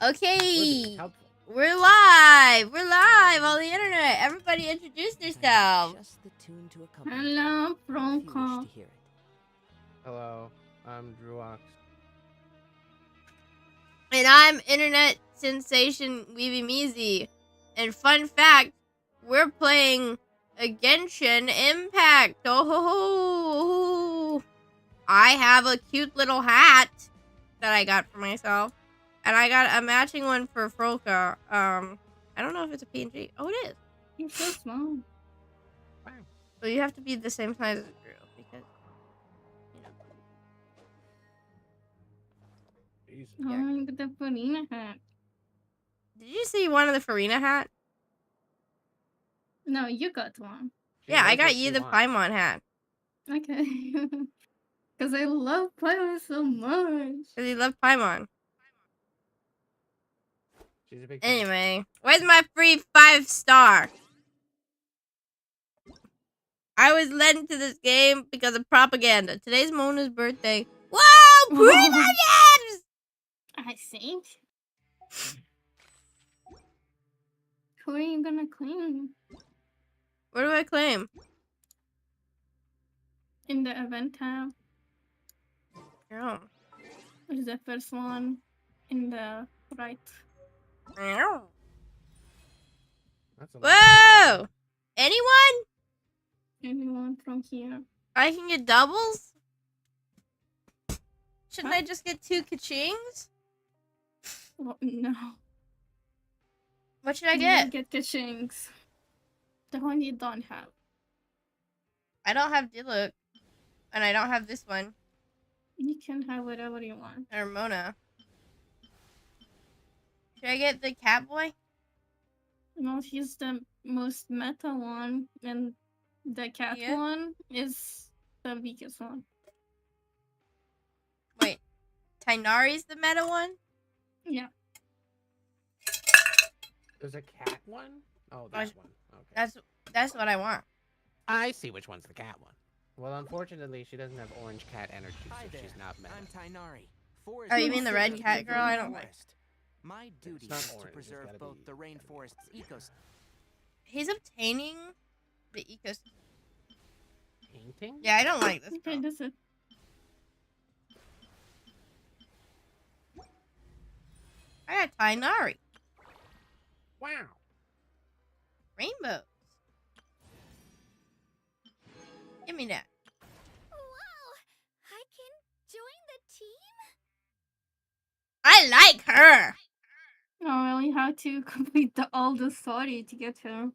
Okay, we're live. We're live on the internet. Everybody introduce yourselves. Hello, Bronco. Hello, I'm Druox. And I'm internet sensation Weeby Meezy. And fun fact, we're playing a Genshin Impact. Oh, I have a cute little hat that I got for myself. And I got a matching one for Froka. I don't know if it's a PNG. Oh, it is. You're so small. Wow. So you have to be the same size as Drew because, you know. Oh, look at the Farina hat. Did you see one of the Farina hat? No, you got one. Yeah, I got you the Paimon hat. Okay. Because I love Paimon so much. Because you love Paimon. She's a big fan. Anyway, where's my free 5-star? I was led into this game because of propaganda. Today's Mona's birthday. Whoa! Pre-games! I think. Who are you gonna claim? Where do I claim? In the event tab. Oh. Which is the first one in the right. Whoa! Anyone? Anyone from here? I can get doubles? Shouldn't I just get 2 kachings? Oh, no. What should I get? Get kachings. The one you don't have. I don't have Diluc. And I don't have this one. You can have whatever you want. Or Mona. Should I get the Catboy? No, he's the most meta one, and the cat one is the weakest one. Wait, Tainari's the meta one? Yeah. There's a cat one? Oh, that one. Okay. That's what I want. I see which one's the cat one. Well, unfortunately, she doesn't have orange cat energy, so she's not meta. I'm Tainari. Oh, you mean the red cat girl? I don't like. My duty is to preserve both the rainforest's ecosystem. He's obtaining the ecosystem. Painting? Yeah, I don't like this. Okay, this is. I got Tainari. Wow. Rainbows. Give me that. Wow! I can join the team? I like her! Oh, I only have to complete all the story to get her.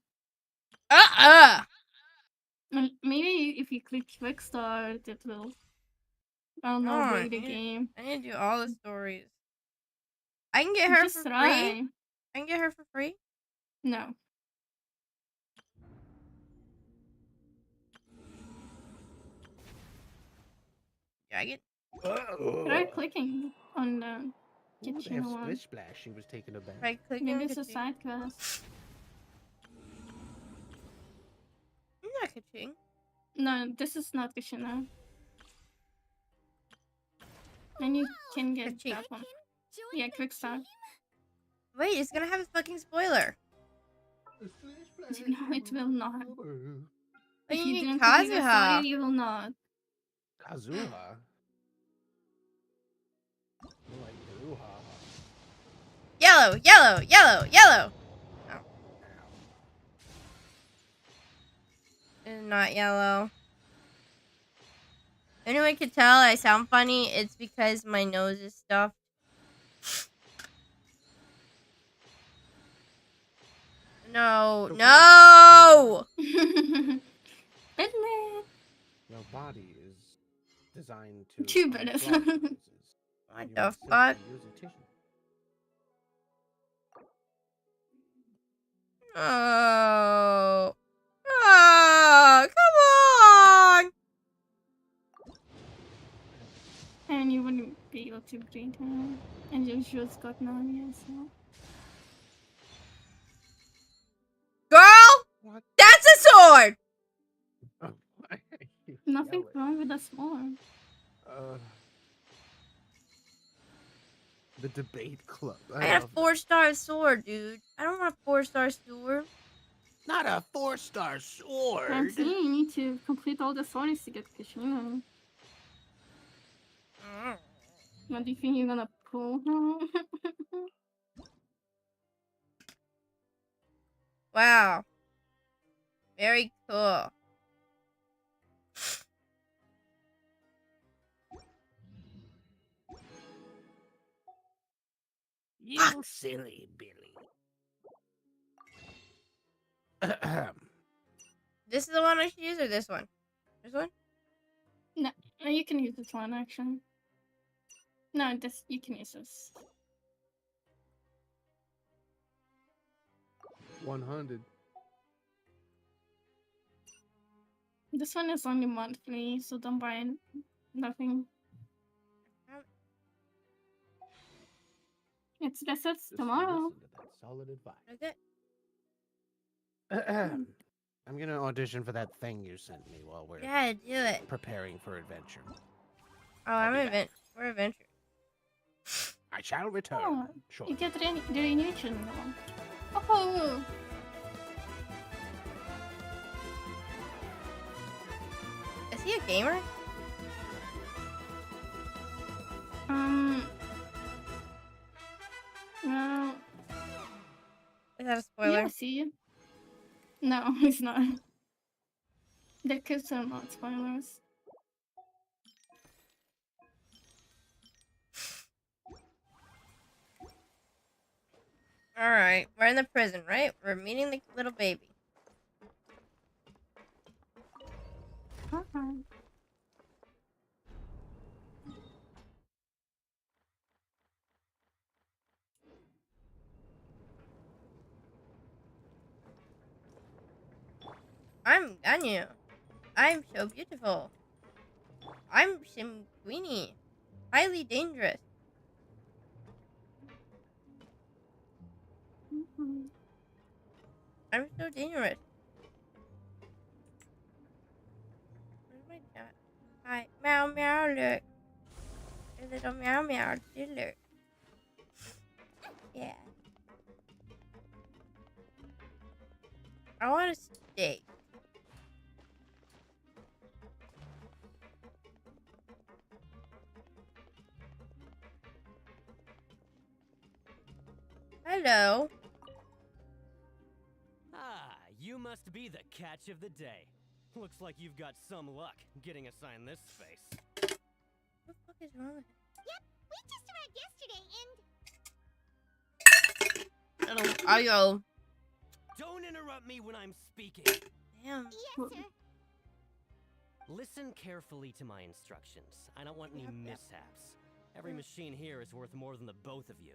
Maybe if you click quick start, it will. I don't know, break the game. I need to do all the stories. I can get her for free? I can get her for free? No. I get. Try clicking on the kitchen one. Splish splash. She was taking a bath. Try clicking. Maybe it's a side quest. I'm not kitching. No, this is not kitchen now. Then you can get that one. Yeah, quick start. Wait, it's gonna have a fucking spoiler. No, it will not. But If you you need didn't complete the Kazuha. story, you will not. Kazuha? Like brouhaha. Yellow, yellow, yellow, yellow. Oh. It's not yellow. Anyone could tell I sound funny, it's because my nose is stuffed. No, no! Your body is designed to. Too bad. What the fuck? Oh. Oh, come on! And you wouldn't be able to breed her. And your shoes got none yet, so. Girl! What? That's a sword! Nothing wrong with a sword. The debate club. I got a love that. 4-star sword, dude. I don't want a 4-star sword. Not a 4-star sword. I'm saying you need to complete all the stories to get Kashina. What do you think you're gonna pull? Wow. Very cool. You silly Billy. This is the one I should use, or this one? This one? No, you can use this one actually. No, this you can use this. 100. This one is only monthly, so don't buy nothing. It's best it's Just tomorrow. listen to that solid advice. Okay. I'm gonna audition for that thing you sent me while we're Yeah, do it. preparing for adventure. Oh, we're adventure. I shall return. Oh, Sure. you get the reunion one. Oh! Is he a gamer? No. Is that a spoiler? Yeah, see? No, it's not. The kids are not spoilers. Alright, we're in the prison, right? We're meeting the little baby. I'm Ganyu. I'm so beautiful. I'm Simguini. Highly dangerous. I'm so dangerous. Where's my cat? Hi. Meow meow look. A little meow meow look. Yeah. I want a steak. Hello. Ah, you must be the catch of the day. Looks like you've got some luck getting assigned this space. What the fuck is wrong with Yep, we just arrived yesterday and... it? Ayo. Don't interrupt me when I'm speaking. Damn. Yes, sir. Listen carefully to my instructions. I don't want any mishaps. Every machine here is worth more than the both of you.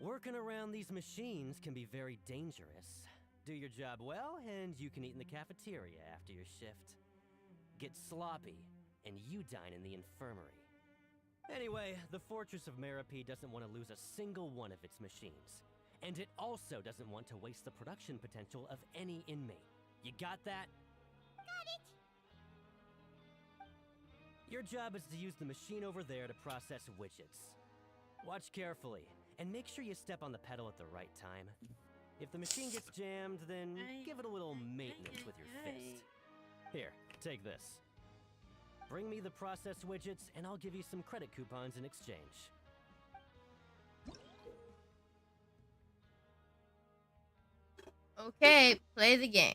Working around these machines can be very dangerous. Do your job well, and you can eat in the cafeteria after your shift. Get sloppy, and you dine in the infirmary. Anyway, the Fortress of Meropee doesn't want to lose a single one of its machines. And it also doesn't want to waste the production potential of any inmate. You got that? Got it. Your job is to use the machine over there to process widgets. Watch carefully, and make sure you step on the pedal at the right time. If the machine gets jammed, then give it a little maintenance with your fist. Here, take this. Bring me the process widgets, and I'll give you some credit coupons in exchange. Okay, play the game.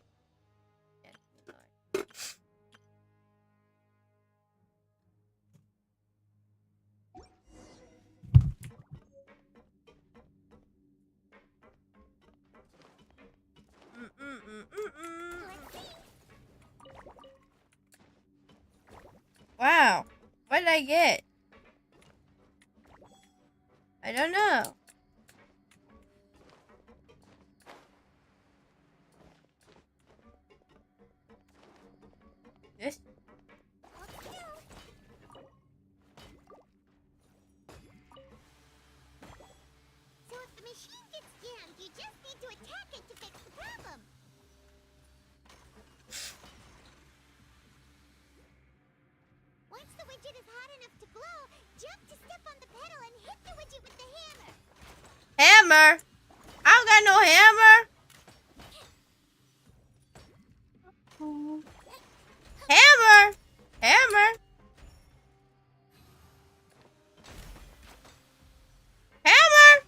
Wow, what did I get? I don't know. This? So if the machine gets jammed, you just need to attack it to fix the problem. Once the widget is hot enough to glow, jump to step on the pedal and hit the widget with the hammer. I don't got no hammer. Oh. Hammer. Hammer. Hammer.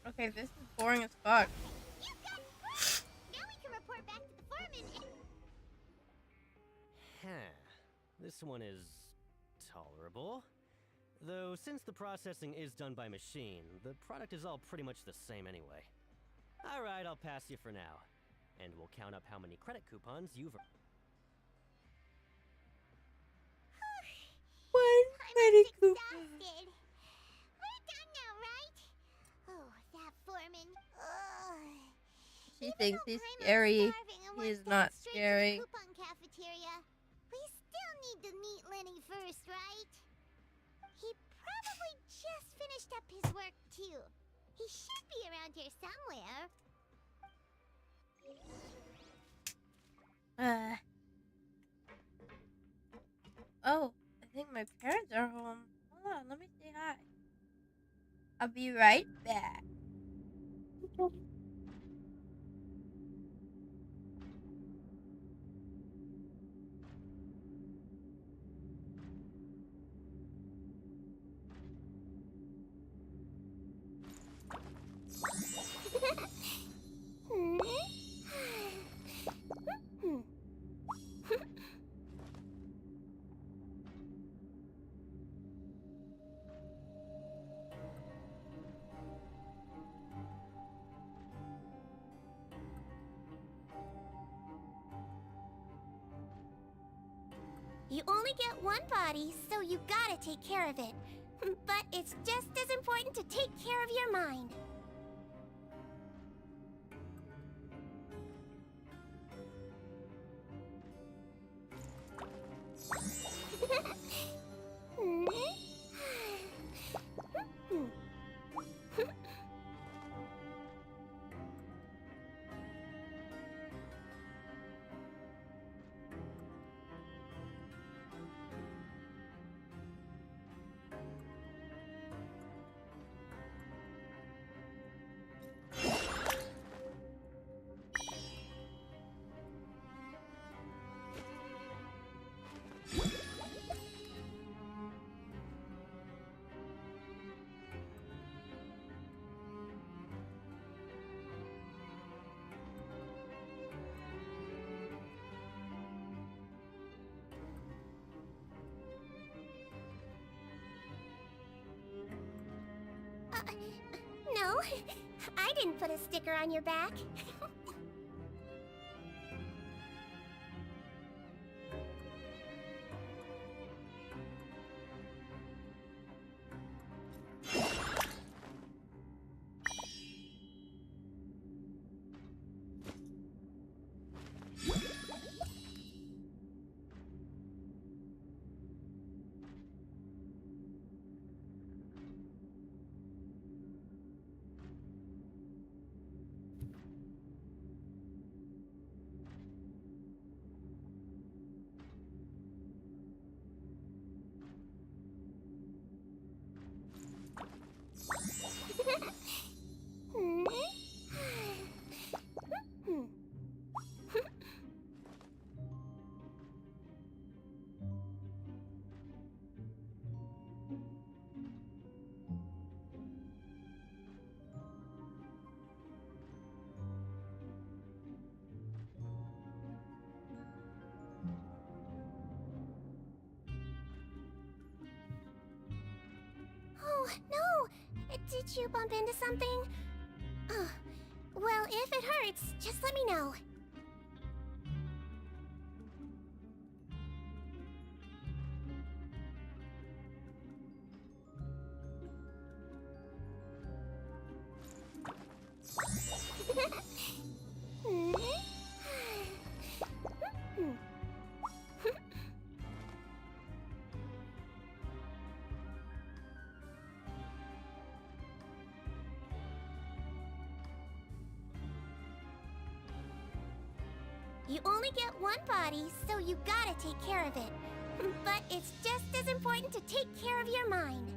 Okay, this is boring as fuck. You got now we can report back to the foreman and This one is tolerable. Though, since the processing is done by machine, the product is all pretty much the same anyway. Alright, I'll pass you for now. And we'll count up how many credit coupons you've earned. I'm exhausted. We're done now, right? Oh, that foreman. Ugh. She Even thinks though he's Primar's scary. starving and He's wants to not head straight to the scary. coupon cafeteria, we still need to meet Lenny first, right? He probably just finished up his work too. He should be around here somewhere. Oh, I think my parents are home. Hold on, let me say hi. I'll be right back. You only get one body, so you gotta take care of it. But it's just as important to take care of your mind. No, I didn't put a sticker on your back. Oh, no! Did you bump into something? Oh, well, if it hurts, just let me know. You only get one body, so you gotta take care of it. But it's just as important to take care of your mind.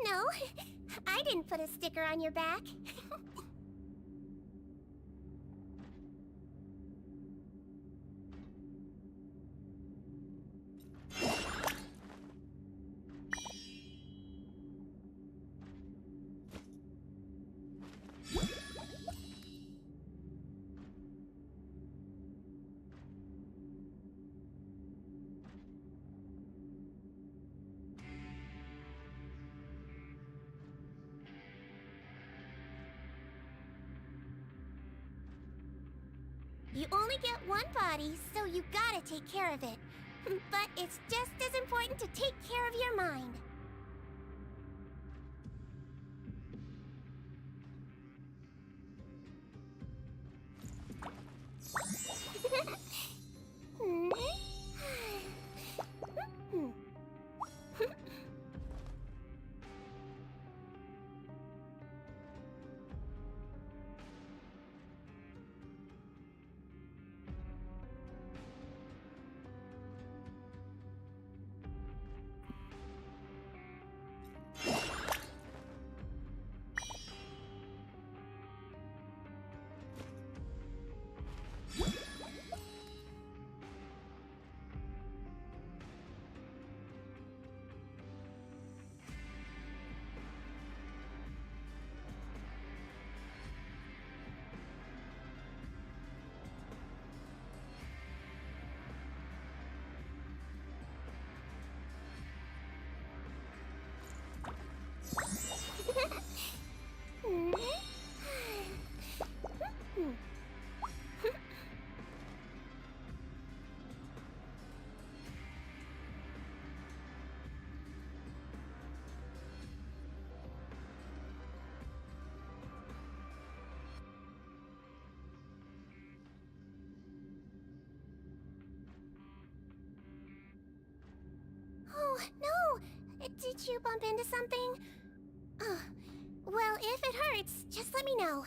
No, I didn't put a sticker on your back. You only get one body, so you gotta take care of it. But it's just as important to take care of your mind. Oh, no! Did you bump into something? Oh, well, if it hurts, just let me know.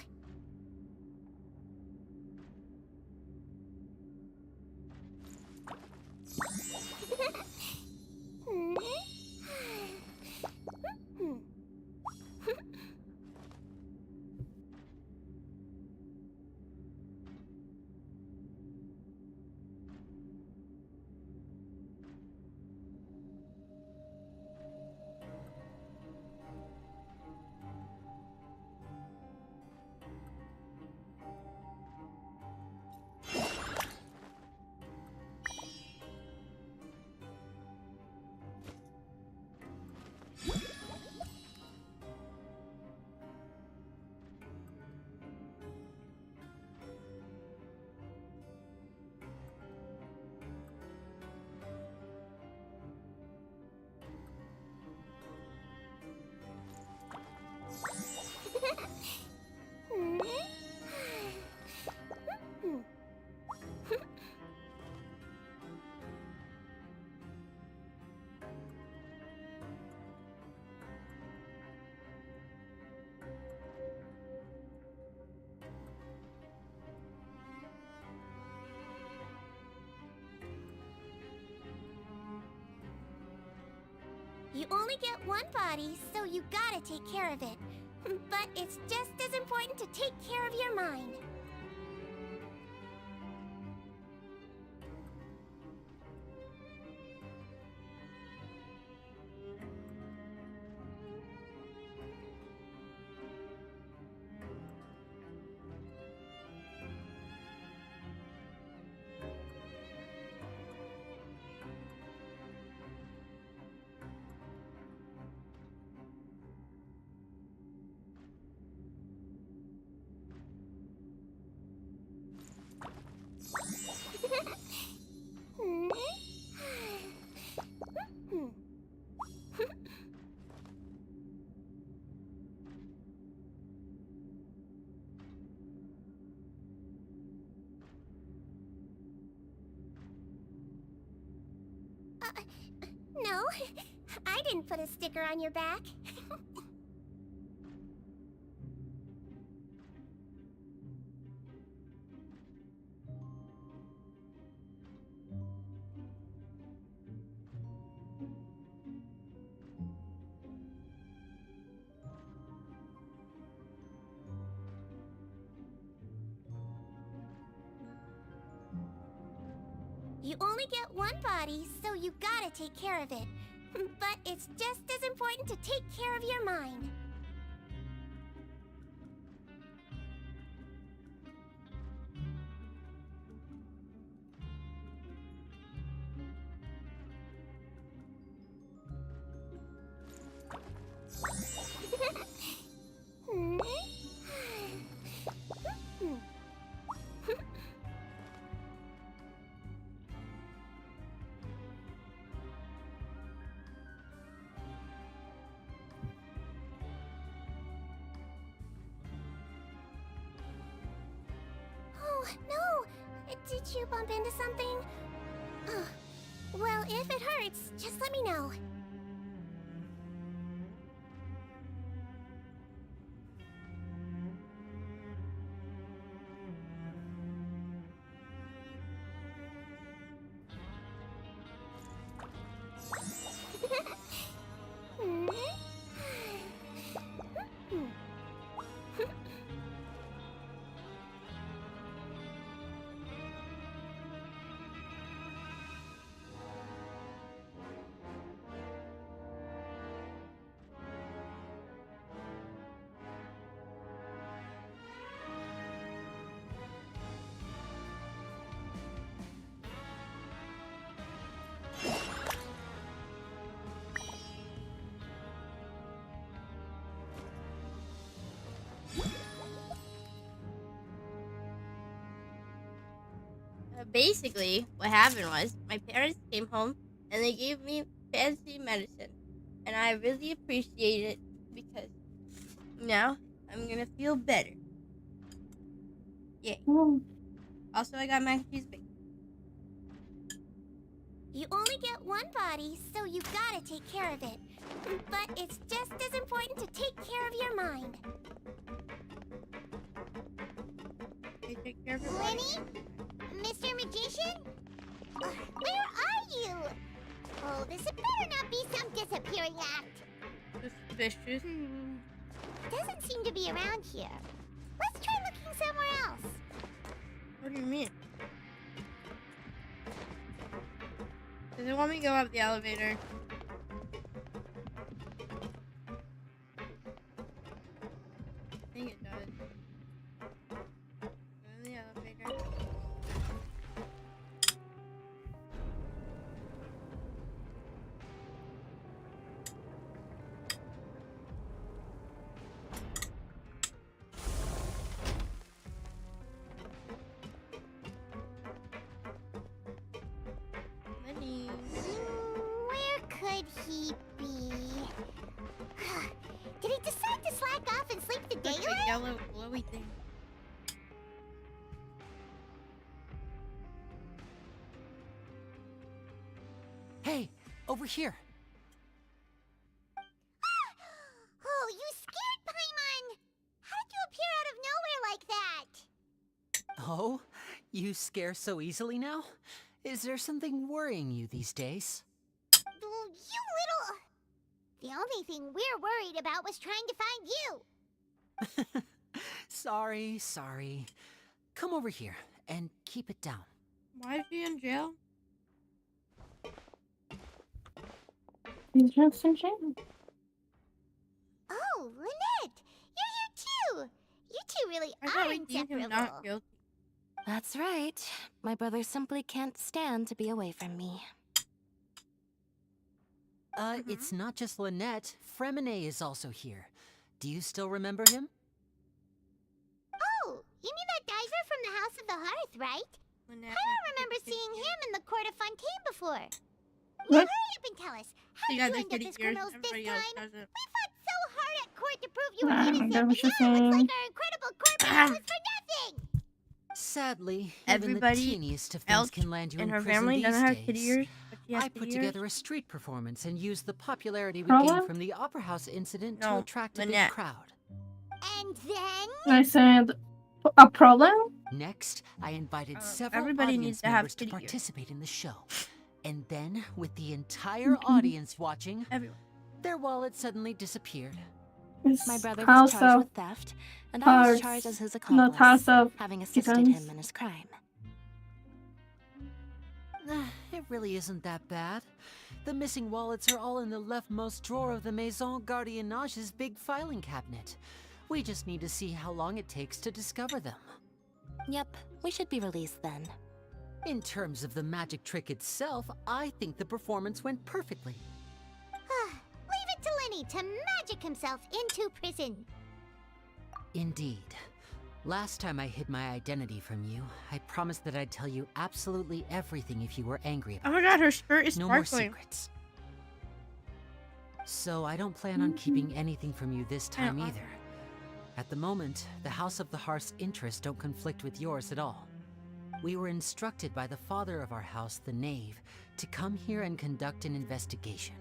You only get one body, so you gotta take care of it. But it's just as important to take care of your mind. No, I didn't put a sticker on your back. You only get one body, so you gotta take care of it. But it's just as important to take care of your mind. Oh, no! Did you bump into something? Oh, well, if it hurts, just let me know. Basically, what happened was my parents came home and they gave me fancy medicine, and I really appreciate it because now I'm gonna feel better. Yeah. Also, I got mac and cheese bacon. You only get one body, so you gotta take care of it. But it's just as important to take care of your mind. They take care of your Lenny? Mr. Magician? Where are you? Oh, this had better not be some disappearing act. Suspicious. Doesn't seem to be around here. Let's try looking somewhere else. What do you mean? Does it want me to go up the elevator? I think it does. Go in the elevator. Money. Where could he be? Did he decide to slack off and sleep the Look, daylight? a yellow glowy thing. Hey, over here. Oh, you scared Paimon! How did you appear out of nowhere like that? Oh, you scare so easily now? Is there something worrying you these days? Oh, you little... The only thing we're worried about was trying to find you. Sorry. Come over here and keep it down. Why is she in jail? He's just in jail. Oh, Lynette! You're here too! You two really I thought are we deemed him inseparable. not guilty. That's right. My brother simply can't stand to be away from me. It's not just Lynette. Fremine is also here. Do you still remember him? Oh, you mean that diver from the House of the Hearth, right? Lynette, I don't remember seeing him in the Court of Fontaine before. What? Hurry up and tell us. How You did got you the end up kitty as ears. criminals this Everybody else time? doesn't. We fought so hard at court to prove you were I innocent, remember and what now it looks you're like our incredible court battle was for nothing! Sadly, Everybody even the teeniest of else things can land you And in her prison family these doesn't have days. kitty ears, but Yes, I put together a street performance and used the popularity we Problem? gained from the Opera House incident to No, attract a big Lynette. crowd. And then? I said, a problem? Next, I invited several everybody audience needs to have members to kitty ears. participate in the show. And then, with the entire audience watching, Everyone. their wallet suddenly disappeared. It's My brother was House charged of with theft, and I was Cards, charged as his not accomplice, House of having assisted Kittens. him in his crime. It really isn't that bad. The missing wallets are all in the leftmost drawer of the Maison Gardiennage's big filing cabinet. We just need to see how long it takes to discover them. Yep, we should be released then. In terms of the magic trick itself, I think the performance went perfectly. Leave it to Lenny to magic himself into prison. Indeed. Last time I hid my identity from you, I promised that I'd tell you absolutely everything if you were angry Oh about my god, her skirt is it. No more sparkling. secrets. So I don't plan on keeping anything from you this time Yeah, either. At the moment, the House of the Hearth's interests don't conflict with yours at all. We were instructed by the father of our house, the Knave, to come here and conduct an investigation.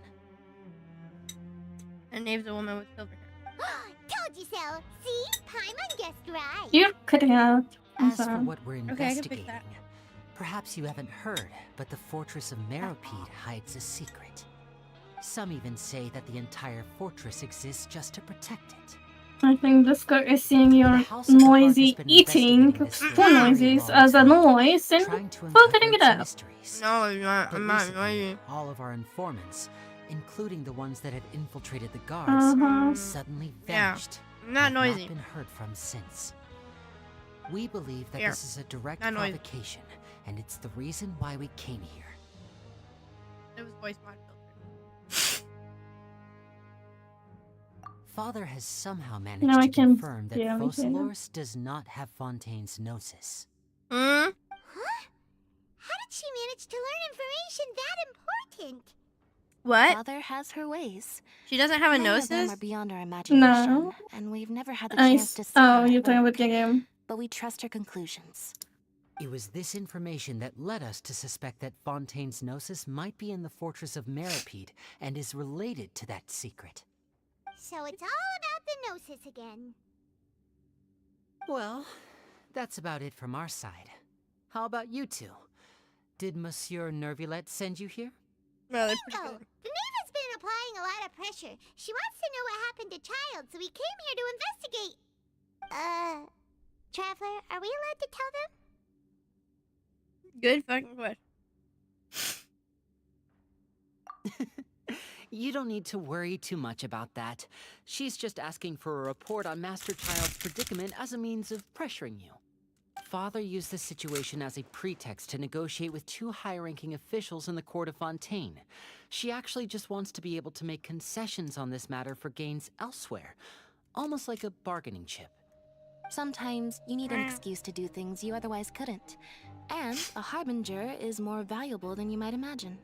And Knave's a woman with silver hair. Told you so. See? Paimon guessed right. You're cutting out. I'm As for sorry. what we're Okay, I can fix investigating, that. perhaps you haven't heard, but the fortress of Meropide hides a secret. Some even say that the entire fortress exists just to protect it. I think this guy is seeing your The House of the Heart has noisy been eating investigating this for food a very noises long as a time, noise and trying to filtering it uncover its out. mysteries. No, I'm not. But I'm not recently, annoying. all of our informants, including the ones that had infiltrated the guards, Uh-huh. suddenly Yeah. vanished. I'm not and have noisy. Not been heard from since. We believe that Here. this is a direct Not noisy. provocation, and it's the reason why we came here. It was voice mod filter. Father has somehow managed Now I to can confirm that see everything. Focalors does not have Fontaine's gnosis. Hmm? Huh? How did she manage to learn information that important? What? Father has her ways. She doesn't have a Many of them gnosis? are beyond our imagination, No. and we've never had the I chance to s- see oh, her you're at talking about work. the game. But we trust her conclusions. It was this information that led us to suspect that Fontaine's gnosis might be in the fortress of Meropide and is related to that secret. So it's all about the gnosis again. Well, that's about it from our side. How about you two? Did Monsieur Nervulette send you here? No, they're Bingo! pretty good. The Knave has been applying a lot of pressure. She wants to know what happened to Child, so we came here to investigate. Traveler, are we allowed to tell them? Good fucking question. You don't need to worry too much about that. She's just asking for a report on Master Child's predicament as a means of pressuring you. Father used the situation as a pretext to negotiate with two high-ranking officials in the court of Fontaine. She actually just wants to be able to make concessions on this matter for gains elsewhere, almost like a bargaining chip. Sometimes you need an excuse to do things you otherwise couldn't. And a harbinger is more valuable than you might imagine.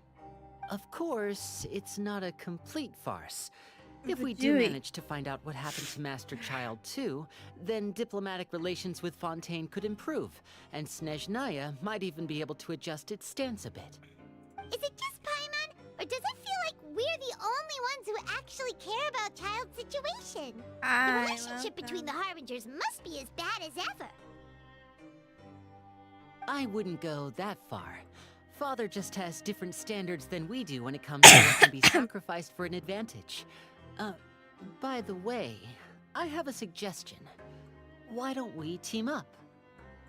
Of course, it's not a complete farce. If But we do Dewey- manage to find out what happened to Master Child too, then diplomatic relations with Fontaine could improve, and Snezhnaya might even be able to adjust its stance a bit. Is it just Paimon, or does it feel like we're the only ones who actually care about Child's situation? The relationship between the Harbingers must be as bad as ever. I wouldn't go that far. Father just has different standards than we do when it comes to what can be sacrificed for an advantage. By the way, I have a suggestion. Why don't we team up?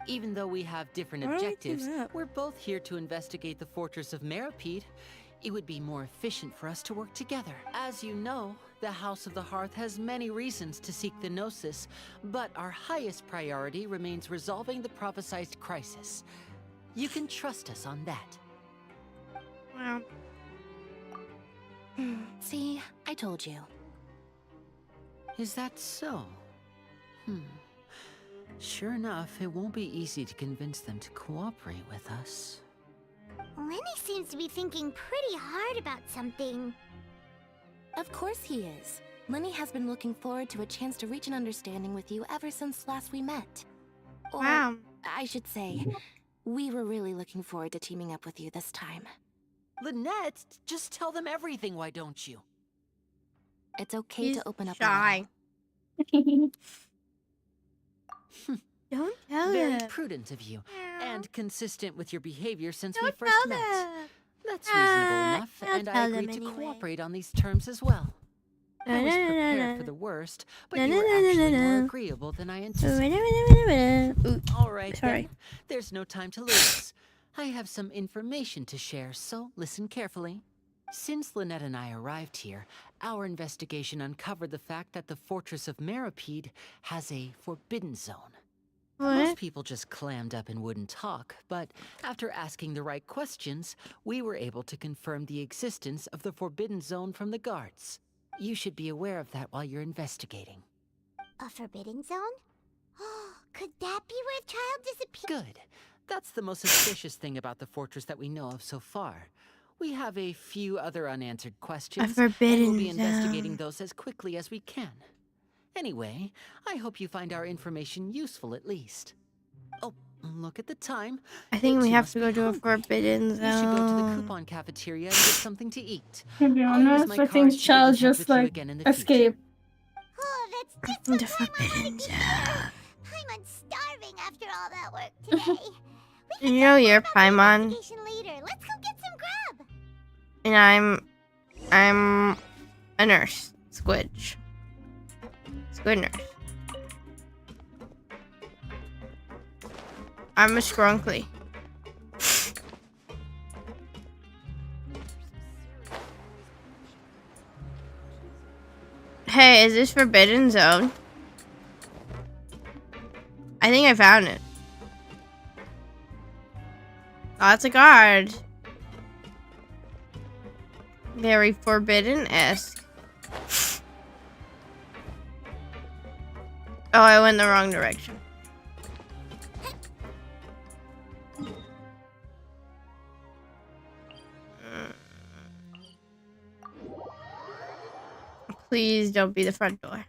Even though we have different Why don't we objectives, team up? we're both here to investigate the fortress of Meropide. It would be more efficient for us to work together. As you know, the House of the Hearth has many reasons to seek the Gnosis, but our highest priority remains resolving the prophesized crisis. You can trust us on that. Well, See, I told you. Is that so? Sure enough, it won't be easy to convince them to cooperate with us. Lenny seems to be thinking pretty hard about something. Of course he is. Lenny has been looking forward to a chance to reach an understanding with you ever since last we met. Or, wow. I should say, we were really looking forward to teaming up with you this time. Lynette, just tell them everything, why don't you? It's okay He's to open up shy. a little. Don't tell Very them. prudent of you, Yeah. and consistent with your behavior since we Don't first tell met. them. That's reasonable enough, don't and I tell agree them to anyway. cooperate on these terms as well. I was prepared for the worst, but you were actually more agreeable than I anticipated. Ooh, All right, sorry. then. There's no time to lose. I have some information to share, so listen carefully. Since Lynette and I arrived here, our investigation uncovered the fact that the Fortress of Meripede has a forbidden zone. Most What? people just clammed up and wouldn't talk, but after asking the right questions, we were able to confirm the existence of the forbidden zone from the guards. You should be aware of that while you're investigating. A forbidden zone? Could that be where the child disappeared? Good. That's the most suspicious thing about the fortress that we know of so far. We have a few other unanswered questions, and forbidden we'll be investigating zone. those as quickly as we can. Anyway, I hope you find our information useful at least. Oh, look at the time. I think You we two have must to be go to a hungry. forbidden You should go to the zone. coupon cafeteria and get something to eat. To be I'll use honest, my I card think to get in Child touch just with you like again in the future. escape. Oh, that's just The what time I forbidden wanted to zone. hear. I'm starving after all that work today. We You know you're about the Paimon, investigation later. Let's go get some grub. and I'm a nurse. Squidge. Squid nurse. I'm a scrunkly. Hey, is this forbidden zone? I think I found it. Oh, it's a guard. Very forbidden-esque. Oh, I went the wrong direction. Please don't be the front door.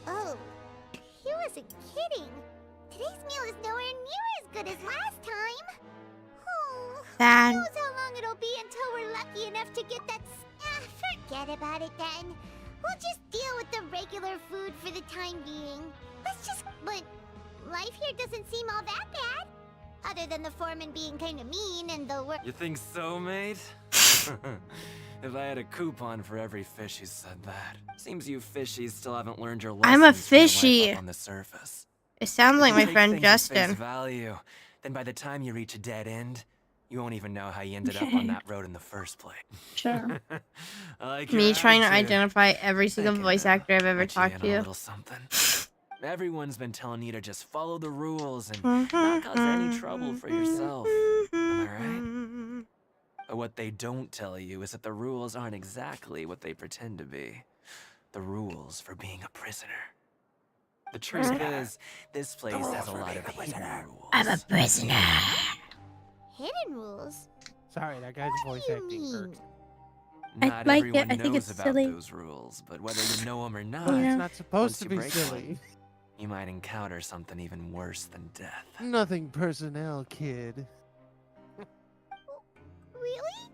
Oh, he wasn't kidding. Today's meal is nowhere near as good as last time. Oh, Sad. who knows how long it'll be until we're lucky enough to get that. Forget about it then. We'll just deal with the regular food for the time being. But life here doesn't seem all that bad. Other than the foreman being kind of mean and the work. You think so, mate? If I had a coupon for every fish who said that. Seems you fishies still haven't learned your lessons. I'm a from your life fishy. up on the surface. It sounds like If you my take friend things at face Justin. value, then by the time you reach a dead end, you won't even know how you ended up on that road in the first place. Sure. I like Me your trying to attitude. identify every single Thinking voice to actor I've ever let you talked in on to. a little something. Everyone's been telling you to just follow the rules and not cause any trouble for yourself. Am I right? But what they don't tell you is that the rules aren't exactly what they pretend to be. The rules for being a prisoner. The truth is, this place has a lot of hidden rules. I'm a prisoner. Hidden rules? Sorry, that guy's What voice do you acting mean? irks. I Not like it. everyone I think knows it's about silly. those rules, but whether you know them or not, Yeah. It's not supposed Once to you be break silly. one, you might encounter something even worse than death. Nothing personnel, kid. Really?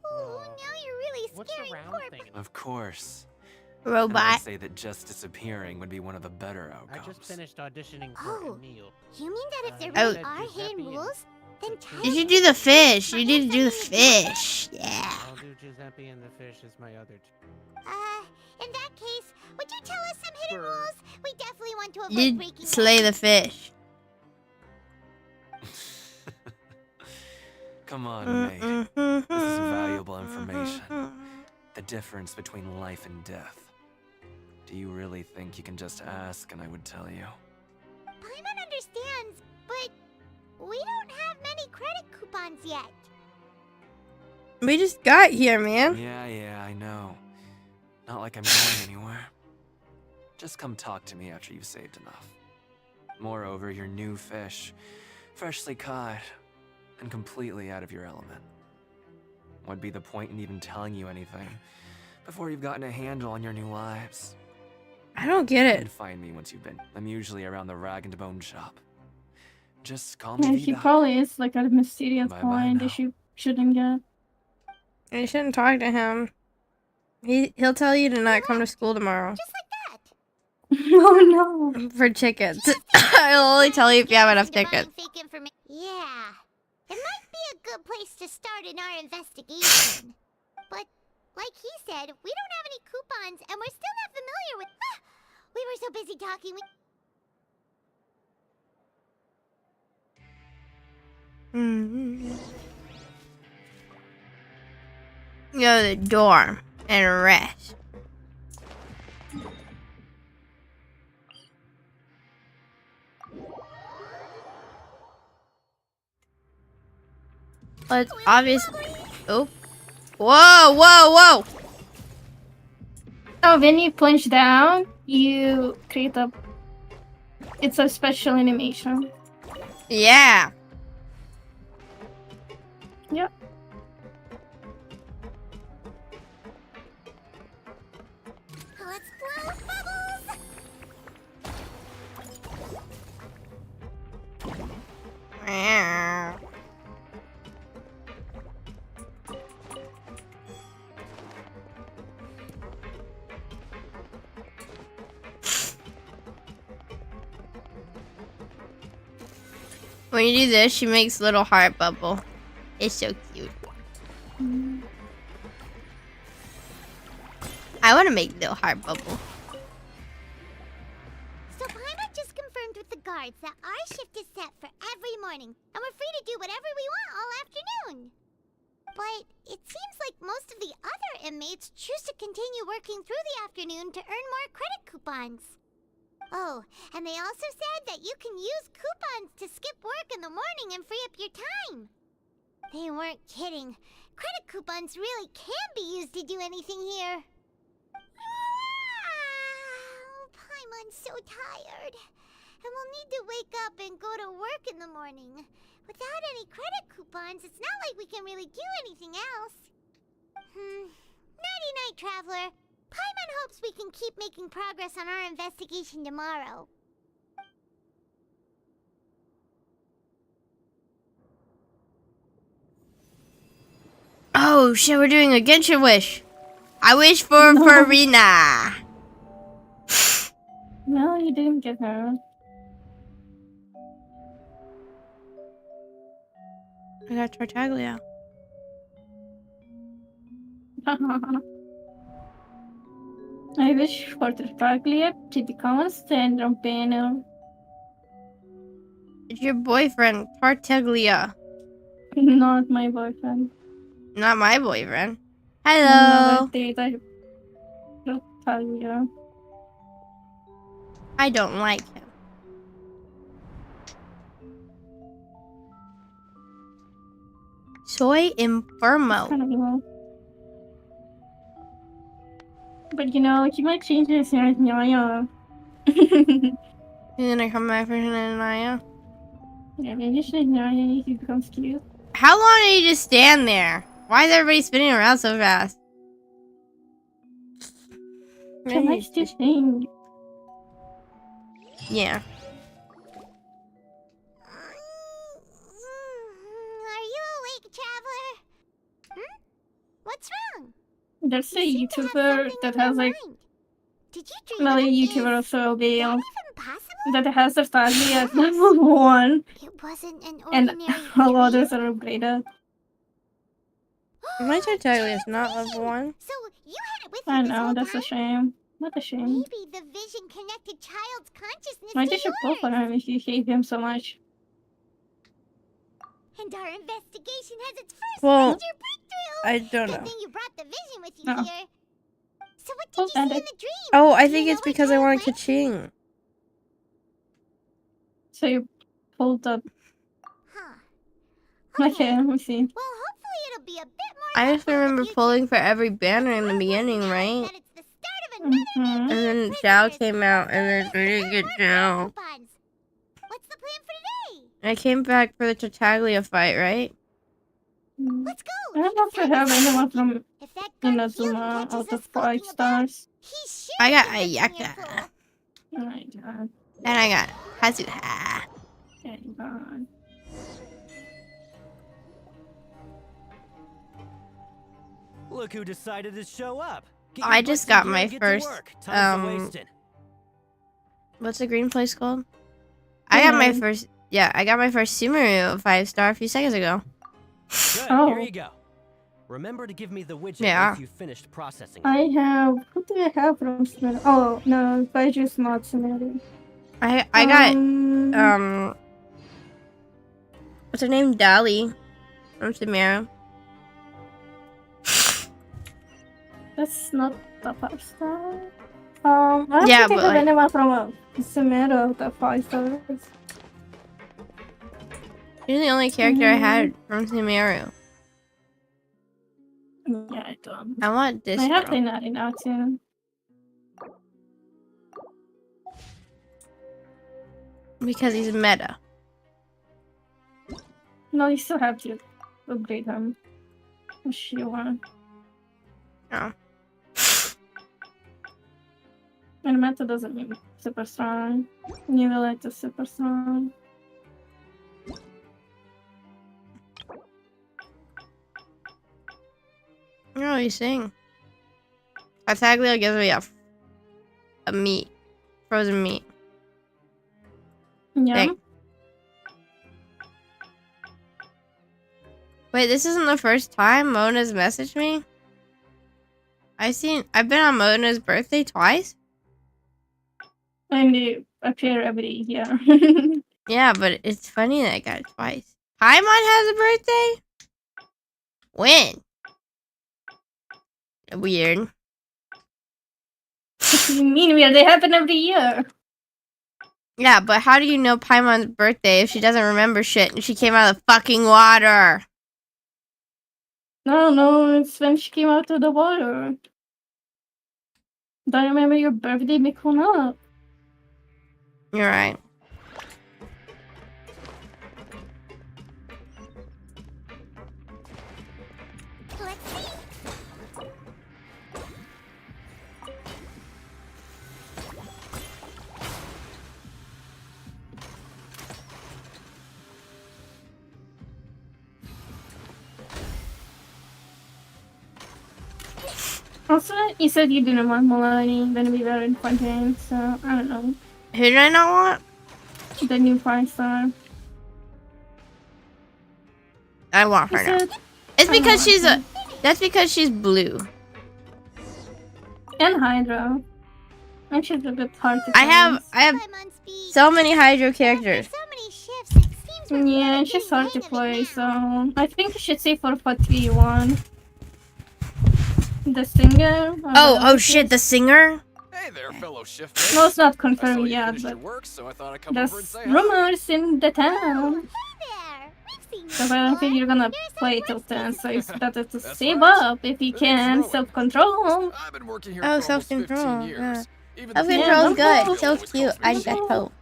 Oh, now you're really What's scaring the round poor. thing? Of course. And I'd Robot. say that just disappearing would be one of the better I outcomes. just finished auditioning for Oh. Emil. You mean that if there Oh. really are hidden rules, then child You should do the fish. You need to do the fish. Yeah. I'll do Giuseppe and the fish as my other In that case, would you tell us some hidden Sure. rules? We definitely want to avoid You breaking slay them. the fish. Come on, mate. This is valuable information. The difference between life and death. Do you really think you can just ask and I would tell you? Paimon understands, but we don't have many credit coupons yet. We just got here, man. Yeah, I know. Not like I'm going anywhere. just come talk to me after you've saved enough. Moreover, you're new fish, freshly caught, and completely out of your element. What'd be the point in even telling you anything before you've gotten a handle on your new lives? I don't get You it. can find me once you've been. I'm usually around the rag and bone shop. Just call me Yeah, he Vtuber. probably is like a mysterious Bye-bye point now. that you shouldn't get. You shouldn't talk to him. He'll tell you to not come to school tomorrow Just like that. Oh no. for tickets. He'll only tell you if you have enough tickets. Yeah. It might be a good place to start in our investigation. But, like he said, we don't have any coupons, and we're still not familiar with... we were so busy talking, Go to the dorm and rest. But obviously, oh, whoa, whoa, whoa! So when you plunge down, you create a... It's a special animation. Yeah. Yep. let's blow bubbles! Meow. When you do this, she makes a little heart bubble. It's so cute. I want to make a little heart bubble. So Paimon just confirmed with the guards that our shift is set for every morning, and we're free to do whatever we want all afternoon. But it seems like most of the other inmates choose to continue working through the afternoon to earn more credit coupons. Oh, and they also said that you can use coupons to skip work in the morning and free up your time. They weren't kidding. Credit coupons really can be used to do anything here. Paimon's so tired. And we'll need to wake up and go to work in the morning. Without any credit coupons, it's not like we can really do anything else. Nighty-night, Traveler. Paimon hopes we can keep making progress on our investigation tomorrow. Oh shit, we're doing a Genshin wish. I wish for Farina. No, you didn't get her. I got Tartaglia. I wish for Tartaglia to become a stand-up panel. It's your boyfriend, Tartaglia. Not my boyfriend. Not my boyfriend. Hello. Another date I Tartaglia. I don't like him. Soy Infermo. Kind of low. But you know, he might change his hair as Nyaya. He's gonna come back for Naya. Yeah, maybe you should Nyaya if he becomes cute. How long did he just stand there? Why is everybody spinning around so fast? He likes to sing. Yeah. Are you awake, Traveler? What's wrong? There's a You seem to have YouTuber something that on your has like mind. Did you dream another about YouTuber this? also Is Veil that even possible? that has Tartaglia at level 1 It wasn't an and ordinary all dream? others are upgraded. My Tartaglia is not level 1. So you had it with I you this know, whole that's a time? shame. Not a shame. Maybe the vision connected child's consciousness Why to did you pull for yours. him if you hate him so much? And our investigation has its first Well, major breakthrough. I don't Good know. thing you brought the vision with you Oh. here. So what Oh, did you see in bandit. the dream? Oh, I Do think you it's know what because I drew want away? Kaching. So you pulled up. Huh. Okay, let me see. Well, hopefully it'll be a bit more I just helpful in the remember future. pulling for every banner in the I want beginning, to right? that it's the start of a And then Zhao came out, and then we didn't get Zhao. What's the plan for today? I came back for the Tartaglia fight, right? Let's go. I don't know if I have anyone from If that guard here Inazuma catches out us of 5 skulking about, stars. he's sure I got to get us in your Ayaka. pool. Oh my god. And I got Kazuha. Thank god. Look who decided to show up. Get I your just butts in got gear my and get to first, work. Time's a-wasting. What's the green place called? I got my first, I got my first Sumeru 5-star a few seconds ago. Good, Oh. here you go. Remember to give me the widget Yeah. once you've finished processing it. I have. Who do I have from Sumeru? Oh, no, Baiju's not Sumeru. I got, what's her name? Dali from Sumeru. That's not the 5-star. I don't Yeah, think but, I have like- anyone from Sumeru the 5 stars. You're the only character I had from Sumeru. Yeah, I don't. I want this I have girl. Tainari now too. Because he's meta. No, you still have to upgrade him. If you want. Oh. And meta doesn't mean super strong. Neither like is super strong. No, he's saying. Tartaglia gives me a meat. Frozen meat. Yeah. Like- Wait, this isn't the first time Mona's messaged me? I've been on Mona's birthday twice? And they appear every year. Yeah, but it's funny that I got it twice. Paimon has a birthday? When? Weird. What do you mean weird? They happen every year. Yeah, but how do you know Paimon's birthday if she doesn't remember shit and she came out of the fucking water? No, it's when she came out of the water. Don't remember your birthday, Mikuna? You're right. Let's see. Also, you said you didn't want Melanie, then we were in Fontaine, so I don't know. Who did I not want? The new 5-star. I want You her now. said, It's I because want she's her. that's because she's blue. And Hydro. And she's a bit hard to I have Paimon speak. so many Hydro characters. After so many shifts, it seems we're Yeah, really she's getting hard to the hang of it play, now. so I think you should say for 4-3-1. The singer. Oh shit, the singer? Hey there, fellow shift. No, it's not I saw confirmed you yet, finished your but work, so I thought I'd come over and there's say hi. rumors in the Oh, town. hey there. We've seen So I don't think you're gonna Here's play our till 10, so workspace. it's better to That's save right. up if you Thanks can. for Self-control. I've been working here Oh, for almost 15 self-control, years. yeah. Even Self the Yeah, control is don't good. go. So always cute. calls me I Chief. just hope.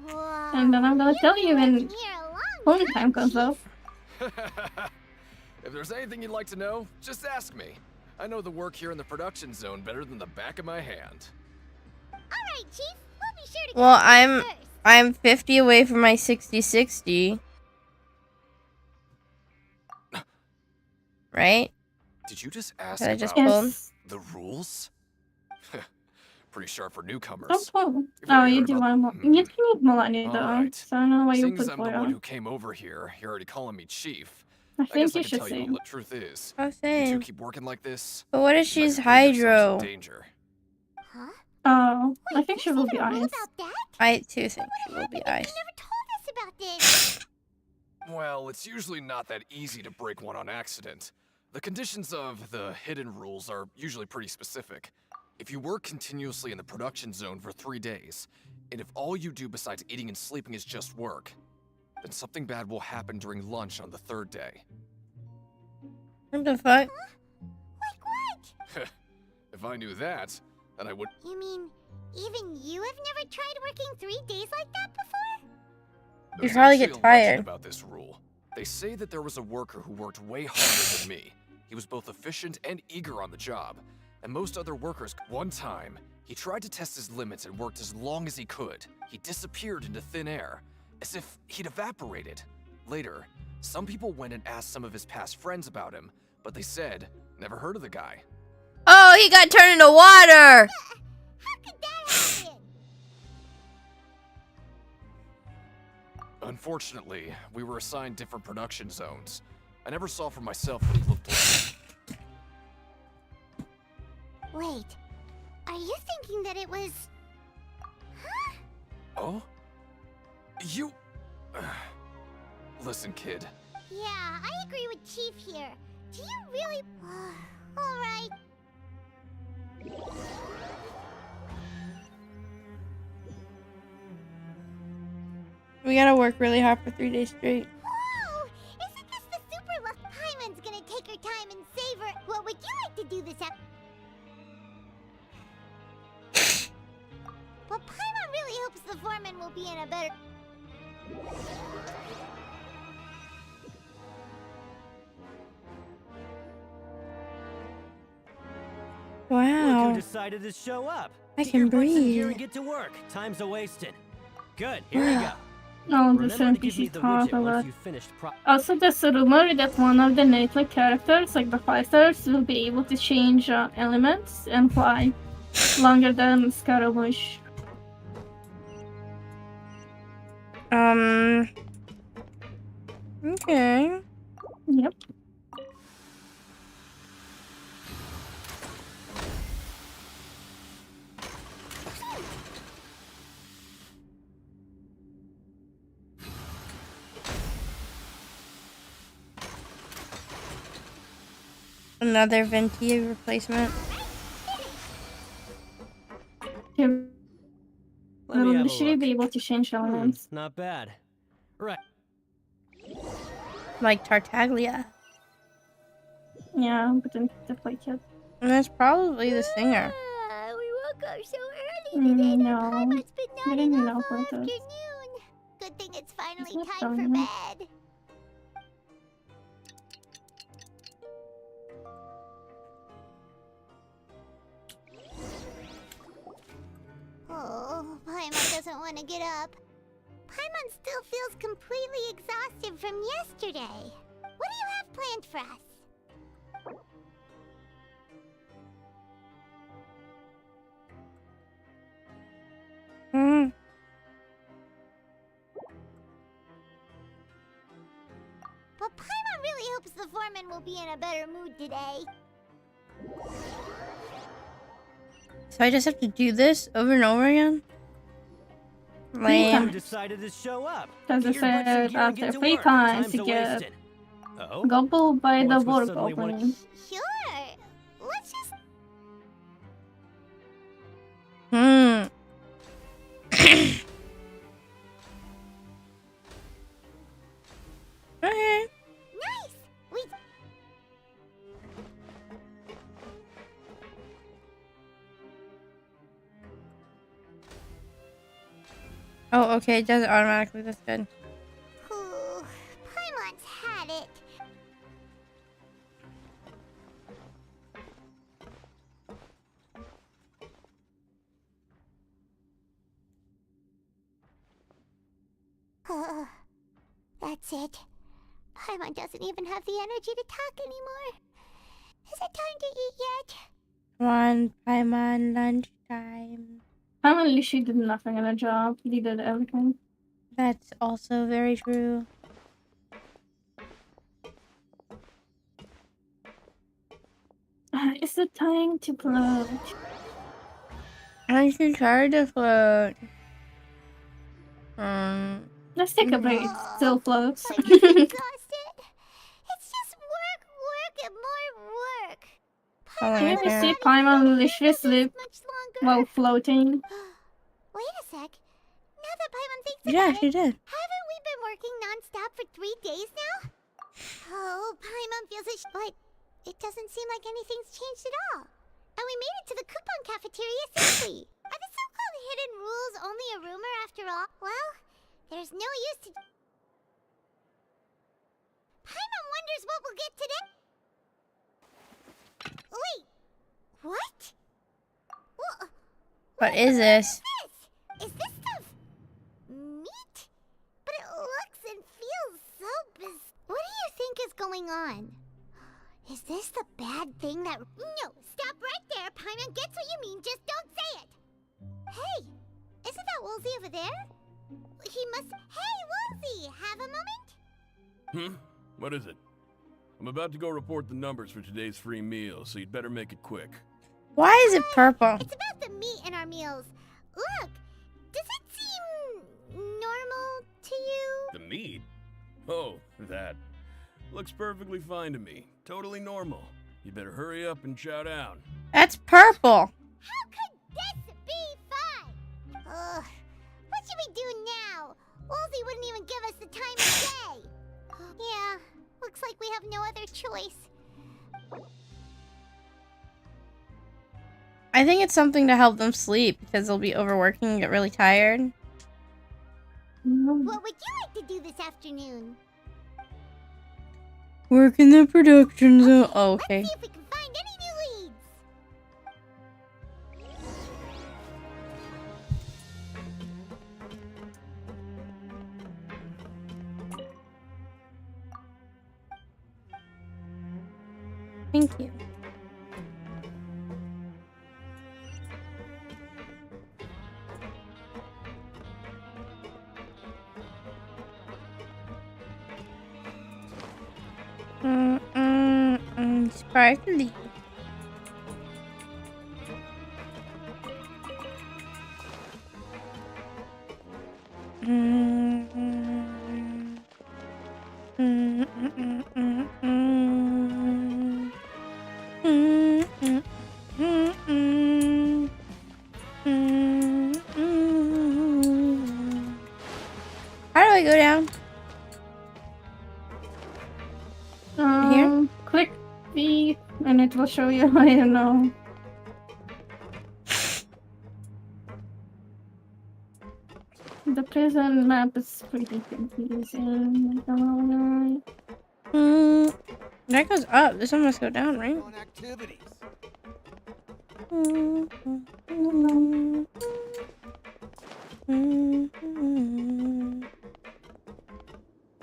Wow. And then I'm gonna tell you You've been when working here a long home time comes up. If there's anything you'd like to know, just ask me. I know the work here in the production zone better than the back of my hand. Alright, Chief. We'll be sure to Well, catch you first. I'm 50 away from my 60-60. Right? Did you just ask Did I just about pull? Yes. the rules? Pretty sharp for newcomers. Oh, cool. You've already You heard do about- want You can need Melanie though. Alright. So I don't know why you Seeing put as I'm the for one her. who came over here, you're already calling me Chief. I I think guess I you can should tell say. you what the truth is. I'm You two saying. keep working like this. But what if you might she's put yourselves in Hydro? danger. Huh? Oh, I Wait, think she there's will even be a rule ice. about that? I too think she will What be happened ice. if you never told us about this? Well, it's usually not that easy to break one on accident. The conditions of the hidden rules are usually pretty specific. If you work continuously in the production zone for 3 days, and if all you do besides eating and sleeping is just work, then something bad will happen during lunch on the 3rd day. What the fuck? Like what? If I knew that, and I would. You mean, even you have never tried working 3 days like that before? You There's probably actually get a legend tired. about this rule. They say that there was a worker who worked way harder than me. He was both efficient and eager on the job, and most other workers. One time, he tried to test his limits and worked as long as he could. He disappeared into thin air, as if he'd evaporated. Later, some people went and asked some of his past friends about him, but they said, never heard of the guy. Oh, he got turned into water! How could that happen? Unfortunately, we were assigned different production zones. I never saw for myself what he looked like. Wait, are you thinking that it was... Huh? Oh? You... Listen, kid. Yeah, I agree with Chief here. Do you really... Alright. We gotta work really hard for 3 days straight. Whoa! Isn't this the super luck? Paimon's gonna take her time and savor... What would you like to do this Well, Paimon really hopes the foreman will be in a better... Look Wow. who decided to show up. I Get can your butts in here breathe. and get to work. Time's a wasting. Good, here we go. No, the Remember same to give me NPC the talk widget once about. you finished Also, there's a rumor that one of the native characters, like the fighters, will be able to change elements and fly longer than Scaramouche. Okay. Yep. Another Venti replacement. Here, Let me will have a literally look. be able to change elements. Not bad. Right. Like Tartaglia. Yeah, but then the play kit. And that's probably the singer. We woke up so early today that No, Paimon's been we nodding didn't off know all what it is. afternoon. Good thing it's finally not time for done yet. bed. Oh, Paimon doesn't want to get up. Paimon still feels completely exhausted from yesterday. What do you have planned for us? Hmm. But Paimon really hopes the foreman will be in a better mood today. So I just have to do this over and over again? Who Lame. decided to show up? As I Get your butts in said, gear and after get to 3 work. times Time's to a get wasting. Oh? gobbled by the What's with water suddenly wanting- goblin. Sure. Let's just... Hmm. Okay. Nice! We... Oh, okay, it does it automatically. That's good. Ooh, Paimon's had it. That's it. Paimon doesn't even have the energy to talk anymore. Is it time to eat yet? Come on, Paimon, lunchtime. Paimon literally did nothing in a job. He did everything. That's also very true. Is it time to float? I'm too tired to float. Let's take a break. It still floats. I'm just exhausted. It's just work, work, and more work. Oh, Can my you God. see Paimon literally sleep Much longer. while floating? Wait a sec. Now that Paimon thinks Yeah, about she it, did. haven't we been working non-stop for 3 days now? Oh, Paimon feels it, but it doesn't seem like anything's changed at all. And we made it to the coupon cafeteria safely. Are the so-called hidden rules only a rumor after all? Well, there's no use to... Paimon wonders what we'll get today. Wait, what? What is this? Is this stuff meat? But it looks and feels so What do you think is going on? Is this the bad thing that... No, stop right there. Paimon gets what you mean, just don't say it. Hey, isn't that Woolsey over there? He must... Hey, Woolsey, have a moment? What is it? I'm about to go report the numbers for today's free meal, so you'd better make it quick. Why is it purple? It's about the meat in our meals. Look, does it seem normal to you? The meat? Oh, that. Looks perfectly fine to me. Totally normal. You better hurry up and chow down. That's purple. How could this be fine? Ugh, what should we do now? Woolsey wouldn't even give us the time of day. Yeah, looks like we have no other choice. I think it's something to help them sleep because they'll be overworking and get really tired. What would you like to do this afternoon? Work in the production zone. Oh, okay. Let's see if we can find any new leads. Thank you. Sparkly. How do I go down? Here? Click V and it will show you. I don't know. The prison map is pretty confusing. That goes up. This one must go down, right? On activities.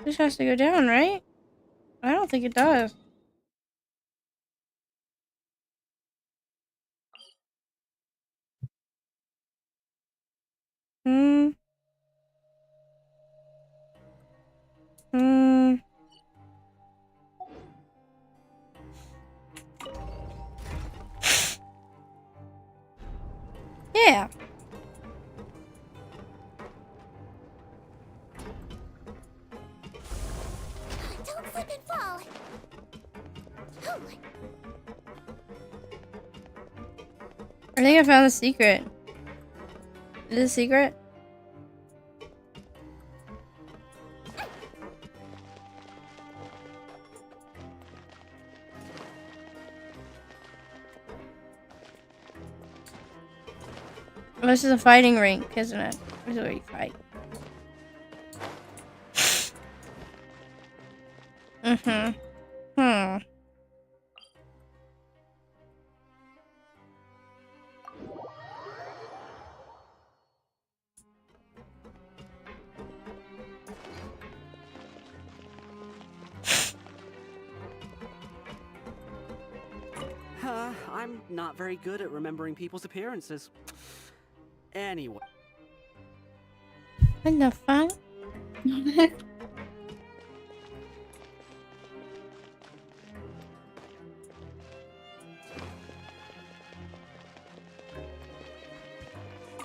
This has to go down, right? I don't think it does. Yeah. Don't slip and fall. I think I found the secret. Is it a secret? Oh, this is a fighting rink, isn't it? This is where you fight. I'm not very good at remembering people's appearances. Anyway. What the fuck?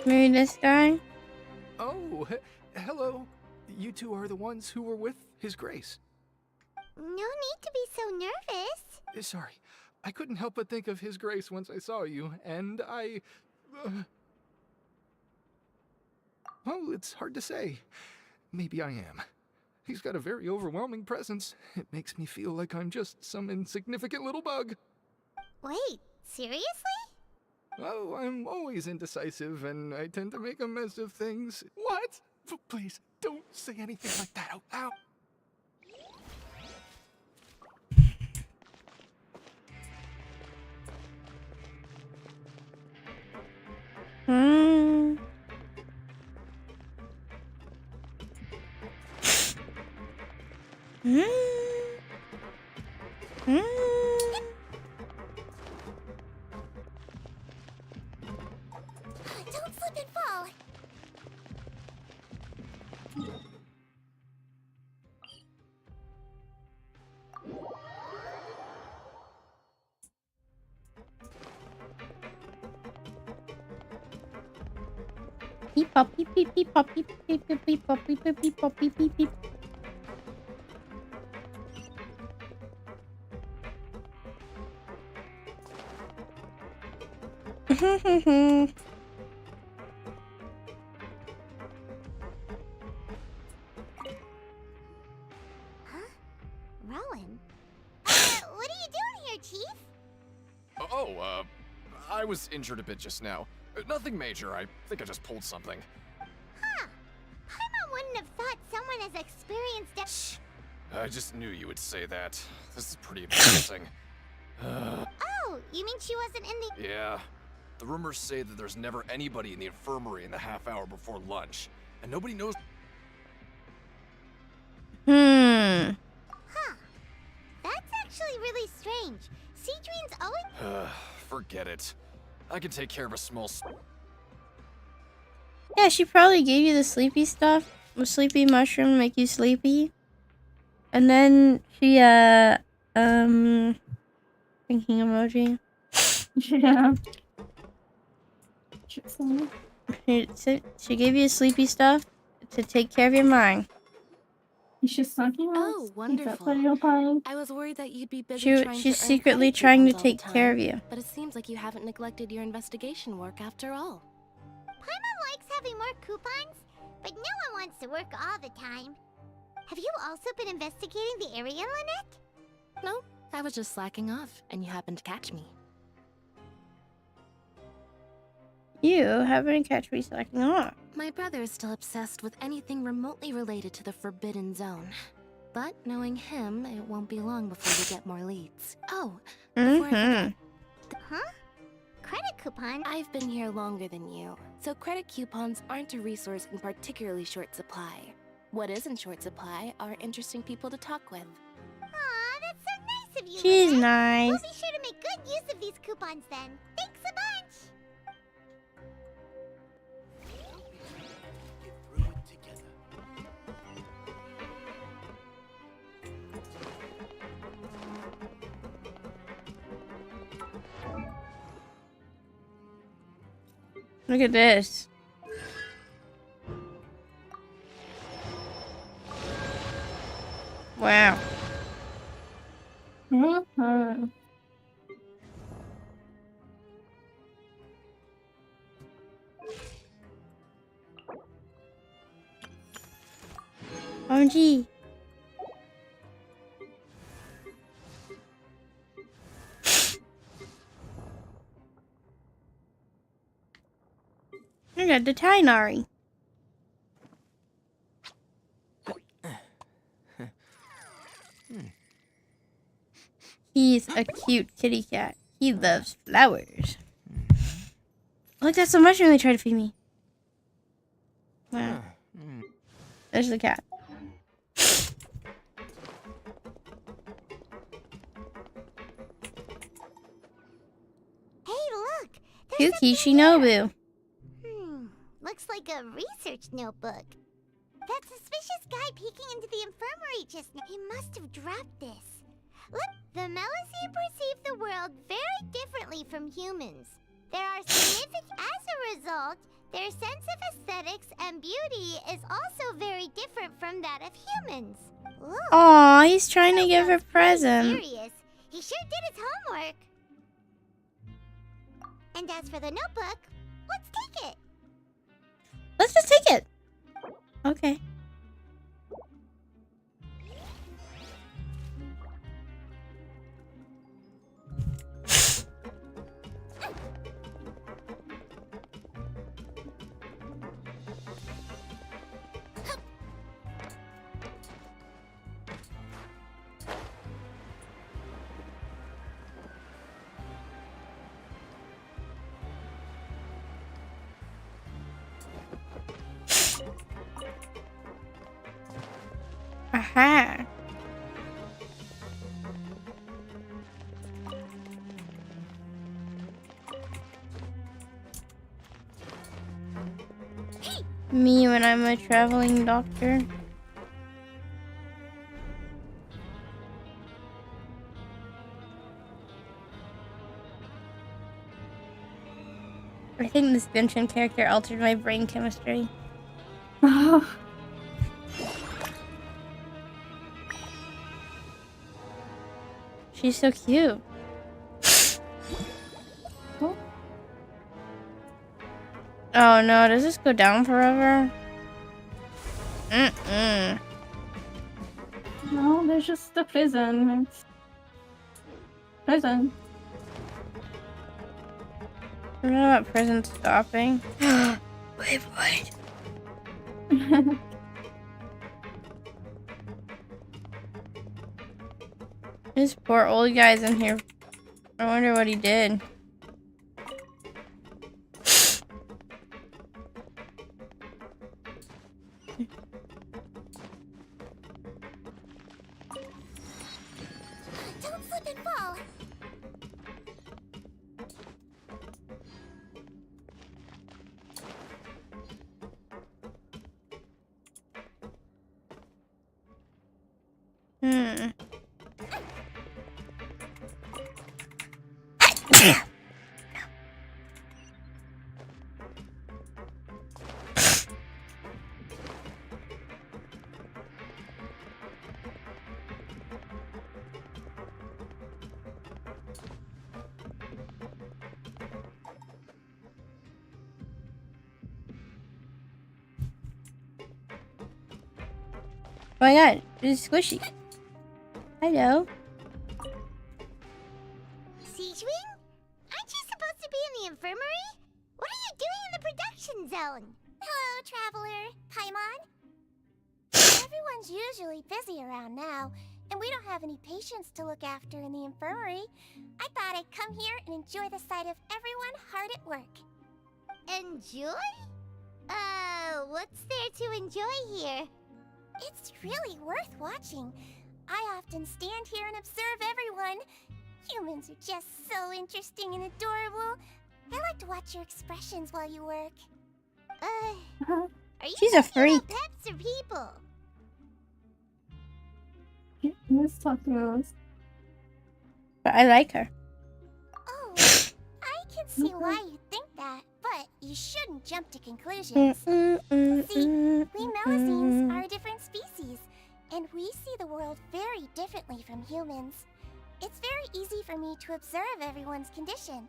Maybe this guy? Oh, hello. You two are the ones who were with His Grace. No need to be so nervous. Sorry, I couldn't help but think of His Grace once I saw you, and I... Well, it's hard to say. Maybe I am. He's got a very overwhelming presence. It makes me feel like I'm just some insignificant little bug. Wait, seriously? Oh, I'm always indecisive, and I tend to make a mess of things. What? Please, don't say anything like that out loud. Hmm. Hmm. Hmm. Don't slip and fall. Beep pop beep beep beep pop beep beep beep beep pop beep beep beep pop beep beep beep. Rowan? What are you doing here, Chief? Oh, I was injured a bit just now. Nothing major, I think I just pulled something. Huh. Paimon wouldn't have thought someone as experienced I just knew you would say that. This is pretty embarrassing. Oh, you mean she wasn't in the... Yeah. The rumors say that there's never anybody in the infirmary in the half hour before lunch, and nobody knows. Hmm. Huh. That's actually really strange. Cedrine's always... Forget it. I can take care of a small... Yeah, she probably gave you the sleepy stuff. The sleepy mushroom to make you sleepy. And then she, thinking emoji. Yeah. She gave you sleepy stuff to take care of your mind. She's talking about. Oh, wonderful. I was worried that you'd be busy trying She's to earn secretly credit trying to coupons all the take care of time, you. But it seems like you haven't neglected your investigation work after all. Paimon likes having more coupons, but no one wants to work all the time. Have you also been investigating the area, Lynette? No, I was just slacking off, and you happened to catch me. You haven't catch me slacking off. My brother is still obsessed with anything remotely related to the Forbidden Zone. But knowing him, it won't be long before we get more leads. Oh, before I forget, Huh? Credit coupon? I've been here longer than you, so credit coupons aren't a resource in particularly short supply. What is in short supply are interesting people to talk with. Aw, that's so nice of you, She's Lynette. nice. We'll be sure to make good use of these coupons then. Thanks a bunch! Look at this. Wow. OMG. I got the Tainari. He's a cute kitty cat. He loves flowers. Look, that's the mushroom they tried to feed me. Wow. There's the cat. Hey, look! There's Kuki Shinobu. Looks like a research notebook. That suspicious guy peeking into the infirmary just now. He must have dropped this. Look, the Melusine perceive the world very differently from humans. There are significant... As a result, their sense of aesthetics and beauty is also very different from that of humans. Ooh, Aw, he's trying to give her a present. serious. He sure did his homework. And as for the notebook, let's take it. Let's just take it. Okay. Aha. Me when I'm a traveling doctor. I think this Genshin character altered my brain chemistry. She's so cute. Oh no, does this go down forever? No, there's just the prison. It's prison. I don't know about prison stopping. Wait, wait. This poor old guy's in here. I wonder what he did. Don't slip and fall. Oh my god, it's squishy. Hello. Siegewing? Aren't you supposed to be in the infirmary? What are you doing in the production zone? Hello, Traveler. Paimon? Everyone's usually busy around now, and we don't have any patients to look after in the infirmary. I thought I'd come here and enjoy the sight of everyone hard at work. Enjoy? What's there to enjoy here? It's really worth watching. I often stand here and observe everyone. Humans are just so interesting and adorable. I like to watch your expressions while you work. Are you She's a talking about freak. pets or people? Let's talk about this. But I like her. Oh, I can see why you think that, but you shouldn't jump to conclusions. See, we Melusines are a different species, and we see the world very differently from humans. It's very easy for me to observe everyone's condition.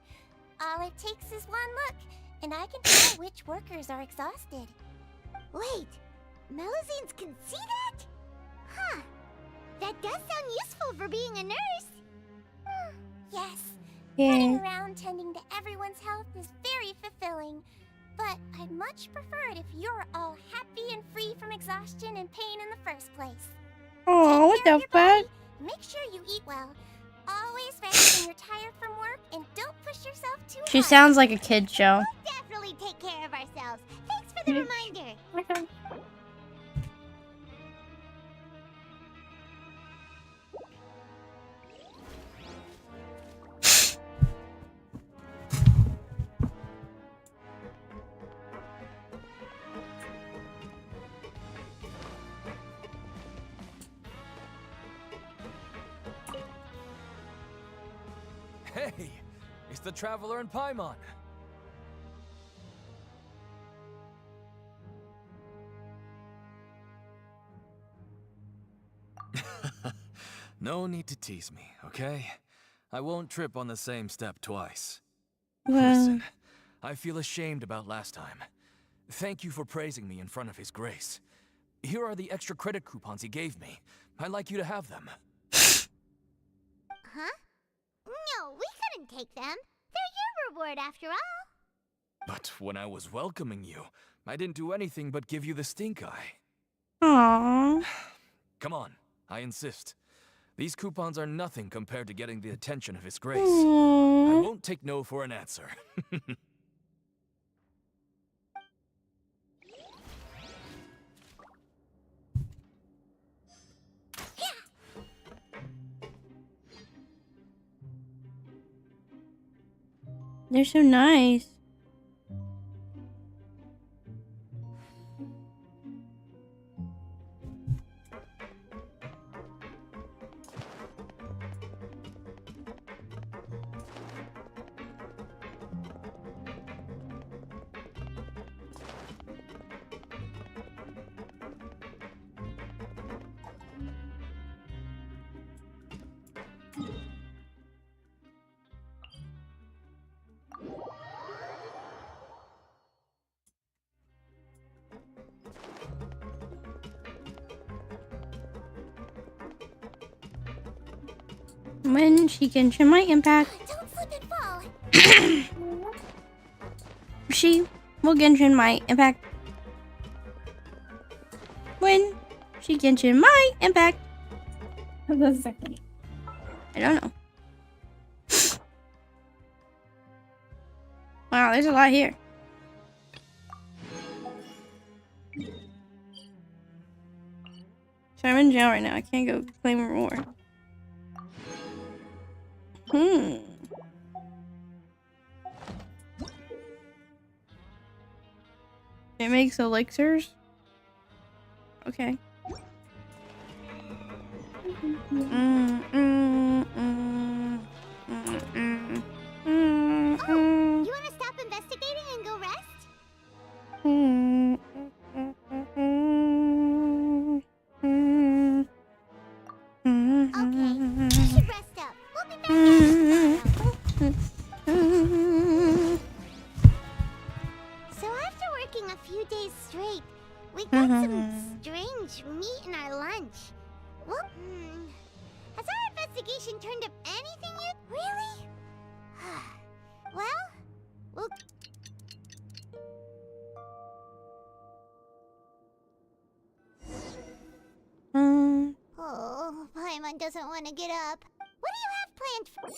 All it takes is one look, and I can tell which workers are exhausted. Wait, Melusines can see that? Huh. That does sound useful for being a nurse. Yes. Running Yeah. around tending to everyone's health is very fulfilling. But I'd much prefer it if you're all happy and free from exhaustion and pain in the first place. Oh, what the fuck? Make sure you eat well. Always rest when you're tired from work, and don't push yourself too hard. She sounds like a kid show. Definitely take care of ourselves. Thanks for the reminder. Okay. Hey, it's the Traveler and Paimon. No need to tease me, okay? I won't trip on the same step twice. Well, Listen, I feel ashamed about last time. Thank you for praising me in front of His Grace. Here are the extra credit coupons he gave me. I'd like you to have them. Huh? No, we couldn't take them. They're your reward after all. But when I was welcoming you, I didn't do anything but give you the stink eye. aww. Come on, I insist. These coupons are nothing compared to getting the attention of His Grace. I Aww. won't take no for an answer. They're so nice. When she Genshin my impact. Don't slip and fall. She will Genshin my impact. When she Genshin my impact. That's second. I don't know. Wow, there's a lot here. So I'm in jail right now. I can't go claim a reward. It makes elixirs? Okay. Oh, you wanna stop investigating and go rest? Okay, you should rest up. We'll be back tomorrow. So after working a few days straight, we got some strange meat in our lunch. Well, has our investigation turned up anything yet? Really? Well, oh, Paimon doesn't want to get up. What do you have planned for...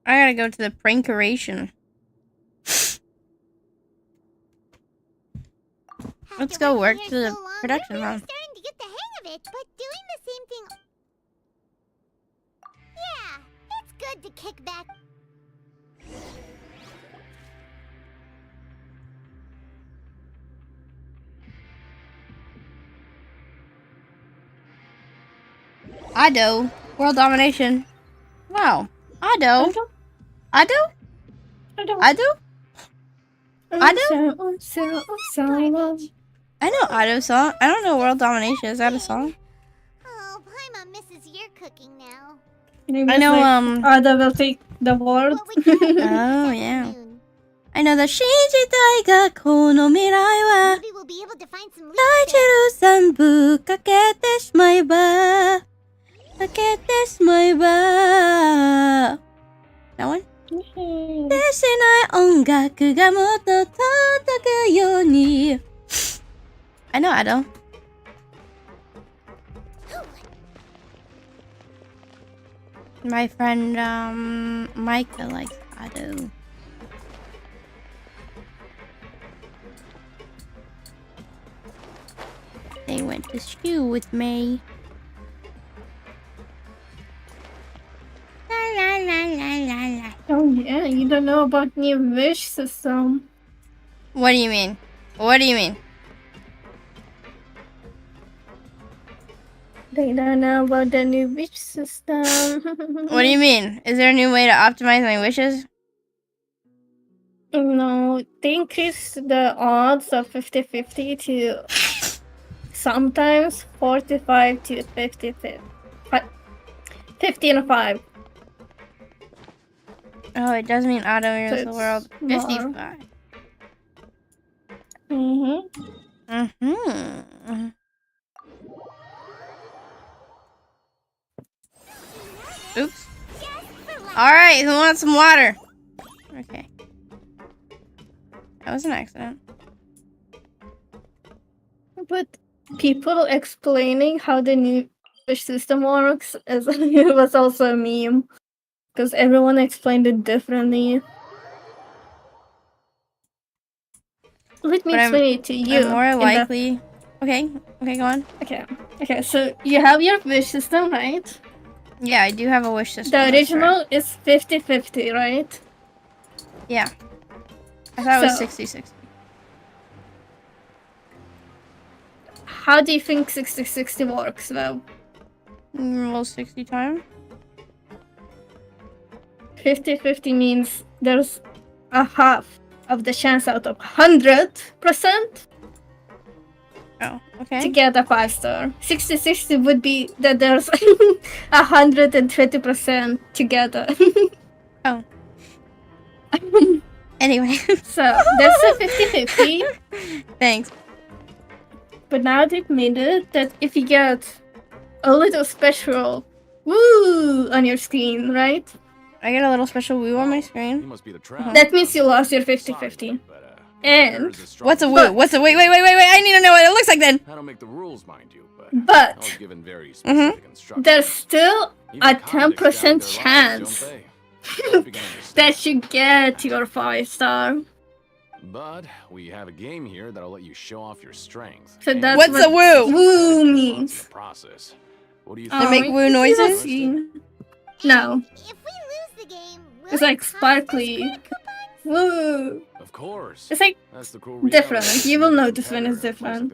I gotta go to the prankeration. Let's go work to the production hall. Starting to get the hang of it, but doing the same thing... Yeah, it's good to kick back. Ado. World domination. Wow. Ado. Ado? Ado? I know Ado song. I don't know World Domination. Is that a song? Oh, Paimon misses your cooking now. I know, Ada will take the world. Oh, yeah. I know that Shinjitai ga kono mirai wa Maybe we'll be able to find some Daichiru-san bukakete shimaiba. Kakete shimaiba. That one? でしない音楽がもっと届くように I know Ado. My friend Micah likes Ado. They went to school with me. La la la la la. Oh yeah, you don't know about new wish system. What do you mean? What do you mean? They don't know about the new wish system. What do you mean? Is there a new way to optimize my wishes? No, they increased the odds of 50-50 to sometimes 45 to 55. 15-5. Oh, it does mean Auto rules So the world. it's 55. Oops. Alright, who wants some water? Okay. That was an accident. But people explaining how the new wish system works it was also a meme. Because everyone explained it differently. Let me explain it to you. I'm more likely... Okay, go on. Okay, so you have your wish system, right? Yeah, I do have a wish system. The original is 50-50, right? Yeah. I thought it was 60-60. How do you think 60-60 works, though? Roll 60 times. 50-50 means there's a half of the chance out of 100%. Oh, okay. To get a 5-star. 60-60 would be that there's 120% together. Oh. Anyway. So that's a 50-50. Thanks. But now they've made it that if you get a little special woo on your screen, right? I get a little special woo on my screen. Must be the trap. That means you lost your 50-50. And what's a woo? What's a wait? I need to know what it looks like then. I don't make the rules, mind you, but I was given very specific instructions. there's still a 10% chance that you get your 5-star. But we have a game here that'll let you show off your strength. So that's what's a woo? Woo means. Process. What do you think? To make woo noises? No. If we lose the game, it's like sparkly. Woo. Of course. It's like different. You will notice when it's different.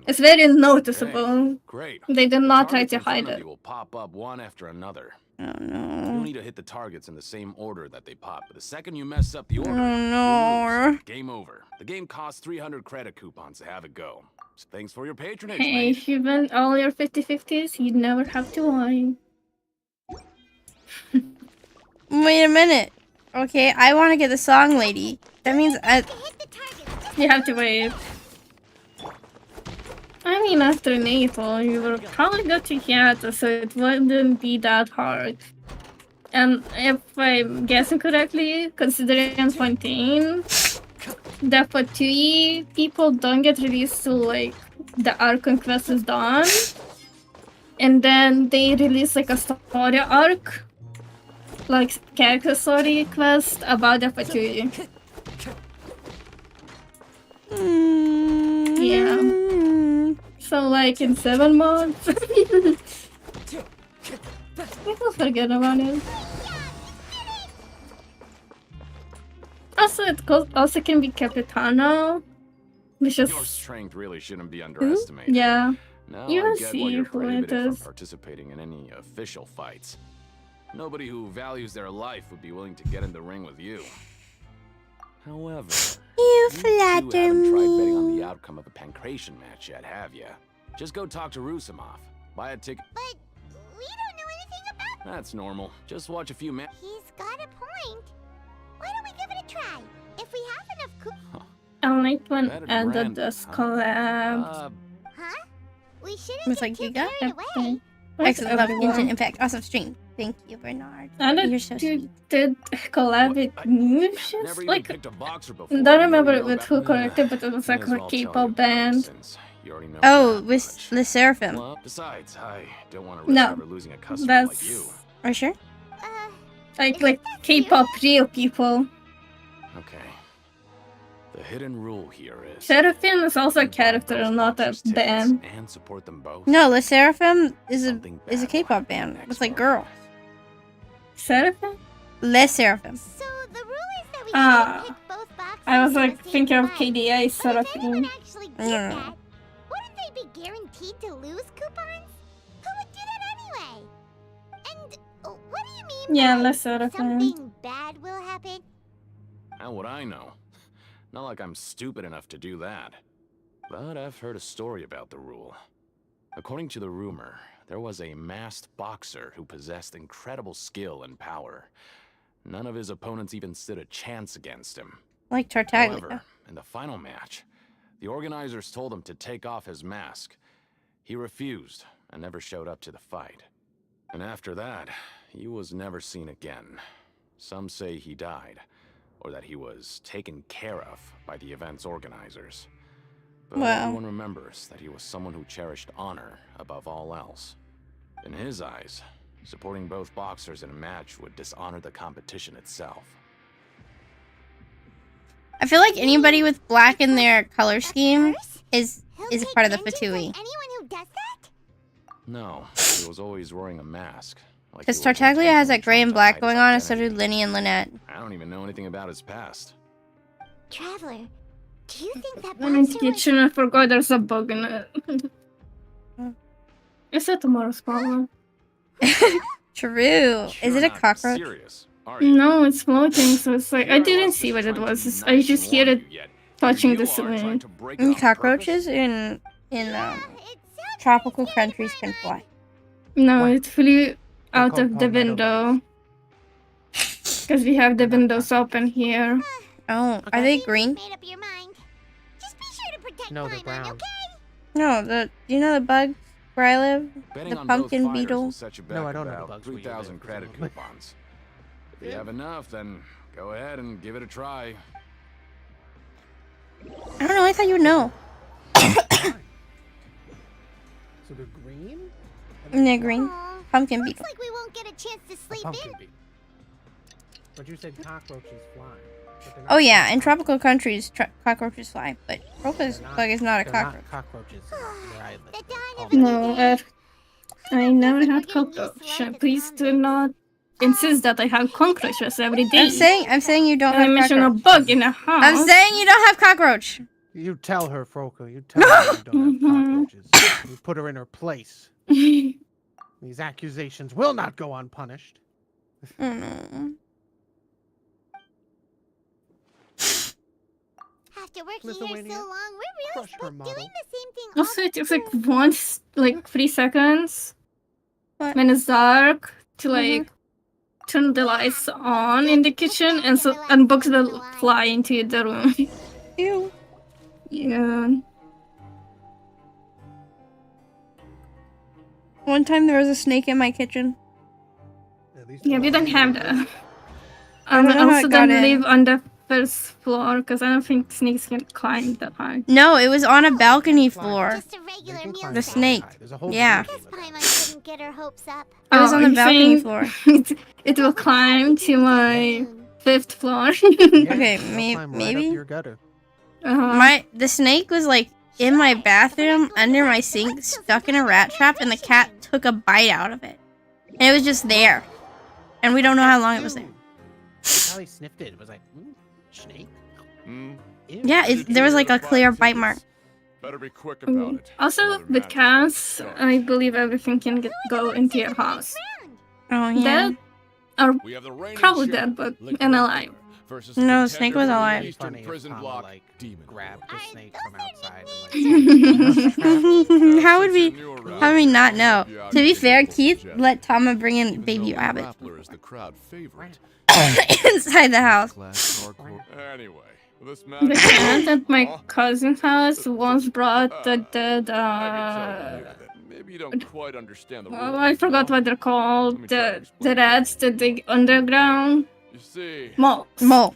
It's very noticeable. Great. They did not try to hide it. Will pop up one after another. Oh no. You'll need to hit the targets in the same order that they pop. But the second you mess up the order, no. Game over. The game costs 300 credit coupons to have it go. So thanks for your patronage. Hey, if you win all your 50-50s, you never have to worry. Wait a minute. Okay, I want to get the song lady. That means you have to wait. I mean, after Naples, you will probably go to Hiatus, so it wouldn't be that hard. And if I'm guessing correctly, considering Fontaine, the Fatui people don't get released till like the Archon quest is done. And then they release like a story arc. Like character story quest about the Fatui. Yeah. So like in 7 months. People forget about it. Also, it also can be Capitano, which is your strength really shouldn't be underestimated. Yeah. Now You I will get see why you're who it prohibited is. from participating in any official fights. Nobody who values their life would be willing to get in the ring with you. However, you haven't tried betting on the outcome of a pancration match yet, have you? Just go talk to Rusimov. Buy a ticket. But we don't know anything about. That's normal. Just watch a few matches. He's got a point. Why don't we give it a try? If we have enough I like when ended this collab. Huh? We shouldn't It's get like too you got carried away. excellent love, Genshin Impact, awesome stream. Thank you, Bernard. You're so sweet. Did collab with new shit? Like, I don't remember with who corrected, but it was like a K-pop band. Oh, with Le Seraphim. Well, besides, I don't want to risk ever losing a customer like you. Are you sure? Like K-pop real people. Okay. The hidden rule here is Seraphim is also a character and not a band. and support them both. No, Le Seraphim is a K-pop band. It's like girls. Seraphim? Le Seraphim. So the rule is that we shouldn't pick both boxes. I was like in the same thinking of fight. KDA Seraphim. Actually did that. Wouldn't they be guaranteed to lose coupons? Who would do that anyway? And what do you mean Yeah, by Le Seraphim. something bad will happen? How would I know? Not like I'm stupid enough to do that. But I've heard a story about the rule. According to the rumor, there was a masked boxer who possessed incredible skill and power. None of his opponents even stood a chance against him. Like Tartaglia. However, in the final match, the organizers told him to take off his mask. He refused and never showed up to the fight. And after that, he was never seen again. Some say he died, or that he was taken care of by the event's organizers. But everyone remembers that he was someone who cherished honor above all else. In his eyes, supporting both boxers in a match would dishonor the competition itself. I feel like anybody with black in their color scheme is is a part of the Fatui. Anyone who does that? No, he was always wearing a mask. Like Because he was Tartaglia has that gray and intentionally black trying going to hide on, and his so do identity. Linny and Lynette. I don't even know anything about his past. Traveler, do you think that I'm in the monster was... kitchen. I forgot there's a bug in it. Is that tomorrow's problem? True. Is it a not cockroach? Serious, are you? No, it's floating, so it's like I Here didn't was see just what it trying to was. be I nice just and hear warn it you, yet touching here the you are trying ceiling. to break it on Cockroaches purpose? in tropical countries can fly. No, What? it flew out called of the palmetto window. Because we have the windows open here. Oh, are they green? Made up your mind. Just be sure to protect No, they're Paimon, brown. okay? No, do you know the bug where I live? Betting The on pumpkin both fighters beetle. will set you back No, I don't know the about bugs where you 3,000 live, credit presumably. coupons. If you have enough, then go ahead and give it a try. I don't know. I thought you would know. So they're green? They're green. Aw, Pumpkin looks beetle. like we won't get a chance to A sleep pumpkin in. bee. But you said cockroaches fly. But they're not Oh yeah, in cockroaches. tropical countries, cockroaches fly, but Roka's They're bug is not a they're cockroach. Not cockroaches. They're islands. The They're dawn called of a new No, day. I never We're had getting used to cockroach. life as Please do convicts. not insist that I have cockroaches every day. I'm saying you don't And I have mention a cockroach. bug in a house. I'm saying you don't have cockroach. You tell her, Froka. You tell her you don't have cockroaches. You put her in her place. These accusations will not go unpunished. Oh no. After working here Lithuania, so long, we're really crush her stuck model. doing the same thing Also, all it the takes time. like once, like 3 seconds What? when it's dark to like turn the lights on in the kitchen, and bugs will fly into the room. Ew. Yeah. One time there was a snake in my kitchen. At least Yeah, we don't have that. I don't know how also it got don't in. live on the first floor because I don't think snakes can climb that high. No, it was on a balcony floor. Just a regular can meal climb The snack. snake. There's a whole Yeah. video Guess game about Paimon couldn't get her hopes up. It was on the you're balcony saying floor. it will climb to my 5th floor. Yeah, Okay, it'll climb right maybe. up your gutter. The snake was like in my bathroom under my sink, stuck in a rat trap, and the cat took a bite out of it. And it was just there. And we don't know how long it was there. Probably sniffed it. It was like, snake? Ew. Yeah, there was like a clear bite mark. Better be quick about it. Also, with cats, I believe everything can go into your house. Oh yeah. Dead are We have the reigning probably champ, dead, but Liquid and Raptor, alive. versus No, the Snake contender was for the alive. Eastern Funny if prison Tama, block, like, Demon. grabbed the snake from outside and like, How would we not know? To be fair, Keith let Tama bring in baby rabbit Rappler is the crowd favorite. inside the house. Anyway, this The match. cat at my cousin's house once brought the dead, Maybe you don't quite understand the rules. I forgot what they're called. The rats that dig underground. You see. Moles. Mole.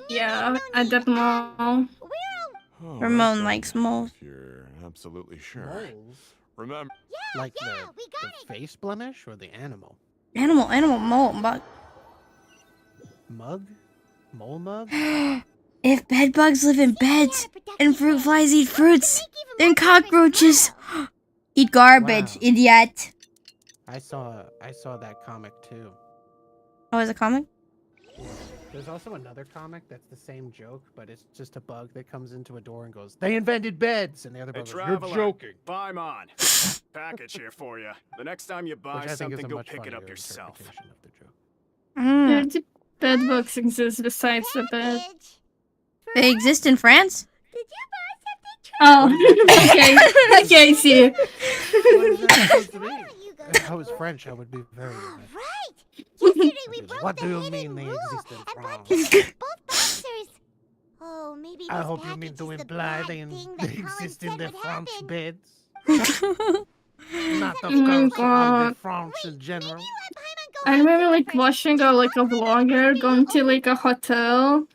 Yeah, at that mall. Oh, Ramon that's likes fine, moles. If you're absolutely sure. moles. Remember. Like the face blemish or the animal? Animal, mole, bug. Mug? Mole mug? If bed bugs live in beds and fruit flies eat fruits, then cockroaches eat garbage, Wow. idiot. I saw that comic too. Oh, is it comic? There's also another comic that's the same joke, but it's just a bug that comes into a door and goes, "They invented beds," and the other bug goes, "You're joking." Paimon, package here for you. The next time you buy Which I think is something, a go much pick it up funnier yourself. interpretation of the joke. Yeah, the bed bugs exist besides the bed. They exist in France? Oh, okay. Okay, I see. What is that supposed to mean? If I was French, I would be very Right. Yesterday we broke What the do you hidden mean they rule exist in and brought France? back both boxers. Oh, maybe I this hope you package mean to is the imply bad they thing that Colin exist in said the would French happen. beds. Not the Oh my French, God. the France in general. I remember like watching a vlogger going to like a hotel,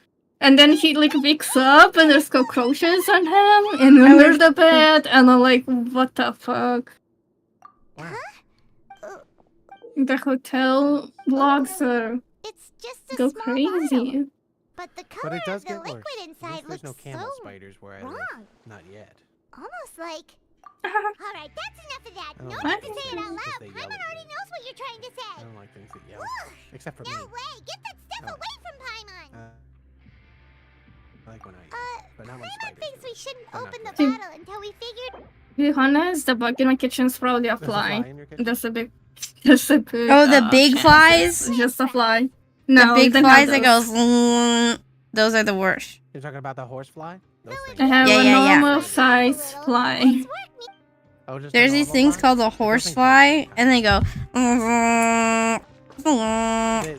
and then he like wakes up and there's cockroaches on him and under the bed, and I'm like, what the fuck? The hotel vlogs are It's just a go small crazy. But the But color it does of the get liquid worse. At inside least there's looks no camel so spiders where I live. wrong. Not yet. Almost like... Alright, that's enough of that. No need to say it out loud. Paimon already knows what you're trying to say. I don't like things that yell. Except for No me. way! Get that stuff away from Paimon! I like when but not when Paimon spiders thinks do we it. shouldn't I'm not open the good. bottle until we figured... To be honest, the bug in my kitchen is probably a There's a fly fly. in your kitchen? That's a big... That's a big... Oh, the big chance. flies? Just a fly. No, the big they flies have that those. goes. Those are the worst. You're talking about the horsefly? Those things. I have Yeah, a yeah, yeah. normal size fly. Oh, just a There's these normal things fly? called a Those things horsefly, bite and they go.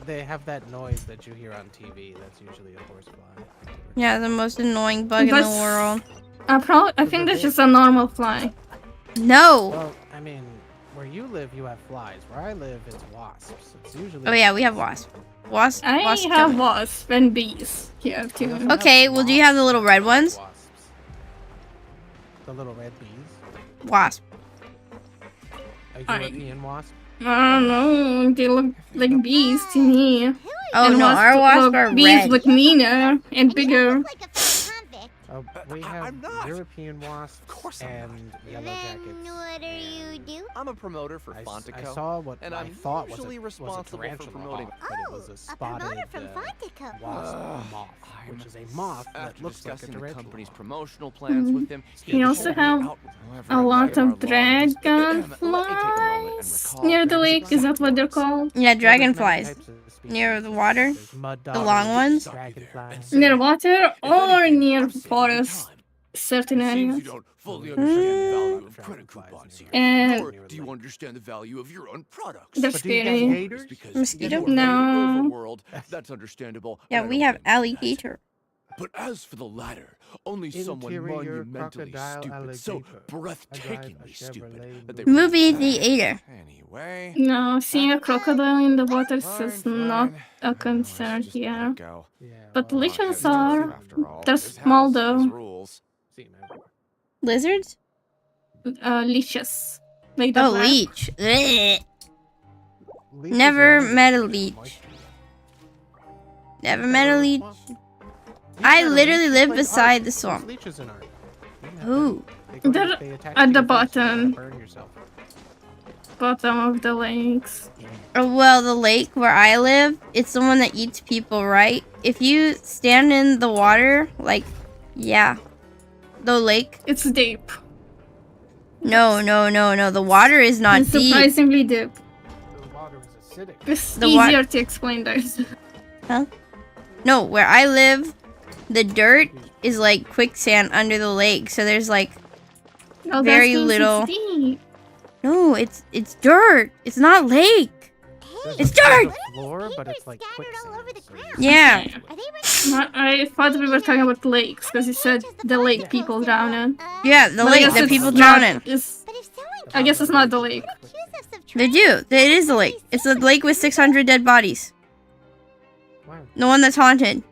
They have that noise that you hear on TV. That's usually a horsefly. Yeah, the most annoying bug in the That's- world. I think that's just a normal fly. No. Well, I mean, where you live, you have flies. Where I live, it's wasps. It's usually. Oh yeah, we have wasps. Wasps. I wasps kill have me. wasps and bees here too. Okay, well, do you have the little red ones? Wasps. The little red bees. Wasp. A Alright. European wasp. I don't know. They look like bees to me. Oh And no, our wasps look are bees red. look meaner and bigger. We have I'm not. European wasps and yellow jackets. What do you do? I'm a promoter for I Fontico. saw what and I I'm thought usually was a responsible for tarantula promoting. hawk, but it was a spotted promoter from Fontico. wasp moth, which is a moth that After looks like a discussing the tarantula. company's promotional plans with him, We also have a lot of dragonflies near the lake. Is that what they're called? Yeah, dragonflies. Near the water. The long ones. Dragonflies. Near water or near forest, certain areas. You don't fully understand the value of credit coupons here. And Or do you understand the value of your own products? they're But do you guys scary. haters? Because Mosquito? you are No. from the overworld, that's understandable. Yeah, and I we don't have blame you for that. alligator. But as for the latter, only someone Interior monumentally crocodile stupid, so alligator. breathtakingly A stupid Chevrolet that they Movie theater. Anyway, No, seeing a crocodile in the waters fine, is not fine. a concern Just let here. it go. Yeah, But well, leeches After are. all, They're this small house has though. rules. see 'em everywhere. Lizards? Leeches. Like the Oh, rat. leech. Ugh. Leeches Never are anything met a to do with leech. moisture. Never met a leech. You I met a literally leech? live Like beside art. the There's swamp. leeches in art. You met Ooh. them. They're They attach at to the your face, you gotta bottom. burn yourself. Bottom of the lakes. Well, the lake where I live, it's the one that eats people, right? If you stand in the water, like, yeah. The lake. It's deep. No, no, no, no. The water is not It's deep. surprisingly deep. The water is acidic. It's The wa- easier to explain this. Huh? No, where I live, the dirt is like quicksand under the lake. So there's like Oh, very that's 'cause little. It's deep. No, it's dirt. It's not lake. It's dirt. The floor, but it's like quicksand. so Yeah. I thought we were talking about lakes because you said the lake people drown in. Yeah, the But I lake guess that it's people not- drown in. it's- I guess it's not the lake. They do. It is the lake. It's the lake with 600 dead bodies. Wow. The one that's haunted.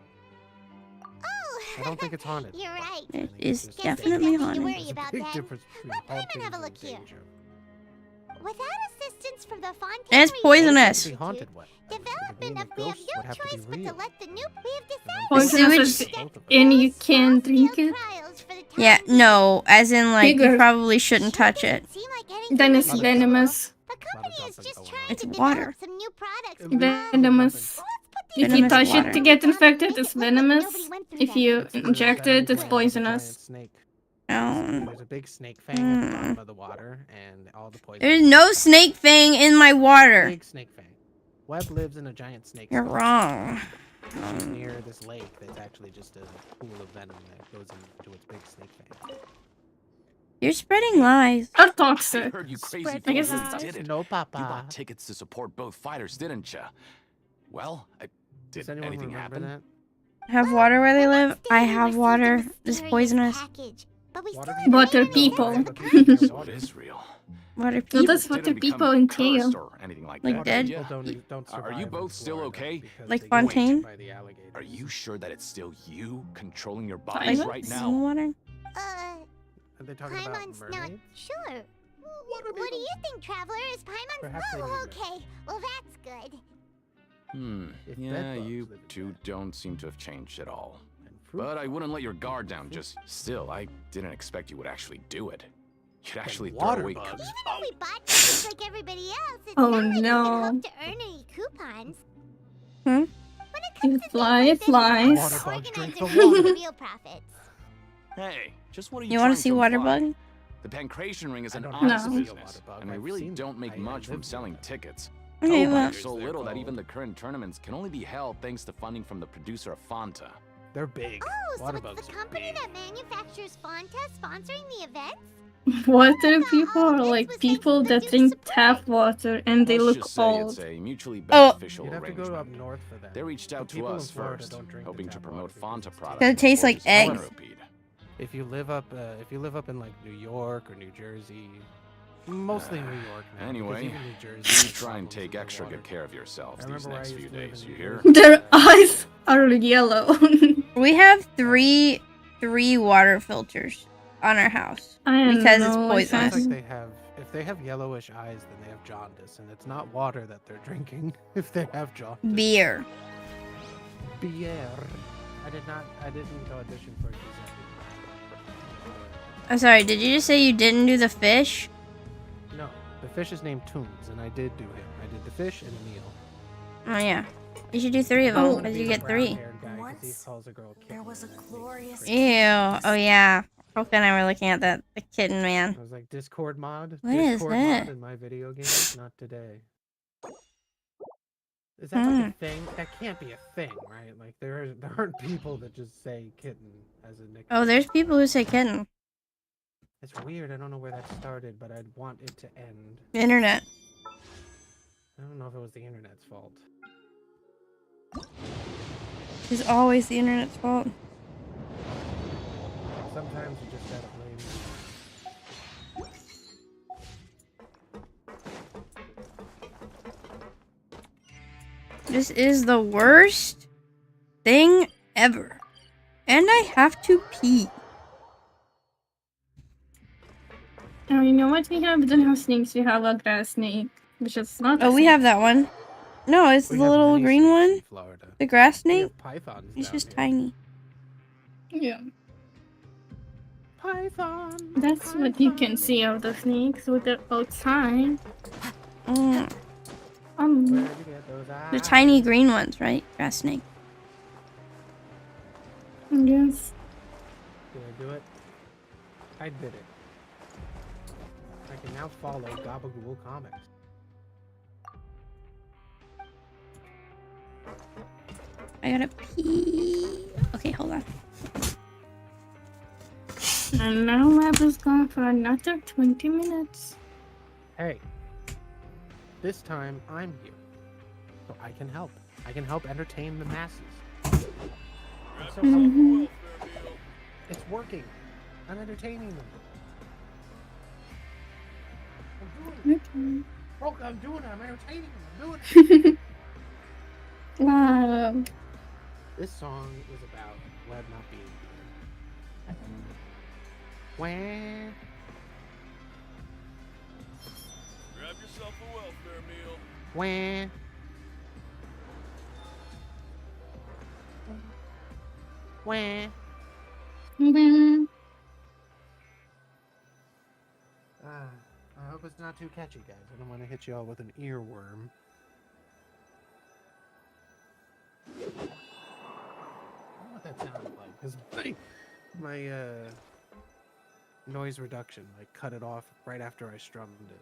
I don't think it's haunted. You're right. It is There's definitely nothing to haunted. worry There's a about big that. difference between Let Paimon haunted have a and look here. danger. Without assistance from the Fontaine And it's Research poisonous. Be haunted what? Development of we have Ghosts would no have to be choice but to real. let the new we have decided Poisonous sewage- is- and you can drink it. trials for the time Yeah, no. As in, like, you Bigger. probably shouldn't touch it. seem like anything Then it's Not a venomous. the company is just trying It's to water. develop some new products. Venomous. If you Venomous touch water. it to get infected, it's venomous. Nobody went through If that. you It's the inject it, it's giant poisonous. snake. No. There's a big snake fang at the bottom of the water, and all the poison. There's no snake fang in my water. Big snake fang. Webb lives in a giant snake. You're swamp. wrong. She's near this lake that's actually just a pool of venom that goes into its big snake fang. You're spreading lies. Are I toxic. heard you crazy I guess fools it's did it. No, You Papa. bought tickets to support both fighters, didn't you? Well, did Does anyone anything remember happen? that? Have water where they live? I Understand we have received a water. It's mysterious poisonous. package, but we Water still people? Water haven't found people. any So it is real. Water So people. that's what the Didn't become people entail. cursed or anything like Like that, dead? did ya? People don't Are you survive both in still Florida okay? because Like they get Fontaine? eaten by the alligators. Are you sure that it's still you controlling your Like bodies what? right In now? water? Are they talking about Paimon's not mermaids? sure. What do you think, Traveler? Is Paimon's... Perhaps they Oh, need okay. Well, that's good. Hmm. If Yeah, bedbugs you live in two bed. don't seem to have changed at all. And But I wouldn't let your guard down. Just still, I didn't expect you would actually do it. You'd actually throw water away. bugs. Even if we bought tickets like everybody else, it's Oh, not like we no. can hope to earn any coupons. Hmm? When it comes You to fly, things like flies. this, Water bugs drink the organizers water. make real profits. Hey, just what are you You want want to see Waterbug? The Pancration Ring is I an don't honest know. business, and we I've really seen don't them. make I much from lived selling near them. tickets. Okay, Oh, well. there's so little that even the current tournaments can only be held thanks to funding from the producer of Fanta. They're big. Oh, so Water it's bugs the are company big. that manufactures Fanta sponsoring the events? Water people are like people that drink tap water and they Let's look just say old. it's a mutually Oh. beneficial You'd have to go up arrangement. north for that. They reached out to people in us Florida first, don't drink the hoping to tap promote water because Fanta it's products. Does it taste or like just eggs? Centipede. If you live up in like New York or New Jersey, mostly New York now. because Anyway, even New Jersey you has try and problems take with extra water. good care of yourselves I these remember where I next used few to live days, in you New hear? Jersey. Their eyes are yellow. We have three water filters on our house I because it's know, poisonous. Sounds exactly. like if they have yellowish eyes, then they have jaundice, and it's not water that they're drinking if they have jaundice. Beer. Beer. I didn't audition for Giuseppe. I'm sorry, did you just say you didn't do the fish? No, the fish is named Toons, and I did do him. I did the fish and Neil. Oh yeah. You should do 3 of I don't them wanna because be you the get 3. brown-haired guy 'cause he calls a girl kitten, There was a and that makes me glorious crazy. Ew. Oh yeah. Poke and I were looking at the kitten man. I was like, Discord mod? What is Discord that? mod in my video game? Not today. Is that like a thing? That can't be a thing, right? Like there aren't people that just say kitten as a nickname. Oh, there's people who say kitten. It's weird. I don't know where that started, but I'd want it to end. Internet. I don't know if it was the internet's fault. It's always the internet's fault. Sometimes you just gotta blame. This is the worst thing ever. And I have to pee. Oh, you know what we have? We don't have snakes, we have a grass snake. Which is not Oh, we have that one. No, it's We the have little many green snakes one. in Florida. The grass We snake. have pythons It's down just here. tiny. Yeah. Python. That's what you can see of the snakes with the outside. Mm. Where'd you get those The eyes? tiny green ones, right? Grass snake. Yes. Did I do it? I did it. I can now follow Gabagool Comics. I gotta pee. Okay, hold on. And now lab is gone for another 20 minutes. Hey, this time I'm here, so I can help. I can help entertain the masses. I'm so helpful. It's working. I'm entertaining them. I'm doing it. Bro, I'm doing it. I'm entertaining them. I'm doing it. Wow. This song is about Web not being here. Wah. Grab yourself a welfare meal. Wah. Wah. I hope it's not too catchy, guys. I don't want to hit you all with an earworm. I don't know what that sounded like, because my noise reduction, cut it off right after I strummed it.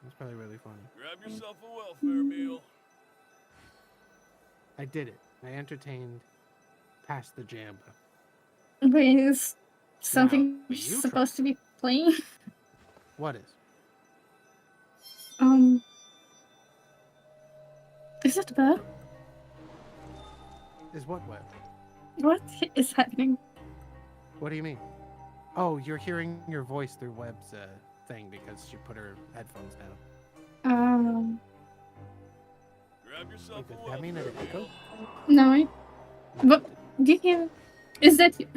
It's probably really funny. Grab yourself a welfare meal. I did it. I entertained past the jam. Wait, is something Now, you supposed to be playing? What is? Is it bad? Is what web? What is happening? What do you mean? Oh, you're hearing your voice through Web's thing because she put her headphones down. Grab yourself Wait, did that mean an echo? No, but do you hear? Is that you?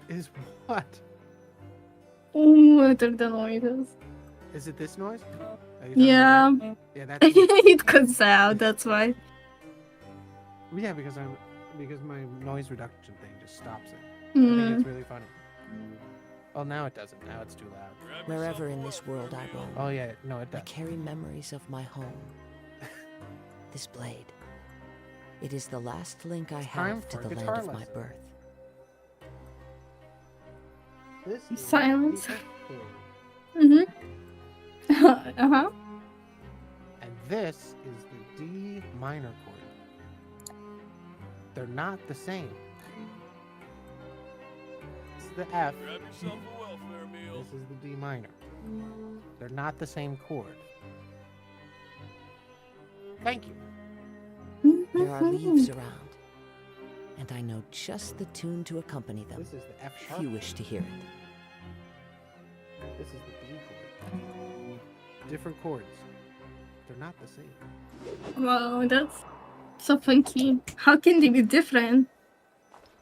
Is what? What are the noises? Is it this noise? Are you talking Yeah. about that? Yeah, that's me. It cuts out, that's why. Yeah, because I'm because my noise reduction thing just stops it. I think it's really funny. Well, now it doesn't. Now it's too loud. Wherever in this world I roam, Oh yeah, no, it I does. carry memories of my home. This blade. It is the last link I time have to for the a land guitar of my lesson. birth. This is Silence. the F chord, Uh-huh. and this is the D minor chord. They're not the same. This is the F. Grab yourself a welfare meal. This is the D minor. They're not the same chord. Thank you. There are leaves around, and I know just the tune to accompany them. This is the F If sharp. you wish to hear it. This is the B chord. Different chords. They're not the same. Wow, that's so funky. How can they be different?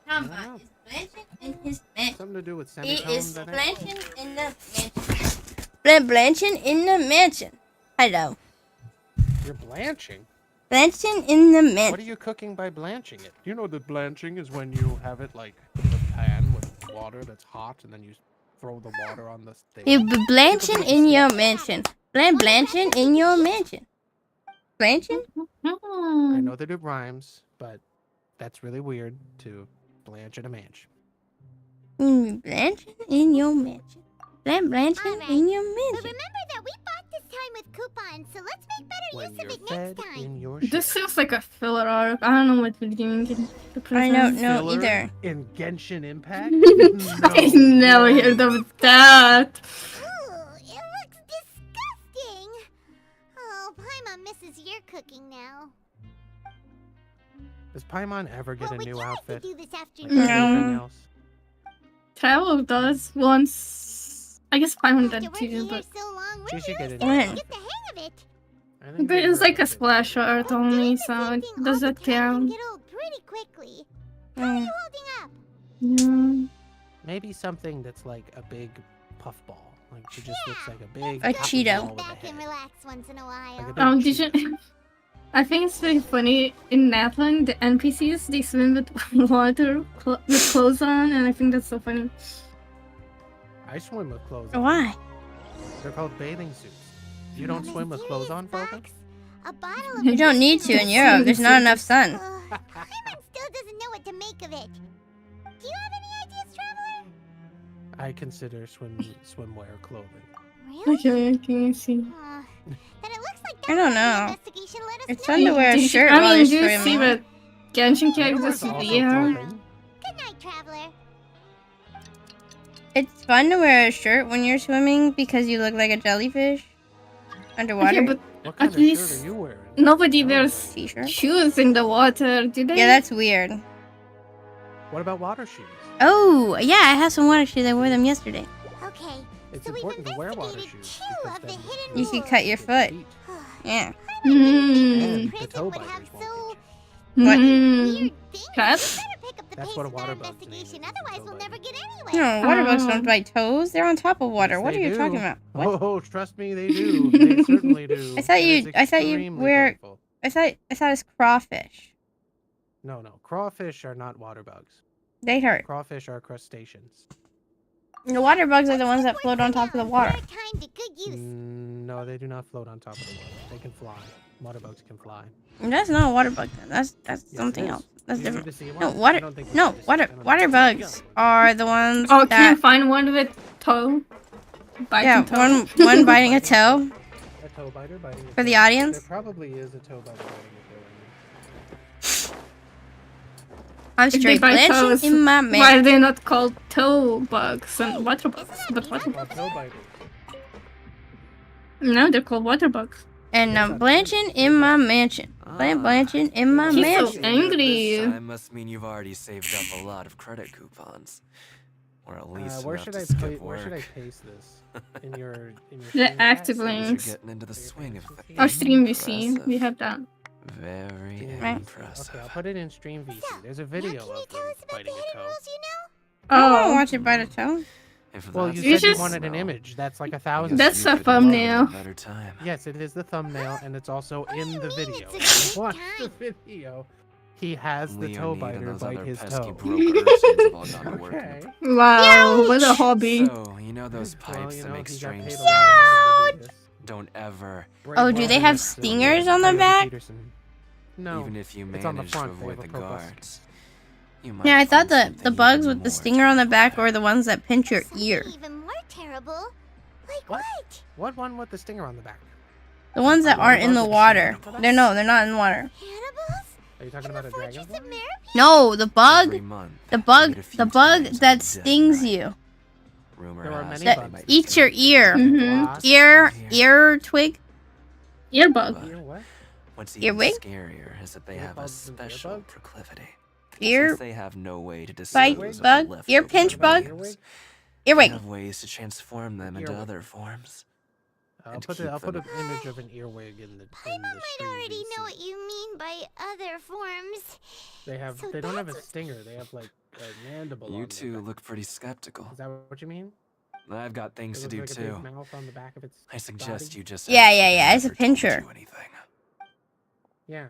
Combat is blanching in his mansion. Something to do with He is semitones, I think. blanching in the mansion. Blanching in the mansion. Hello. You're blanching? Blanching in the mansion. What are you cooking by blanching it? You know that blanching is when you have it like in a pan with water that's hot and then you throw the water on the thing. You be blanching in your mansion. Blanching in your mansion. Blanching? I know that it rhymes, but that's really weird to blanch in a mansion. Blanching in your mansion. Blanching in your But mansion. remember that we bought this time with coupons, so let's make better When use you're of it fed next time. in your This shit. seems like a filler arc. I don't know what we're doing in the I don't present. know Filler either. In Genshin Impact? I never heard of that. Ooh, it looks disgusting. Oh, Paimon misses your cooking now. Does Paimon ever get What a would new you like to outfit? do this Like afternoon? anything No. else? Travel does once. I guess Paimon After did working too, here but so long, She we're should get really a starting new to outfit. get the hang of it. I think but give it's her like a outfit. splash art But only, doing the so same it thing all does the that time can count? get old pretty quickly. How are Mm. you holding up? Yeah. Maybe something that's like a big puffball. Like she just looks like a big A puffy Cheeto. ball with a Back and head. relax once in a while. Like a big Did Cheeto. you? I think it's very funny in Natlan, the NPCs they swim with water with clothes on, and I think that's so funny. I swim with clothes on. Why? They're called bathing suits. You don't swim with clothes on, Falcon? A bottle of You don't need to in Europe. There's not enough sun. Paimon still doesn't know what to make of it. Do you have any ideas, Traveler? I consider swimwear clothing. Really? Okay, can you see? Then it looks like I that don't part of the know. investigation let us It's know. fun to wear a shirt I while mean, you're do you see swimming. what Genshin Underwear's characters also wear? clothing. Good night, Traveler. It's fun to wear a shirt when you're swimming because you look like a jellyfish underwater. Okay, but What kind at of shirt least are you wearing? nobody I don't know. wears T-shirt. shoes in the water, do they? Yeah, that's weird. What about water shoes? Oh, yeah, I have some water shoes. I wore them yesterday. Okay, It's so we've important to wear water investigated shoes. two because of the then hidden You rules. could cut your foot. Yeah. Mm. And the Prison toe would biters have won't so What? Mm. weird things. Cats? We better pick up the That's pace what a with our water bug's name investigation, is, otherwise toe we'll biter. never get anywhere. No, water bugs Oh. don't bite toes. They're on top of water. Yes, What are they you talking do. about? What? Oh, trust me, they do. They certainly do. I thought And you- it's I thought you extremely wear- painful. I thought it's crawfish. No, crawfish are not water bugs. They hurt. Crawfish are crustaceans. The water bugs are the ones that float on top of the water. Put our time to good use. No, they do not float on top of the water. They can fly. Water bugs can fly. That's not a water bug. Then. That's Yes, something it is. else. That's Do you need different. to see one? No, I water. don't think we No, need to see water. it. I don't Water think- bugs are the ones Oh, can you that. find one with toe? Yeah, Biting toe? one biting a toe. A toe biter biting a For the toe. audience? There probably is a toe biter biting a toe. I'm If they straight bite blanching toes, in my why man. are they not called toe bugs and water bugs? But water Well, bugs. toe biters. No, they're called water bugs. And I'm blanching in my mansion. Blanching in my He's so mansion. angry. This time must mean you've already saved up a lot of credit coupons. Or at least Where enough should to I skip where should I work. paste this? In your The stream chat? active Seems links. You're getting into the swing of things. Our stream VC, Impressive. we have that. Very Right. impressive. Okay, I'll put it in stream VC. There's a video Can you of tell them us about the biting a hidden toe. rules you know? I don't want to Oh, watch it bite a toe. If Well, that's you You said you just- wanted an well, image. That's like I guess 1,000. That's you a could have thumbnail. a better time. Yes, it is the thumbnail, and it's also in the video. It's a Watch good the video. He has the toe Leonid biter and those bite other his pesky toe. brokers seem to have all gone to work in Okay. Wow, what a hobby. So, you know those pipes that make he got strange paid a sounds? lot of money to do this. Don't ever. Oh, do they have stingers on the back? No, Even if you it's on the manage to front. They avoid have the a purpose. guards, you might Yeah, I thought find the something bugs even with the more stinger on the back were the ones that pinch your ear. Even more terrible. Like what? What one with the stinger on the back? The ones that aren't in the water. They're not in water. Are you talking about a dragonfly? No, the bug. Every month, The bug. a few The bug times that on dead stings night. you. Rumor There are has many it bugs. might Eats be your ear. Mm-hmm. Ear twig. Earbug. Ear what? What's even Earwig? scarier is that they have a Earbugs and special earbug? proclivity. Ear Since they have no way to bite dispose of bug. the Ear leftover pinch bug. remains, Earwig? they Earwig. have ways to transform them into Earwig. other forms. I'll and put keep an them- image of an earwig in the Paimon might already know what you mean by other forms. They don't have a stinger. They have like a mandible. You on two their back. look pretty skeptical. Is that what you mean? I've got things to It do looks like a too. big mouth on the back of its I suggest body? you just. Yeah, ask yeah, if yeah. they It's a ever told pincher. you anything. Yeah.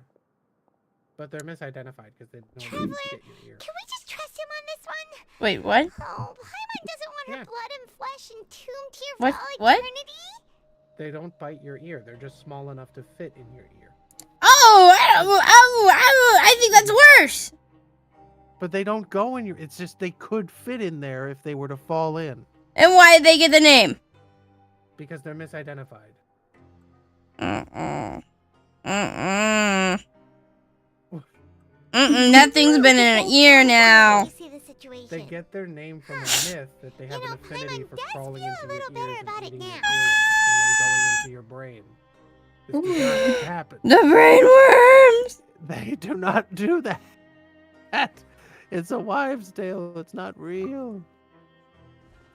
But they're misidentified because they don't Traveler, get your ear. can we just trust him on this one? Wait, what? Oh, Paimon doesn't want her blood and flesh entombed here What? for all What? eternity. They don't bite your ear. They're just small enough to fit in your ear. Oh, I think that's worse. But they don't go in your. It's just they could fit in there if they were to fall in And why did they get the name? because they're misidentified. That thing's been in an ear now. They get their name from a myth that they have an affinity for crawling into your ears and eating your earwax and then going into your brain. This does not happen. The brain worms. They do not do that. It's a wives' tale. It's not real.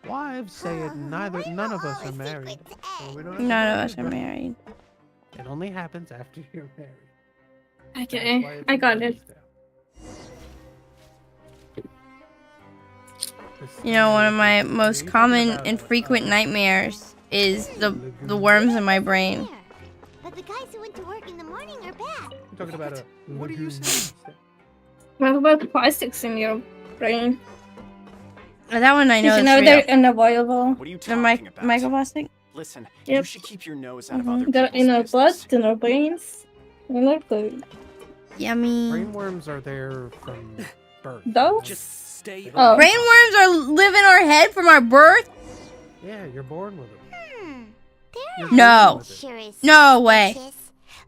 Wives say it. None of us are married. So we don't have to None of worry us are about it. married. It only happens after you're married. Okay, I got it. You know, one of my most common and frequent nightmares is the worms in my brain. But the guys who went to work in the morning are back. You're talking about a. What are you saying? What about plastics in your brain? That one I know Did you is know real. they're unavoidable? What are you The talking about? microplastic? Listen, Yep. you should keep your nose out of other They're people's in our blood, business. in our brains, in our food. Yummy. Brainworms are there from birth. Though? Just stay. Oh. Brainworms live in our head from our birth? Yeah, you're born with them. They're No. sure is No way. suspicious.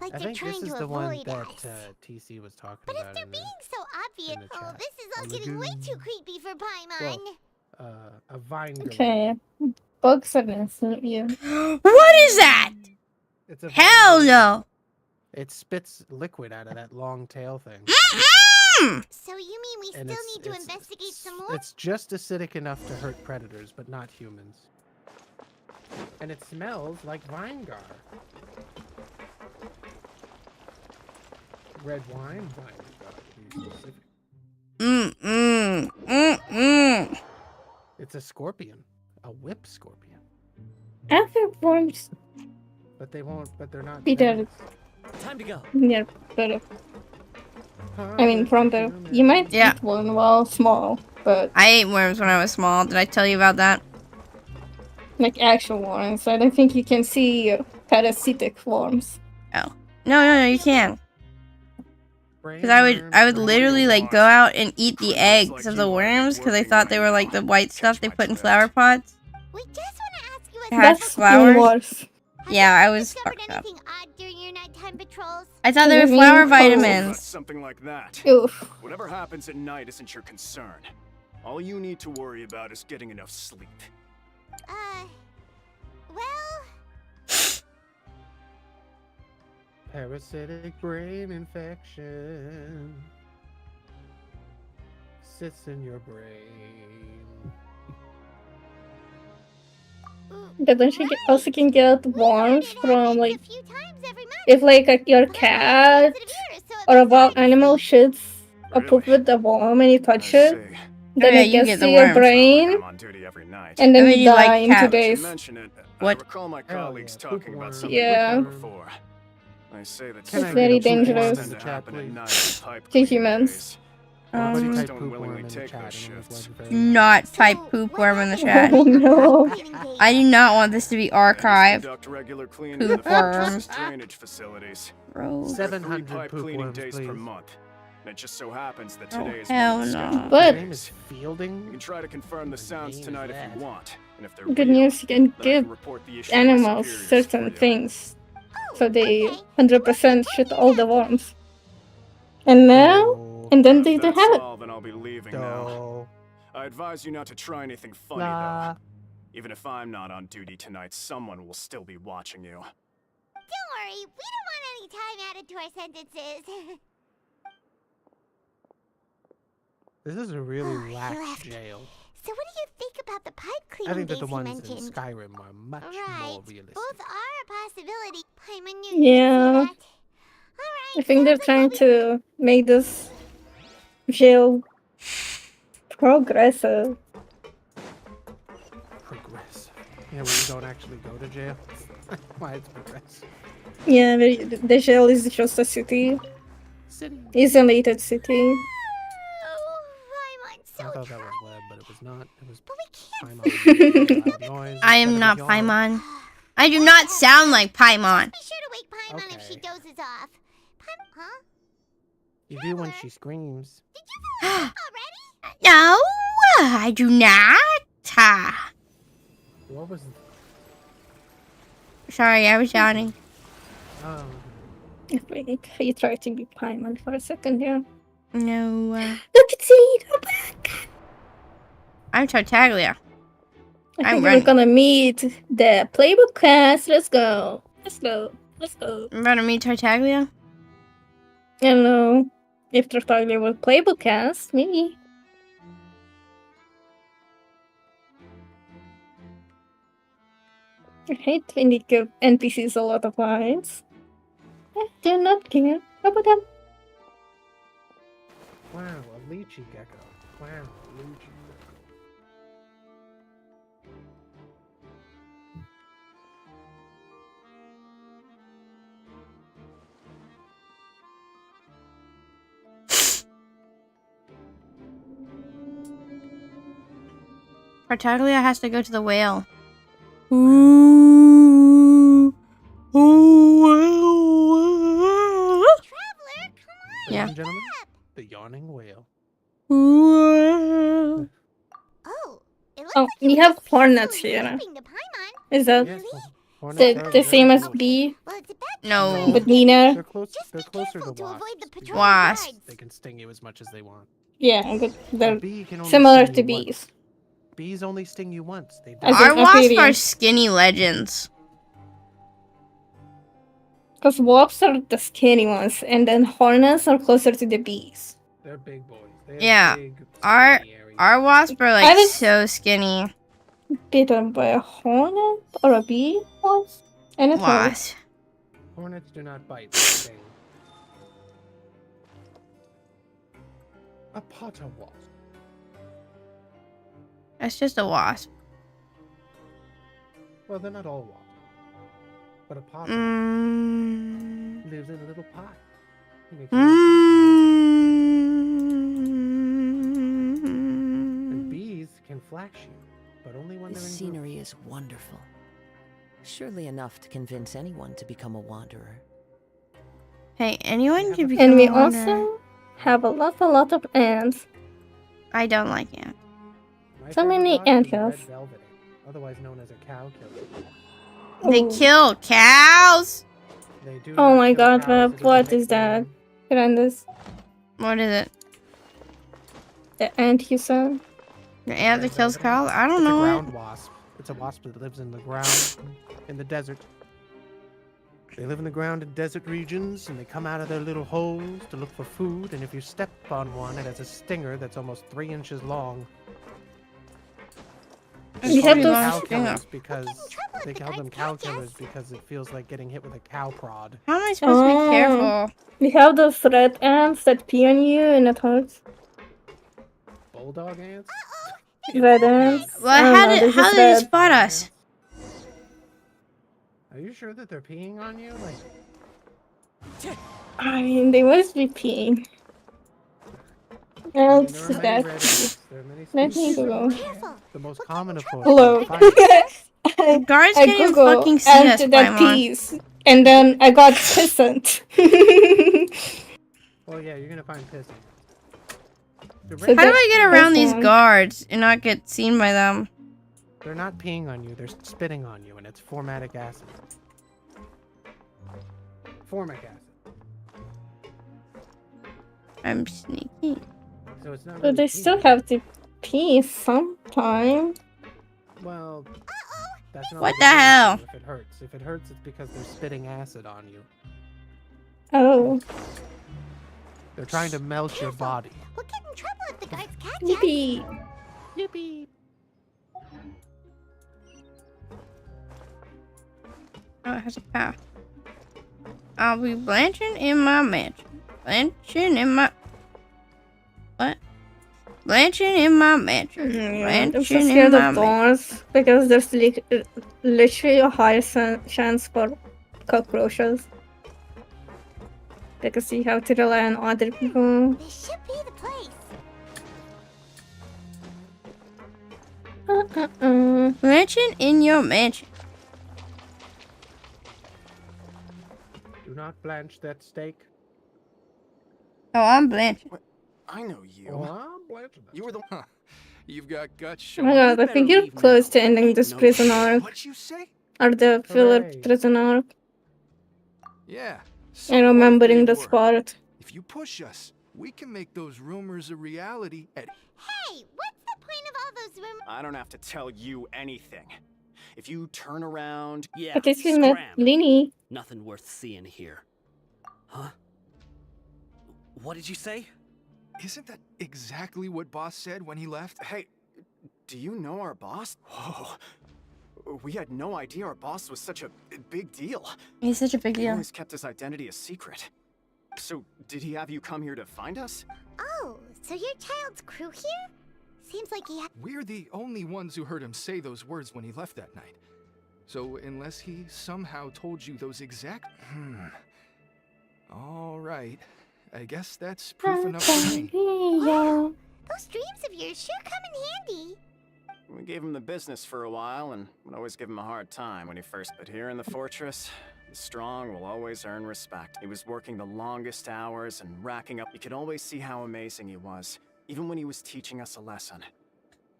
Like I they're think trying this is to the one avoid that us. TC was talking But if about. they're in being so obvious, the oh, chat. this is all A getting way lagoon. too creepy for Paimon. a vine. Okay. Bugs are gonna suit you. What is that? It's a Hell no. It spits liquid out of that long tail thing. So you mean we And still it's- need to it's- investigate some more? It's just acidic enough to hurt predators, but not humans. And it smells like vine gar. Red wine, vine gar, to be specific. It's a scorpion, a whip scorpion. Earthworms, But they won't. But they're not. Peter. venomous. Time to go. Yeah, better. I mean, from the you might eat one while small, but I ate worms when I was small. Did I tell you about that? like actual ones, I don't think you can see parasitic worms. Oh. No, you can. Because I would literally like go out and eat the eggs of the worms because I thought they were like the white stuff they put in flower pots. We just want to ask you It had That's flowers. worse. Yeah, I was discovered fucked up. anything odd during your nighttime patrols? I thought they were Mhm. flower Oh. vitamins. Something like that. Oof. Whatever happens at night isn't your concern. All you need to worry about is getting enough sleep. Well, Parasitic brain infection sits in your brain. But don't you also can get worms from like if like your cat or a wild animal shits a poop with the worm and you touch it, then yeah, it you gets get to the your worms. brain I'm on duty every night. and then I mean, you you like die in 2 cats. days. Mention it. What? I recall my colleagues talking about something Yeah. like that before. They say that It's very dangerous tend to happen at night in pipe to cleaning humans. days. Somebody Workers type don't poop willingly worm in the take chat. those Anyone who's shifts. watching for Do not type poop worm in the chat. Oh no. I do not want this to be archived. Conduct regular cleaning of the Poop worm. fortress's drainage facilities. Bro. 700 pipe poop cleaning worms, days per please. month. And it just so happens that Oh, today is hell one of the no. scheduled But- His name is Fielding. You can try to confirm the sounds name tonight is if you that? want. And if they're Good real, news, you can then I give can report the issue to my animals superiors certain for you. things. So they 100% shoot all the worms. And now, and then they That's have it. all, then I'll be leaving now. No. I advise you not to try anything funny, Nah. though. Even if I'm not on duty tonight, someone will still be watching you. Don't worry, we don't want any time added to our sentences. This is a really he lax left. jail. So what do you think about the pipe I cleaning think that days the you ones in mentioned? Skyrim are much more realistic. Both are a possibility. Paimon knew you'd Yeah. say that. I think they're trying to make this jail progressive. Progressive. Yeah, where you don't actually go to jail. Why it's progressive. Yeah, the jail is just a city. Isolated city. I thought that was web, but it was not. It was Paimon. Noise. I am not Paimon. I do not sound like Paimon. Be sure to wake Paimon if she dozes off. Huh? You do when she screams. No, I do not. What was? Sorry, I was yawning. Oh. I think he tried to be Paimon for a second there. No. Look at see, I'm Tartaglia. I I'm think we're running. gonna meet the playbook cast. Let's go. Let's go. Let's go. I'm about to meet Tartaglia. I don't know if Tartaglia will playbook cast. Maybe. I hate when they give NPCs a lot of lines. I do not care about them. Wow, a lychee gecko. Wow, a lychee gecko. Tartaglia has to go to the whale. Ooh. Ladies Yeah. and gentlemen, the yawning whale. Ooh. Oh, we have hornets here. Is that Yes, hornets are the same very as good. bee? No. But Nina? They're closer to wasps. Wasps. They can sting you as much as they want. Yeah, but they're A bee can only similar sting to you once. bees. Bees only sting you once. They As die. Our in wasps are amphibians. skinny legends. Because wasps are the skinny ones, and then hornets are closer to the bees. They're big boys. They have Yeah. big, Our skinny areas. our wasps are I like was- so skinny. Bitten by a hornet or a bee once? And it hurt. Wasp. Hornets do not bite. They sting. A potter wasp. That's just a wasp. Well, they're not all wasps. But a potter Mm. lives in a little pot. He makes Mm. And bees can flash you, but only when The they're in scenery is wonderful. Surely enough to convince anyone to become a wanderer. Hey, anyone can become And we a wanderer. also have a lot of ants. I don't like ants. My So favorite many wasp is ant red hills. velvet, otherwise known as a cow killer. They Oh. kill cows. They do Oh not my kill god, cows, Veb, it what a is that? nickname. Grandis. What is it? The ant you said? The ant that kills cows? I don't It's a know ground it. wasp. It's a wasp that lives in the ground, in the desert. They live in the ground in desert regions, and they come out of their little holes to look for food. And if you step on one, it has a stinger that's almost 3 inches long. We call have them those- cow killers because they call them cow killers because it feels like getting hit with a cow prod. How am I supposed to be careful? We have those red ants that pee on you and it hurts. Bulldog ants? Red ants. Well, I don't how know, did they're how just did they red. spot us? Are you sure that they're peeing on you? Like, I mean, they must be peeing. There are Else many that. Reddits. There are many Let me species. Google. The most common, of course. Hello. is fire. Guards I can't even Google fucking see and us, then Paimon. peas, and then I got pissant. Well, yeah, you're gonna find piss. How do I get around these guards and not get seen by them? They're not peeing on you, they're spitting on you, and it's formic acid. Formic acid. I'm sneaky. So it's not But really they still have to pee sometime. Well, that's not What like the a big hell? issue If it hurts. If it hurts, it's because they're spitting acid on you. Oh. They're trying to melt your body. We'll get in trouble if the guards catch us. Yippee. Yippee. Oh, it has a path. I'll be blanching in my mansion. Blanching in my... What? Blanching in my mansion. I'm so Blanching in scared my of mansion. doors because there's literally a high chance for cockroaches. Because you have to rely on other people. This should be the place. Blanching in your mansion. Do not blanch that steak. Oh, I'm blanching. I know you. Oh, I'm blanching that. You were the. Huh. You've got guts Oh showing. my god, I think you're close to ending this prison arc. What'd you say? Or the filler Hooray. prison arc. Yeah. I'm remembering this part. If you push us, we can make those rumors a reality at. Hey, what's the point of all those rumors? I don't have to tell you anything. If you turn around, Yeah, But it's in that scram. Linny. Nothing worth seeing here. Huh? What did you say? Isn't that exactly what boss said when he left? hey, do you know our boss? Whoa. We had no idea our boss was such a big deal. He's such a big He deal. always kept his identity a secret. So, did he have you come here to find us? Oh, so your child's crew here? Seems like he had. We're the only ones who heard him say those words when he left that night. So, unless he somehow told you those exact. All right. I guess that's proof enough for me. Wow, those dreams of yours sure come in handy. We gave him the business for a while and would always give him a hard time when he first. But here in the fortress, the strong will always earn respect. He was working the longest hours and racking up. You could always see how amazing he was, even when he was teaching us a lesson.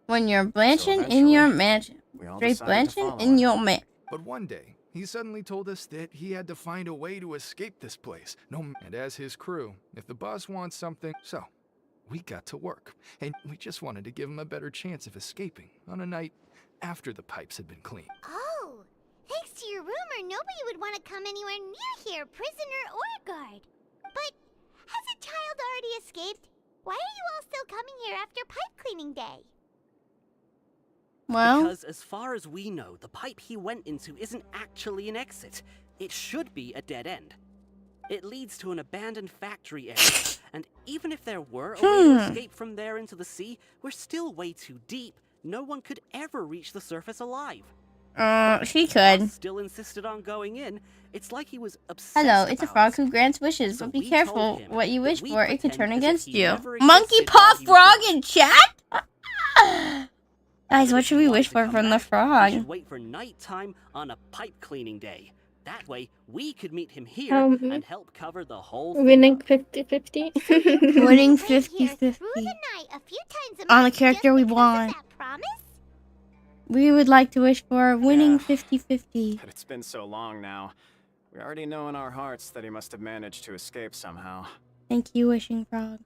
When you're blanching in eventually, your mansion. we all Straight decided to blanching follow in him. your mansion. But one day, he suddenly told us that he had to find a way to escape this place. And as his crew, if the boss wants something, so we got to work. And we just wanted to give him a better chance of escaping on a night after the pipes had been cleaned. Oh, thanks to your rumor, nobody would want to come anywhere near here, prisoner or guard. But has a child already escaped? Why are you all still coming here after pipe cleaning day? Well, Because as far as we know, the pipe he went into isn't actually an exit. It should be a dead end. It leads to an abandoned factory area, and even if there were a way to escape from there into the sea, we're still way too deep. No one could ever reach the surface alive. she could. Still insisted on going in. It's like he was obsessed. Hello, it's a about frog it. who grants wishes, So but be we told careful him what you that wish we for, it could pretend turn as if against he you. never Monkey existed Paw while he was Frog gone. in chat? Guys, what should we wish for from the We frog? should wait for nighttime on a pipe cleaning day. That way, we could meet him here and help cover the whole thing. Winning 50-50. Winning Right here 50-50 through the night a few times a on the month character just we because of want. that promise? We would like to wish for winning Yeah. 50-50. But it's been so long now. We already know in our hearts that he must have managed to escape somehow. Thank you, Wishing Frog.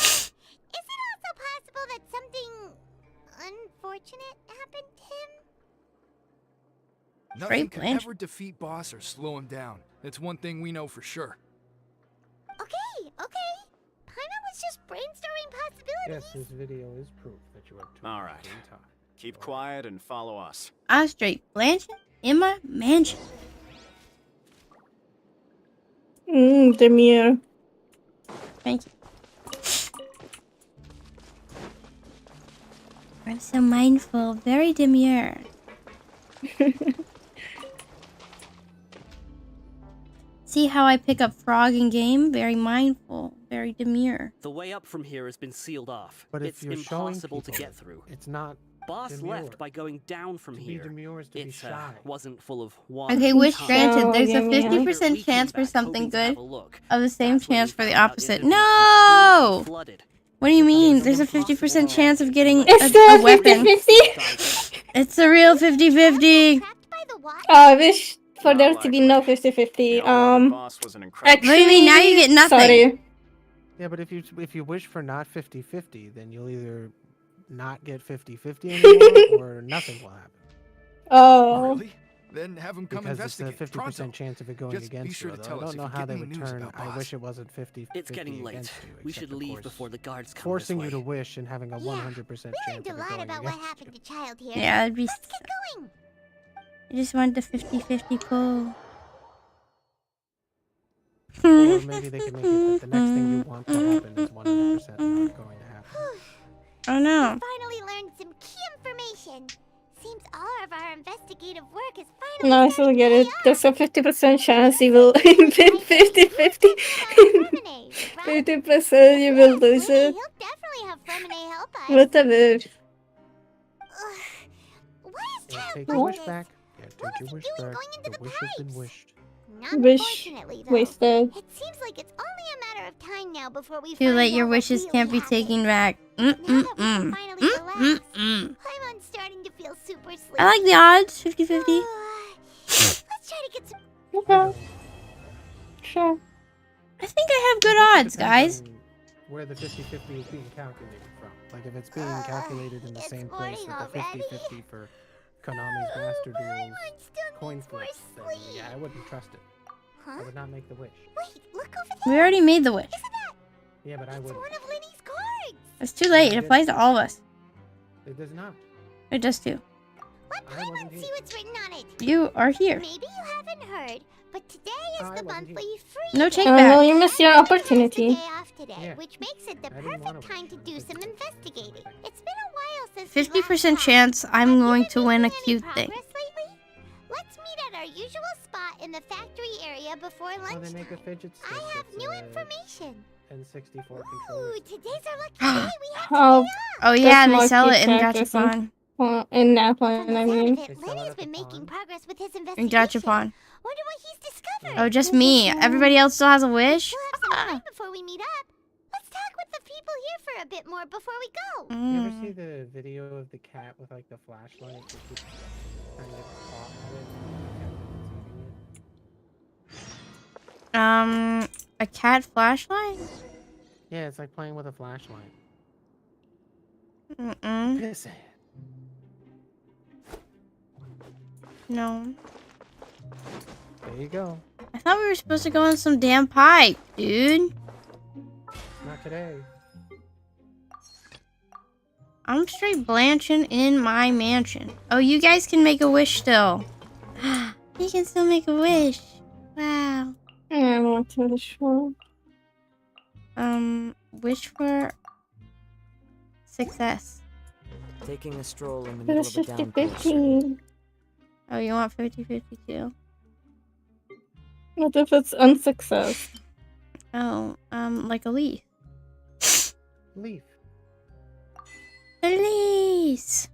Is it also possible that something unfortunate happened to him? Nothing can Blanche. ever defeat boss or slow him down. That's one thing we know for sure. Okay. Paimon was just brainstorming possibilities. Yes, this video is proof that you are two All at right. the same time. Keep quiet and follow us. I'm straight blanching in my mansion. Demure. Thank you. I'm so mindful, very demure. See how I pick up frog in game? Very mindful, very demure. The way up from here has been sealed off. But if It's you're showing impossible to people get through. It's not Boss demure. left by going down from To here. be demure is to be shy. Wasn't full of water. Okay, wish Time. granted. There's a yeah. 50% chance for something good, Have a look. of the same That's when chance we for the found out opposite. ENVtuber No! flooded. What do you mean? There's a 50% chance of getting It's a still weapon. 50-50. It's a real 50-50. I wish for there to be no 50-50. Boss was an incredible. Actually, What do you mean? Now you get nothing. Sorry. Yeah, but if you wish for not 50-50, then you'll either not get 50-50 anymore or nothing will happen. Oh. Really? Then have him come Because it's a investigate. 50% pronto. chance of it going Just be against sure you. to Although tell I us don't know if you how get they any would news turn. about I Boss. wish it wasn't 50-50 It's getting late. against you. We except, should of leave course, before the guards come forcing this you way. to wish and having a 100% We chance learned a of it lot going about what against happened you. to Child here. Yeah, it'd be. Let's get going. I just want the 50-50 pull. Or maybe they can make it that the next thing you want to happen is 100% not going to happen. Oh no. Finally learned some key information. Seems all of our investigative work is finally No, I still get it. There's a 50% chance you will win 50-50. 50% you will lose it. He'll definitely have Fermine help us. Whatever. Why is Yeah, Child take like your wish this? back. Yeah, take your wish back. The wish has been wished. Wish Unfortunately, though, wasted. it seems like it's only a matter of time now before we Too find late. Your out what wishes really can't be happened. taken back. Now that we can finally relax, I'm starting to feel super sleepy. I like the odds. 50-50. Let's try to get some. Okay. Sure. I think I have good odds, guys. Where the 50-50 is being calculated from. Like if it's being calculated in the same place with the 50-50 for Konami's Master Duels coin flips, then yeah, I wouldn't trust it. I would not make the wish. Wait, look over We already made the wish. Yeah, but I would. one of Linny's cards. It's too late. It applies to all of us. It does not. It does too. Let's come and see what's written on it. You are here. Maybe you haven't heard, but today is the monthly free No take day. back. Well, you missed your opportunity. Day off today, Yeah. which makes it the I didn't wanna perfect time to do some investigating. It's been a while since 50% chance I'm going to win a cute thing. progress lately. Let's meet at our usual spot in the factory area before Oh, they lunchtime. make a fidget spinner. I have new information. N64 Ooh, controller. today's our lucky day. We have Oh, Oh yeah, That's they sell more it in cute characters and- Gachapon. well, in Naplan, From the I sound mean. of it, Lenny's been making progress with his In investigation. Gachapon. Wonder what he's discovered. Oh, just me. Everybody else still has a wish? We'll have some time before we meet up. Let's talk with the people here for a bit more before we go. You ever see the video of the cat with like the flashlight? That keeps trying to get caught at it and the cat isn't seeing it? A cat flashlight? Yeah, it's like playing with a flashlight. Mm-mm. Piss it. No. There you go. I thought we were supposed to go on some damn pipe, dude. Not today. I'm straight blanching in my mansion. Oh, you guys can make a wish still. You can still make a wish. Wow. I'm not too sure. Wish for success. Taking a stroll in the But middle it's of a downpour. 50-50. Oh, you want 50-50 too? What if it's unsuccess? Oh, like a leaf. Leaf. Elise!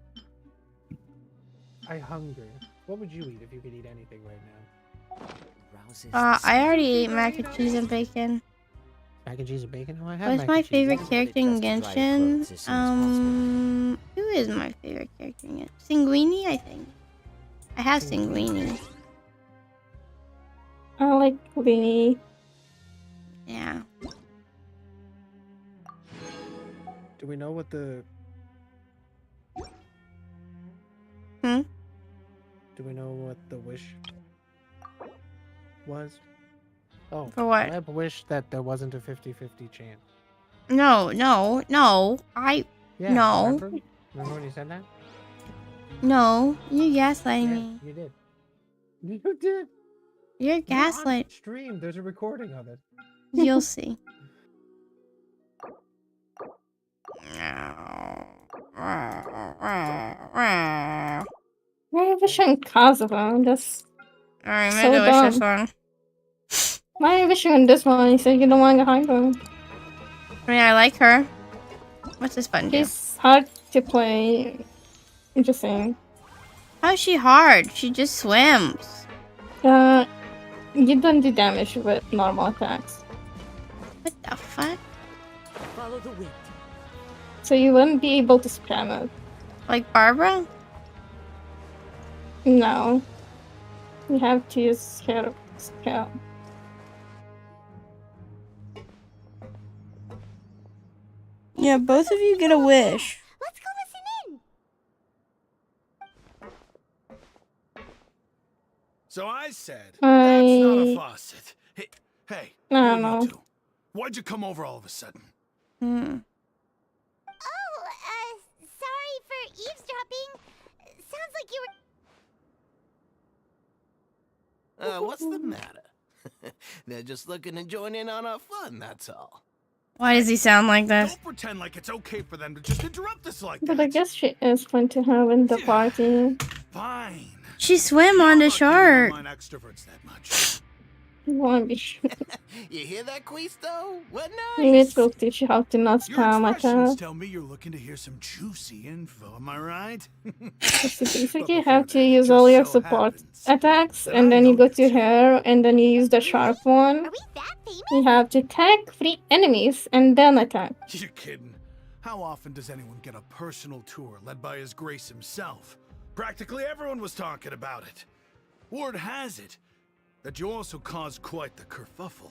I hunger. What would you eat if you could eat anything right now? I already ate mac and cheese and bacon. Mac and cheese and bacon? Oh, I have What's mac my and cheese. favorite character in Genshin? Who is my favorite character in Genshin? Sanguini, I think. I have Sanguini. I like Winnie. Yeah. Do we know what the... Hmm? Do we know what the wish was? Oh, For what? I wish that there wasn't a 50-50 chance. No. Yeah, No. Remember when you said that? No. You're gaslighting me. You did. You did. You're gaslight. Stream. There's a recording of it. You'll see. Maybe wish on Kazavan. That's Alright, so maybe wish this dumb. one. Why are you wishing on this one? You said you don't want to get Hydro. I mean, I like her. What's this button do? She's hard to play. Interesting. How is she hard? She just swims. You don't do damage with normal attacks. What the fuck? Follow the wind. So you wouldn't be able to spam it. Like Barbara? No. You have to use her skill. Yeah, both of you get a wish. Let's go listen in. So I said, that's not a faucet. Hey, I who don't are you know. two? Why'd you come over all of a sudden? Sorry for eavesdropping. Sounds like you were... What's the matter? They're just looking to join in on our fun, that's all. Why does he sound like this? Don't pretend like it's okay for them to just interrupt us like that. But I guess she is going to have in the party. Fine. She swam on the shark. Mind extroverts that much. You won't be sure. You hear that, Quisto? What Maybe nice? it will teach you how to not Your spam expressions attack. tell me you're looking to hear some juicy info, am I right? So basically you have to use all your support attacks, and then you go to her, and then you use the sharp one. You have to tag 3 enemies, and then attack. You're kidding. How often does anyone get a personal tour led by His Grace himself? Practically everyone was talking about it. Word has it that you also caused quite the kerfuffle.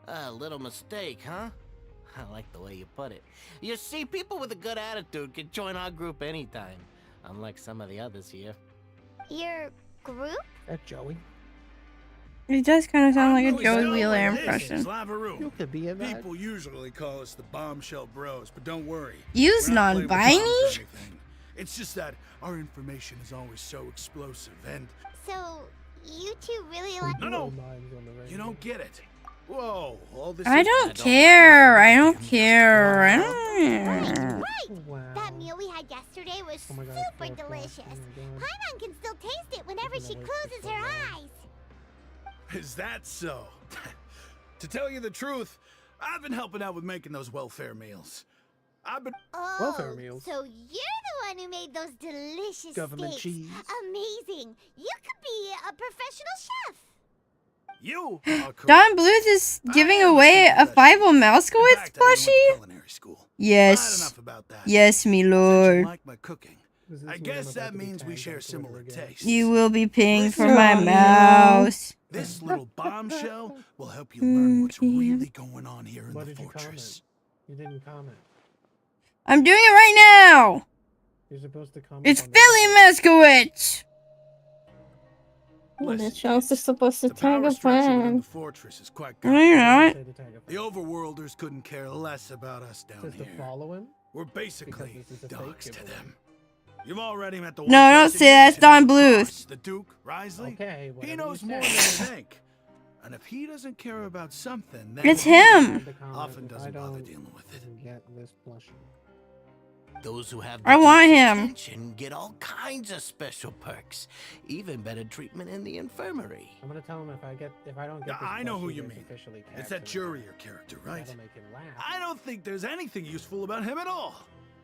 A little mistake, huh? I like the way you put it. You see, people with a good attitude can join our group anytime, unlike some of the others here. Your group? That Joey. He does kind of sound like a Really Joey sound Wheeler like this impression. is Lava Room. You could be in that. People usually call us the Bombshell Bros, but don't worry. Use We're not playing with bombs or non-binary? anything. It's just that our information is always so explosive and... So, you two really like... No. You don't get it. Whoa, all this I don't care. I don't care. I don't care. That meal we had yesterday was super delicious. Paimon can still taste it whenever she closes her eyes. Is that so? To tell you the truth, I've been helping out with making those welfare meals. I've been... Welfare meals? So you're the one who made those delicious Government steaks. cheese. Amazing. You could be a professional chef. You are correct. Don Bluth is giving away a 5 Moskowitz plushie? Yes. Yes, me lord. Like my cooking. I guess that means we share similar tastes. You will be paying for my mouse. This little bombshell will help you learn what's really going on here in the fortress. You didn't comment. I'm doing it right now. You're supposed to comment. It's Philly Moskowitz. Well, this shows is supposed to tag a The friend. fortress is quite No, you're not. The overworlders couldn't care less about us down Says to here. follow him. We're basically this is a dogs fake to giveaway. them. You've already met the No, one don't person say you're that's Don to Bluth. cross, the Duke, Risley. Okay, He whatever knows you more say. than you think. And if he doesn't care about something, then It's him. often doesn't bother dealing with it. Get this plushie. Those who have I want Duke's him. attention get all kinds of special perks, even better treatment in the infirmary. I'm gonna tell him if I don't get this I know who plushie, you there's mean. officially It's tax that in it. Jurier character, right? That'll make him laugh. I don't think there's anything useful about him at all.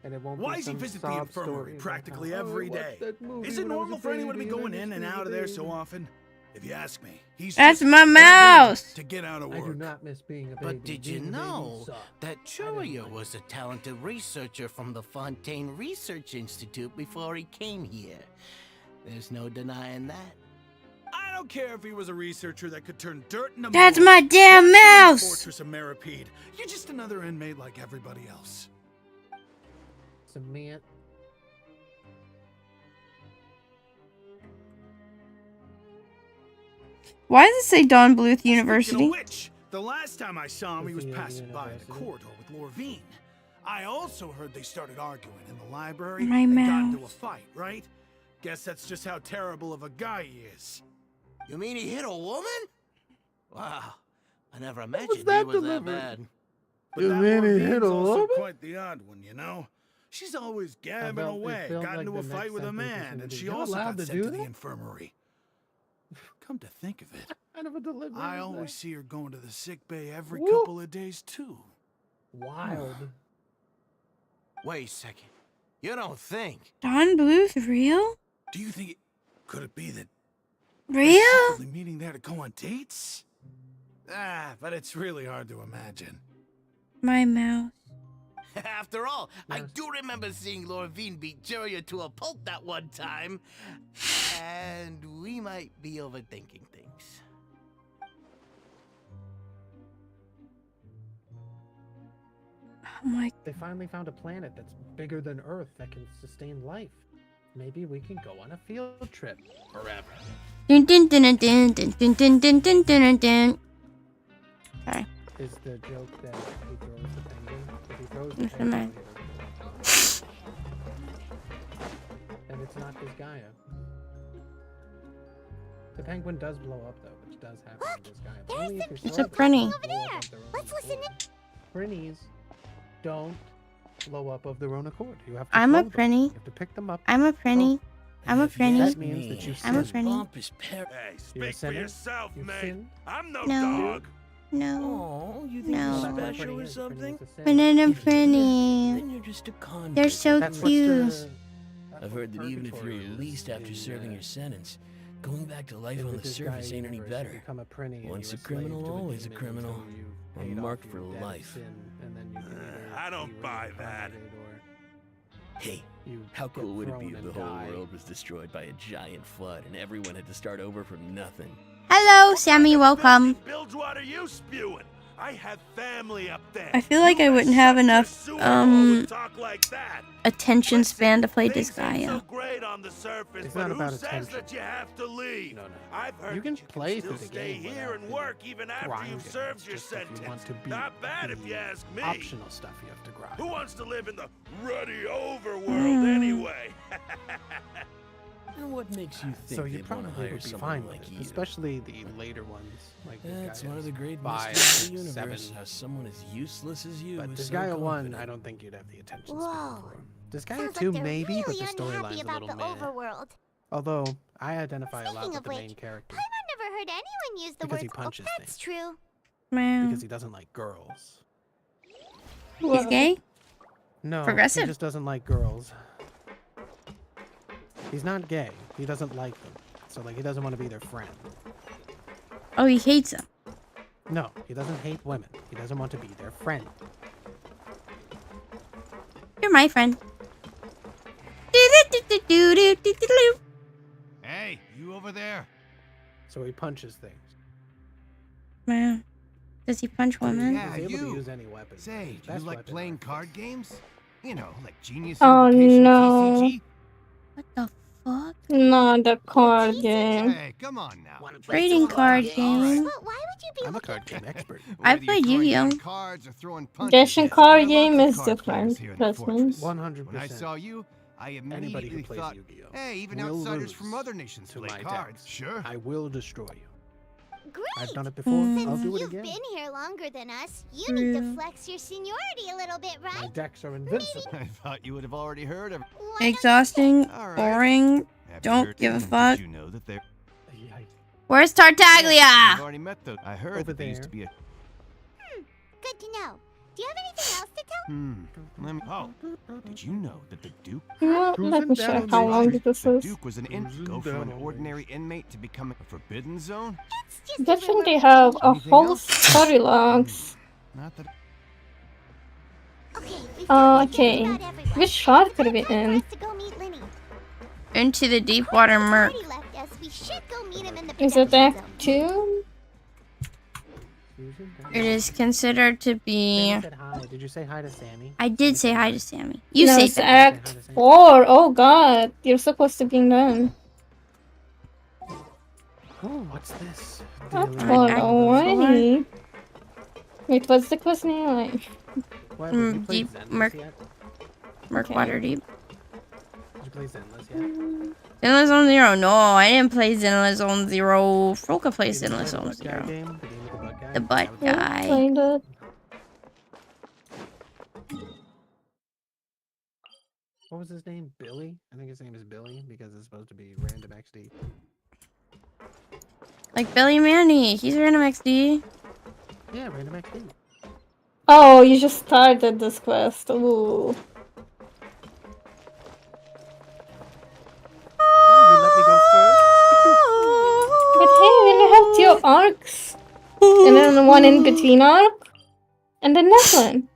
And it won't Why be does he some visit the sob infirmary story about practically how, every "Oh, I day? watched that movie Is it when I was normal a for anyone to be baby, and I going in missed and being a out of there so baby." often? If you ask me, he's That's just my there mouse. to get out of I work. do not miss being a baby. But did you Being a baby know sucked. that Jurier was a talented researcher from the Fontaine Research Institute before he came here? There's no denying that. I don't care if he was a researcher that could turn dirt into That's mold. my damn Welcome to the mouse. Fortress of Maripede. You're just another inmate like everybody else. Cement. Why does it say Don Bluth Speaking University? of which, the last time I saw him, he was Speaking of passing by in the university. corridor with Lorvine. I also heard they started arguing in the library My and got into a mouse. fight, right? Guess that's just how terrible of a guy he is. You mean he hit a woman? Wow, I never imagined he that was that delivery? bad. But You that mean he Lorvine's hit a also woman? quite the odd one, you know? She's always gabbing felt- it away, felt got like into a the fight next with a sentence was man, gonna and be, she "You're also allowed got to sent do to the that?" infirmary. Come to think of it, Kind of a delivery. I was always that? see her going to the sick bay every Woo. couple of days, too. Wild. Wait a second. You don't think? Don Blue's real? Do you think could it be that Real? secretly meeting there to go on dates? But it's really hard to imagine. My mouse. After all, I do remember seeing Lorvine beat Julia to a pulp that one time. And we might be overthinking things. Oh my. They finally found a planet that's bigger than Earth that can sustain life. Maybe we can go on a field trip forever. Dun dun dun dun dun dun dun dun dun dun dun. Sorry. Is the joke that he throws the penguin? If he throws the What's the penguin, matter? and it's not Disgaea. The penguin does blow up though, which does happen in Disgaea. Only if you It's throw a them, prinny. they blow up of their own Let's listen accord. to. Prinnies don't blow up of their own accord. You have to I'm a throw them. prinny. You have to pick them up. I'm a prinny. I'm a prinny. That means that you I'm a sinned. prinny. Hey, You're a speak for sinner? yourself, You mate. sinned? I'm no No. dog. No. Oh, you think No. you're That's what a special prinny or is. A prinny something? is a sin. Banana prinny. Then you're just a con. They're so That's what cute. the- I've heard that even if you're purgatory is released after in, serving your sentence, going back to life in on the Disgaea surface ain't any universe, you better. become a prinny and Once you're a criminal, slave to always a demon criminal. until you Or paid off marked your for debt of life. sin, and then you can either I don't be buy that. reincarnated or Hey, you how get cool would it be thrown if and the whole die. world was destroyed by a giant flood and everyone had to start over from nothing? Hello, Sammy. Welcome. Bilgewater you spewing? I have family up there. I feel like I wouldn't have enough Talk like that. attention span to play Things ain't so Disgaea. great on the surface, It's but not who about says attention. that you have to leave? No, no. I've heard You can that play still through the stay game here without and the work even after grinding. you've served It's your just if you sentence. want to beat Not bad if the you ask me. Optional stuff you have to grind. Who wants to live in the ruddy overworld anyway? And what makes you think So you they'd want to probably hire would be someone fine with like it, you? especially the later ones. Like That's one of the great Disgaea mysteries of the 5, universe. 7. How someone as useless as you But is so Disgaea 1, confident. I don't think you'd have the attention Whoa. span for. Disgaea Sounds 2 like they're maybe, but really the unhappy storyline's a about little the meh. overworld. Although I identify a lot Speaking with of the which, main character I've never heard anyone use the Because he word. punches That's things. true. Man. because he doesn't like girls. He's gay? No, Progressive. he just doesn't like girls. He's not gay. He doesn't like them. So like he doesn't want to be their friend. Oh, he hates them. No, he doesn't hate women. He doesn't want to be their friend. You're my friend. Hey, you over there? So he punches things. Man. Does he punch women? Yeah, He's able you. to use any weapon. Say, His do you best like weapon playing are card fists. games? You know, like Genius Oh, Invocation no. TCG? What the fuck? No, the card game. Hey, come on now. Trading card game. But why would you be I'm a card game expert. I Whether you're played throwing Yu-Gi-Oh. down cards or throwing punches, Genshin there card are game lots is of card players different. here in the Trust me. fortress. 100%. When I saw you, I Anybody immediately who plays thought, Yu-Gi-Oh! hey, even will outsiders from lose other nations to play my cards. decks. Sure. I will destroy you. Great. I've done it before. I'll do it You've again. been here longer than us. You need to flex your seniority a little bit, My right? decks are invincible. I thought you would have already heard of Exhausting. All right. Boring. Have you Don't heard- give a Did fuck. you know that they're Where's You've Tartaglia? already met those. I heard Over that they used to there. be a Good to know. Do you have anything else to tell? Let me. Oh, did you know that the Duke? Let me check how long this The is. Duke was an go from an ordinary inmate to become a forbidden zone. Definitely have a Anything whole else? story logs. Not that. Okay. Which shot could we in? Into the deep water murk. We should go meet him in the Is it production Act zone. 2? It is considered to be. Sammy said hi. Did you say hi to Sammy? I did say hi to Sammy. You No, say it's that. Act 4. Oh god, you're supposed to be done. Oh, what's this? Act Daily 4 Act already. Wait, what's the quest name like? What, have you played Deep Zenless murk. yet? Murk Okay. water deep. Did you play Zenless yet? Zenless Zone Zero. No, I didn't play Zenless Zone Zero. Froka plays You didn't Zenless play the Zone butt guy Zero. game? The game with the butt guy? The butt Yeah, guy. played it. What was his name? Billy? I think his name is Billy because it's supposed to be random XD. Like Billy Mandy. He's random XD. Yeah, random XD. Oh, you just started this quest. Ooh. Oh, you let me go first? But hey, then you have 2 arcs. And then one in between arc. And the next one.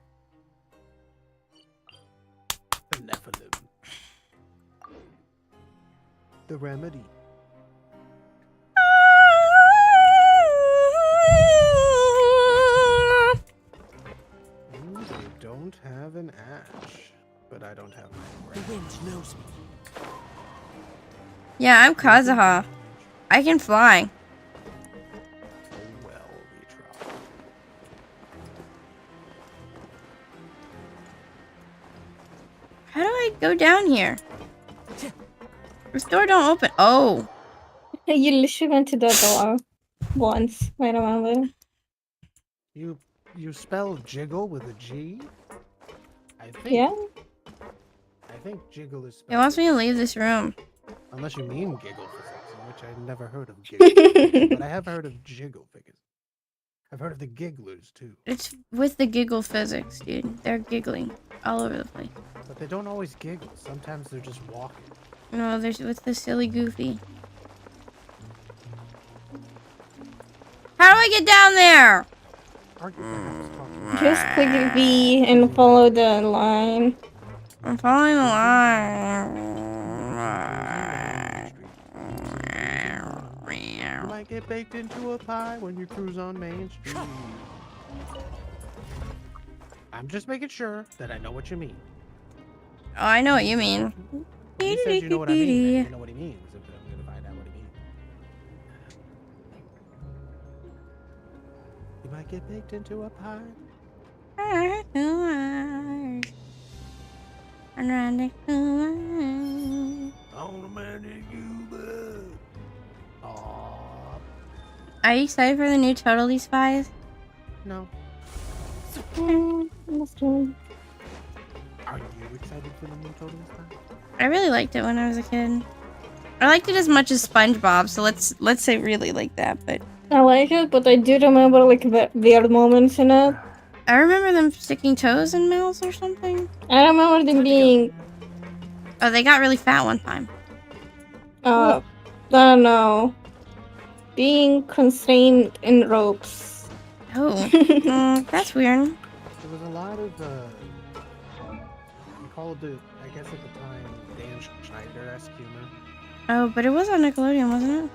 The Nephilim. The remedy. I don't have an ash, but I don't have my The wind knows me. Yeah, I'm Kazuha. I can fly. well, we try. How do I go down here? This door don't open. Oh. You literally went to the door once. I remember. You spell jiggle with a G? I think. Yeah. I think jiggle is It spelled. wants me to leave this room. Unless you mean giggle physics, in which I've never heard of giggle. But I have heard of jiggle physics. I've heard of the gigglers too. It's with the giggle physics, dude. They're giggling all over the place. But they don't always giggle. Sometimes they're just walking. No, there's with the silly goofy. How do I get down there? Just click V and follow the line. I'm following the line. You might get baked into a pie when you cruise on Main Street. I'm just making sure that I know what you mean. Oh, I know what you mean. He says you know what I mean. You know what he means. I'm gonna find out what he means. You might get baked into a pie. Are you excited for the new Totally Spies? No. Are you excited for the new Totally Spies? I really liked it when I was a kid. I liked it as much as SpongeBob, so let's say really like that, but I like it, but I do remember like weird moments in it. I remember them sticking toes in mouths or something. I remember them being Oh, they got really fat one time. I don't know. Being constrained in ropes. Oh. That's weird. There was a lot of we called it, I guess at the time, Dan Schneider-esque humor. Oh, but it was on Nickelodeon, wasn't it?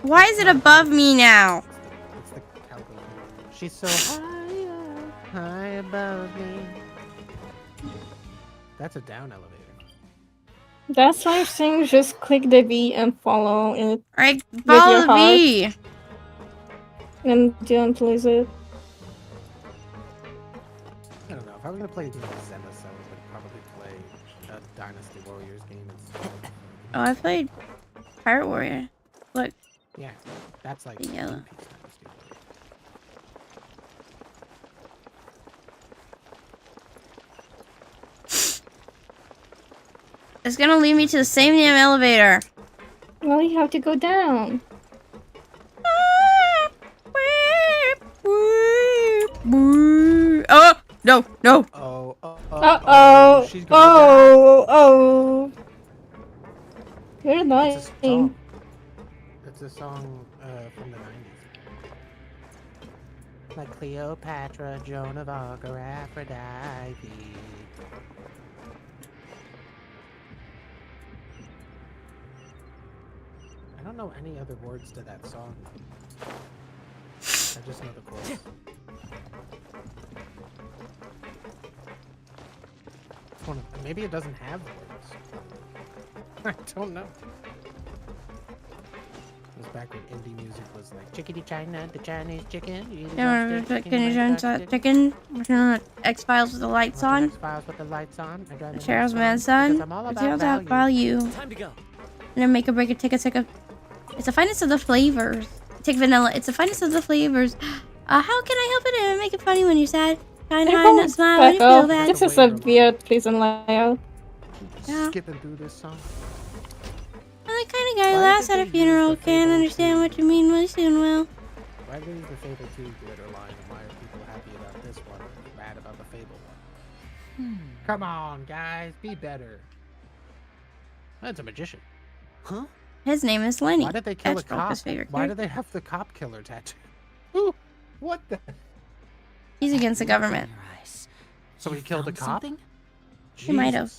Why is it above me now? It's the calculator. She's so high above me. That's a down elevator. That's why I'm saying just click the V and follow it. Alright, with follow your the heart. V. And don't lose it. I don't know. If I was gonna play Zenith, I would probably play a Dynasty Warriors game instead. Oh, I played Pirate Warrior. Look. Yeah, that's like the yellow. One Piece Dynasty Warriors. It's gonna lead me to the same damn elevator. Well, you have to go down. Oh, no, no. Uh-oh. She's going Oh. You're annoying. It's a song from the 90s. Like Cleopatra, Joan of Arc, or Aphrodite. I don't know any other words to that song. I just know the chorus. Maybe it doesn't have words. I don't know. It was back when indie music was like Chickadee China, the Chinese chicken. Can you turn that chicken? X-Files with the lights on. X-Files with the lights on. Charles Manson. I'm all It's all about about value. Time to go. And then make a break a take a second. It's the finest of the flavors. Take vanilla. It's the finest of the flavors. How can I help it and make it funny when you're sad? Kind They're hearted, going smile when you back feel up. bad. This is a weird prison layout. Yeah. Skipping through this song. I'm the kind of guy who Why laughs did at a they funeral. use the Can't Fable understand 2? what you mean, well, you soon will. Why did they use the Fable 2 glitter line, and why are people happy about this one and mad about the Fable one? Come on, guys, be better. That's a magician. Huh? His name is Lenny. Why did they kill That's the cop? Broca's favorite Why do character. they have the cop killer tattoo? Ooh, what the? He's against the government. So he killed a cop? He might have.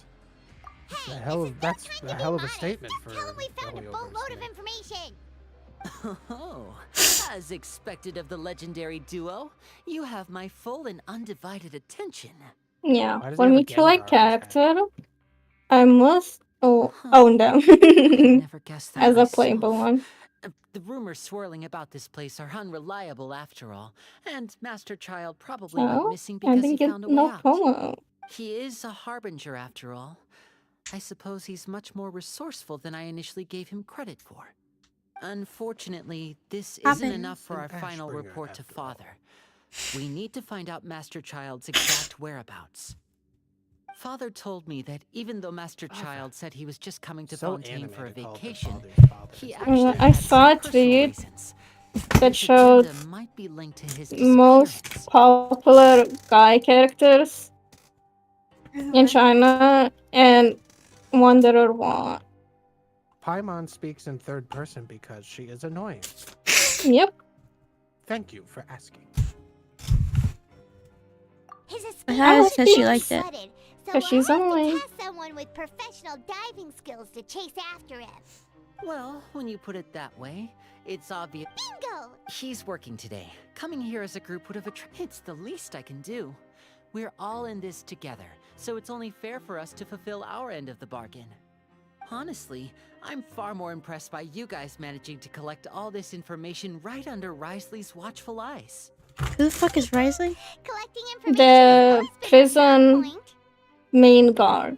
That's a hell of a statement for We found a boatload of information. Oh, as expected of the legendary duo, you have my full and undivided attention. Yeah, Why does he for have a me to like Gengar on his character, I must own them Never guessed that as a myself. playable one. The rumors swirling about this place are unreliable after all, and Master Child probably went So, missing I because he think it's found a way no out. problem. He is a harbinger after all. I suppose he's much more resourceful than I initially gave him credit for. Unfortunately, this isn't enough for our final report to Father. We need to find out Master Child's exact whereabouts. Father told me that even though Master Child said he was just coming to Fontaine for a vacation, he actually I had saw some a personal tweet reasons. that His showed agenda might be linked to his most popular guy characters in China and Wanderer 1. Paimon speaks in third person because she is annoying. Yep. Thank you for asking. His Hiatus escape said she was liked it. sudden, so Cause she's we'll have annoying. to test someone with professional diving skills to chase after him. Well, when you put it that way, it's obvious. Bingo! He's working today. Coming here as a group would have it's the least I can do. We're all in this together, so it's only fair for us to fulfill our end of the bargain. Honestly, I'm far more impressed by you guys managing to collect all this information right under Risley's watchful eyes. Who the fuck is Risley? Collecting information. The prison main guard.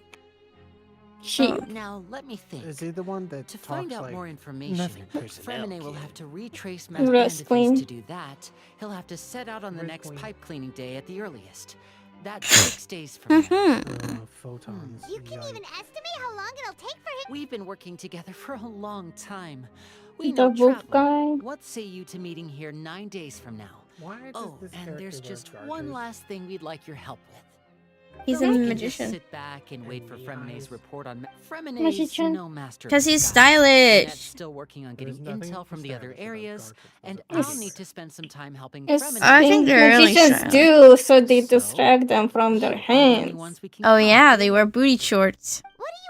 She. Now, let me think. Is he the one that To talks find out like more information, nothing personnel Fremine will kid? have to retrace Red Master Queen. to do that. He'll have to set out on the Red next Queen. pipe cleaning day at the earliest. That's 6 days from now. Photons. You can even estimate how long it'll take for him. We've been working together for a long time. We The know wolf traveling. guy. What say you to meeting here 9 days from now? Why does Oh, this and character there's wear just one garters? last thing we'd like your help with. He's So a we can magician. Just sit back and wait for Fremine's report on Fremine's Magician. no master. of 'Cause he's disguise. stylish. Ned's still working on There's getting nothing intel from the other stylish about areas, garters. and Those are I'll need everywhere. to spend some time helping It's Fremine. I think they're really magicians shy. do, so they distract them from their You are the only hands. ones we can Oh call. yeah, they wear booty shorts.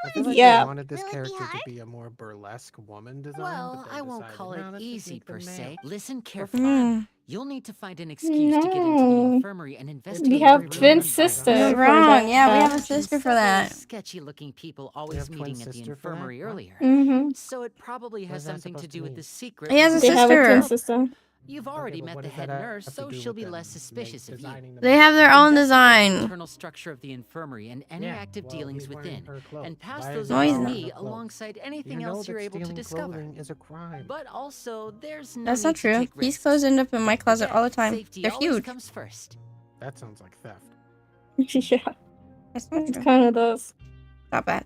I feel like Yeah. they wanted this Will it be character to hard? be a more burlesque woman design. Well, but they I won't decided, call "No, it let's just easy make them per male." se. Listen carefully. Mm. You'll need to find an excuse to get into the No. infirmary and investigate. We have the twin rumors. sister You're for wrong. that. Yeah, we have a sister for that. Sketchy-looking people We always have twin meeting at the sister for that? infirmary What? earlier. Mm-hmm. So it probably What has is that something to supposed do to with mean? the secret. He has a They have a twin sister. sister. You've already but met what the does head that nurse, have to so do she'll with be them less suspicious of you. designing the They have their own The design. internal structure of the infirmary and any Yeah, active well, dealings he's wearing within, her clothes. and pass Why those is No, on he's to not. me her clothes? alongside anything You know else that you're able to stealing discover. clothing is a crime. But also, there's no That's need not to true. take These risks. clothes end up in my Don't closet forget, all the time. Safety They're always huge. comes first. That sounds like theft. Yeah, That's not it true. kind of does. Stop that.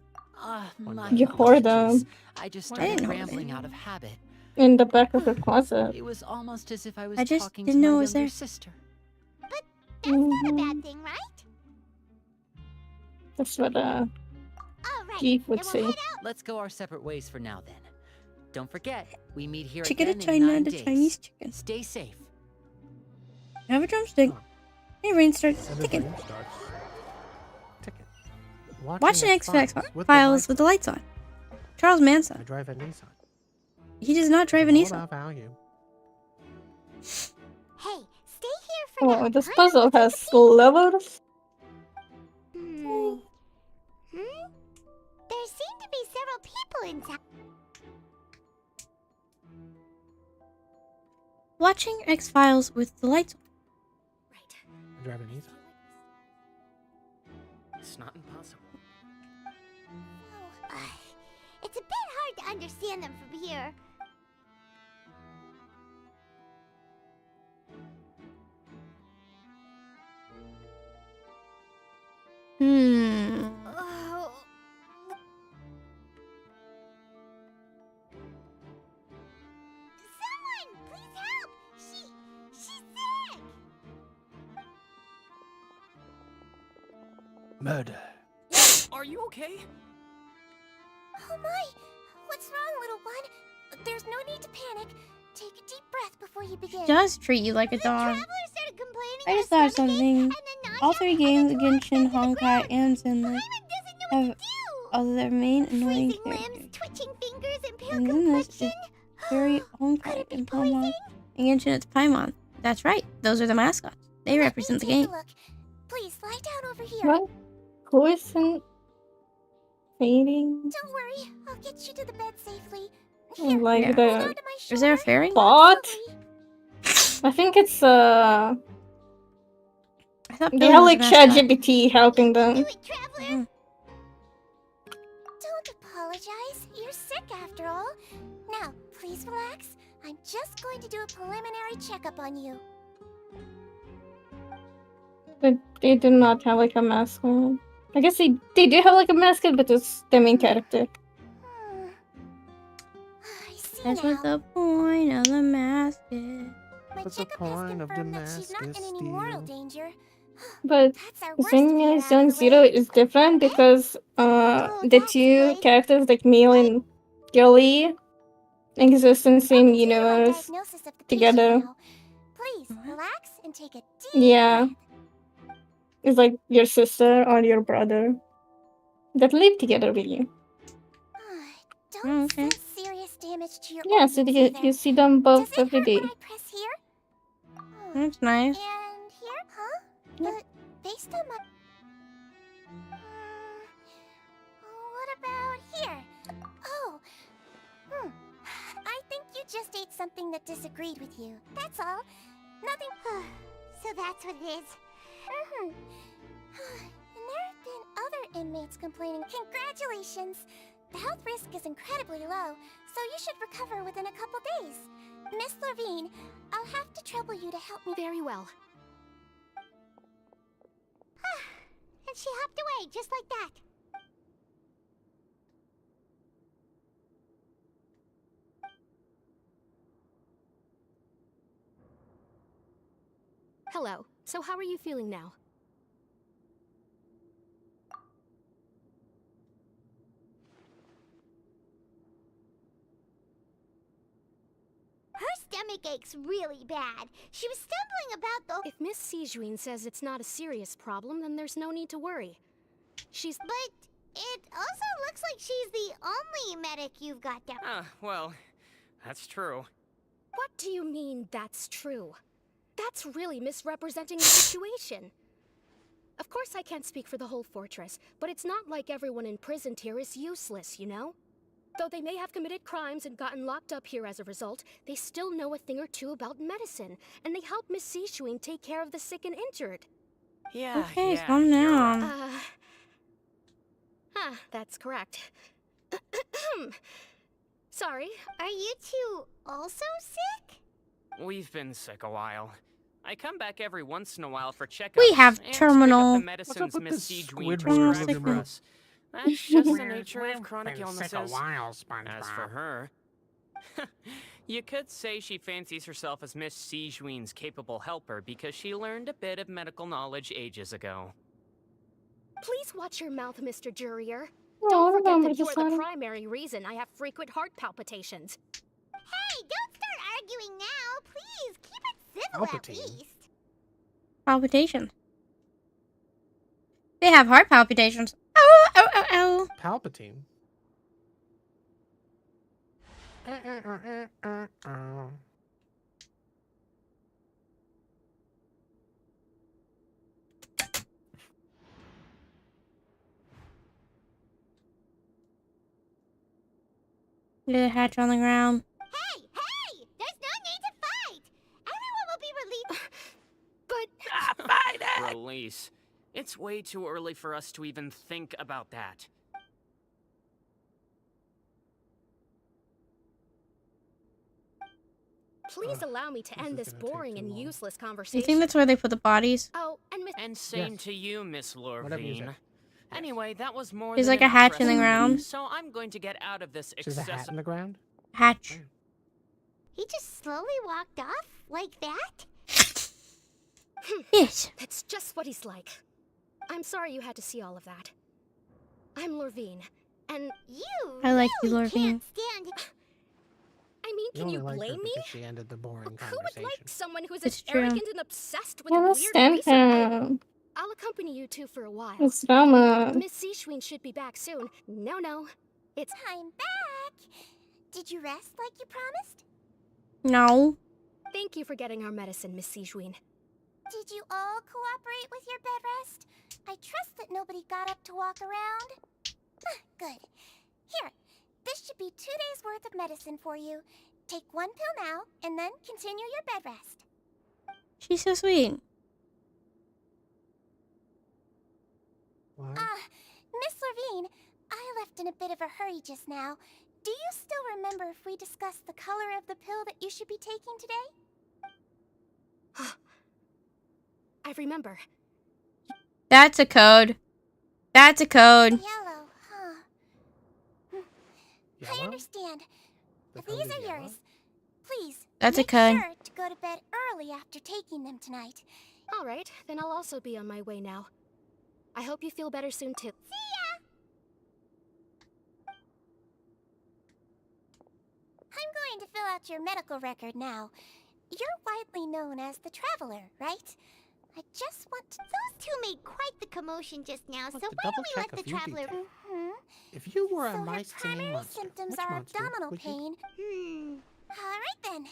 My You hoard apologies. them I just I started didn't hoard rambling them. out of habit. in the back of your closet. It was almost as if I was I just talking didn't to know my it was younger there. sister. That's not a bad thing, right? That's what All right. Geek would then say. we'll head out. Let's go our separate ways for now then. Don't forget, we meet here Chicken to again in China 9 and a days. Chinese chicken. Stay safe. Have a drumstick. Hey, rain starts And the ticking. brain starts ticking. Watch the X-Files with files with the lights on. Charles I Manson. drive a Nissan. He does not drive a Hold Nissan. on, value. Hey, stay here for now. Oh, this I'm puzzle gonna has take a peek. levels. Hmm? There seem to be several people inside. Watching X-Files with the lights on. I drive a Nissan. It's not impossible. It's a bit hard to understand them from here. Oh. Someone, please help! She's sick! Murder. Are you okay? Oh my! What's wrong, little one? There's no need to panic. Take a deep breath before you begin. Does treat you like a dog. Traveler started complaining I of just a thought of stomachache, something. and then All nausea, 3 games, Genshin, Honkai, and Zenless, have other main annoying freezing limbs, characters. twitching fingers, and pale And Zenless complexion. is very Honkai and Paimon. And Genshin, it's Paimon. That's right. Those are the mascots. They represent the Take a game. look. Please lie down over here. What? Who isn't fading? Don't worry, I'll get you to the bed safely. Like Yeah. the Is there a fairy? bot? I think it's I thought they Bill have was like a mascot. ChatGPT helping them. Traveler! Don't apologize. You're sick after all. Now, please relax. I'm just going to do a preliminary checkup on you. But they do not have like a mascot. I guess they do have like a mascot, but it's the main character. That's what the point of the mask is. What's the point of the mask is steel? Danger. But the thing is, Zone Zero is different because the 2 characters, like Male and Gilly, exist in the same universe together. Please relax and take a deep Yeah. It's like your sister or your brother that live together with you. Don't sense serious damage to your Yeah, so you see them both every day. press here. That's nice. And here, huh? But based on my... what about here? Oh. I think you just ate something that disagreed with you. That's all. Nothing... so that's what it is. And there have been other inmates complaining. Congratulations! The health risk is incredibly low, so you should recover within a couple days. Miss Levine, I'll have to trouble you to help me. Very well. And she hopped away, just like that. Hello. So how are you feeling now? Her stomach aches really bad. She was stumbling about the... If Miss Sijuin says it's not a serious problem, then there's no need to worry. She's... But it also looks like she's the only medic you've got down. Well, that's true. What do you mean, that's true? That's really misrepresenting the situation. Of course I can't speak for the whole fortress, but it's not like everyone imprisoned here is useless, you know? Though they may have committed crimes and gotten locked up here as a result, they still know a thing or two about medicine, and they help Miss Sijuin take care of the sick and injured. Yeah, Okay, calm down. That's correct. Sorry. Are you two also sick? We've been sick a while. I come back every once in a while for checkups. We have and terminal. pick up the medicines Miss Sijuin Squidward prescribes for us. That's just the nature of chronic illnesses. As for her, you could say she fancies herself as Miss Sijuin's capable helper because she learned a bit of medical knowledge ages ago. Please watch your mouth, Mr. Jurrier. Oh, Don't I forget remember that you this are the one. primary reason I have frequent heart palpitations. Hey, don't start arguing now. Please, keep it civil at least. Palpitations. They have heart palpitations. Oh, oh, oh, oh. Palpatine. Look at the hatch on the ground. Hey, hey! There's no need to fight. Everyone will be relieved. But... Release. It's way too early for us to even think about that. Please allow me to end this boring and useless Do you conversation. think that's where they put the bodies? Oh, And same to you, Miss Whatever you Lorvine. say. Anyway, that was more There's than like a hatch in the impressive, ground. So I'm going to get out of this There's a hat in the ground? Hatch. He just slowly walked off like that? Yes. That's just what he's like. I'm sorry you had to see all of that. I'm Lorvine, and you I like you, really Lorvine. can't stand. I mean, can you only like her blame me? because she ended the boring Who would conversation. like someone who is It's as true. arrogant and obsessed with I a will weird stand research? him. I'll accompany you two for a while. It's drama. Miss Seashween should be back soon. No, it's I'm back. Did you rest like you promised? No. Thank you for getting our medicine, Miss Seashween. Did you all cooperate with your bed rest? I trust that nobody got up to walk around. Good. Here, this should be 2 days worth of medicine for you. Take 1 pill now, and then continue your bed rest. She's so sweet. Miss Lorvine, I left in a bit of a hurry just now. Do you still remember if we discussed the color of the pill that you should be taking today? I remember. That's a code. That's a code. Yellow, huh? I understand. These are yours. Please, That's a make code. sure to go to bed early after taking them tonight. All right, then I'll also be on my way now. I hope you feel better soon, too. See ya! I'm going to fill out your medical record now. You're widely known as the Traveler, right? I just want to... Those two made quite the commotion just now, so why don't we let the Traveler... If you were a So her mice singing primary monster, symptoms which are monster abdominal would you pain. Alright then.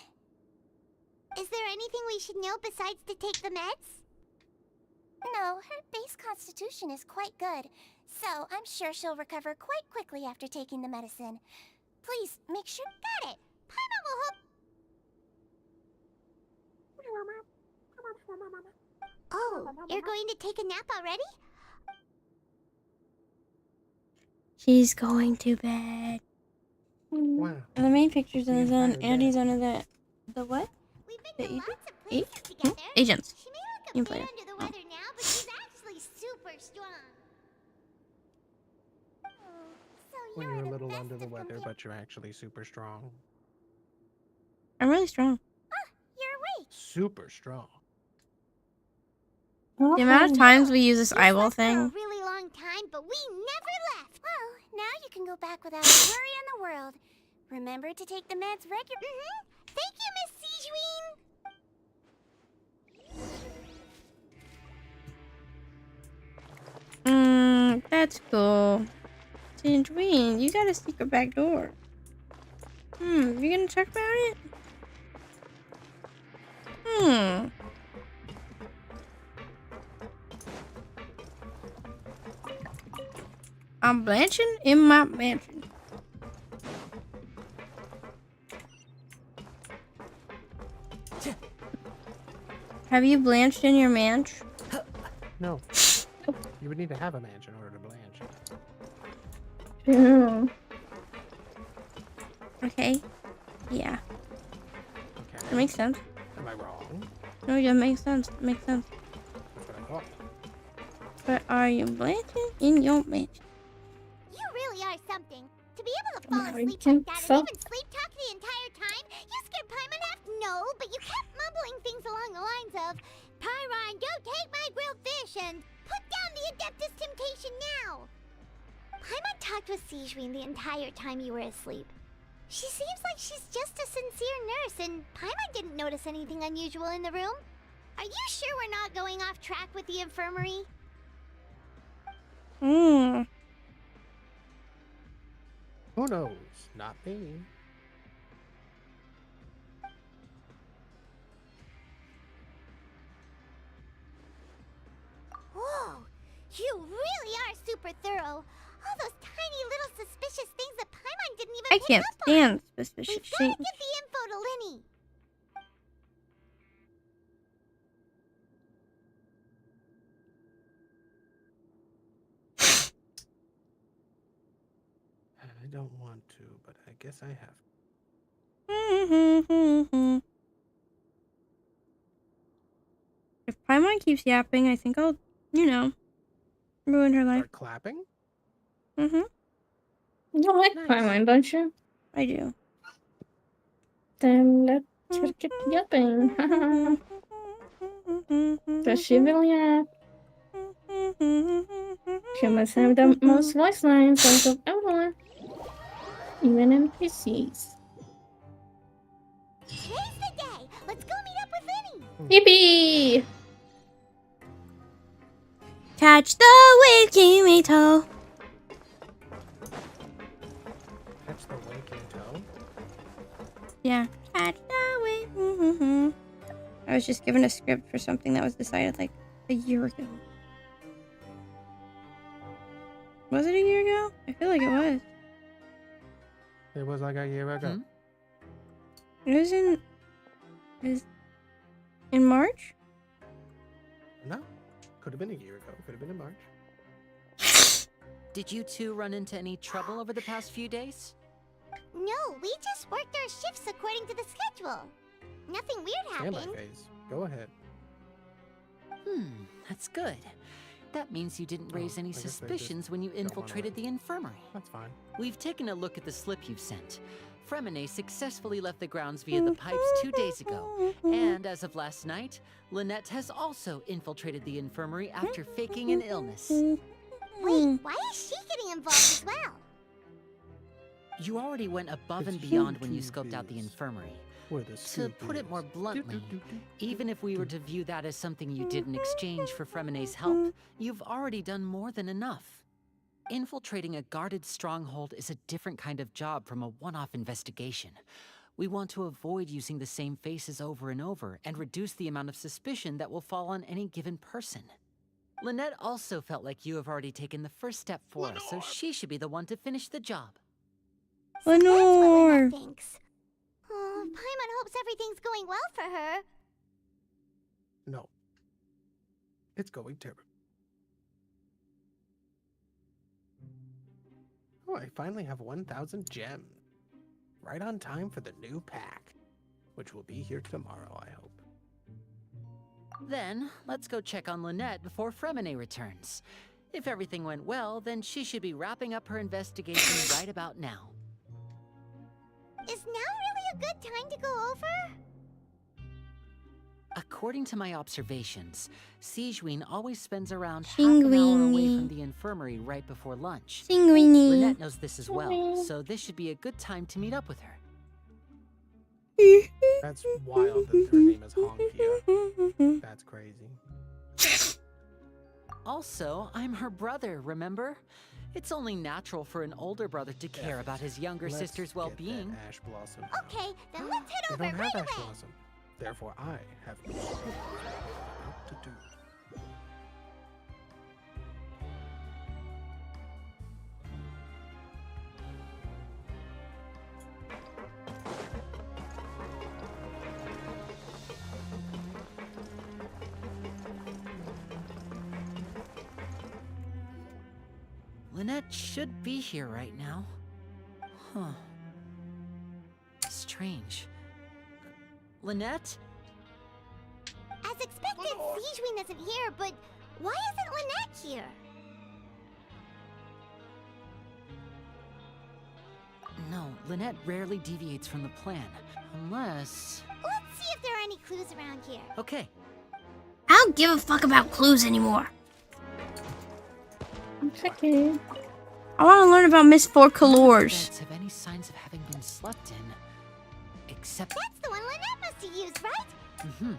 Is there anything we should know besides to take the meds? No, her base constitution is quite good, so I'm sure she'll recover quite quickly after taking the medicine. Please, make sure... Got it! Paimon will hook... Oh, you're going to take a nap already? She's going to bed. Wow. And the main picture's in the zone, and he's under the what? The agents. She may look a You bit play it. under the weather now, but she's actually super strong. When you're a little under the weather, but you're actually super strong. I'm really strong. You're awake. Super strong. The amount of times we use this eyeball For a thing. really long time, but we never left. Well, now you can go back without a worry in the world. Remember to take the meds regularly. Thank you, Miss Sejuine. That's cool. Sandrine, you got a secret back door. You gonna check about it? I'm blanching in my mansion. Have you blanched in your manch? No. You would need to have a mansion in order to blanch. Yeah. Okay. Yeah. Okay. That makes sense. Am I wrong? No, yeah, makes sense. It makes sense. That's what I thought. But are you blanching in your mansion? You really are something. To be able to fall I asleep think like that so. and even sleep talk the entire time, you scared Paimon half? No, but you kept mumbling things along the lines of, Pyron, don't take my grilled fish, and put down the Adeptus Temptation now. Paimon talked with Sejuine the entire time you were asleep. She seems like she's just a sincere nurse, and Paimon didn't notice anything unusual in the room. Are you sure we're not going off track with the infirmary? Who knows? Not me. Whoa, you really are super thorough. All those tiny little suspicious things that Paimon didn't even I pick can't up stand on. suspicious We've got to things. get the info to Linny. I don't want to, but I guess I have. If Paimon keeps yapping, I think I'll, Ruined her life. Start clapping? Mm-hmm. You like Paimon, don't you? I do. Then let's get yapping. Does she really have? She must have the most voice lines out of everyone. Even NPCs. Today's the day. Let's go meet up with Vinny. Yippee! Catch the wave, Kimito. Catch the waking toe. Yeah. Catch the wave. Mm-hmm. I was just given a script for something that was decided like a year ago. Was it a year ago? I feel like it was. It was like a year ago. It was in March? No. Could have been a year ago. Could have been in March. Did you two run into any trouble over the past few days? No, we just worked our shifts according to the schedule. Nothing weird And my happened. face. Go ahead. That's good. That means you didn't raise any I guess they just suspicions when you don't wanna infiltrated the infirmary. That's fine. We've taken a look at the slip you've sent. Fremine successfully left the grounds via the pipes 2 days ago. And as of last night, Lynette has also infiltrated the infirmary after faking an illness. Wait, why is she getting involved as well? You already went above and beyond when you scoped out the infirmary. To put it more bluntly, even if we were to view that as something you did in exchange for Fremine's help, you've already done more than enough. Infiltrating a guarded stronghold is a different kind of job from a one-off investigation. We want to avoid using the same faces over and over and reduce the amount of suspicion that will fall on any given person. Lynette also felt like you have already taken the first step for us, so she should be the one to finish the job. Lenore. Thanks. Oh, Paimon hopes everything's going well for her. No. It's going terrible. Oh, I finally have 1,000 gems. Right on time for the new pack. Which will be here tomorrow, I hope. Then, let's go check on Lynette before Fremine returns. If everything went well, then she should be wrapping up her investigation right about now. Is now really a good time to go over? According to my observations, Sijuin always spends around half an hour away from the infirmary right before lunch. Singwini. Lynette knows this as well, so this should be a good time to meet up with her. That's wild that her name is Honkia. That's crazy. Also, I'm her brother, remember? It's only natural for an older brother to care about his younger Let's sister's get well-being. that Ash Blossom. Okay, then let's head They over don't have right Ash away. Blossom. Therefore, I have no clue what to do. Lynette should be here right now. Huh. Strange. Lynette? As expected, Sijuin isn't here, but why isn't Lynette here? No, Lynette rarely deviates from the plan. Unless... Let's see if there are any clues around here. Okay. I don't give a fuck about clues anymore. I'm checking. I want to learn about Miss Four Colors. Beds have any signs of having been slept in. Except... That's the one Lynette must have used, right? Mm-hmm.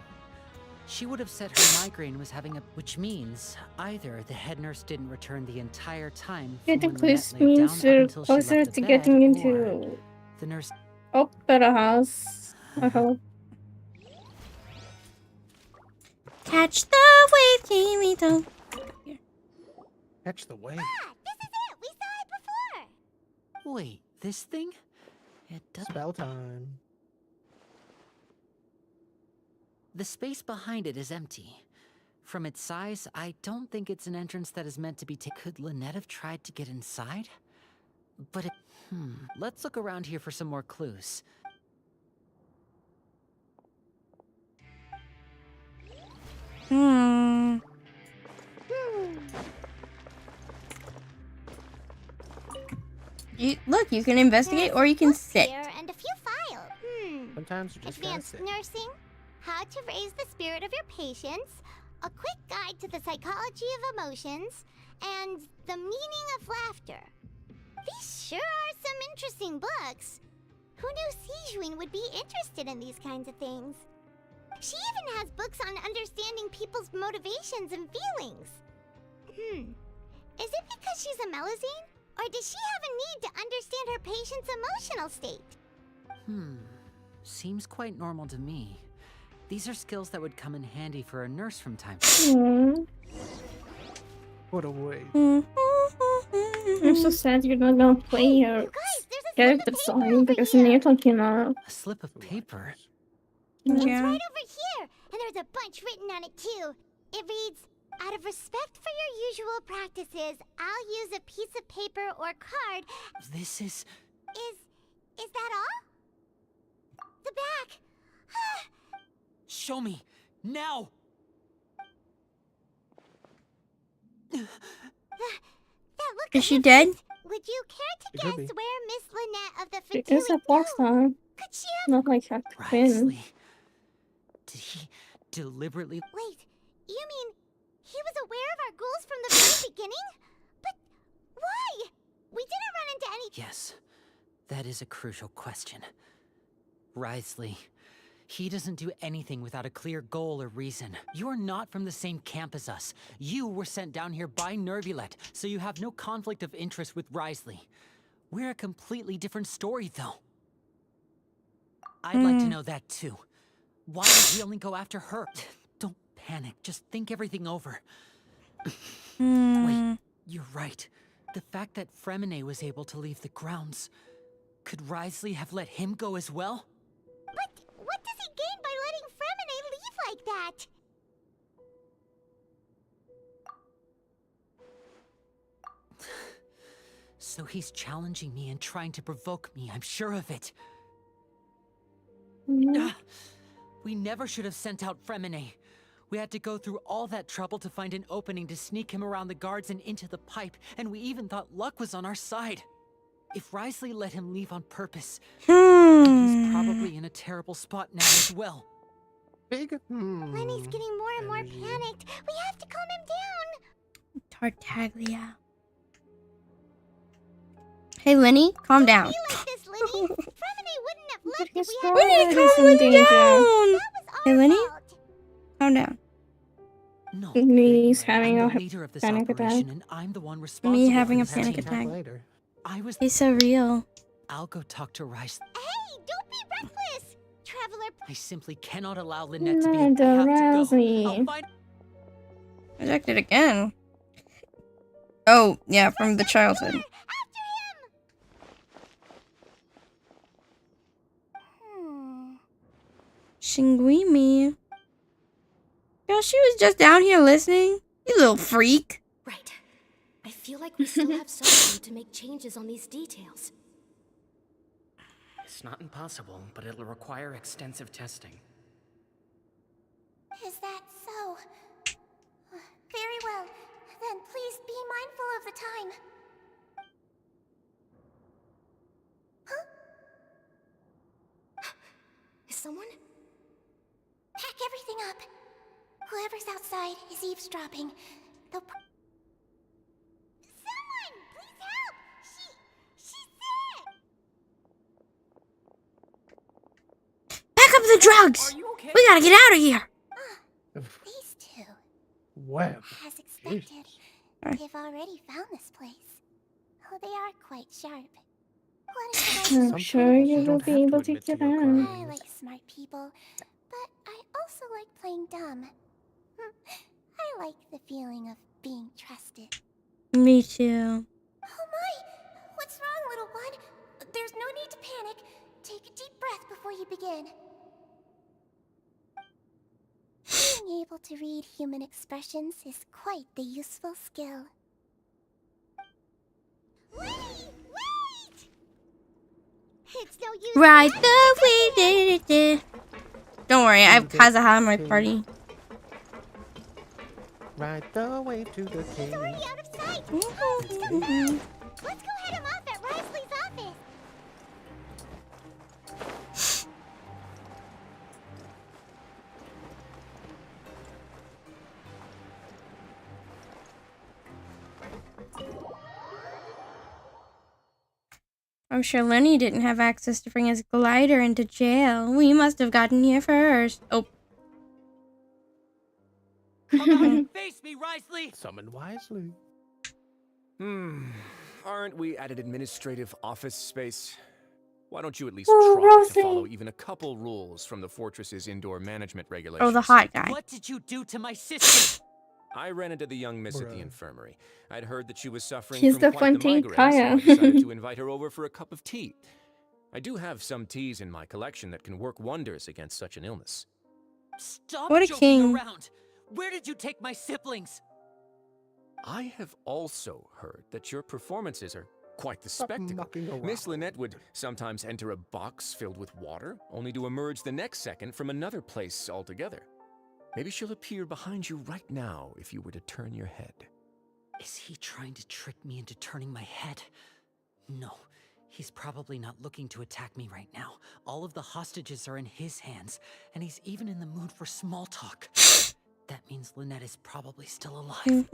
She would have said her migraine was having a... Which means either the head nurse didn't return the entire time from Getting when clues Lynette laid down means up you're until she closer left to the getting bed, into or the nurse... Opera House. I hope. Catch the wave, Kimito. Catch the wave. Ah, this is it! We saw it before! Wait, this thing? It does... Spell time. The space behind it is empty. From its size, I don't think it's an entrance that is meant to be Could Lynette have tried to get inside? But it... Let's look around here for some more clues. Look, you can investigate or you can sit. Here and a few files. Sometimes you just gotta Advanced sit. nursing, how to raise the spirit of your patients, a quick guide to the psychology of emotions, and the meaning of laughter. These sure are some interesting books. Who knew Sijuin would be interested in these kinds of things? She even has books on understanding people's motivations and feelings. Is it because she's a Melusine? Or does she have a need to understand her patient's emotional state? Seems quite normal to me. These are skills that would come in handy for a nurse from time to time. What a way. I'm so sad you're not gonna play your character song because Nathan cannot. A slip of paper? It's right over here, and there's a bunch written on it too. It reads, out of respect for your usual practices, I'll use a piece of paper or card. This is... Is that all? The back. Show me! Now! That look Is she dead? Would you care to It could guess be. where Miss Lynette of the She Fatui is a boss time. Could she have... Not like a twin. Did he deliberately... Wait, you mean he was aware of our goals from the very beginning? But why? We didn't run into any... Yes, that is a crucial question. Wriothesley, he doesn't do anything without a clear goal or reason. You're not from the same camp as us. You were sent down here by Nervulet, so you have no conflict of interest with Wriothesley. We're a completely different story, though. I'd like to know that, too. Why did he only go after her? Don't panic, just think everything over. Wait, you're right. The fact that Fremine was able to leave the grounds... Could Wriothesley have let him go as well? But what does he gain by letting Fremine leave like that? So he's challenging me and trying to provoke me, I'm sure of it. We never should have sent out Fremine. We had to go through all that trouble to find an opening to sneak him around the guards and into the pipe, and we even thought luck was on our side. If Wriothesley let him leave on purpose, he's probably in a terrible spot now as well. Lenny's getting more and more panicked. We have to calm him down. Tartaglia. Hey, Lenny, calm down. Like this, Lenny. Fremine wouldn't have left if we We need to calm Lenny down. Hey, Lenny, calm down. No, He's having I'm a the leader of this panic attack. operation, and I'm the one responsible. Me having a for this panic team. attack. I was. He's so real. I'll go talk to Rice. Hey, don't be reckless. Traveler, I simply cannot allow Lynette to be. I have to go. I'll find. Rejected again. Oh, yeah, from the childhood. Shinguimi. Girl, she was just down here listening. You little freak. Right. I feel like we still have some room to make changes on these details. It's not impossible, but it'll require extensive testing. is that so? Very well. Then please be mindful of the time. Huh? Is someone? Pack everything up. Whoever's outside is eavesdropping. They'll Someone! Please help! She's sick! Pack up the drugs! We gotta get out of here! These two. Well, As expected, they've already found this place. Oh, they are quite sharp. What is I'm sure you will be able to get out. I like smart people, but I also like playing dumb. I like the feeling of being trusted. Me too. Oh my! What's wrong, little one? There's no need to panic. Take a deep breath before you begin. Being able to read human expressions is quite the useful skill. Wait! It's no use. Right the way did. Don't worry, I have Kazuha in my party. right the way to the king. He's already out of sight. Oh, let's go head him off at Wriothesley's I'm sure Lenny didn't have access to bring his glider into jail. We must have gotten here first. Oh. Come out and face me, Risley! Summon wisely. Aren't we at an administrative office space? Why don't you at least Oh, try Rosie. to follow even a couple rules from the fortress's indoor management regulations? Oh, the hot guy. What did you do to my sister? I ran into the young miss at the infirmary. I'd heard that she was suffering She's from the quite the Fontaine migraine, Kaya. so I decided to invite her over for a cup of tea. I do have some teas in my collection that can work wonders against such an illness. Stop What a joking king. around! Where did you take my siblings? I have also heard that your performances are quite the spectacle. Miss Lynette would sometimes enter a box filled with water, only to emerge the next second from another place altogether. Maybe she'll appear behind you right now if you were to turn your head. Is he trying to trick me into turning my head? No, he's probably not looking to attack me right now. All of the hostages are in his hands, and he's even in the mood for small talk. That means Lynette is probably still alive.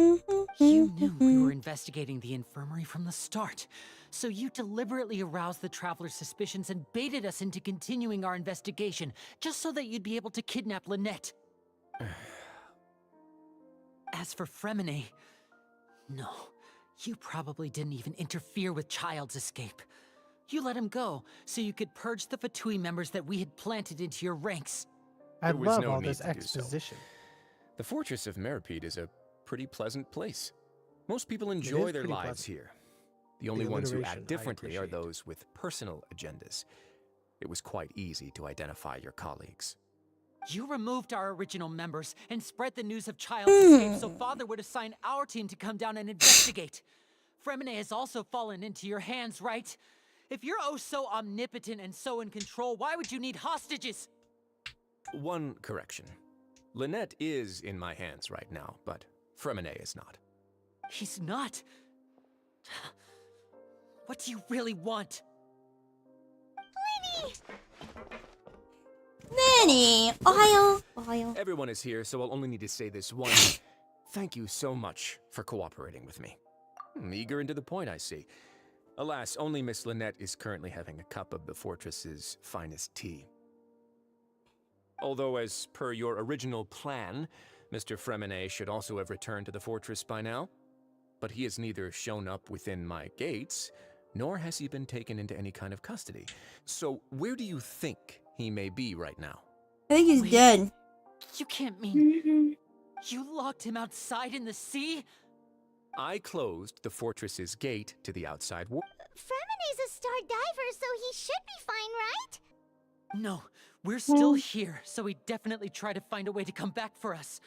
You knew we were investigating the infirmary from the start, so you deliberately aroused the traveler's suspicions and baited us into continuing our investigation, just so that you'd be able to kidnap Lynette. As for Fremine, no, you probably didn't even interfere with Child's escape. You let him go, so you could purge the Fatui members that we had planted into your ranks. I There was love no all need this to do so. exposition. The Fortress of Meripede is a pretty pleasant place. Most people enjoy their pretty lives pleasant. here. The only ones who alliteration, act I differently are appreciate. those with personal agendas. It was quite easy to identify your colleagues. You removed our original members and spread the news of Child's escape so Father would assign our team to come down and investigate. Fremine has also fallen into your hands, right? If you're oh so omnipotent and so in control, why would you need hostages? One correction. Lynette is in my hands right now, but Fremine is not. He's not. What do you really want? Lenny! Ohio. Everyone is here, so I'll only need to say this one. Thank you so much for cooperating with me. Eager and to the point, I see. Alas, only Miss Lynette is currently having a cup of the fortress's finest tea. Although, as per your original plan, Mr. Fremine should also have returned to the fortress by now. But he has neither shown up within my gates, nor has he been taken into any kind of custody. So, where do you think he may be right now? I think he's dead. You can't mean you locked him outside in the sea? I closed the fortress's gate to the outside world. Fremine's a star diver, so he should be fine, right? No, we're still here, so he definitely tried to find a way to come back for us.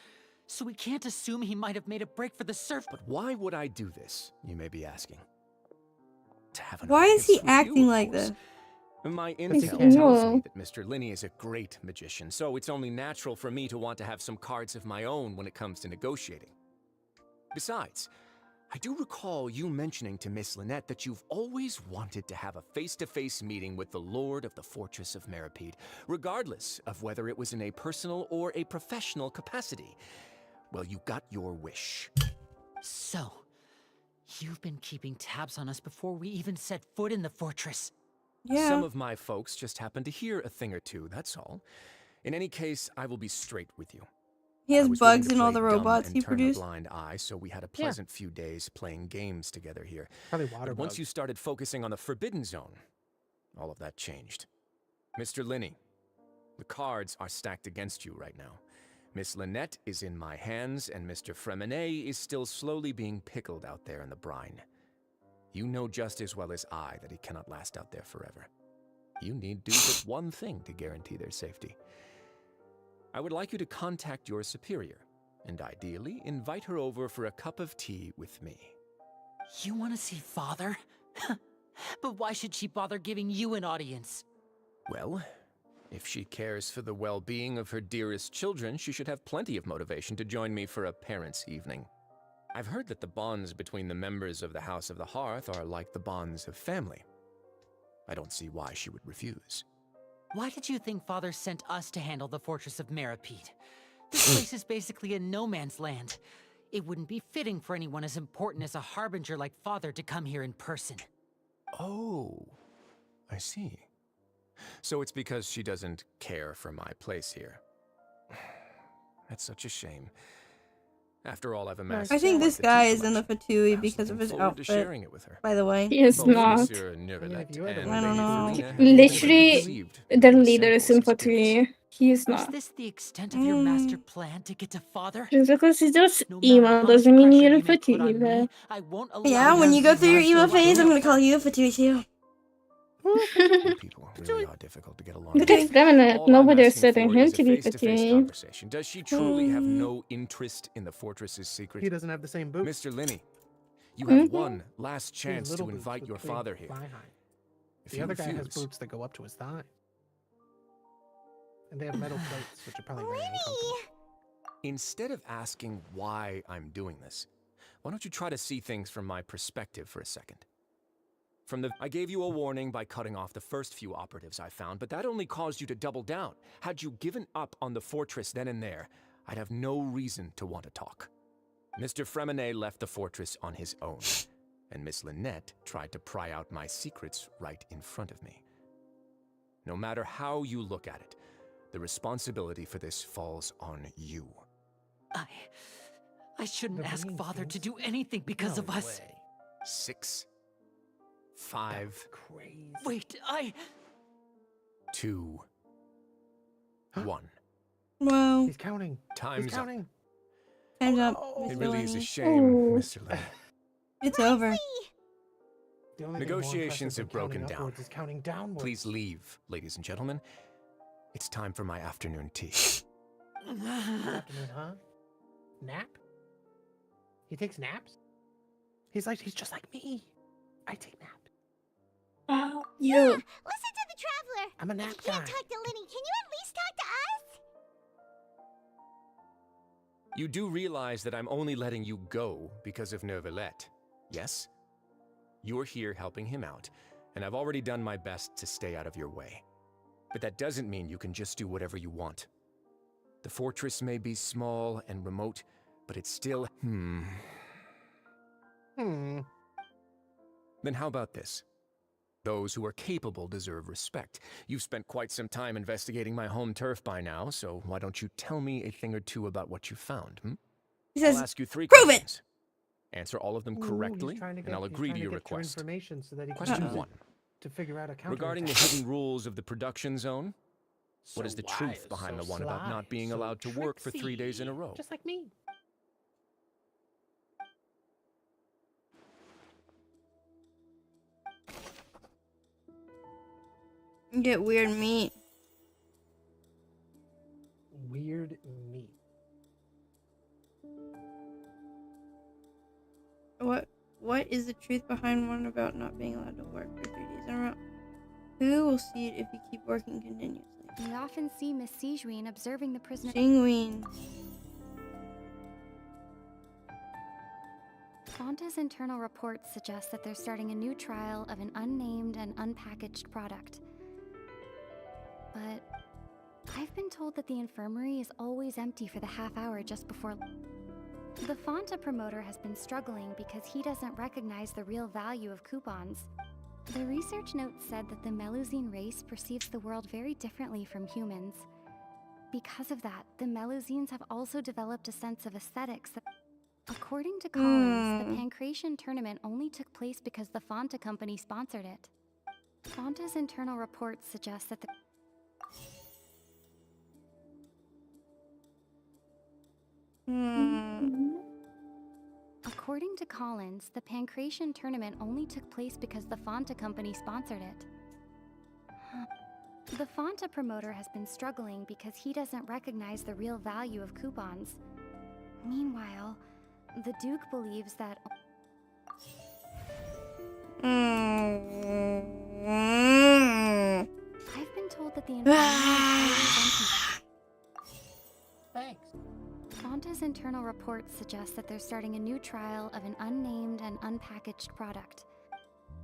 So we can't assume he might have made a break for the surf. But why would I do this, you may be asking? To have an Why is he audience with acting you, of like course. this? My he intel can. tells me that Mr. Linney is a great magician, so it's only natural for me to want to have some cards of my own when it comes to negotiating. Besides, I do recall you mentioning to Miss Lynette that you've always wanted to have a face-to-face meeting with the Lord of the Fortress of Meripede, regardless of whether it was in a personal or a professional capacity. Well, you got your wish. So, you've been keeping tabs on us before we even set foot in the fortress. Yeah. Some of my folks just happened to hear a thing or two, that's all. In any case, I will be straight with you. He has I was willing bugs to in all play the dumb robots and he turn a produced. blind eye, so we had a Yeah. pleasant few days playing games together here. Probably water But once bugs. you started focusing on the Forbidden Zone, all of that changed. Mr. Linney, the cards are stacked against you right now. Miss Lynette is in my hands, and Mr. Fremine is still slowly being pickled out there in the brine. You know just as well as I that he cannot last out there forever. You need do but one thing to guarantee their safety. I would like you to contact your superior, and ideally invite her over for a cup of tea with me. You want to see Father? But why should she bother giving you an audience? Well, if she cares for the well-being of her dearest children, she should have plenty of motivation to join me for a parents' evening. I've heard that the bonds between the members of the House of the Hearth are like the bonds of family. I don't see why she would refuse. Why did you think Father sent us to handle the Fortress of Meripede? This place is basically a no man's land. It wouldn't be fitting for anyone as important as a harbinger like Father to come here in person. Oh, I see. So it's because she doesn't care for my place here. That's such a shame. After all, I've amassed. I think this quite the guy tea is in the collection. Fatui I'm because of looking his forward to outfit. sharing it with her. By the way, He is Both not. Monsieur Neuvillette and I don't know. Lady Verena have already Literally, received their many leader is samples as gifts. sympathy. He is Is not. this the extent of your master plan to get to father? Just because he's just No matter emo how doesn't much mean pressure you're you may put sympathy on either. me, I won't allow Yeah, you when to you go leave through your my emo side phase, I'm alone. gonna call you a Fatui too. You people really are difficult to get along But with. it's feminine. All I'm Nobody is asking setting for him is a to be face-to-face fatty. conversation. Does she truly have no interest in the fortress's secret? He doesn't have the same boots. Mr. Linney, you have Mhm. one last He has chance little to boots invite with your big father here. thigh high. If The you other guy has refuse, boots that go up to his thigh. And they have metal plates, which are probably very uncomfortable. instead of asking why I'm doing this, why don't you try to see things from my perspective for a second? I gave you a warning by cutting off the first few operatives I found, but that only caused you to double down. Had you given up on the fortress then and there, I'd have no reason to want to talk. Mr. Fremenet left the fortress on his own, and Miss Lynette tried to pry out my secrets right in front of me. No matter how you look at it, the responsibility for this falls on you. I shouldn't ask father to do anything because of us. 6, 5, Wait, 2, 1. Whoa. He's counting. Time's He's counting. Time's up. It Mr. really is a Linney. shame, Oh. Mr. Linney. It's over. The only thing more Negotiations impressive have than counting broken down. upwards is counting downwards. Please leave, ladies and gentlemen. It's time for my afternoon tea. Afternoon, huh? Nap? He takes naps? He's just like me. I take naps. Wow, Yeah, you. listen to the traveler. I'm a nap You can't guy. talk to Linny. Can you at least talk to us? You do realize that I'm only letting you go because of Neuvillette, yes? You're here helping him out, and I've already done my best to stay out of your way. But that doesn't mean you can just do whatever you want. The fortress may be small and remote, but it's still... Then how about this? Those who are capable deserve respect. You've spent quite some time investigating my home turf by now, so why don't you tell me a thing or two about what you found, He says, I'll ask you 3 "Prove it!" questions. Answer all of them Ooh, he's correctly, trying to and get- I'll he's agree trying to your get true request. information so that he can Question use it 1. to figure out a counter. Regarding the hidden rules of the production zone, what is the why truth is behind so the one about sly, not being so allowed to work for 3 days in a tricksy? row? Just like me. You get weird meat. Weird meat. What is the truth behind one about not being allowed to work for 3 days in a row? Who will see it if you keep working continuously? We often see Miss Sigewin observing the prisoner. Sigewin. Fonta's internal reports suggest that they're starting a new trial of an unnamed and unpackaged product. But I've been told that the infirmary is always empty for the half hour just before. The Fonta promoter has been struggling because he doesn't recognize the real value of coupons. The research note said that the Melusine race perceives the world very differently from humans. Because of that, the Melusines have also developed a sense of aesthetics that... According to Collins, the Pancration tournament only took place because the Fonta company sponsored it. Fonta's internal reports suggest that the... According to Collins, the Pancration tournament only took place because the Fonta company sponsored it. The Fonta promoter has been struggling because he doesn't recognize the real value of coupons. Meanwhile, the Duke believes that... I've been told that the infirmary is Thanks. Fonta's internal reports suggest that they're starting a new trial of an unnamed and unpackaged product.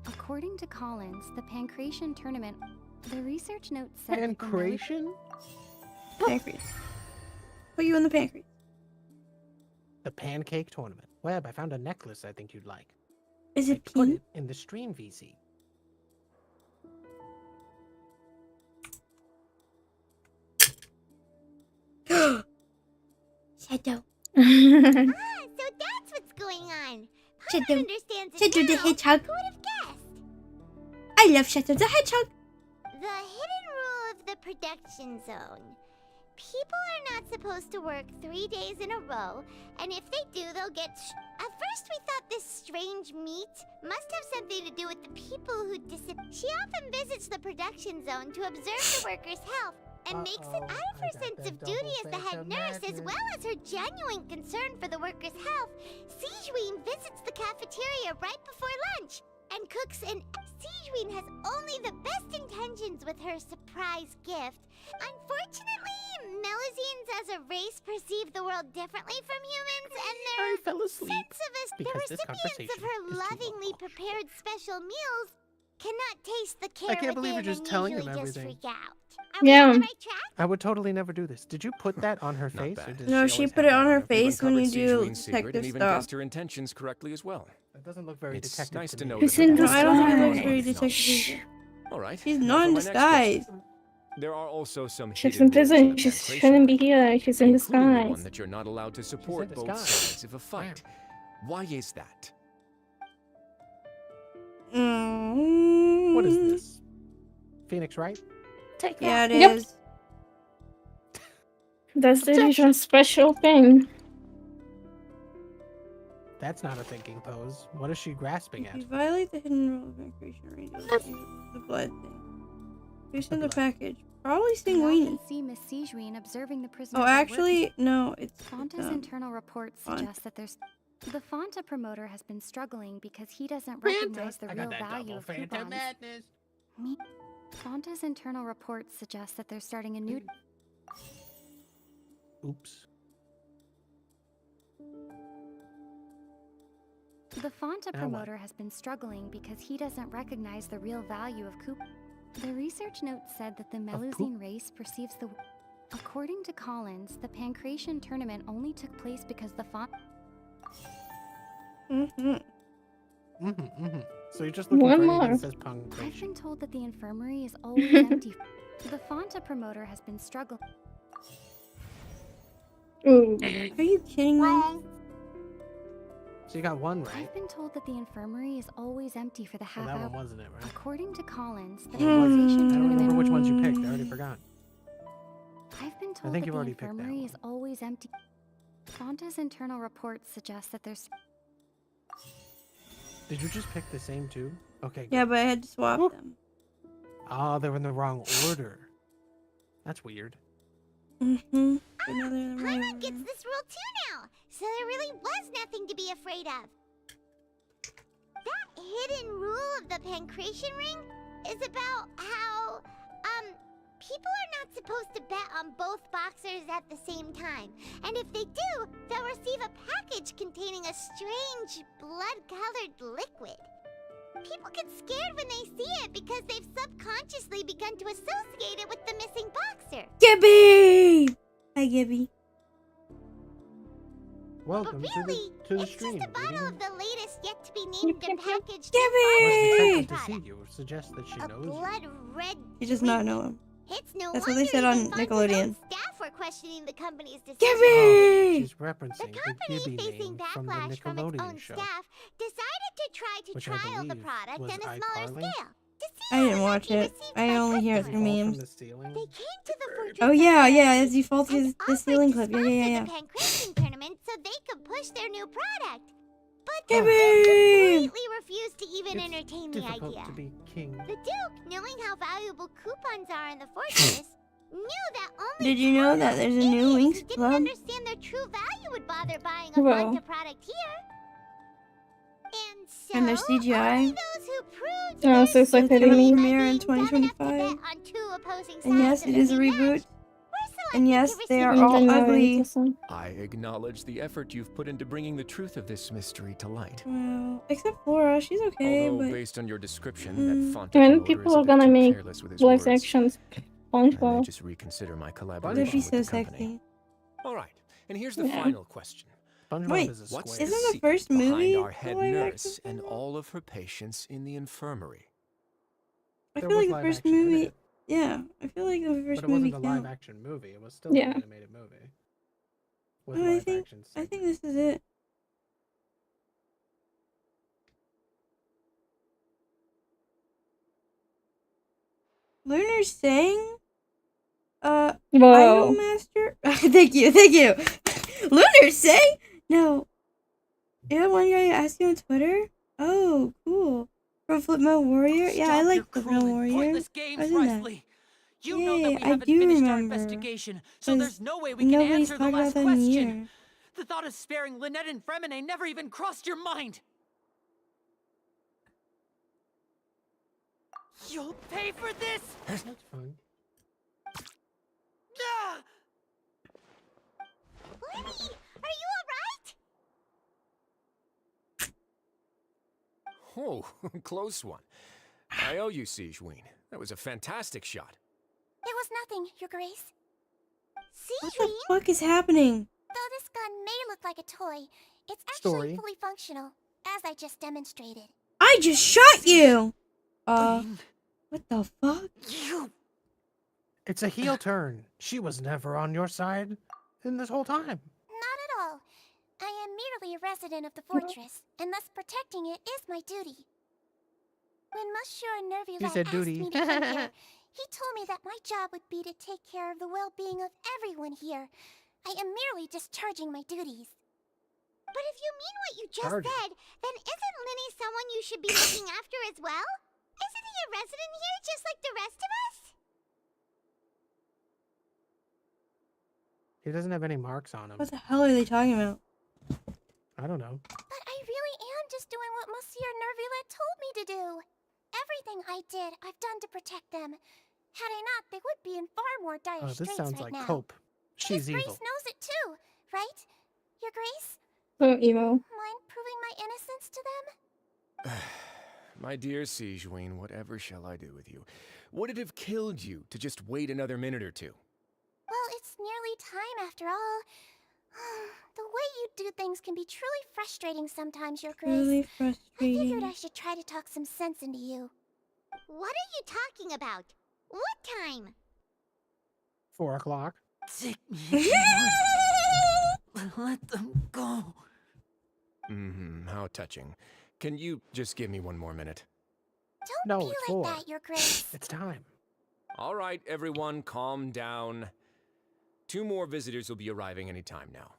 According to Collins, the Pancration tournament... The research note said... Pancration? Pancreas. Put you in the pancreas. The pancake tournament. Webb, I found a necklace I think you'd like. Is it Put pink? it in the stream VC. Shadow. So that's what's going on. Paimon Shadow. understands it Shadow the now. Hedgehog. Who would have guessed? I love Shadow the Hedgehog. The hidden rule of the production zone. People are not supposed to work 3 days in a row, and if they do, they'll get... At first we thought this strange meat must have something to do with the people who disappear. She often visits the production zone to observe the workers' health, and makes it out of her sense of duty as the head nurse, as well as her genuine concern for the workers' health. Sijuin visits the cafeteria right before lunch, and cooks an... Sijuin has only the best intentions with her surprise gift. Unfortunately, Melusines as a race perceive the world differently from humans, and I fell their asleep sense of us, the because this recipients of her conversation is too lovingly prepared special meals cannot taste the care I can't believe you're within just and telling him usually just everything. freak out. Are we on the right track? I would totally never do this. Did you put that on her face? Or did No, she she always put have it on that her face? face when you Uncovered do Sijuin's secret detective and even stuff. guessed her intentions correctly as well. That doesn't look very It's detective nice to to me. know It's that in the No, I don't think process it's is very not detective. All right. She's now not for in my next disguise. question. There are also some She's hidden in rules prison. the She Pancration shouldn't be here. She's in including the one disguise. that you're not allowed to support both disguise. sides of a fight. Why is that? What is this? Phoenix, right? Take Yeah, that. it Yep. is. That's the Asian special thing. That's not a thinking pose. What is she grasping If at? you violate the hidden rule of increasing radius, the blood thing. Who's in the package? Probably We Sanguini. often see Miss Sijuin observing the prisoners. Oh, at work. actually, no, it's Fonta's internal reports Font. suggest that there's... The Fonta promoter has been struggling because he doesn't recognize the I real got that value double of Phantom coupons. Madness. Fonta's internal reports suggest that they're starting a new... Oops. The Fonta Now what? promoter has been struggling because he doesn't recognize the real value of coupons. The research note said that the Melusine race perceives the... According to Collins, the Pancration tournament only took place because the Font... So you're just looking One for anything more. that says I've punctuation. been told that the infirmary is always empty. The Fonta promoter has been struggling... Ooh. Are you kidding me? So you got one right. I've been told that the infirmary is always empty for the Well, half that hour. one wasn't it, right? According to Collins, the Or was it? Pancration I don't remember tournament... which ones you picked. I already forgot. I've been I told think that you've the already picked that infirmary one. is always empty. Fonta's internal reports suggest that there's... Did you just pick the same two? Okay. Yeah, good. but I had to swap them. Oh, they were in the wrong order. That's weird. Mm-hmm. Paimon gets this rule too now, so there really was nothing to be afraid of. That hidden rule of the Pancration ring is about how, people are not supposed to bet on both boxers at the same time. And if they do, they'll receive a package containing a strange, blood-colored liquid. People get scared when they see it because they've subconsciously begun to associate it with the missing boxer. Gibby! Hi, Gibby. Welcome Really, to the it's stream. just a bottle of the latest yet-to-be-named and packaged Gibby! Detective to see you suggests that she a knows you. blood-red She does not know him. It's no That's wonder what they said on even Fonta's Nickelodeon. own staff were questioning the company's decision. Gibby! She's referencing the Company Gibby facing name from the backlash from its Nickelodeon own show. staff decided to try to Which I trial the believe product was on a smaller iCarly. scale. To see I how didn't it watch might be it. received I by only hear it customers. through memes. From the ceiling. They came to the fortress Oh yeah, yeah, temporarily as you fall through the offered ceiling to clip. Yeah, yeah, yeah. sponsor the Pancration tournament so they could push their new product. But Gibby! they completely refused to even entertain the Difficult idea. to be king. The Duke, knowing how valuable coupons are in the fortress, knew that only Did you know that there's a new Winx who didn't Club? understand their true value would bother buying a Well. Fonta product here. And so, And there's CGI. only those who proved Oh, so it's like It they will mean... premiere in dumb enough to bet 2025. on two opposing And yes, sides it is a in the reboot. match, were And yes, selected to they are receive all Then, ugly. it's awesome. I acknowledge the effort you've put into bringing the truth of this mystery to light. Well, except Flora, she's okay, Although, but based on your description, Mm. that Fonta When promoter people is a are bit gonna too make careless with his live words, actions I may SpongeBob. just reconsider my that'd collaboration be with so the company. sexy. All right, and here's the Yeah. final question. SpongeBob Wait, is a What's square. the Isn't the secret first movie behind our head the live nurse action and film? all of her patients in the infirmary? I There feel was like the live first action in movie. it, Yeah, I feel like the first but it movie wasn't a live counts. action movie. It was still Yeah. an animated movie. with I live think actions. I think this is it. Lunar saying, Whoa. Idolmaster. Thank you. Lunar saying, no. Yeah, one guy asked you on Twitter. Oh, cool. From Flipmo Warrior. Yeah, I like Flipmo Warrior. Pointless games, I was in that. Wrestly. You know that we I haven't do finished our remember. investigation, so 'Cause there's no way we can nobody's answer the talked about last that in a question. year. The thought of sparing Lynette and Fremine never even crossed your mind. You'll pay for this! That's fine. Ah! Lenny, are you alright? Oh, close one. I owe you, Siegeween. That was a fantastic shot. It was nothing, Your Grace. What See, the fuck is happening? though this gun may look like a toy, it's Story. actually fully functional, as I just demonstrated. I just shot you! What the fuck? It's a heel turn. She was never on your side in this whole time. Not at all. I am merely a resident of the fortress, and thus protecting it is my duty. When Monsieur Nervula said asked duty. me to come here, he told me that my job would be to take care of the well-being of everyone here. I am merely discharging my duties. But if you mean what you just said, then isn't Linny someone you should be looking after as well? Isn't he a resident here just like the rest of us? He doesn't have any marks on him. What the hell are they talking about? I don't know. But I really am just doing what Monsieur Nervula told me to do. Everything I did, I've done to protect them. Had I not, they would be in far more dire Oh, this straits sounds right like now. Cope. She's His Grace evil. knows it too, right? Your Grace? So evil. Mind proving my innocence to them? My dear Siegeween, whatever shall I do with you? Would it have killed you to just wait another minute or two? Well, it's nearly time after all. The way you do things can be truly frustrating sometimes, Your Grace. Really I figured frustrating. I should try to talk some sense into you. What are you talking about? What time? 4 o'clock. Take me. Let them go. How touching. Can you just give me one more minute? Don't No, be it's like 4. that, Your Grace. It's time. All right, everyone, calm down. 2 more visitors will be arriving any time now.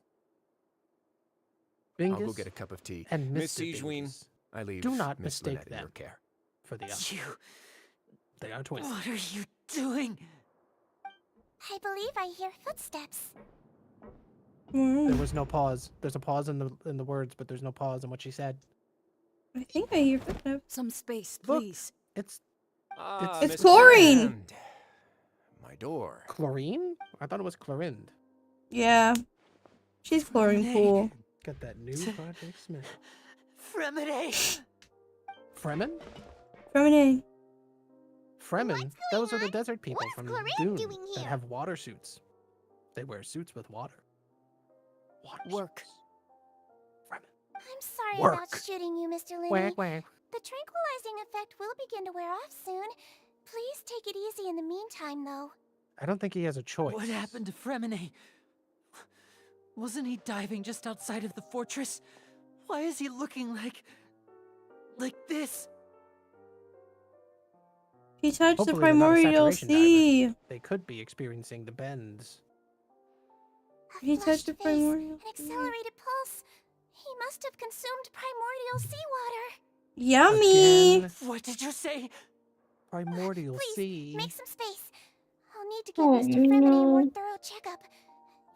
I'll go Bingus get a cup of tea. and Miss Mr. Siegeween, Bingus. I leave Do not Miss mistake Lynette in them your care. for the other. They are twins. What are you doing? I believe I hear footsteps. There was no pause. There's a pause in the words, but there's no pause in what she said. I think I hear footsteps. Some space, Look, please. it's It's Miss chlorine. Land. My door. chlorine? I thought it was chlorine. Yeah. She's chlorine pool. Got that new Project Smith. Fremine! Fremen? Feminine. Fremen? Those are the desert people What's from Chlorine Dune doing that here? have water suits. They wear suits with water. Work. I'm sorry Work. about shooting you, Mr. Linny. Whack, whack. The tranquilizing effect will begin to wear off soon. Please take it easy in the meantime, though. I don't think he has a choice. What happened to Fremine? Wasn't he diving just outside of the fortress? Why is he looking like this? He touched Hopefully the they're not a primordial saturation sea. diver. They could be experiencing the bends. He touched the Face, primordial an accelerated pulse. He must have consumed primordial seawater. Yummy. Again. What did you say? Primordial Please, sea. make some space. I'll need to give Oh, Mr. Fremine a more no. thorough checkup.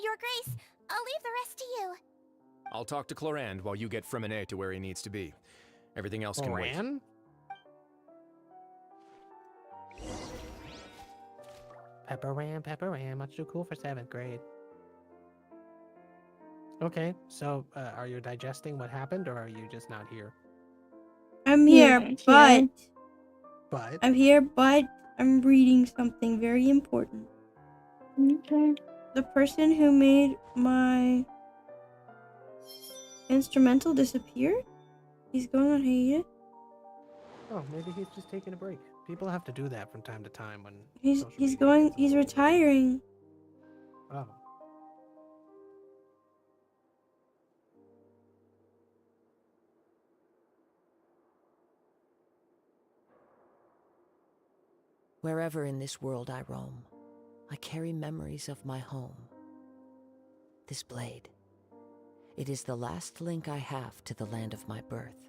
Your Grace, I'll leave the rest to you. I'll talk to Clorand while you get Fremine to where he needs to be. Everything else can wait. Moran? Pepper Ram, much too cool for 7th grade. Okay, so are you digesting what happened, or are you just not here? I'm here, Yeah. But I'm here, but I'm reading something very important. Okay. The person who made my instrumental disappear? He's going on hiatus? oh, maybe he's just taking a break. People have to do that from time to time when He's social he's media going gets he's old. retiring. Oh, Wherever in this world I roam, I carry memories of my home. This blade, it is the last link I have to the land of my birth.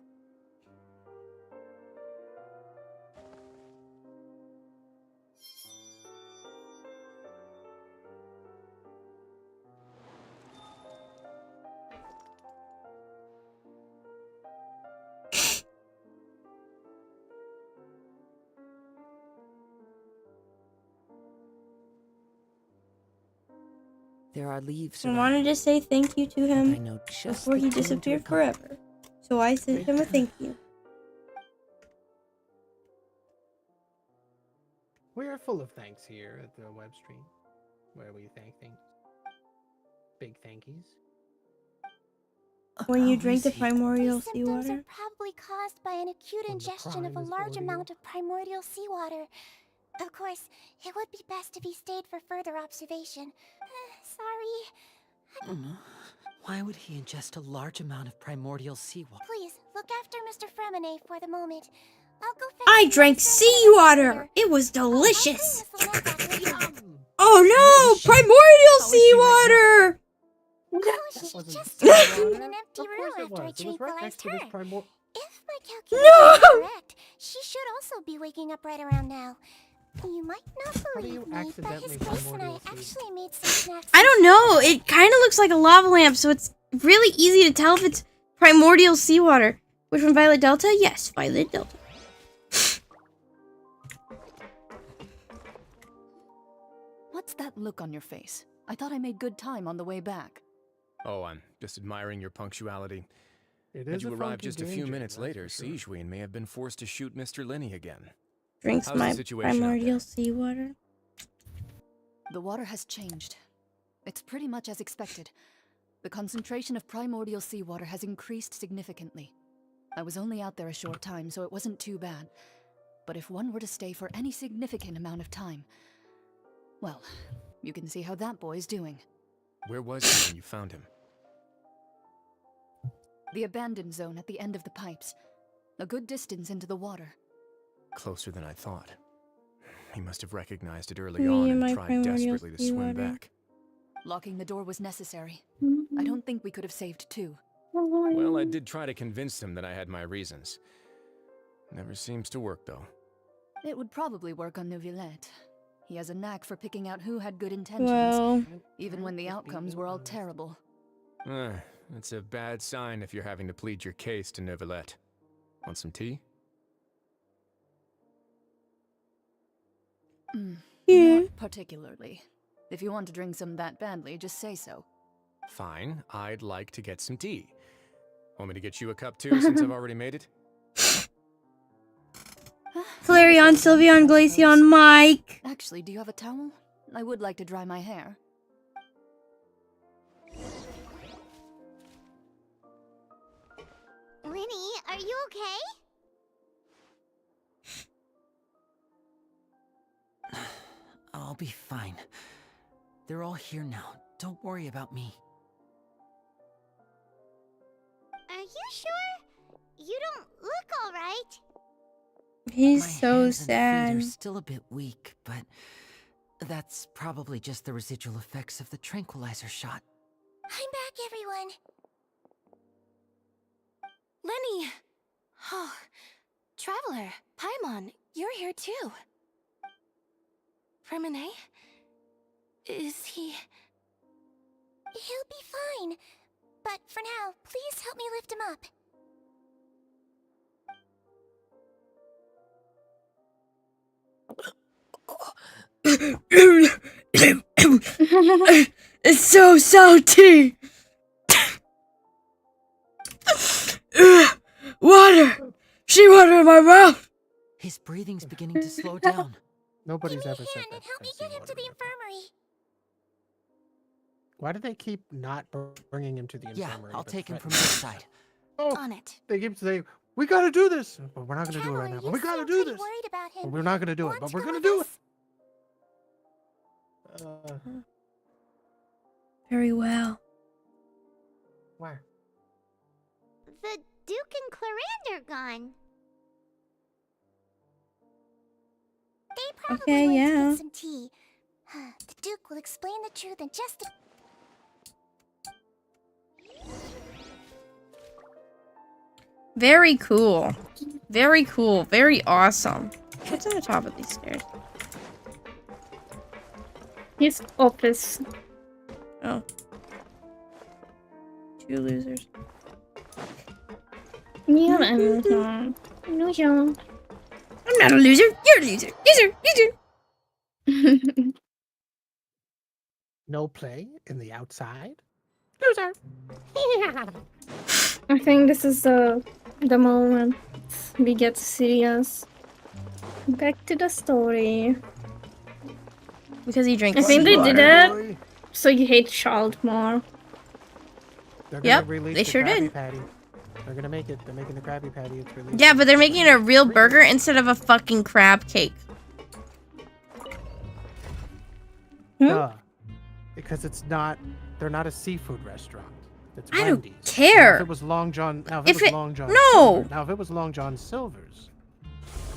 There are leaves I around. wanted to say thank you to him I know just before the he clue to disappeared recover. forever. So I sent him a thank you. We are full of thanks here at the web stream, where we thank things. Big thankies. When you How drink is the he? primordial These symptoms seawater. are probably caused by an acute When the ingestion of a crime is large ordeal. amount of primordial seawater. Of course, it would be best if he stayed for further observation. Sorry. Why would he ingest a large amount of primordial seawater? Please, look after Mr. Fremine for the moment. I'll go fetch I some drank ice seawater. It was delicious. Oh no, primordial seawater. Oh, she just stayed in an empty room after I tranquilized her. If my calculations are correct, she should also be waking up right around now. You might not believe me, but his Grace and I actually made some snacks. I don't know. It kind of looks like a lava lamp, so it's really easy to tell if it's primordial seawater. Which from Violet Delta? Yes, Violet Delta. What's that look on your face? I thought I made good time on the way back. Oh, I'm just admiring your punctuality. It Had is you a arrived funky just a few danger, minutes that's later, for sure. Siegeween may have been forced to shoot Mr. Linney again. Drinks How's my the situation out primordial there? seawater. The water has changed. It's pretty much as expected. The concentration of primordial seawater has increased significantly. I was only out there a short time, so it wasn't too bad. But if one were to stay for any significant amount of time, well, you can see how that boy's doing. Where was he when you found him? The abandoned zone at the end of the pipes. A good distance into the water. Closer than I thought. He must have recognized it early Me on and and my tried primordial desperately to swim seawater. back. Locking the door was necessary. I don't think we could have saved two. Well, I did try to convince him that I had my reasons. Never seems to work, though. It would probably work on Neuvillette. He has a knack for picking out who had good intentions, Well, even when the outcomes were all terrible. That's a bad sign if you're having to plead your case to Neuvillette. Want some tea? Not particularly. If you want to drink some that badly, just say so. Fine, I'd like to get some tea. Want me to get you a cup too, since I've already made it? Flareon, Sylveon, Glaceon, Mike. Actually, do you have a towel? I would like to dry my hair. Linny, are you okay? I'll be fine. They're all here now. Don't worry about me. Are you sure? You don't look alright. He's My so hands and feet sad. are still a bit weak, but that's probably just the residual effects of the tranquilizer shot. I'm back, everyone. Lenny! Oh, Traveler, Paimon, you're here too. Fremine? Is he... He'll be fine. But for now, please help me lift him up. It's so salty. Water! She water in my mouth! His breathing's beginning to slow down. Nobody's ever said that. And help me get him to the infirmary. Why do they keep not bringing him to the Yeah, infirmary? I'll but take him from threaten this side. Oh, On it. they keep saying, we gotta do this! But we're not gonna do it right now. You But we gotta seem do pretty this! worried about him. But we're not gonna do it. Want But to we're go gonna with do us? it! Very well. Where? The Duke and Clarander gone. They probably Okay, went to yeah. get some tea. The Duke will explain the truth in just a... Very cool. Very cool. Very awesome. What's on the top of these stairs? His office. Oh. 2 losers. You're a loser. Loser. I'm not a loser. You're a loser. Loser. No play in the outside. Loser. I think this is the moment we get serious. Back to the story. Because he drinks I think they water. did it so you hate Child more. They're Yep, gonna release they the sure Krabby did. Patty. They're gonna make it. They're making the Krabby Patty. It's released. Yeah, but they're making a real burger instead of a fucking crab cake. Duh. Because it's not. They're not a seafood restaurant. It's I don't Wendy's. care. Now, if it was Long John. Now, If if it was it- Long John. no. Silver, now, if it was Long John Silver's,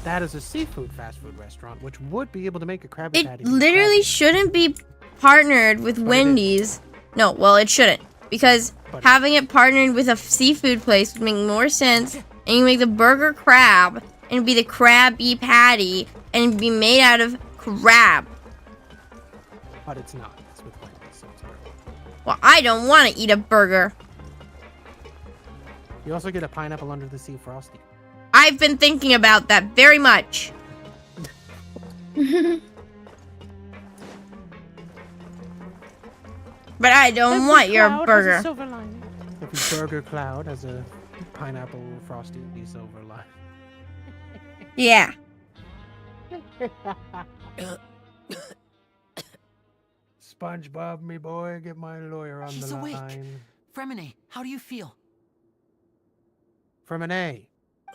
that is a seafood fast food restaurant, which would be able to make a Krabby It Patty. literally shouldn't be partnered with Wendy's. No, well, it shouldn't. Because having it partnered with a seafood place would make more sense. And you make the burger crab, and it'd be the Krabby Patty, and it'd be made out of crab. But it's not. It's with Wendy's. So it's a burger. Well, I don't want to eat a burger. You also get a pineapple under the sea frosty. I've been thinking about that very much. But I don't want your burger. Every burger cloud has a pineapple frosty silver line. Yeah. SpongeBob, me boy, get my lawyer on He's the awake. line. Fremine, how do you feel? From an A.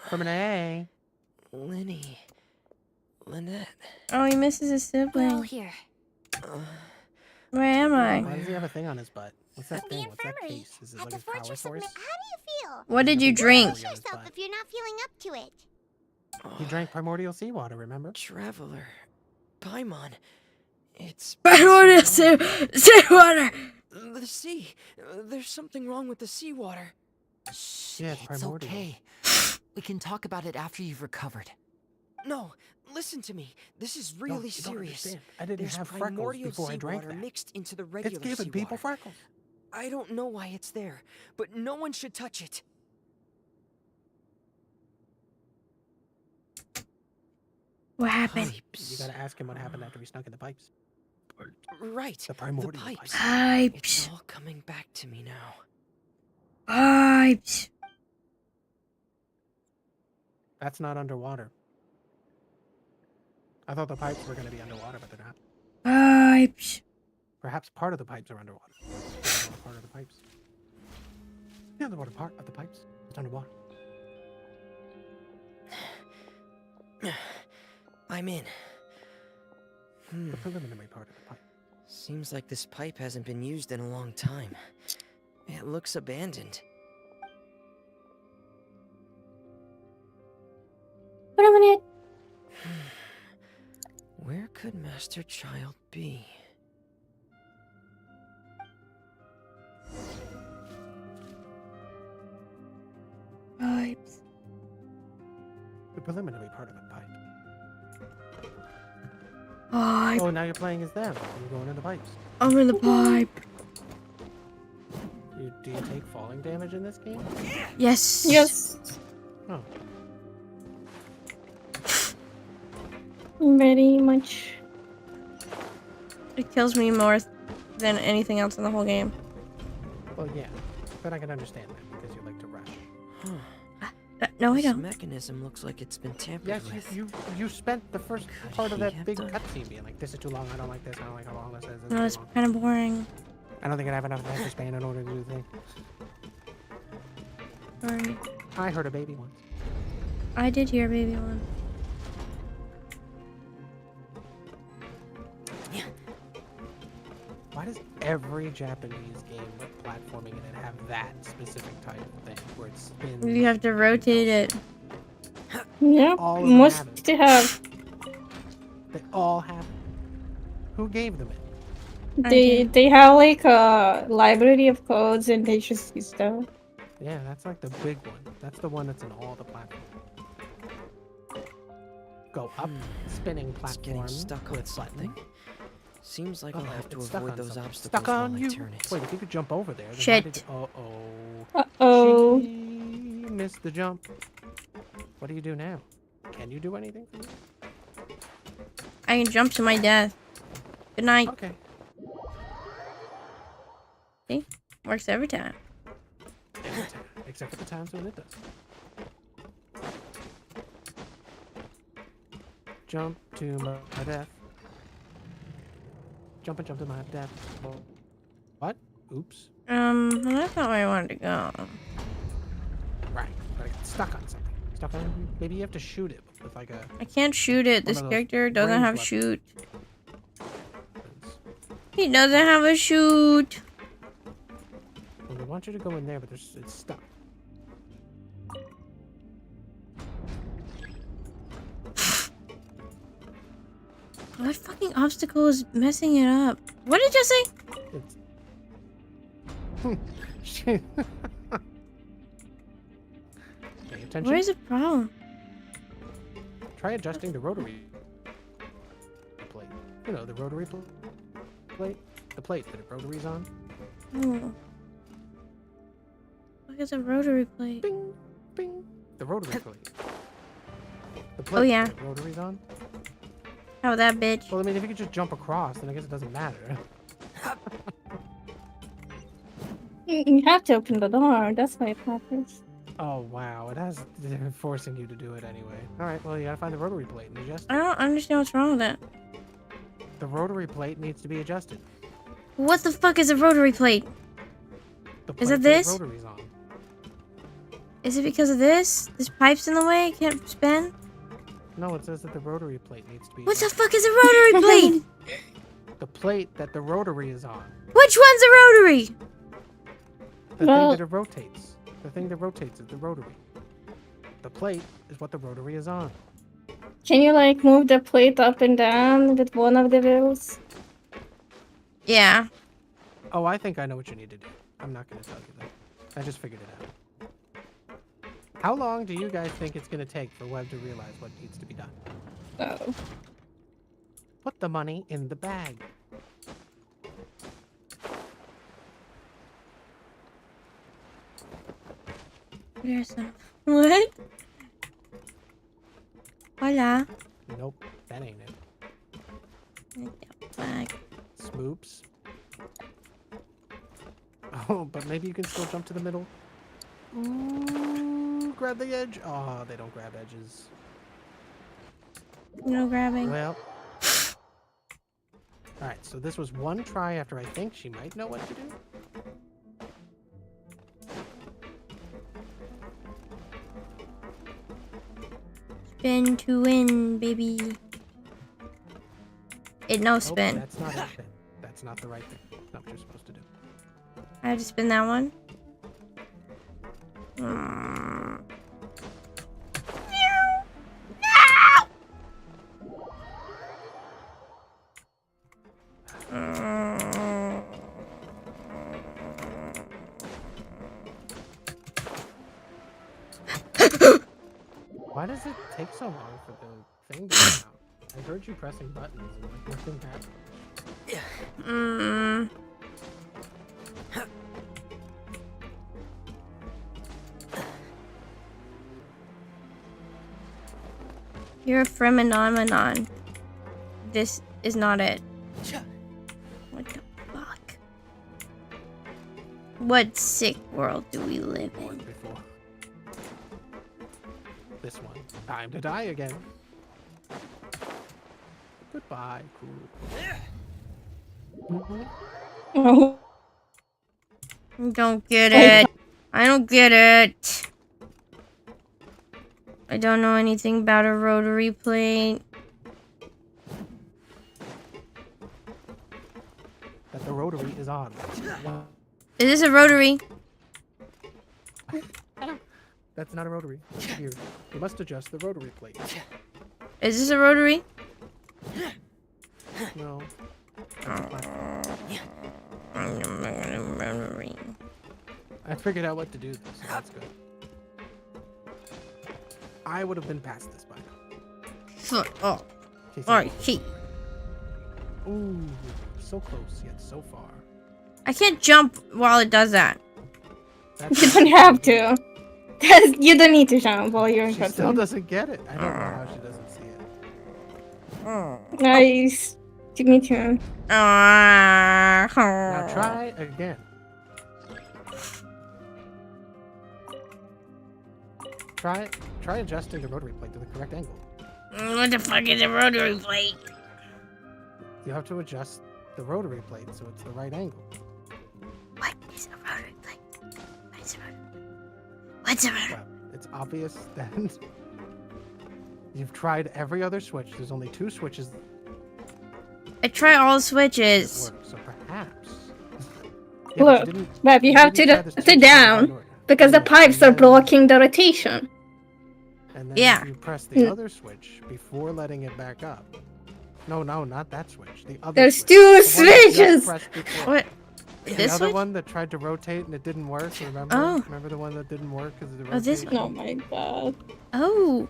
From an A. Lenny. Lynette. Oh, he misses his We're all sibling. here. Where am Why I? does he have a thing on his butt? What's that The thing? What's that infirmary. case? Is it At like the a power fortress of source? How do you feel? What did you drink? Push yourself if you're not feeling up to it. He drank primordial seawater, remember? Traveler. Paimon. It's... Primordial seawater! The sea. There's something wrong with the seawater. Yeah, it's It's primordial. okay. We can talk about it after you've recovered. No, listen to me. This is No, really you don't serious. understand. I didn't There's have freckles primordial before I drank seawater that. mixed into the regular It's giving people seawater. freckles. I don't know why it's there, but no one should touch it. What happened? You gotta ask him what happened after he snuck in the pipes. Right. The primordial pipes. Pipes. It's all coming back to me now. Pipes. That's not underwater. I thought the pipes were gonna be underwater, but they're not. Pipes. Perhaps part of the pipes are underwater. The underwater part of the pipes. The underwater part of the pipes is underwater. I'm in. The preliminary part of the pipe. Seems like this pipe hasn't been used in a long time. It looks abandoned. Wait a minute. Where could Master Child be? Pipes. The preliminary part of the pipe. Pipe. Oh, now you're playing as them. You're going in the pipes. I'm in the pipe. Do you take falling damage in this game? Yes. Yes. Oh. Very much. It kills me more than anything else in the whole game. Well, yeah. But I can understand that because you like to rush. No, I This don't. mechanism looks like it's been tampered Yes, with. you spent the first Could part of he that have big done- cutscene being like, this is too long, I don't like this, I don't like how long this is. this No, is it's too long. kind of boring. I don't think I have enough attention span in order to do the thing. Sorry. I heard a baby once. I did hear baby one. Why does every Japanese game with platforming in it have that specific type of thing where it spins? You have to rotate it. Yeah, All of them must have it. to have. They all have it. Who gave them it? They have like a library of codes and they just use them. Yeah, that's like the big one. That's the one that's in all the platforms. Go up, spinning platform. Getting stuck on something. Seems like I'll have to avoid those obstacles Stuck on while you. I turn it. Wait, if you could jump over there. Then Shit. Uh-oh. She missed the jump. What do you do now? Can you do anything for me? I can jump to my death. Good night. Okay. See? Works every time. Every time. Except for the times when it does. Jump to my death. Jump to my death. What? Oops. That's not where I wanted to go. Right. But I got stuck on something. Stuck on. Maybe you have to shoot it with like a. I can't shoot it. This character doesn't have shoot. He doesn't have a shoot. Well, they want you to go in there, but it's stuck. What fucking obstacle is messing it up? What did you say? Pay attention. Where's the problem? Try adjusting the rotary plate. You know, the rotary plate? The plate that it rotaries on. Oh. Look at the rotary plate. Bing, bing. The rotary plate. The plate Oh, yeah. that it rotaries on. How that bitch? Well, I mean, if you could just jump across, then I guess it doesn't matter. You have to open the door. That's why it matters. Oh, wow. It has forcing you to do it anyway. Alright, well, you gotta find the rotary plate and adjust it. I don't understand what's wrong with that. The rotary plate needs to be adjusted. What the fuck is a rotary plate? The Is plate it that this? rotary's on. Is it because of this? This pipe's in the way? I can't spin? No, it says that the rotary plate needs to be What the adjusted. fuck is a rotary plate? The plate that the rotary is on. Which one's a rotary? The Well- thing that it rotates. The thing that rotates is the rotary. The plate is what the rotary is on. Can you like move the plate up and down with one of the wheels? Yeah. Oh, I think I know what you need to do. I'm not going to tell you that. I just figured it out. How long do you guys think it's going to take for Webb to realize what needs to be done? Oh. Put the money in the bag. There's some. What? Hola. Nope, that ain't it. Bag. Smoops. Oh, but maybe you can still jump to the middle. Ooh, grab the edge. Oh, they don't grab edges. No grabbing. Well. Alright, so this was one try after I think she might know what to do. Spin to win, baby. It no Nope, spin. that's not it then. That's not the right thing. That's not what you're supposed to do. I have to spin that one. Mm. Why does it take so long for the thing to come out? I heard you pressing buttons and like nothing happened. Mm. You're a phenomenon. This is not it. What the fuck? What sick world do we live in? Before. This one. Time to die again. Goodbye, cool. Oh. Don't get it. I don't get it. I don't know anything about a rotary plate. That the rotary is on. Is this a rotary? That's not a rotary. Here. You must adjust the rotary plate. Is this a rotary? No. I figured out what to do, though, so that's good. I would have been past this by now. Shut up. Okay, Alright, she. Ooh, so close yet so far. I can't jump while it does that. That's You don't have to. You don't need to jump while you're in She still cutscene. doesn't get it. I don't know how she doesn't see it. Nice. To meet you. Now try again. Try adjusting the rotary plate to the correct angle. What the fuck is a rotary plate? You have to adjust the rotary plate so it's the right angle. What is a rotary plate? What's a rotary? What's a rotary? Well, it's obvious that you've tried every other switch. There's only 2 switches. I try all switches. Work, so perhaps. Look, Bab, you have to down because the pipes are blocking the rotation. And then you press the other switch before letting it back up. No, not that switch. The other There's switch. 2 switches! What? The This other switch? one that tried to rotate and it didn't work, remember? Oh. Remember the one that didn't work because of the Oh, this rotation? Oh my god. Oh.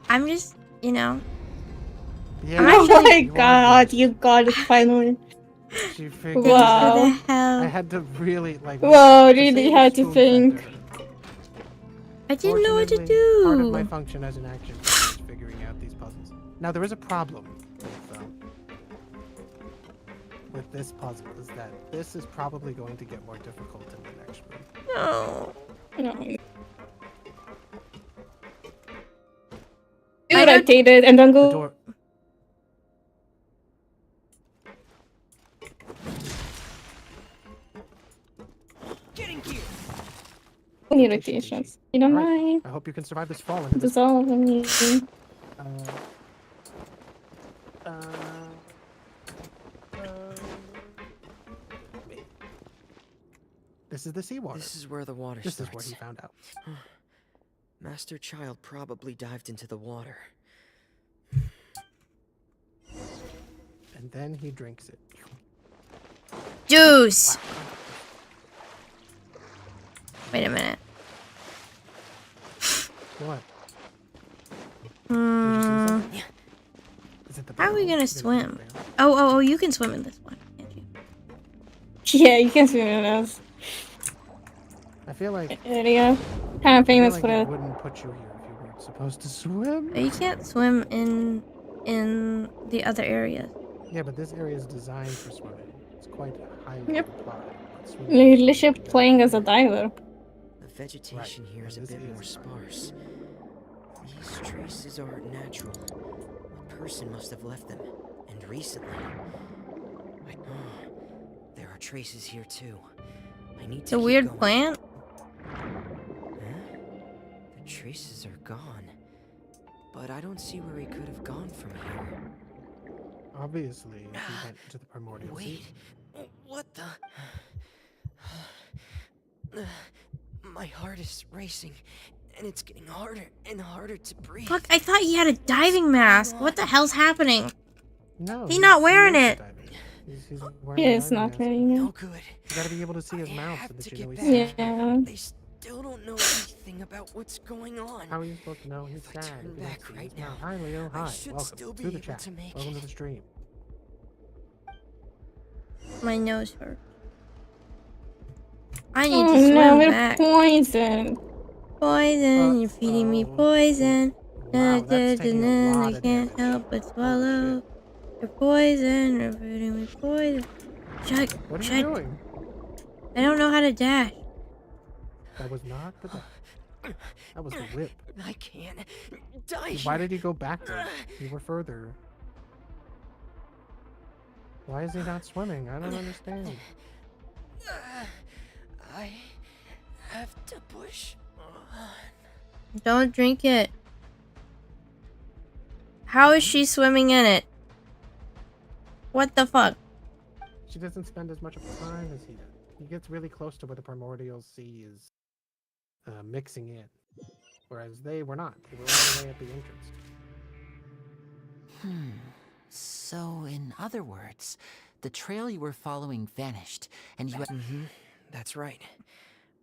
I'm just, you know. Yeah, Oh my god, you got it finally. She figured Wow. it out. What the hell? I had to really like. Wow, to really say had the to spoon think. center. I didn't know what to Fortunately, part of do. my function as an action is figuring out these puzzles. Now there is a problem with this puzzle is that this is probably going to get more difficult in the next room. No. No. You rotate it and then The go. door. Any rotations. You don't Alright, mind. I hope you can survive this fall into this. Dissolving you. This is the seawater. This is where the water This starts. is what he found out. Master Child probably dived into the water. And then he drinks it. Juice. Wait a minute. What? How are we gonna swim? Oh, you can swim in this one, can't you? Yeah, you can swim in this. I feel like Area. Kind of famous for it it. wouldn't put you here if you weren't supposed to swim. You can't swim in the other areas. Yeah, but this area is designed for swimming. It's quite highly Yep. applied. You're literally playing as a diver. The vegetation here is a bit more sparse. These traces aren't natural. A person must have left them, and recently. There are traces here too. I need to It's a keep weird going. plant. The traces are gone, but I don't see where he could have gone from here. Obviously, if he went to the primordial sea. Wait, what the? My heart is racing, and it's getting harder and harder to breathe. Fuck, I thought he had a diving mask. What the hell's happening? No, He's not wearing is it. diving. He's wearing Yeah, a it's diving not mask. very good. No good. You gotta be able to see his mouth so that you know he's Yeah. sad. They still don't know anything about what's going on. How are you supposed to know he's sad? turn if you back don't see right his mouth? now, Hi, Leo. I Hi. should Welcome still be to the able chat. to make Welcome it. to the stream. My nose hurts. I need Oh to swim no, we're back. poisoned. Poison, you're feeding me poison. Wow, that's taking a lot I of can't damage. help but swallow. You're poison, you're feeding me poison. Shut, What are shut. you doing? I don't know how to dash. That was not the That was the whip. I can't die. Why did he go backward? You were further. Why is he not swimming? I don't understand. I have to push on. Don't drink it. How is she swimming in it? What the fuck? She doesn't spend as much of time as he does. He gets really close to where the primordial sea is mixing in. Whereas they were not. They were all the way at the entrance. So, in other words, the trail you were following vanished, and you... That's right.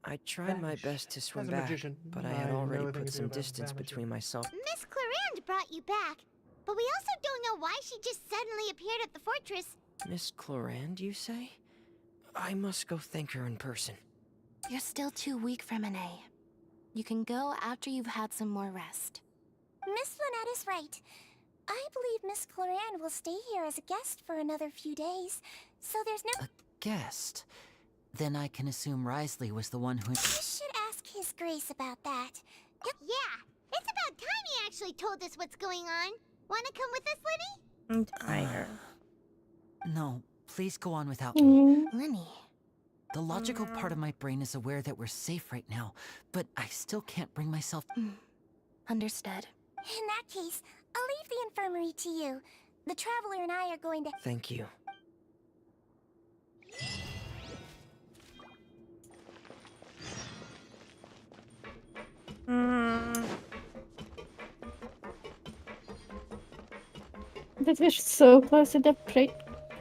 I tried my best to swim As a back, magician, but I I had know already everything put to do some about distance vanishing. between myself. Miss Clarand brought you back, but we also don't know why she just suddenly appeared at the fortress. Miss Clarand, you say? I must go thank her in person. You're still too weak for Monet. You can go after you've had some more rest. Miss Lynette is right. I believe Miss Clarand will stay here as a guest for another few days, so there's no— Guest? Then I can assume Risley was the one who... I should ask His Grace about that. Yeah, it's about time he actually told us what's going on. Wanna come with us, Lenny? I'm tired. No, please go on without me. Lenny. The logical part of my brain is aware that we're safe right now, but I still can't bring myself... Understood. In that case, I'll leave the infirmary to you. The Traveler and I are going to— Thank you. That we're so close to the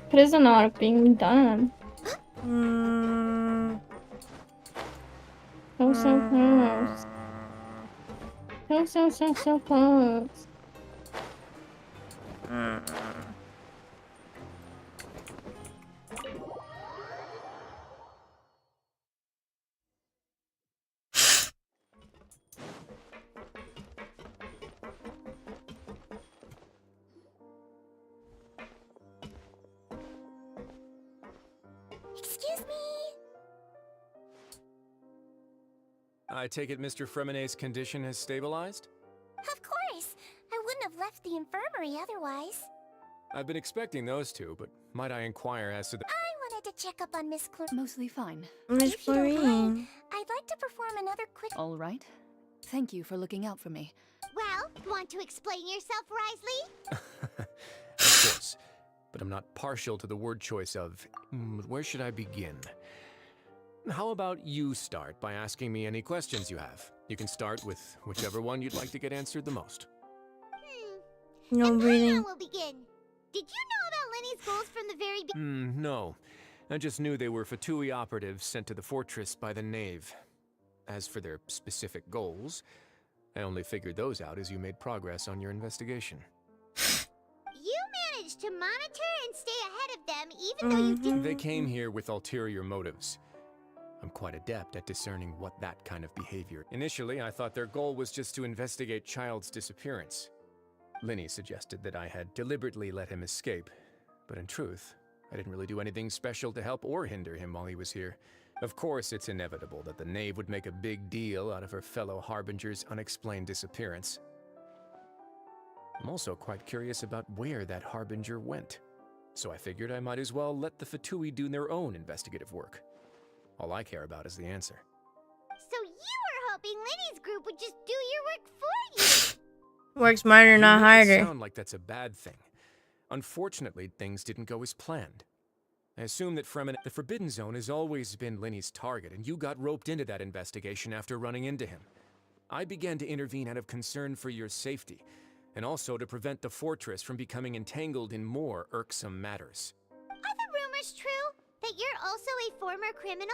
prison arc being done. So close. So close. Excuse me. I take it Mr. Fremonet's condition has stabilized? Of course. I wouldn't have left the infirmary otherwise. I've been expecting those two, but might I inquire as to the... I wanted to check up on Miss Clarand. Mostly fine. Miss If you don't mind, Florine. I'd like to perform another quick— All right. Thank you for looking out for me. Well, want to explain yourself, Risley? Of course, but I'm not partial to the word choice of... where should I begin? How about you start by asking me any questions you have? You can start with whichever one you'd like to get answered the most. No breathing. Will begin. Did you know about Lenny's goals from the very beginning? No. I just knew they were Vtuber operatives sent to the fortress by the Knave. As for their specific goals, I only figured those out as you made progress on your investigation. You managed to monitor and stay ahead of them, even though you didn't— They came here with ulterior motives. I'm quite adept at discerning what that kind of behavior. Initially, I thought their goal was just to investigate Child's disappearance. Linny suggested that I had deliberately let him escape, but in truth, I didn't really do anything special to help or hinder him while he was here. Of course, it's inevitable that the Knave would make a big deal out of her fellow Harbinger's unexplained disappearance. I'm also quite curious about where that Harbinger went, so I figured I might as well let the Vtuber do their own investigative work. All I care about is the answer. So you were hoping Lenny's group would just do your work for you! Work smarter, not You make it harder. sound like that's a bad thing. Unfortunately, things didn't go as planned. I assume that the Forbidden Zone has always been Lenny's target, and you got roped into that investigation after running into him. I began to intervene out of concern for your safety, and also to prevent the fortress from becoming entangled in more irksome matters. Are the rumors true? That you're also a former criminal?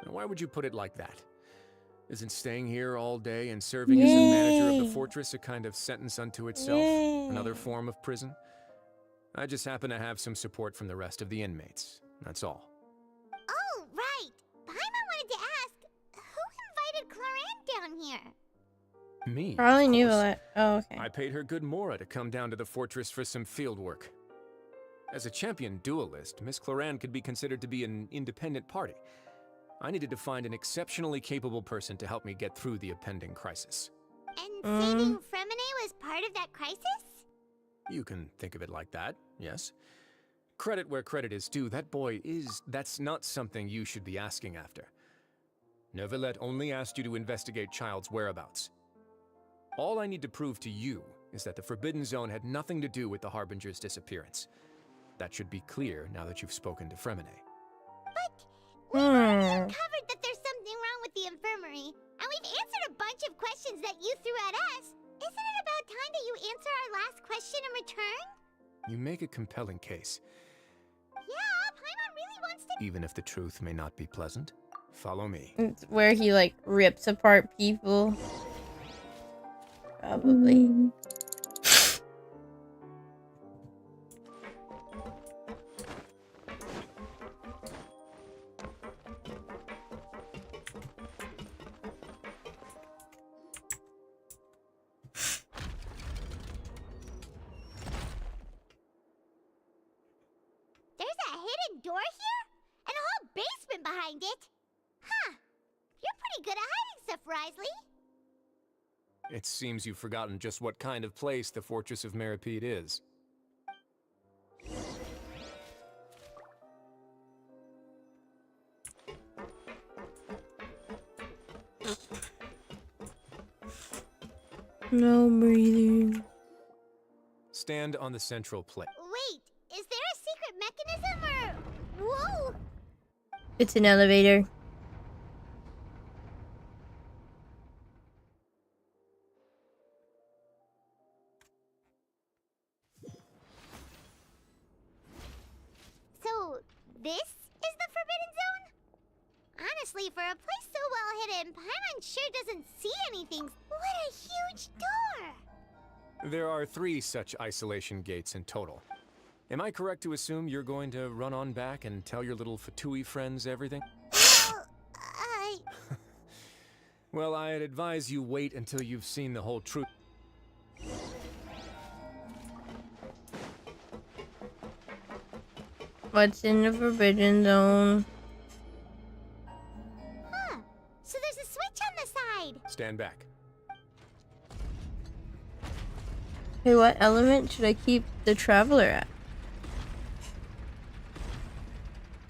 Now, why would you put it like that? Isn't staying here all day and serving as the manager of the fortress a kind of sentence unto itself? Another form of prison? I just happen to have some support from the rest of the inmates. That's all. Oh, right. Paimon wanted to ask, who invited Clarand down here? Me? Probably of knew course. it. Oh, okay. I paid her good mora to come down to the fortress for some field work. As a champion duelist, Miss Clarand could be considered to be an independent party. I needed to find an exceptionally capable person to help me get through the impending crisis. And saving Fremonnet was part of that crisis? You can think of it like that, yes. Credit where credit is due, that's not something you should be asking after. Neuvillette only asked you to investigate Child's whereabouts. All I need to prove to you is that the Forbidden Zone had nothing to do with the Harbinger's disappearance. That should be clear now that you've spoken to Fremonnet. But we already uncovered that there's something wrong with the infirmary, and we've answered a bunch bunch of questions that you threw at us. Isn't it about time that you answer our last question in return? You make a compelling case, Yeah, Paimon really wants to. even if the truth may not be pleasant. Follow me. It's where he like rips apart people. Probably. There's a hidden door here? And a whole basement behind it? Huh. You're pretty good at hiding stuff, Risley. It seems you've forgotten just what kind of place the Fortress of Meripede is. No breathing. Stand on the central plate. Wait, is there a secret mechanism or... Whoa! It's an elevator. So, this is the Forbidden Zone? Honestly, for a place so well hidden, Paimon sure doesn't see anything. What a huge door! There are 3 such isolation gates in total. Am I correct to assume you're going to run on back and tell your little Fatui friends everything? Well, I'd advise you wait until you've seen the whole truth. What's in the Forbidden Zone? Huh. So there's a switch on the side. Stand back. Hey, what element should I keep the Traveler at?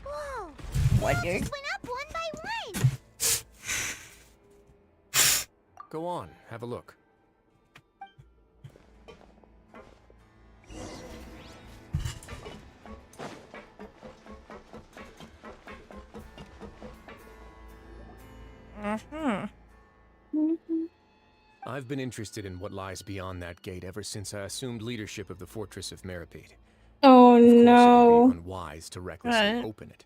Whoa. What, They all just went up one by one. Go on, have a look. I've been interested in what lies beyond that gate ever since I assumed leadership of the Fortress of Meripede. Oh Of course, it would no. be unwise to recklessly open it.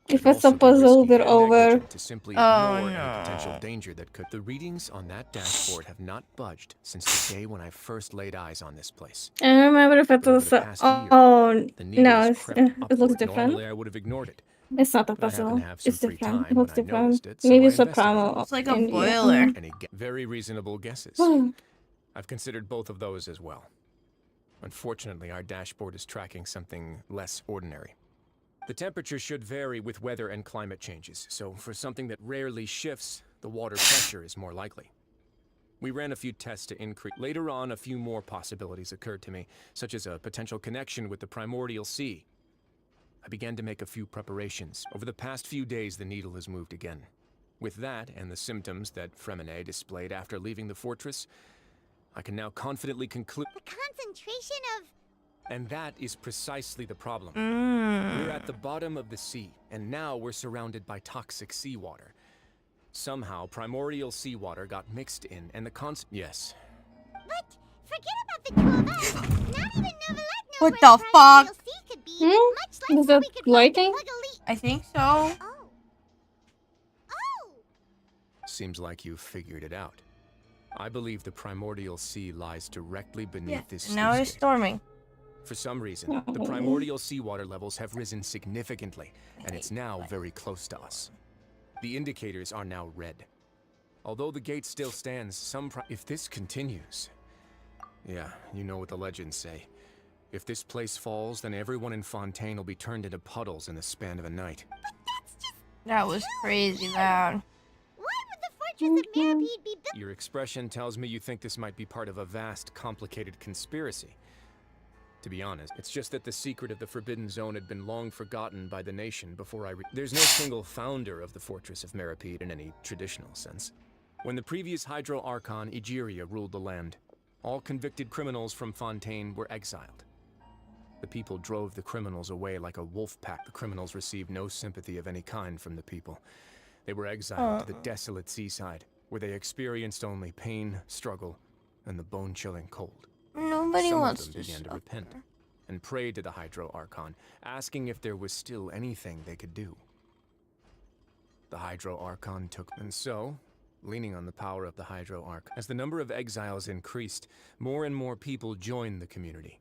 If It'd it's a also be puzzle, risky they're and over. negligent to simply Oh, ignore no. any potential danger that could. The readings on that dashboard have not budged since the day when I first laid eyes on this place. I don't remember if it But over was. the past year, Oh the needle no, has it's, crept it looks upward. different. Normally, I would have ignored it. It's not a But I happen puzzle. to have some It's free different. time It looks when I different. noticed it, so Maybe I it's a investigated. primal. It's like a India. boiler. Any very reasonable guesses? I've considered both of those as well. Unfortunately, our dashboard is tracking something less ordinary. The temperature should vary with weather and climate changes, so for something that rarely shifts, the water pressure is more likely. We ran a few tests to increase. Later on, a few more possibilities occurred to me, such as a potential connection with the primordial sea. I began to make a few preparations. Over the past few days, the needle has moved again. With that, and the symptoms that Fremine displayed after leaving the fortress, I can now confidently conclude. The concentration of... And that is precisely the problem. Mm. We're at the bottom of the sea, and now we're surrounded by toxic seawater. Somehow, primordial seawater got mixed in, and the Yes. But forget about the two of us. Not even Novelette knows What where the the primordial fuck? sea could be, much less Is where it we could find lighting? to plug a leak. I think so. Oh. Oh! Seems like you've figured it out. I believe the primordial sea lies directly beneath this Now sluice it's gate. storming. For some reason, the primordial seawater levels have risen significantly, and it's now very close to us. The indicators are now red. Although the gate still stands, if this continues... Yeah, you know what the legends say. If this place falls, then everyone in Fontaine will be turned into puddles in the span of a night. That was crazy loud. Why would the Fortress of Meripede be built? Your expression tells me you think this might be part of a vast, complicated conspiracy. To be honest, it's just that the secret of the Forbidden Zone had been long forgotten by the nation before There's no single founder of the Fortress of Meripede in any traditional sense. When the previous Hydro Archon, Egeria, ruled the land, all convicted criminals from Fontaine were exiled. The people drove the criminals away like a wolf pack. The criminals received no sympathy of any kind from the people. They were exiled to the desolate seaside, where they experienced only pain, struggle, and the bone-chilling cold. Nobody Some wants of them to began to suffer. repent and prayed to the Hydro Archon, asking if there was still anything they could do. The Hydro Archon took, and so, leaning on the power of the Hydro Arch, as the number of exiles increased, more and more people joined the community.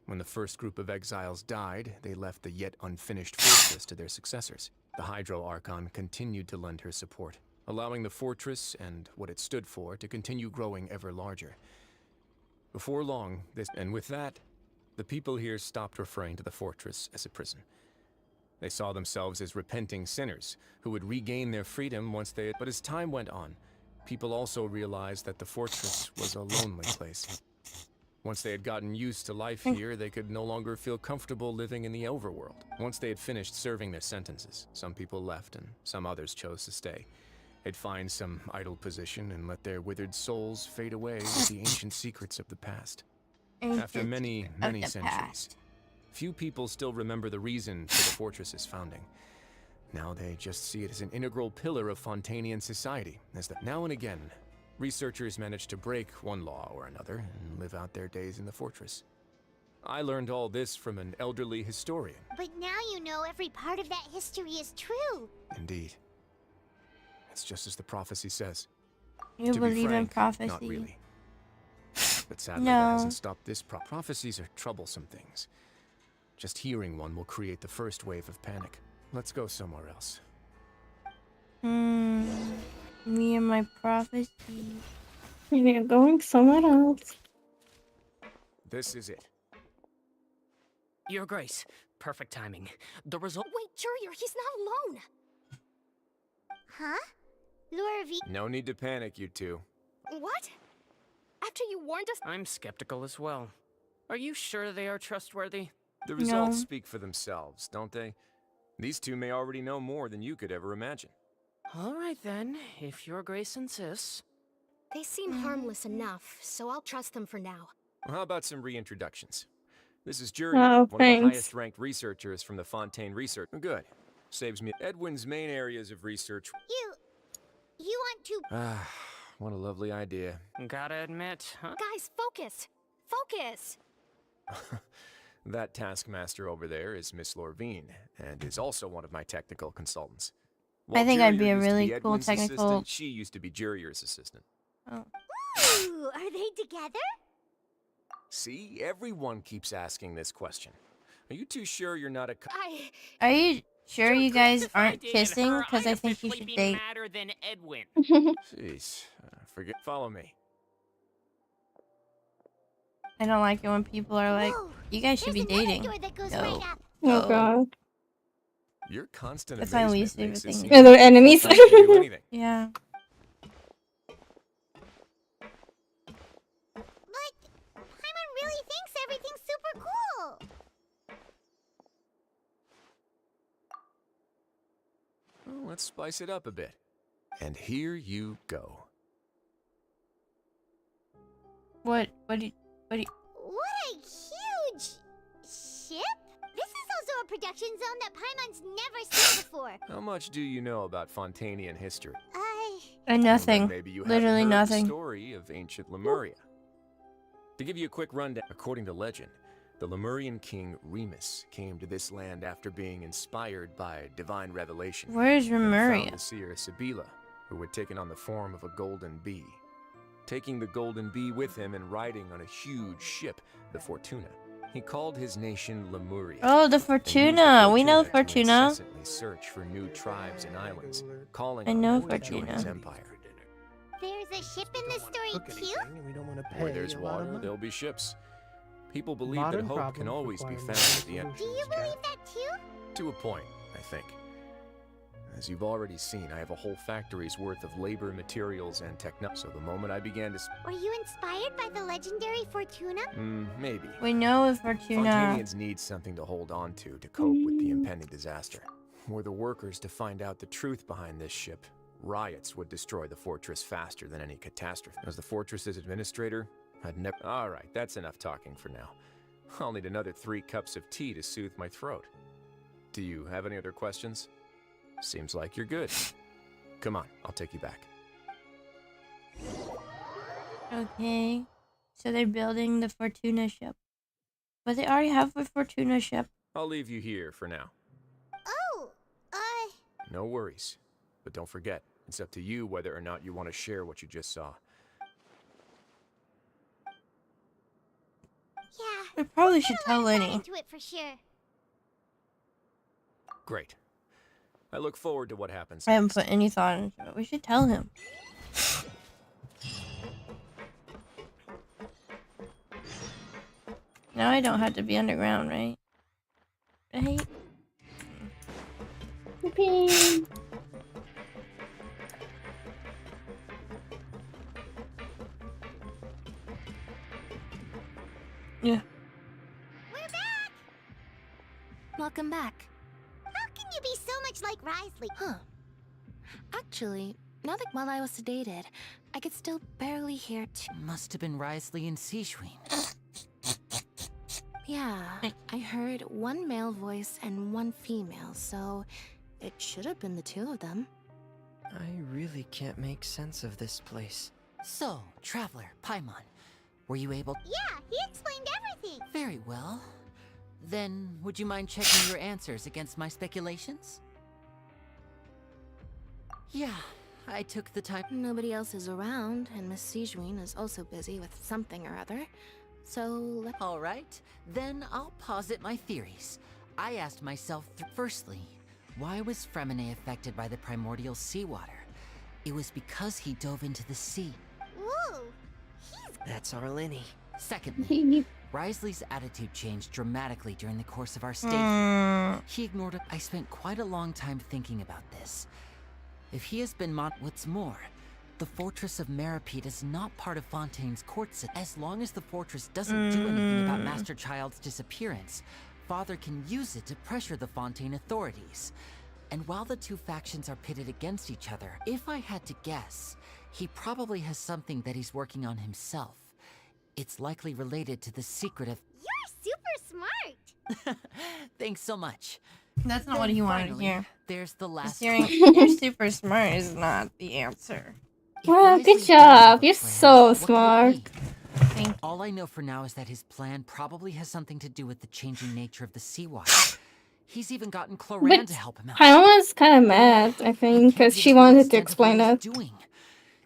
When the first group of exiles died, they left the yet unfinished fortress to their successors. The Hydro Archon continued to lend her support, allowing the fortress and what it stood for to continue growing ever larger. Before long, and with that, the people here stopped referring to the fortress as a prison. They saw themselves as repenting sinners who would regain their freedom once they had. But as time went on, people also realized that the fortress was a lonely place. Once they had gotten used to life here, they could no longer feel comfortable living in the overworld. Once they had finished serving their sentences, some people left and some others chose to stay. They'd find some idle position and let their withered souls fade away with the ancient secrets of the past. After many centuries, few people still remember the reason for the fortress's founding. Now they just see it as an integral pillar of Fontanian society, as that now and again, researchers manage to break one law or another and live out their days in the fortress. I learned all this from an elderly historian. But now you know every part of that history is true. Indeed. It's just as the prophecy says. You To be believe in frank, prophecy? Not really. But sadly, No. that hasn't stopped this prophecies are troublesome things. Just hearing one will create the first wave of panic. Let's go somewhere else. Me and my prophecy. You're going somewhere else. This is it. Your Grace, perfect timing. The result. Wait, Jurier, he's not alone. Huh? Lure V. No need to panic, you two. What? After you warned us? I'm skeptical as well. Are you sure they are trustworthy? The results speak for themselves, don't they? These two may already know more than you could ever imagine. All right then, if Your Grace insists. They seem harmless enough, so I'll trust them for now. Well, how about some reintroductions? This is Jury, Oh, one thanks. of the highest-ranked researchers from the Fontaine Research. Good. Saves me. Edwin's main areas of research. You want to... Ah, what a lovely idea. Gotta admit, huh? Guys, focus! Focus! That taskmaster over there is Miss Lorvine, and is also one of my technical consultants. I think I'd be a Jurier used to really cool Edwin's technical- assistant, she used to be Jurier's assistant. Oh. Ooh, are they together? See, everyone keeps asking this question. Are you too sure you're not a... Are you sure you guys aren't kissing? Because I think you should date. Madder than Edwin. Jeez, forget. Follow me. I don't like it when people are like, you guys should be dating. No. Oh god. Your constant That's my amazement least favorite makes it thing. seem Are there like you enemies? don't have to do anything. Yeah. Paimon really thinks everything's super cool. Well, let's spice it up a bit. And here you go. What do you... What a huge ship! This is also a production zone that Paimon's never seen before. How much do you know about Fontanian history? Nothing. Maybe you Literally haven't heard nothing. the story of ancient Lemuria. To give you a quick rundown, according to legend, the Lemurian king Remus came to this land after being inspired by divine revelation. Where is and Lemuria? found the seer Sibila, who had taken on the form of a golden bee. Taking the golden bee with him and riding on a huge ship, the Fortuna, he called his nation Lemuria. Oh, the and used Fortuna. We know the to Fortuna. incessantly search for new tribes and islands, calling I on know them to join his Fortuna. empire. There's a ship in the story too? Where there's water, there'll be ships. People believe that Modern hope can problems always be require found at the end. Do you believe that too? To a point, I think. As you've already seen, I have a whole factory's worth of labor, materials, and technology. So the moment I began to... Were you inspired by the legendary Fortuna? Maybe. We know of Fortuna. Fontanians need something to hold on to cope with the impending disaster. Were the workers to find out the truth behind this ship, riots would destroy the fortress faster than any catastrophe. As the fortress's administrator, I'd never... Alright, that's enough talking for now. I'll need another 3 cups of tea to soothe my throat. Do you have any other questions? Seems like you're good. Come on, I'll take you back. Okay. So they're building the Fortuna ship. But they already have a Fortuna ship. I'll leave you here for now. Oh, No worries. But don't forget, it's up to you whether or not you want to share what you just saw. yeah. We probably should tell Lenny. Into it for sure. Great. I look forward to what happens. I haven't put any thought into it. We should tell him. Now I don't have to be underground, right? Right? Yippee. Yeah. We're back! Welcome back. How can you be so much like Risley? Huh. Actually, now that while I was sedated, I could still barely hear Must have been Risley and Sijwin. Yeah, I heard one male voice and one female, so it should have been the two of them. I really can't make sense of this place. So, Traveler, Paimon, were you able... Yeah, he explained everything. Very well. Then, would you mind checking your answers against my speculations? Yeah, I took the time... Nobody else is around, and Miss Sijwin is also busy with something or other. So, All right, then I'll posit my theories. I asked myself, firstly, why was Fremine affected by the primordial seawater? It was because he dove into the sea. Whoa, That's our Lenny. Secondly, Risley's attitude changed dramatically during the course of our stay here. He ignored it. I spent quite a long time thinking about this. If he has been what's more, the fortress of Meripede is not part of Fontaine's court. As long as the fortress doesn't do anything about Master Child's disappearance, Father can use it to pressure the Fontaine authorities. And while the two factions are pitted against each other, if I had to guess, he probably has something that he's working on himself. It's likely related to the secret of... You're super smart. Thanks so much. That's not what he wanted to hear. There's the last... You're super smart is not the answer. Wow, good job. You're so smart. All I know for now is that his plan probably has something to do with the changing nature of the seawater. He's even gotten Cloran But to help him out. Paimon was kind of mad, I think, because she wanted to explain that.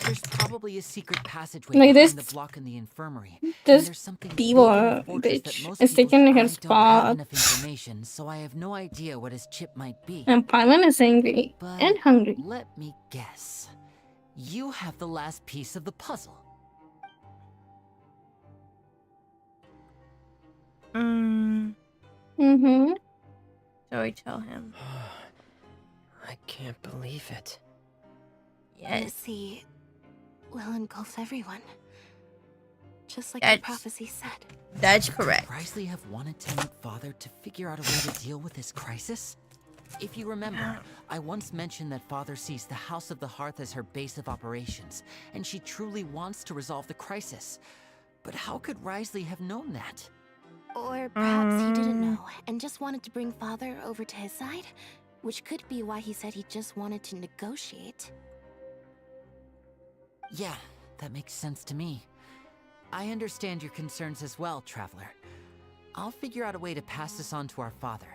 There's probably a secret passageway Like behind this- the block in the infirmary. This and there's something diva bitch is taking her don't have spot. enough information, so I have no idea what his chip might be. And Paimon is angry But and hungry. let me guess. You have the last piece of the puzzle. Mm-hmm. So I tell him. I can't believe it. The sea will engulf everyone. Just like That's- the prophecy said. That's correct. Risley have wanted to meet Father to figure out a way to deal with this crisis? If you remember, I once mentioned that Father sees the House of the Hearth as her base of operations, and she truly wants to resolve the crisis. But how could Risley have known that? Or perhaps he didn't know and just wanted to bring Father over to his side, which could be why he said he just wanted to negotiate. Yeah, that makes sense to me. I understand your concerns as well, Traveler. I'll figure out a way to pass this on to our father.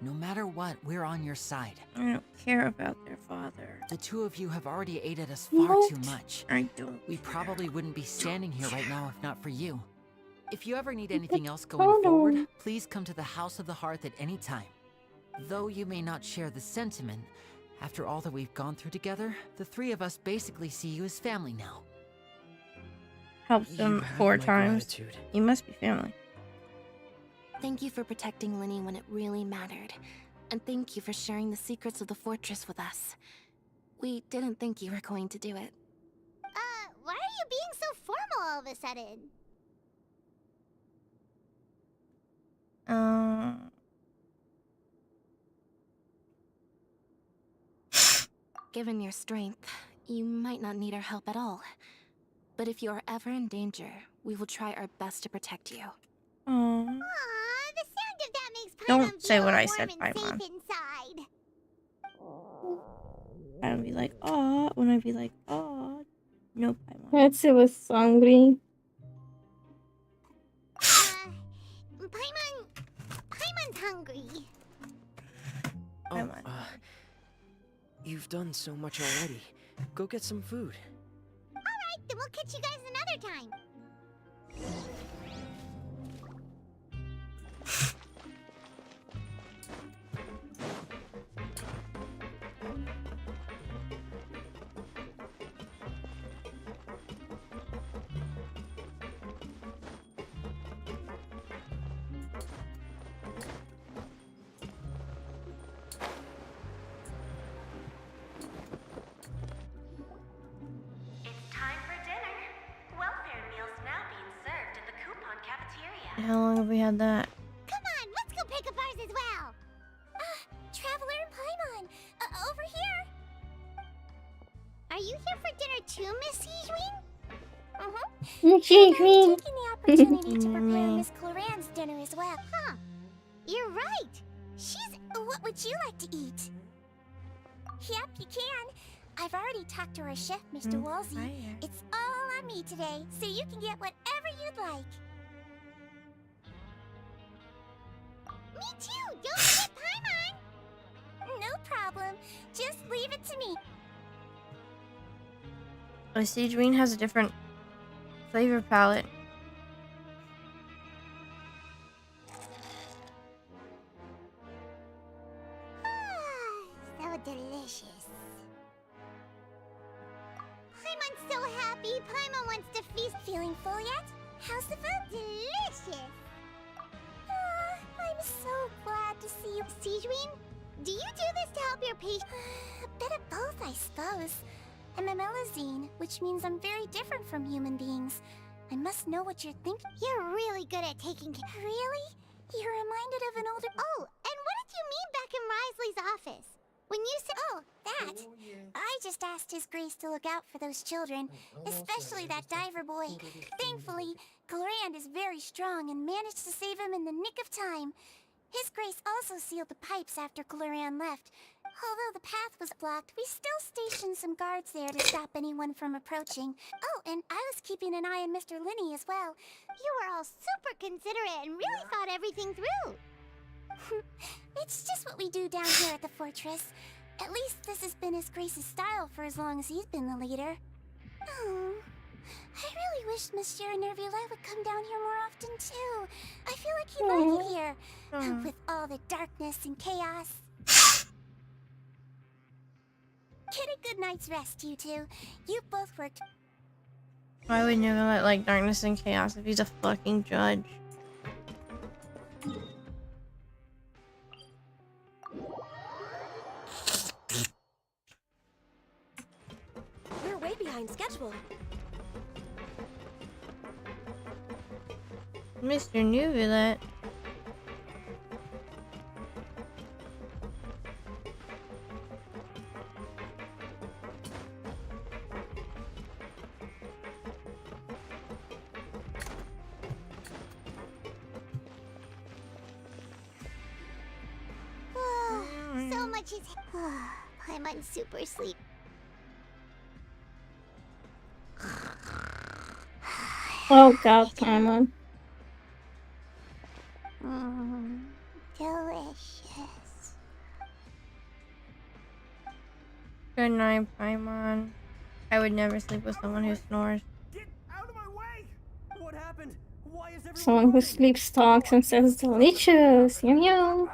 No matter what, we're on your side. I don't care about their father. The two of you have already aided us far What? too much. I don't. We probably wouldn't be standing here right now if not for you. If you ever need anything else Oh, going no. forward, please come to the House of the Hearth at any time. Though you may not share the sentiment, after all that we've gone through together, the three of us basically see you as family now. Helps You them have 4 my times. gratitude. You must be family. Thank you for protecting Lenny when it really mattered. And thank you for sharing the secrets of the fortress with us. We didn't think you were going to do it. Why are you being so formal all of a sudden? Given your strength, you might not need our help at all. But if you are ever in danger, we will try our best to protect you. Aww. The sound of that makes Paimon Don't say feel what I warm said, and Paimon. safe inside. I'd be like, aw. When I'd be like, aw. No, Paimon. Let's see what's hungry. Paimon's hungry. Oh, you've done so much already. Go get some food. Alright, then we'll catch you guys another time. How long have we had that? Come on, let's go pick up ours as well. Traveler and Paimon, over here. Are you here for dinner too, Miss Sijwin? Miss I'm Sijwin. taking the opportunity to prepare Miss Cloran's dinner as well. Huh? You're right. What would you like to eat? Yep, you can. I've already talked to our chef, Mr. Wolsey. It's all on me today, so you can get whatever you'd like. Me too! Don't forget Paimon! No problem. Just leave it to me. Sijwin has a different flavor palette. So delicious. Paimon's so happy. Paimon wants to feast. Feeling full yet? How's the food? Delicious. I'm so glad to see you. Sijwin, do you do this to help your patient? A bit of both, I suppose. I'm a Melazine, which means I'm very different from human beings. I must know what you're thinking. You're really good at taking care. Really? You're reminded of an older... Oh, and what did you mean back in Risley's office? When you said... Oh, that. I just asked His Grace to look out for those children, especially that diver boy. Thankfully, Cloran is very strong and managed to save him in the nick of time. His Grace also sealed the pipes after Cloran left. Although the path was blocked, we still stationed some guards there to stop anyone from approaching. Oh, and I was keeping an eye on Mr. Linney as well. You were all super considerate and really thought everything through. It's just what we do down here at the fortress. At least this has been His Grace's style for as long as he's been the leader. Oh, I really wish Monsieur Nervula would come down here more often too. I feel like he'd like it here, with all the darkness and chaos. Get a good night's rest, you two. You both worked. Why would Nervula like darkness and chaos if he's a fucking judge? We're way behind schedule. Mr. Nervula. So much is... I'm on super sleep. Oh god, Paimon. Delicious. Good night, Paimon. I would never sleep with someone who snores. What happened? Why is everyone Someone who sleeps, talks, and says delicious. Yum yum.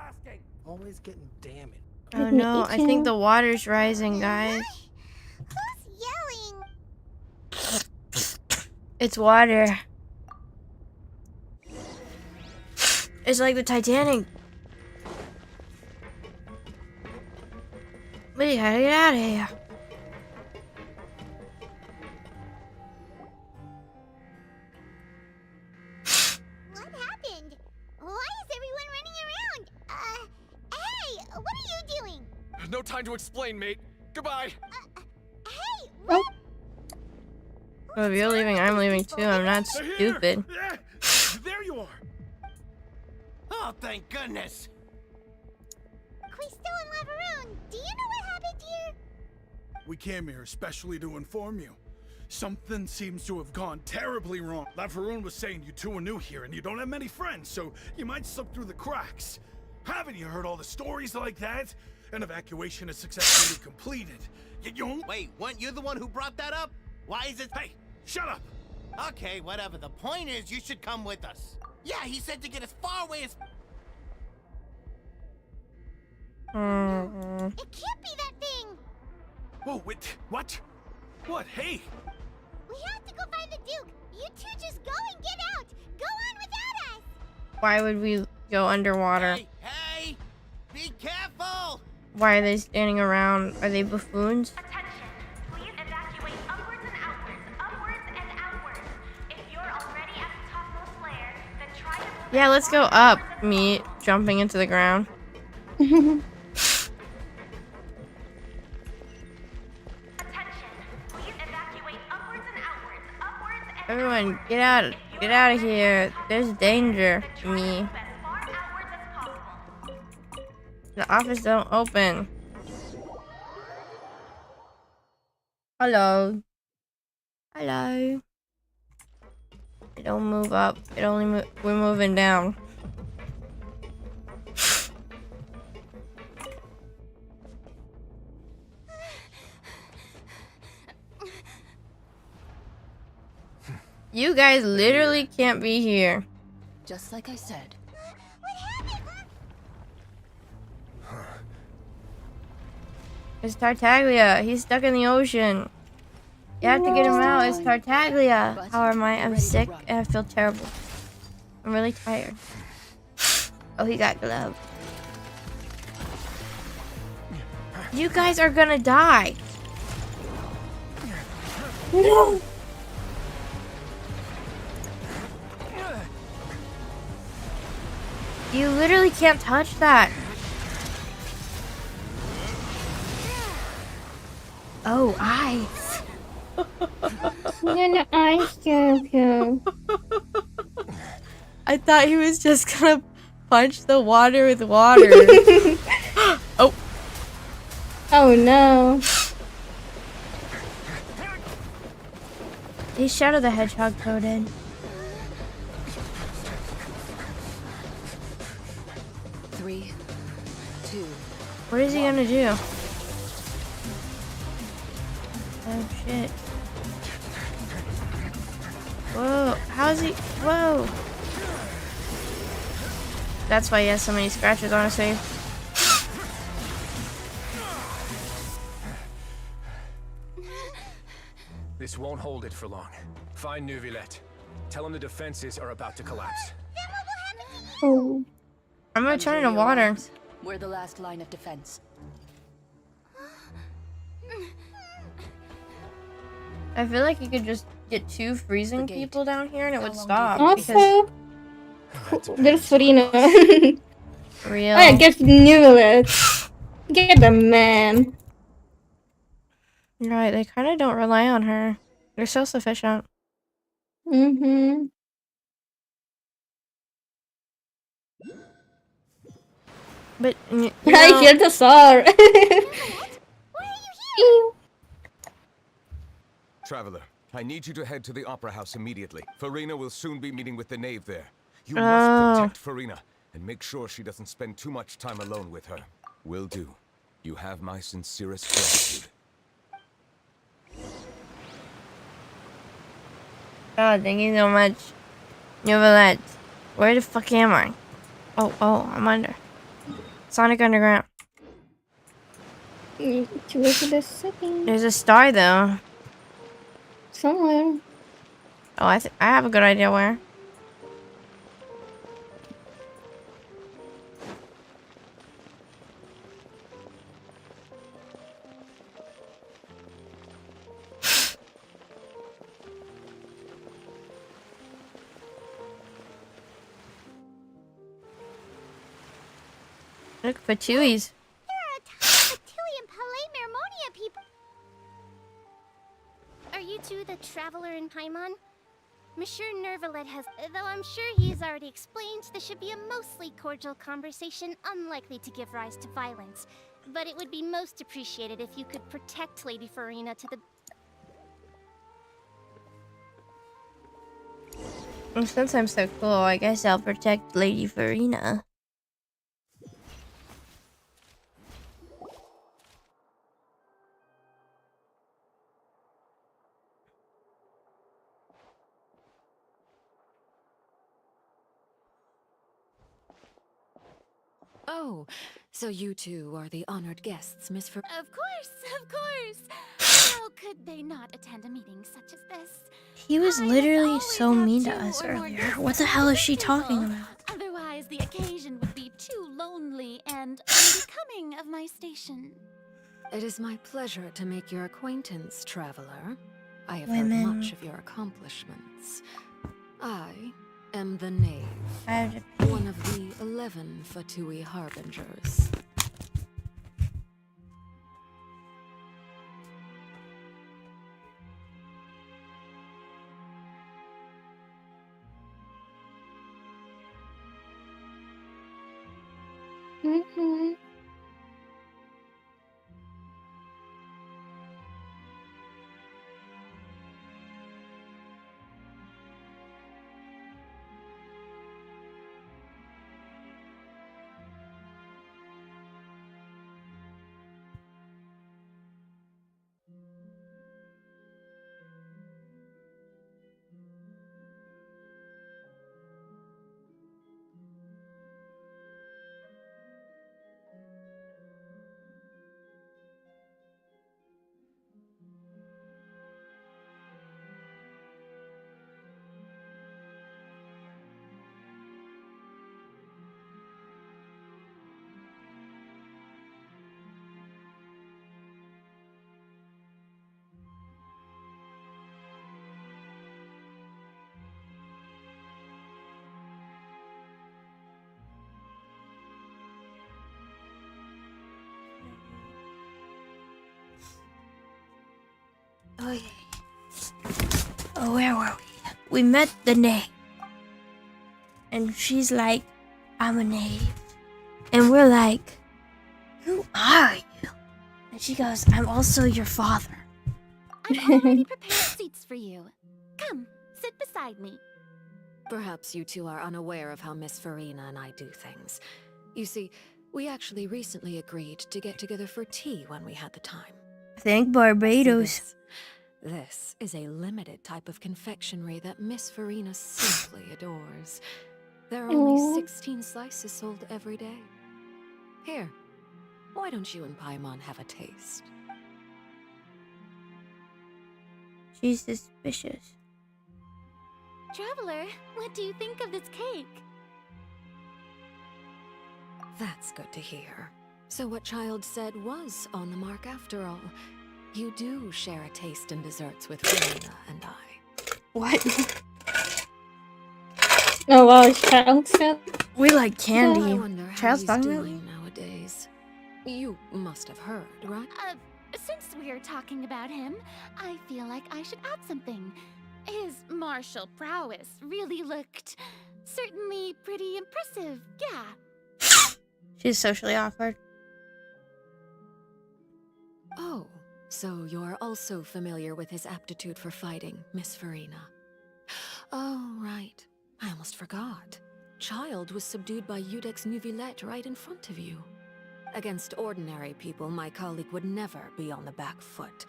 Always getting damaged. Oh no, I think the water's rising, guys. Who's yelling? It's water. It's like the Titanic. We gotta get out of here. What happened? Why is everyone running around? Hey, what are you doing? There's no time to explain, mate. Goodbye. Hey, what? Well, if you're leaving, I'm leaving too. I'm not stupid. There you are. Oh, thank goodness. Quisto and Lavaroon, do you know what happened here? We came here especially to inform you. Something seems to have gone terribly wrong. Laveroon was saying you two are new here and you don't have many friends, so you might slip through the cracks. Haven't you heard all the stories like that? An evacuation is successfully completed. Wait, weren't you the one who brought that up? Why is it? Hey, shut up! Okay, whatever. The point is, you should come with us. Yeah, he said to get as far away as... It can't be that thing! Whoa, wait, what? What? Hey! We have to go find the Duke! You two just go and get out! Go on without us! Why would we go underwater? Hey! Be careful! Why are they standing around? Are they buffoons? Please evacuate upwards and outwards, upwards and outwards. If you're already at the topmost layer, then try to move Yeah, let's go up. Me jumping into the ground. Everyone, get out! Get out of here! There's danger. Me. The office don't open. Hello. Hello. It don't move up. It only we're moving down. You guys literally can't be here. Just like I said. It's Tartaglia. He's stuck in the ocean. You have to get him out. It's Tartaglia. How am I? I'm sick and I feel terrible. I'm really tired. Oh, he got gloves. You guys are gonna die. No. You literally can't touch that. Oh, ice. No, ice joke. I thought he was just gonna punch the water with water. Oh. Oh no. He's Shadow the Hedgehog coded. Three, two. What is he gonna do? Oh shit. Whoa, how's he? Whoa. That's why he has so many scratches on his face. This won't hold it for long. Find Neuvillette. Tell him the defenses are about to collapse. Oh. I'm gonna turn into water. We're the last line of defense. I feel like you could just get 2 freezing people down here and it would stop. Also, there's Farina. Real. I guess Neuvillette. Get the man. Right, they kind of don't rely on her. They're self-sufficient. Mm-hmm. But you I know, hear the SAR. Traveler, I need you to head to the Opera House immediately. Farina will soon be meeting with the knave there. You must protect Farina and make sure she doesn't spend too much time alone with her. Will do. You have my sincerest gratitude. oh, thank you so much. Neuvillette. Where the fuck am I? Oh, I'm under. Sonic Underground. There's a star though. Somewhere. Oh, I have a good idea where. Look, Patui's. People. Are you two the traveler in Paimon? Monsieur Neuvillette has, though I'm sure he's already explained, this should be a mostly cordial conversation, unlikely to give rise to violence. But it would be most appreciated if you could protect Lady Farina to the... Well, since I'm so cool, I guess I'll protect Lady Farina. Oh, so you two are the honored guests, Miss Fer- Of course, of course. How could they not attend a meeting such as this? He was literally so mean to us earlier. What the hell is she talking about? Otherwise, the occasion would be too lonely and unbecoming of my station. It is my pleasure to make your acquaintance, traveler. I have Women. heard much of your accomplishments. I am the Knave, one of the 11 Fatui Harbingers. Oh, yeah. Oh, where were we? We met the Knave. And she's like, I'm a Knave. And we're like, who are you? And she goes, I'm also your father. I've already prepared seats for you. Come, sit beside me. Perhaps you two are unaware of how Miss Farina and I do things. You see, we actually recently agreed to get together for tea when we had the time. I think Barbados. This is a limited type of confectionery that Miss Farina simply adores. There are only 16 slices sold every day. Here, why don't you and Paimon have a taste? She's suspicious. Traveler, what do you think of this cake? That's good to hear. So what Child said was on the mark after all. You do share a taste in desserts with Farina and I. What? Oh wow, Child said. We like candy. I wonder how Child's he's talking doing nowadays. You must have heard, right? Since we're talking about him, I feel like I should add something. His martial prowess really looked certainly pretty impressive, yeah. She's socially awkward. Oh, so you're also familiar with his aptitude for fighting, Miss Farina. Oh, right. I almost forgot. Child was subdued by Udex Nuvillette right in front of you. Against ordinary people, my colleague would never be on the back foot.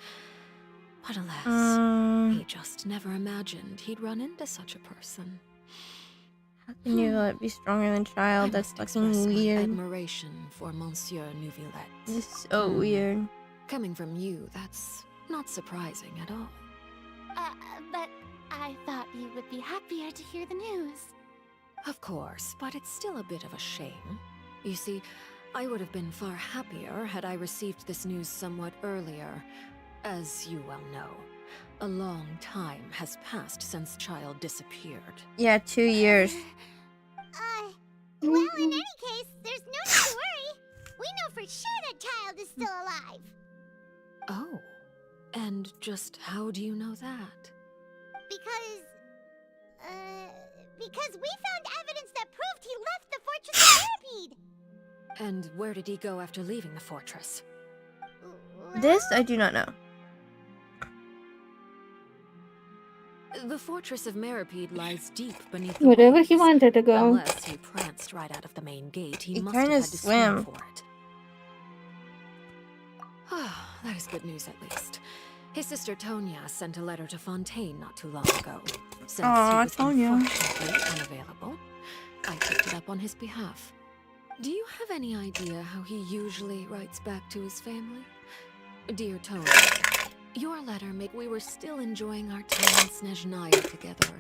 But alas, he just never imagined he'd run into such a person. How can you let it be stronger than Child? That's fucking My weird. admiration for Monsieur Nuvillette. This is so weird. Coming from you, that's not surprising at all. But I thought you would be happier to hear the news. Of course, but it's still a bit of a shame. You see, I would have been far happier had I received this news somewhat earlier. As you well know, a long time has passed since Child disappeared. Yeah, 2 years. Well, in any case, there's no need to worry. We know for sure that Child is still alive. Oh, and just how do you know that? Because we found evidence that proved he left the Fortress of Stampede. And where did he go after leaving the fortress? This I do not know. The fortress of Meripede lies deep beneath the Wherever waves. he wanted to go. Unless he pranced right out of the main gate, he must trying have to had to swim. swim for it. That is good news, at least. His sister Tonya sent a letter to Fontaine not too long ago. Since Aw, he was Tonya. unfortunately unavailable, I picked it up on his behalf. Do you have any idea how he usually writes back to his family? Dear Tonya, your letter made we were still enjoying our time in Snezhnaya together.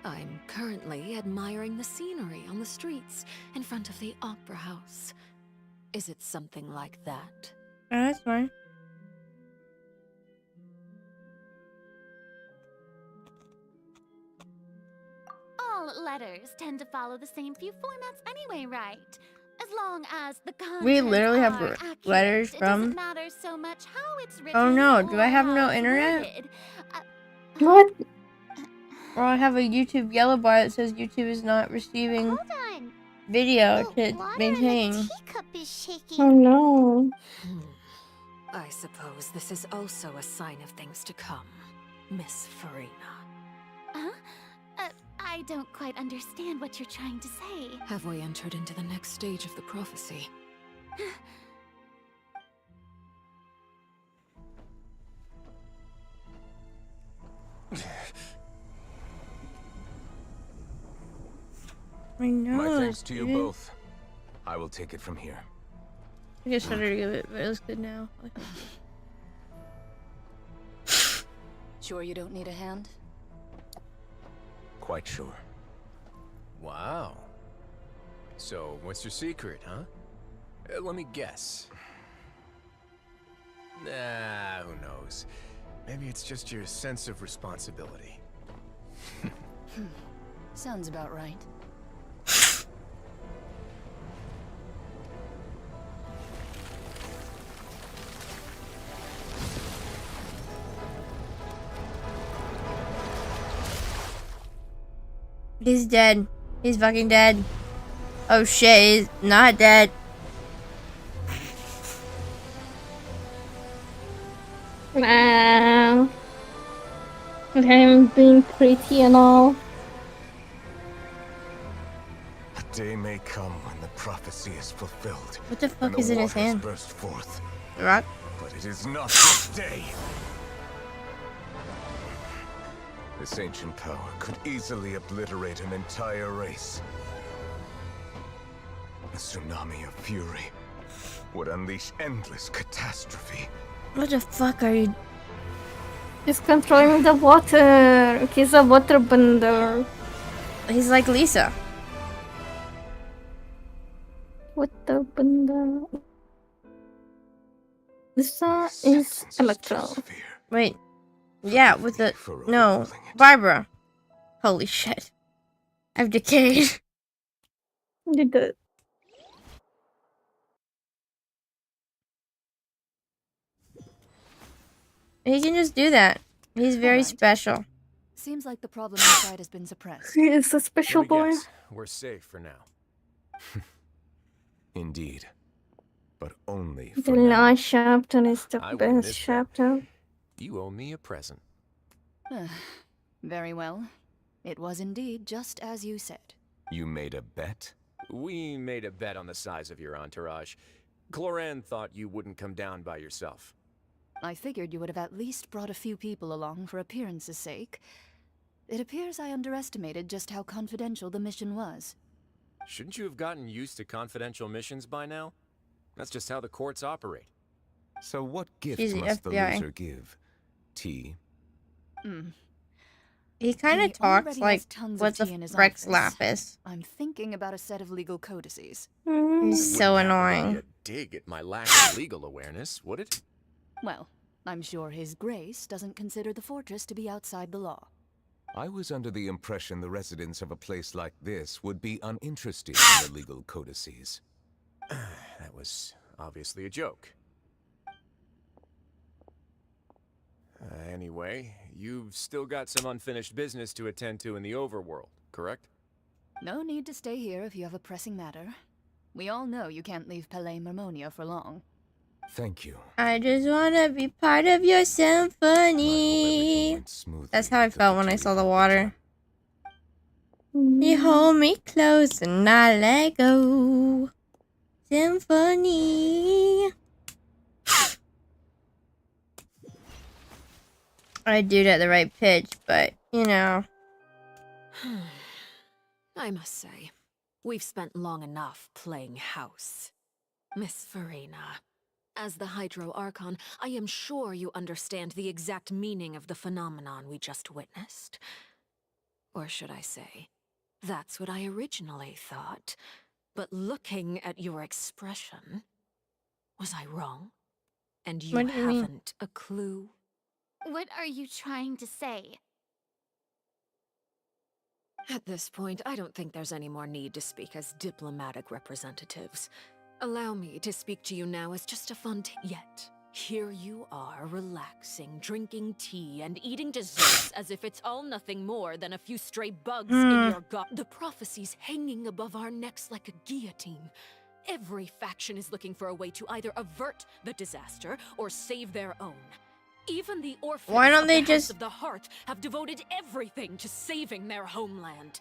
I'm currently admiring the scenery on the streets in front of the opera house. Is it something like that? That's fine. All letters tend to follow the same few formats anyway, right? As long as the contents We literally have are accurate, letters it from. doesn't matter so much how it's written. Oh no, do I have or no how it's internet? worded. What? Or I have a YouTube yellow bar that says YouTube is not receiving Hold on. video The to water maintain. in the teacup is shaking. Oh no. I suppose this is also a sign of things to come, Miss Farina. Huh? I don't quite understand what you're trying to say. Have we entered into the next stage of the prophecy? I know. My thanks to you both. I will take it from here. I just started to give it, but it looks good now. Sure you don't need a hand? Quite sure. Wow. So, what's your secret, huh? Let me guess. Nah, who knows? Maybe it's just your sense of responsibility. Sounds about right. He's dead. He's fucking dead. Oh shit, he's not dead. Wow. Look at him being pretty and all. A day may come when the prophecy is fulfilled. What the fuck and is the in his waters hand? burst forth. The rock? But it is not this day. This ancient power could easily obliterate an entire race. A tsunami of fury would unleash endless catastrophe. What the fuck are you? He's controlling the water. He's a waterbender. He's like Lisa. Waterbender. Lisa is Electro. Wait. Yeah, with the no Barbara. Holy shit! I've decayed. You did. He can just do that. He's very special. Seems like the problem inside has been suppressed. He is a special Let me boy. guess, we're safe for now. Indeed. But only The for now. last chapter is the I wouldn't best miss that. chapter. You owe me a present. Very well. It was indeed just as you said. You made a bet? We made a bet on the size of your entourage. Cloran thought you wouldn't come down by yourself. I figured you would have at least brought a few people along for appearance's sake. It appears I underestimated just how confidential the mission was. Shouldn't you have gotten used to confidential missions by now? That's just how the courts operate. So what gift She's the must the FBI. loser give? Tea? He kind He of talks already like has tons what of the tea in his frick's office. lapis. I'm thinking about a set of legal codices. He's so Wouldn't happen to be annoying. a dig at my lack of legal awareness, would it? Well, I'm sure His Grace doesn't consider the fortress to be outside the law. I was under the impression the residents of a place like this would be uninterested in the legal codices. That was obviously a joke. Anyway, you've still got some unfinished business to attend to in the overworld, correct? No need to stay here if you have a pressing matter. We all know you can't leave Palais Mermonia for long. Thank you. I just wanna be part of your symphony. smoothly. That's how I with the felt when I saw the water. Mm. You hold me close and I let go. Symphony. I do it at the right pitch, but you know. I must say, we've spent long enough playing house. Miss Farina, as the Hydro Archon, I am sure you understand the exact meaning of the phenomenon we just witnessed. Or should I say, that's what I originally thought. But looking at your expression, was I wrong? And you What do you mean? haven't a clue? What are you trying to say? At this point, I don't think there's any more need to speak as diplomatic representatives. Allow me to speak to you now as just a fun yet. Here you are, relaxing, drinking tea, and eating desserts as if it's all nothing more than a few stray bugs in your gut. The prophecies hanging above our necks like a guillotine. Every faction is looking for a way to either avert the disaster or save their own. Even the orphans Why don't of they the House just of the Hearth have devoted everything to saving their homeland.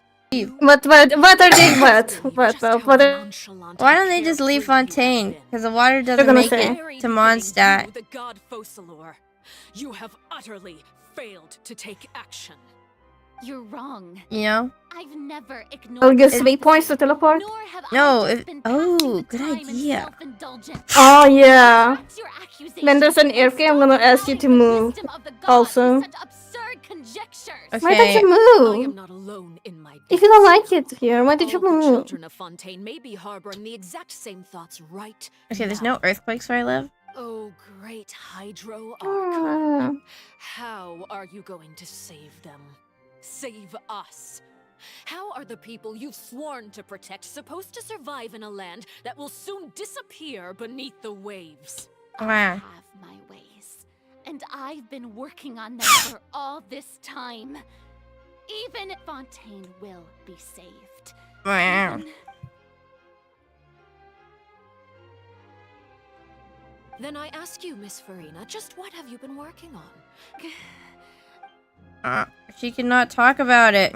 What are they? What are... Why don't they just leave Fontaine? Because the water doesn't gonna make say? it to Mondstadt. The god Focalor, you have utterly failed to take action. You're wrong. You know? I've never ignored. I'll give 3 points to teleport. No, oh, good idea. Oh yeah. Then there's an AFK. I'm gonna ask you to move. Also. Why don't Okay. you move? If you don't like it here, why did you All the move? children of Fontaine may be harboring the exact same thoughts right Okay, there's now. no earthquakes where I live. Oh, great Hydro Ah. Archon. How are you going to save them? Save us? How are the people you've sworn to protect supposed to survive in a land that will soon disappear beneath the waves? I Wow. have my ways, and I've been working on them for all this time. Even Fontaine will be saved. Wow. Then I ask you, Miss Farina, just what have you been working on? She cannot talk about it.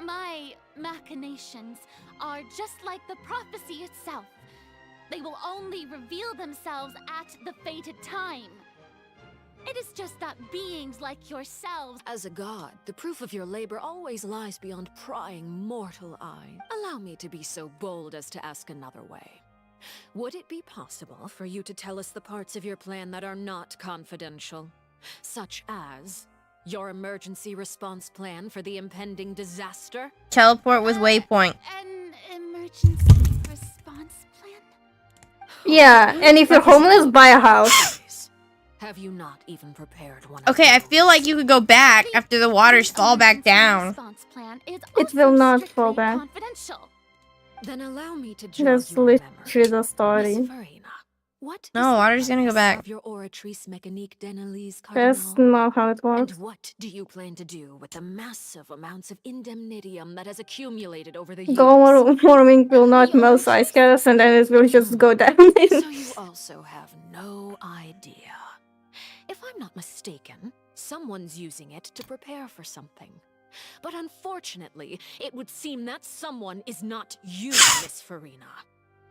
My machinations are just like the prophecy itself. They will only reveal themselves at the fated time. It is just that beings like yourselves... As a god, the proof of your labor always lies beyond prying mortal eye. Allow me to be so bold as to ask another way. Would it be possible for you to tell us the parts of your plan that are not confidential? Such as your emergency response plan for the impending disaster? Teleport with waypoint. An emergency response plan? Yeah, and if you're homeless, buy a house. Have you not even prepared one? Okay, I feel like you could go back after the waters fall back down. Response plan is It will not fall back. confidential. Then allow me to jog That's your memory. literally the story. Miss Farina, what No, water's gonna go back. of your oratrice mécanique d'analyse That's cardinal? not how it And works. what do you plan to do with the massive amounts of indemnitium that has accumulated over the years? Global warming will not melt ice caps and then it will just go down. So you also have no idea. If I'm not mistaken, someone's using it to prepare for something. But unfortunately, it would seem that someone is not you, Miss Farina.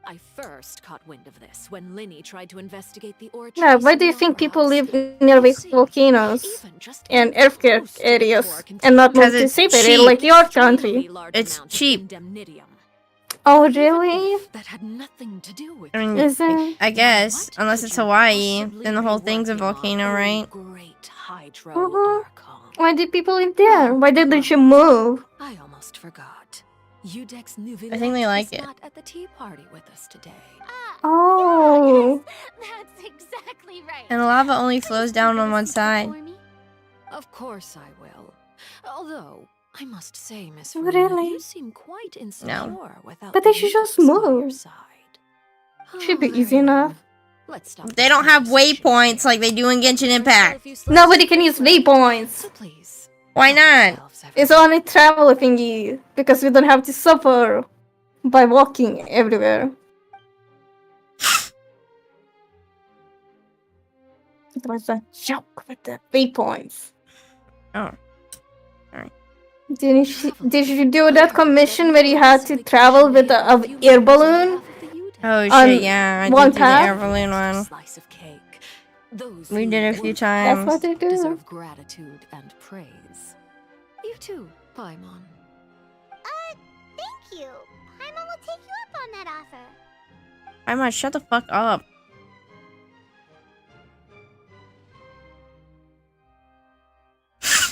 I first caught wind of this when Linny tried to investigate the origin. Yeah, why do you think people live near volcanoes and earthquake areas and not Because it's multi-separated cheap. like your country? It's cheap. Oh, really? That had nothing to do with I mean, Is it? I guess. Unless it's Hawaii, then the whole thing's a volcano, right? great Hydro Uh-huh. Why did people live there? Why didn't you move? I almost forgot. Udex Nuvilex I think they like is it. not at the tea party with us today. Oh. That's exactly right. And the lava only flows down on one side. Of course I will. Although, I must say, Miss Oh, Farina, really? you seem quite insecure without But they the should just Udex by your move. side. Should be easy enough. Let's stop. They don't have waypoints like they do in Genshin Impact. Nobody can use waypoints. Why not? It's only travel thingy because we don't have to suffer by walking everywhere. It was a joke with the waypoints. Oh. Sorry. Did you do that commission where you had to travel with a air balloon? Oh shit, yeah, I one did do the air path? balloon one. Slice of cake. Those We who did it a few work times. That's what they do. deserve gratitude and praise. You too, Paimon. Thank you. Paimon will take you up on that offer. I'm gonna shut the fuck up.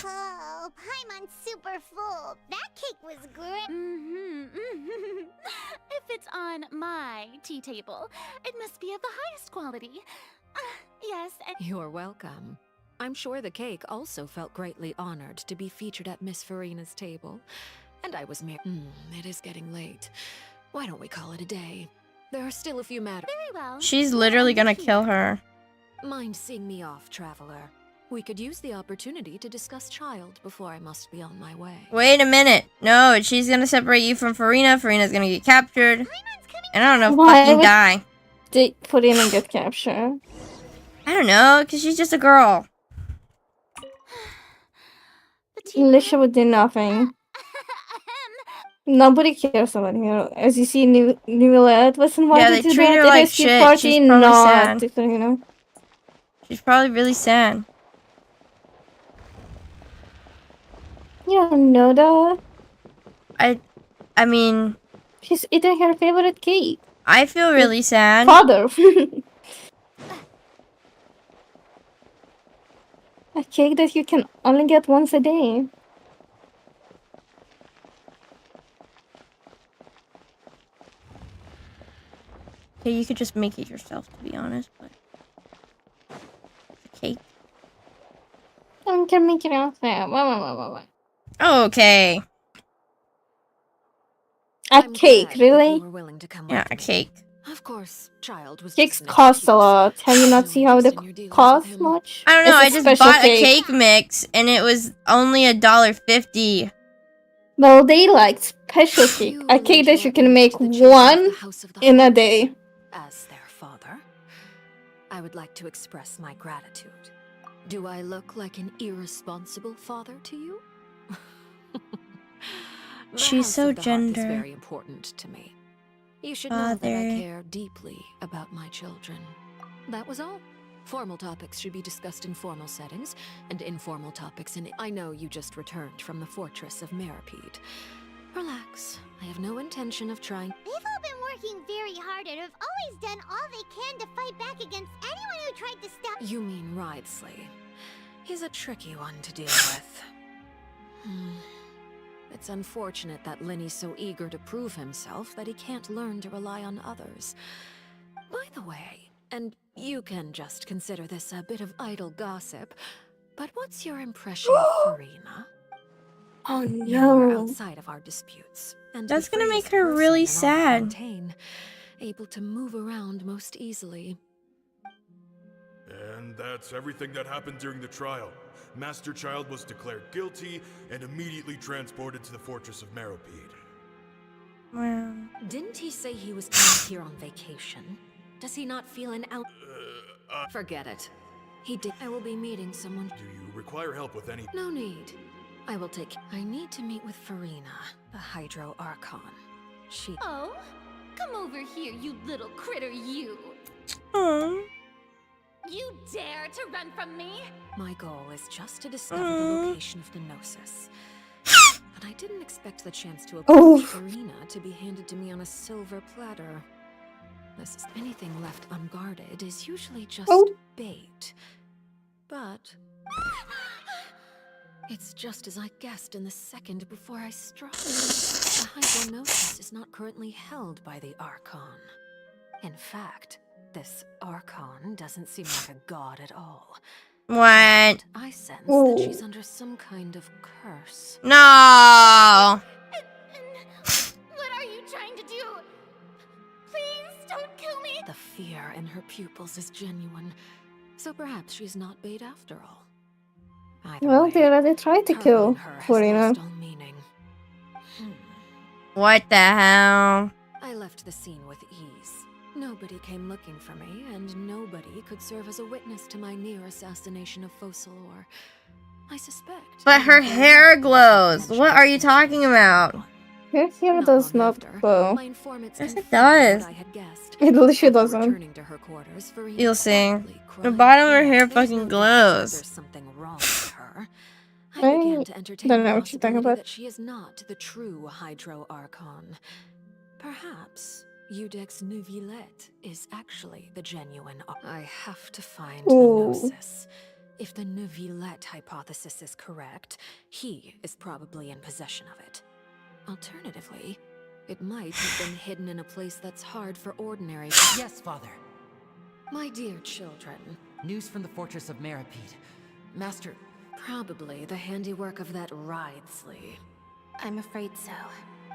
Oh, Paimon's super full. That cake was great. If it's on my tea table, it must be of the highest quality. Yes, and You're welcome. I'm sure the cake also felt greatly honored to be featured at Miss Farina's table. And I was it is getting late. Why don't we call it a day? There are still a few matters. very well. She's literally gonna kill her. Mind seeing me off, traveler? We could use the opportunity to discuss Child before I must be on my way. Wait a minute. No, she's gonna separate you from Farina. Farina's gonna get captured. And I don't know, Why fucking would die. Farina get captured? I don't know, because she's just a girl. Lisha would do nothing. Nobody cares about her. As you see, Nivelette was invited they to treat that her like rescue shit. party, She's probably not sad. to Farina. She's probably really sad. You don't know that. I mean... She's eating her favorite cake. I feel really sad. Father. A cake that you can only get once a day. Okay, you could just make it yourself, to be honest, but... It's a cake. I can make it outside. Okay. A cake, really? Yeah, a cake. Of course, Child was Cakes cost a lot. Have you not seen how they cost much? I don't know, I It's a just special bought a cake mix, and it was only $1.50. Well, they like special cake. A cake that you can make one in a day. As their father, I would like to express my gratitude. Do I look like an irresponsible father to you? The She's house so of the hearth is gender. very important to me. You should know that I Father. care deeply about my children. That was all. Formal topics should be discussed in formal settings, and informal topics in... I know you just returned from the fortress of Meripede. Relax. I have no intention of trying... They've all been working very hard and have always done all they can to fight back against anyone who tried to stop. You mean Ridesley. He's a tricky one to deal with. It's unfortunate that Linny's so eager to prove himself that he can't learn to rely on others. By the way, and you can just consider this a bit of idle gossip, but what's your impression of Farina? Oh You're no. outside of our disputes. And That's the gonna make freest her person really in sad. Fontaine, able to move around most easily. And that's everything that happened during the trial. Master Child was declared guilty and immediately transported to the fortress of Meripede. Wow. Didn't he say he was coming here on vacation? Does he not feel an out... Forget it. He did... I will be meeting someone... Do you require help with any... No need. I will take... I need to meet with Farina, the Hydro Archon. She... Oh, come over here, you little critter, you. Aww. You dare to run from me? My goal is just to discover the location of the Gnosis. But I didn't expect the chance to approach Farina to be handed to me on a silver platter. This is anything left unguarded is usually just bait. But it's just as I guessed in the second before I struck. The Hydronosis is not currently held by the Archon. In fact, this Archon doesn't seem like a god at all. What? I sense that she's under some kind of curse. No! What are you trying to do? Please don't kill me. The fear in her pupils is genuine, so perhaps she's not bait after all. Either Well, way, they already tried to kill her has Farina. lost all meaning. What the hell? I left the scene with ease. Nobody came looking for me, and nobody could serve as a witness to my near assassination of Focalor. I suspect. But her hair glows. What are you talking about? Her hair does not glow. Yes, it does. It literally doesn't. You'll see. The bottom of her hair fucking glows. I I began to entertain don't the know what you're talking possibility about. that she is not the true Hydro Archon. Perhaps Eudex Neuvillette is actually the genuine. I have to find the Ooh. Gnosis. If the Neuvillette hypothesis is correct, he is probably in possession of it. Alternatively, it might have been hidden in a place that's hard for ordinary. Yes, Father. My dear children, News from the fortress of Meripede. Master... probably the handiwork of that Wriothesley. I'm afraid so.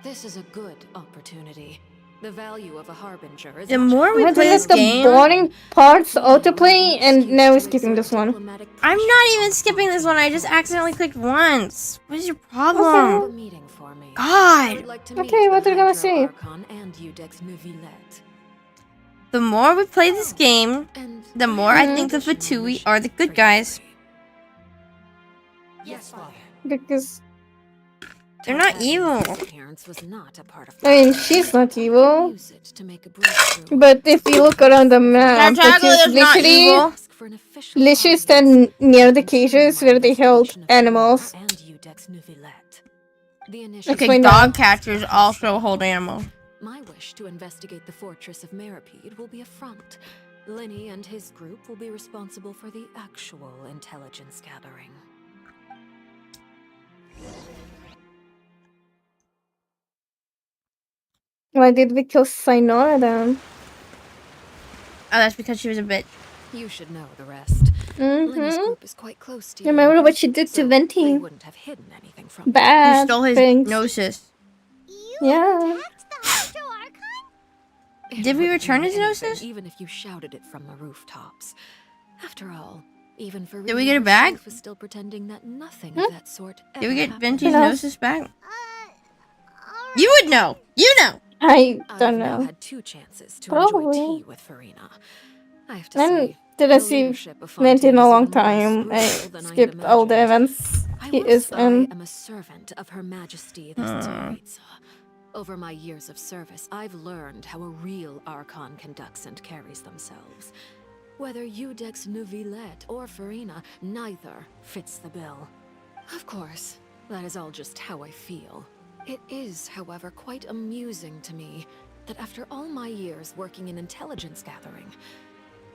This is a good opportunity. The value of a harbinger is The more we I play think this it's the game, boring parts autoplay, and now we're skipping this one. I'm not even skipping this one. I just accidentally clicked once. What is your problem? God. Okay, what are you gonna say? And Eudex Neuvillette. The more we play this game, the more I think the Vtuber are the good guys. Yes, Father. Because they're not evil. I mean, she's not evil. But if you look around the map, it is literally stand near the cages where they held animals. Okay, dog catchers also hold animals. My wish to investigate the fortress of Meripede will be a front. Lenny and his group will be responsible for the actual intelligence gathering. Why did we kill Sinora then? Oh, that's because she was a bitch. You should know the rest. Lenny's group is quite close to you. Remember what she did to Venti? Wouldn't have hidden anything from Bad You stole his things. Gnosis. Yeah. Did we return his Gnosis? Even if you shouted it from the rooftops. After all, even for Did we get it back? is still pretending that nothing of that sort ever Did we get happened. Venti's Gnosis back? You would know. You know. I don't I've now know. had 2 chances to enjoy Probably. tea with Farina. I have to I say, didn't see Venti in a long time. I skipped all the events he is I in. am a servant of Her Majesty the Tsaritsa. Over my years of service, I've learned how a real Archon conducts and carries themselves. Whether Eudex Neuvillette or Farina, neither fits the bill. Of course, that is all just how I feel. It is, however, quite amusing to me that after all my years working in intelligence gathering,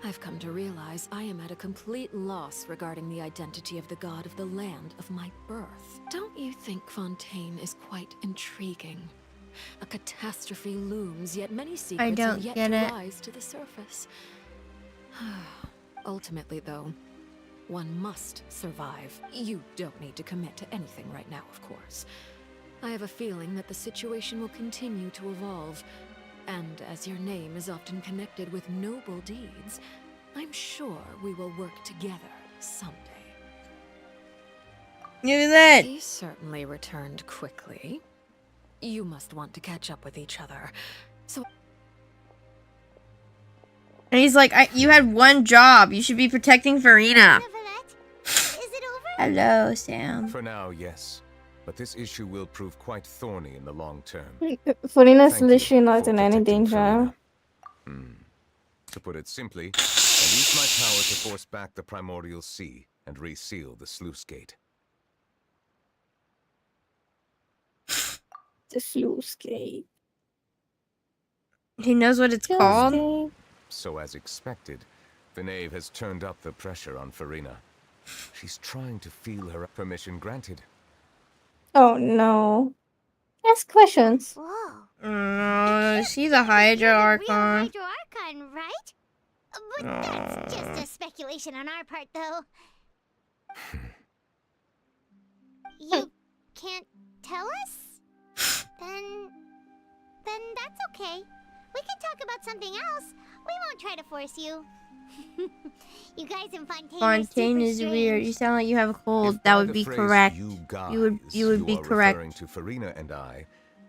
I've come to realize I am at a complete loss regarding the identity of the god of the land of my birth. Don't you think Fontaine is quite intriguing? A catastrophe looms, yet many secrets don't have yet get to it. rise to the surface. Ultimately, though, one must survive. You don't need to commit to anything right now, of course. I have a feeling that the situation will continue to evolve, and as your name is often connected with noble deeds, I'm sure we will work together someday. Neuvillette. He certainly returned quickly. You must want to catch up with each other. So And he's like, you had one job. You should be protecting Farina. Hello, Sam. For now, yes. But this issue will prove quite thorny in the long term. Farina's Thank you literally not for in any protecting danger. Farina. To put it simply, I use my power to force back the Primordial Sea and reseal the sluice gate. The sluice gate. He knows what it's called. So as expected, the knave has turned up the pressure on Farina. She's trying to feel her permission granted. Oh no. Ask questions. She's a Hydro Archon. Hydro Archon, right? But that's just a speculation on our part, though. You can't tell us? Then that's okay. We can talk about something else. We won't try to force you. You guys in Fontaine is weird. You sound like you have a cold. That would be correct. You would be correct. Referring to Farina and I,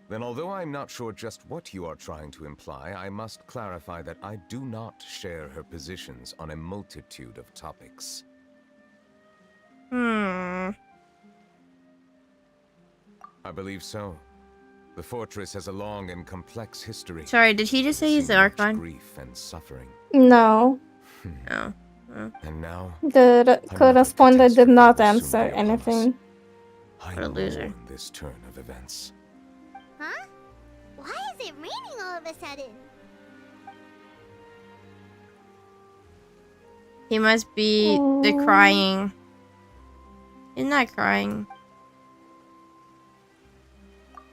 then although I'm not sure just what you are trying to imply, I must clarify that I do not share her positions on a multitude of topics. Hmm. I believe so. The fortress has a long and complex history. Sorry, did he just say he's the Seen much Archon? grief and suffering. No. No. And now The correspondent did not answer upon us. anything. I What a loser. mourn this turn of events. Huh? Why is it raining all of a sudden? He must be the crying. He's not crying.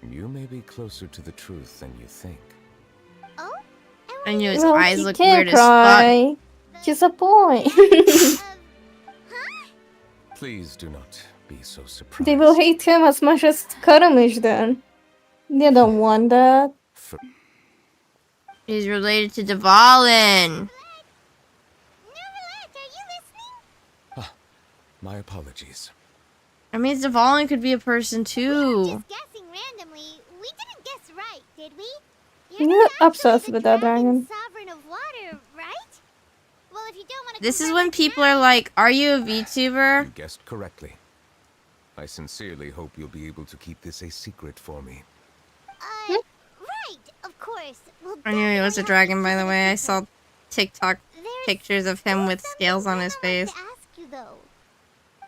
You may be closer to the truth than you think. Oh? I knew his Well, eyes he looked can't weird as fuck. cry. He's a boy. Please do not be so surprised. They will hate him as much as Karamish then. They don't want that. He's related to Dvalin. My apologies. I mean, Dvalin could be a person too. Guessing randomly, we didn't guess right, did we? You're obsessed with that dragon. Sovereign of water, right? Well, if you don't want to This is when people are like, "Are you a VTuber?" You guessed correctly. I sincerely hope you'll be able to keep this a secret for me. right, of course. Well, I knew he was a dragon, by the way. I saw TikTok pictures of him with scales on his face. ask you though.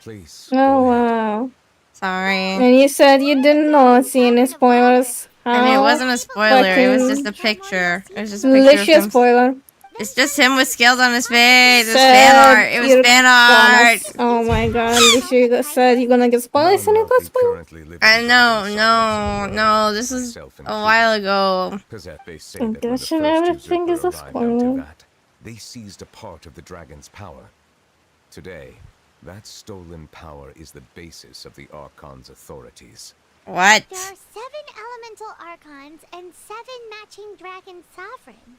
Please. Oh wow. Sorry. And you said you did not see any spoilers. I mean, it How wasn't a spoiler. It was just fucking a picture. It was just a picture of malicious him. spoiler. It's just him with scales on his face. It was Said fan art. It was you're fan gonna art. Oh my god, you said you're gonna get spoilers and it got spoiled. No. This was a while ago. They say that when the Gosh, first and everything usurper is a arrived spoiler. out to they seized a part of the dragon's power. Today, that stolen power is the basis of the Archon's authorities. What? There are 7 elemental archons and 7 matching dragon sovereigns.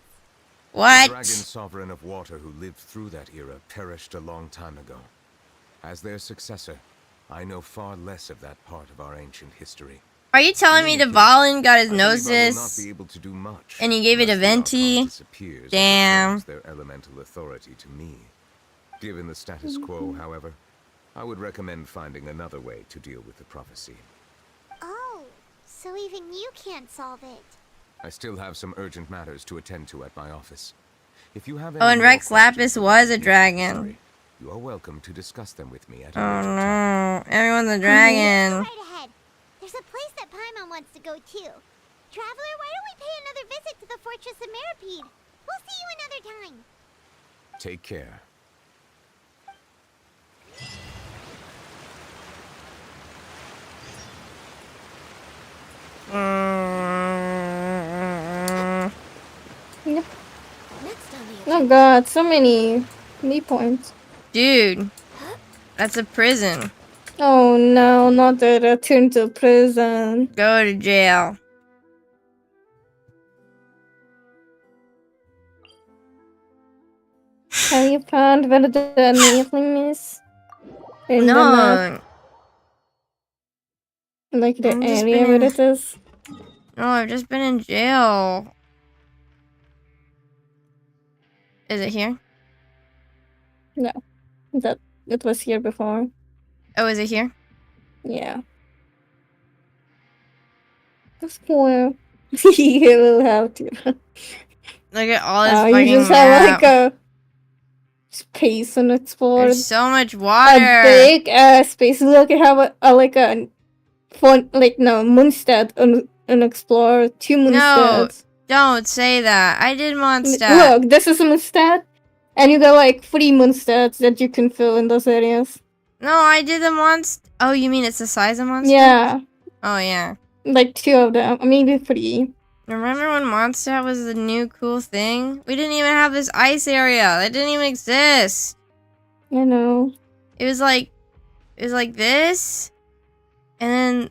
What? The dragon sovereign of water who lived through that era perished a long time ago. As their successor, I know far less of that part of our ancient history. Are you telling me Dvalin got his I believe I will not Gnosis be able to do much and he gave it a unless the Archon Venti? disappears and Damn. returns their elemental authority to me. Given the status quo, however, I would recommend finding another way to deal with the prophecy. Oh, so even you can't solve it. I still have some urgent matters to attend to at my office. If you have Oh, and more Rex questions Lapis was a about the dragon. story, you are welcome to discuss them with me at a Oh later time. no, everyone's a dragon. Right ahead. There's a place that Paimon wants to go too. Traveler, why don't we pay another visit to the Fortress of Meripede? We'll see you another time. Take care. Yep. Oh god, so many points. Dude, that's a prison. Oh no, not the return to prison. Go to jail. Have you found where the kneeling is? In the map? Like the I'm just area where being- it is? No, I've just been in jail. Is it here? No. That it was here before. Oh, is it here? Yeah. That's cool. You will have to. Look at all this Oh, fucking you just map. have like a space unexplored. There's so much water. A big space. Look, you have Mondstadt unexplored. 2 No, Mondstadts. don't say that. I did Mondstadt. Look, this is a Mondstadt. And you got like 3 Mondstadts that you can fill in those areas. No, I did the Mondstadt. Oh, you mean it's the size of Mondstadt? Yeah. Oh, yeah. Like 2 of them. Maybe 3. Remember when Mondstadt was the new cool thing? We didn't even have this ice area. That didn't even exist. I know. It was like this. And then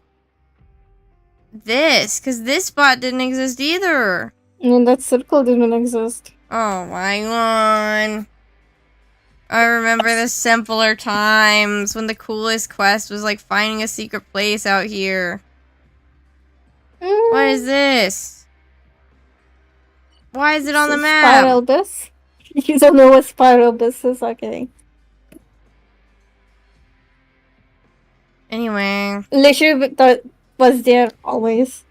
this. Because this spot didn't exist either. And that circle didn't exist. Oh my god. I remember the simpler times when the coolest quest was like finding a secret place out here. What is this? Why is it on the map? Spiral Abyss? You don't know what Spiral Abyss is? Okay. Anyway. Literally, that was there always.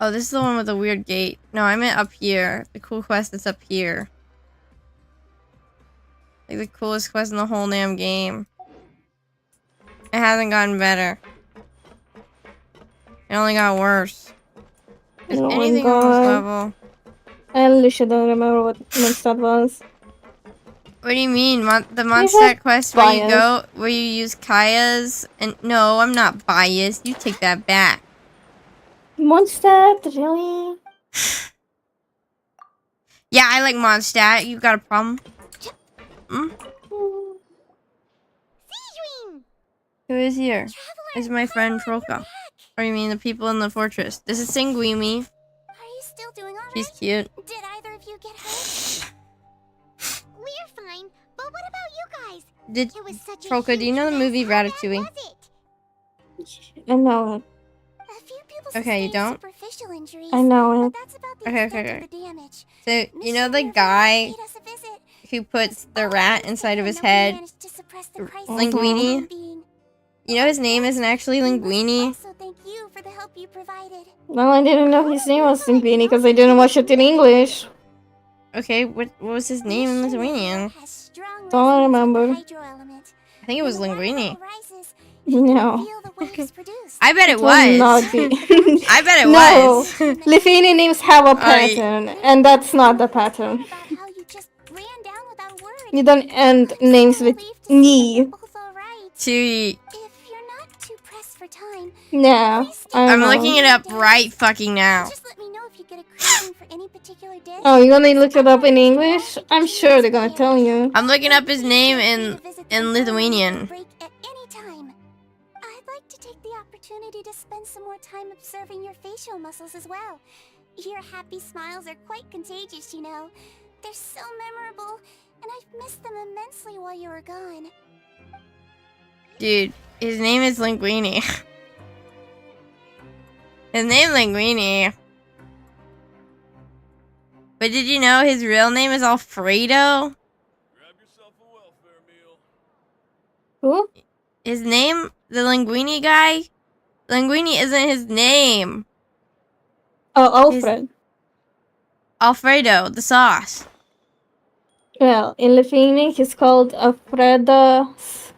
Oh, this is the one with the weird gate. No, I meant up here. The cool quest is up here. Like the coolest quest in the whole damn game. It hasn't gotten better. It only got worse. Is Oh my anything on this God. level? I literally don't remember what that was. What do you mean? The have Mondstadt quest where you bias. go, where you use Kaya's and no, I'm not biased. You take that back. Mondstadt, really? Yeah, I like Mondstadt. You got a problem? Hmm? Who is here? It's my friend Troka. Or you mean the people in the fortress? This is Sanguimi. Are you still doing all right? She's cute. Did either of you get hurt? We're fine, but what about you guys? Did It was such a Troka, do you know the movie Ratatouille? I know it. Okay, you don't? Superficial injuries, I know it. but that's about the Okay, extent okay, of the damage. So, you know the guy who puts the rat inside of his head? Linguini? You know his name isn't actually Linguini? Well, I didn't know his name was Linguini because I didn't watch it in English. Okay, what was his name in Lithuanian? Don't remember. I think it was Linguini. No. I bet it It will not was. be. I bet it No. was. Lithuanian names have a Oh, pattern, and that's not the pattern. You don't end names with ni. Gee, No, I'm looking it up right fucking now. Oh, you're gonna look it up in English? I'm sure they're gonna tell you. I'm looking up his name in Lithuanian. I'd like to take the opportunity to spend some more time observing your facial muscles as well. Your happy smiles are quite contagious, you know. They're so memorable, and I've missed them immensely while you were gone. Dude, his name is Linguini. His name Linguini. But did you know his real name is Alfredo? Who? His name, the Linguini guy? Linguini isn't his name. Oh, Alfred. Alfredo, the sauce. Well, in Lithuanian, he's called Alfredas.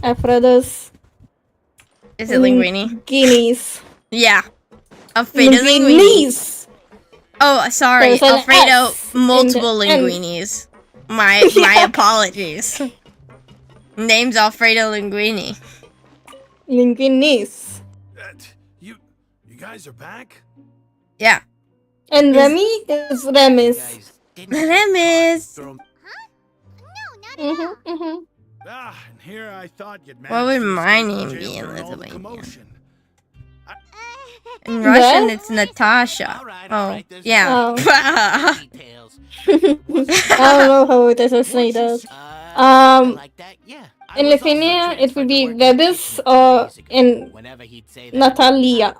Alfredas. Is it Linguini? Guineas. Yeah. Alfredo Linguini. Linguinis. Oh, sorry. There's an Alfredo, S in multiple the end. Linguinis. My apologies. Name's Alfredo Linguini. Linguinis. You guys are back? Yeah. And Remy is Remis. Remis. Ah, and here I thought you'd What would managed to my escape name jail be in during all the Lithuanian? commotion. In Russian, What? it's Natasha. Oh, yeah. Oh. I don't know how it is to say that. In Lithuania, it would be Rebis or in Natalia.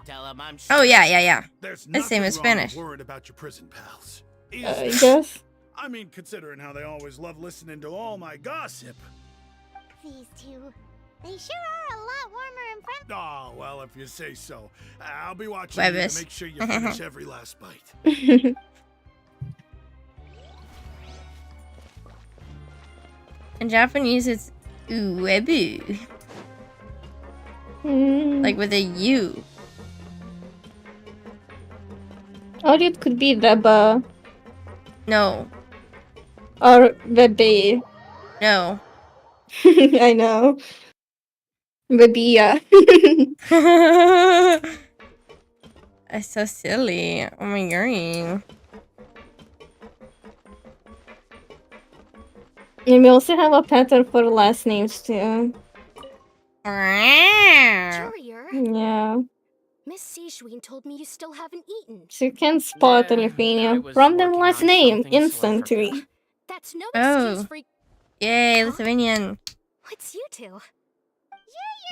Oh, yeah. There's The same as nothing wrong with Spanish. worried about your prison pals. I guess. I mean, considering how they always love listening to all my gossip. These two. They sure are a lot warmer and friendly. Oh, well, if you say so. I'll be watching you to Huevos. make sure you finish every last bite. In Japanese, it's uebu. Like with a U. Or it could be Reba No. or Rebe. No. I know. Rebia. That's so silly. Oh my god. And we also have a pattern for last names too. Courier, Yeah. Miss Sejuin told me you still haven't eaten. So you can spot in Lithuania from their last name instantly. That's no Oh. excuse for... Yay, Lithuanian. What's you two?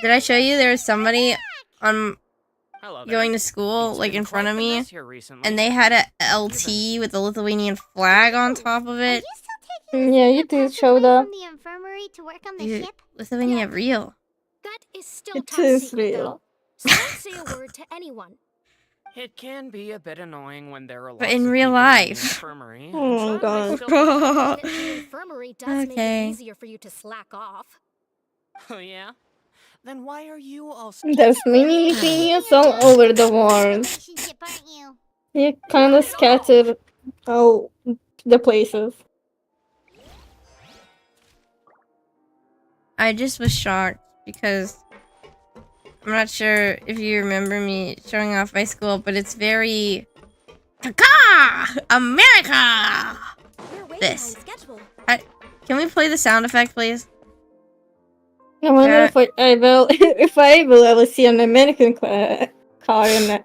Did I show you there was somebody on Hello there. going to school like in front of quite the me mess here recently. and they had a LT with the Lithuanian flag on top of it? Yeah, you did show that. From the infirmary to work on the Dude, ship? Lithuania real. That is still It top is secret, though. real. So don't say a word to anyone. It can be a bit annoying when there are lots But in of real people in the life. infirmary. Oh my but I god. still- That the infirmary does make Okay. it easier for you to slack off. Oh yeah? Then why are you all There's many things all over the world. Relationship, aren't you? You kind of scatter all the places. I just was shocked because I'm not sure if you remember me showing off my school, but it's very Taka! America! We're way This. behind schedule. Can we play the sound effect, please? I wonder if I will, if I will ever see an American car in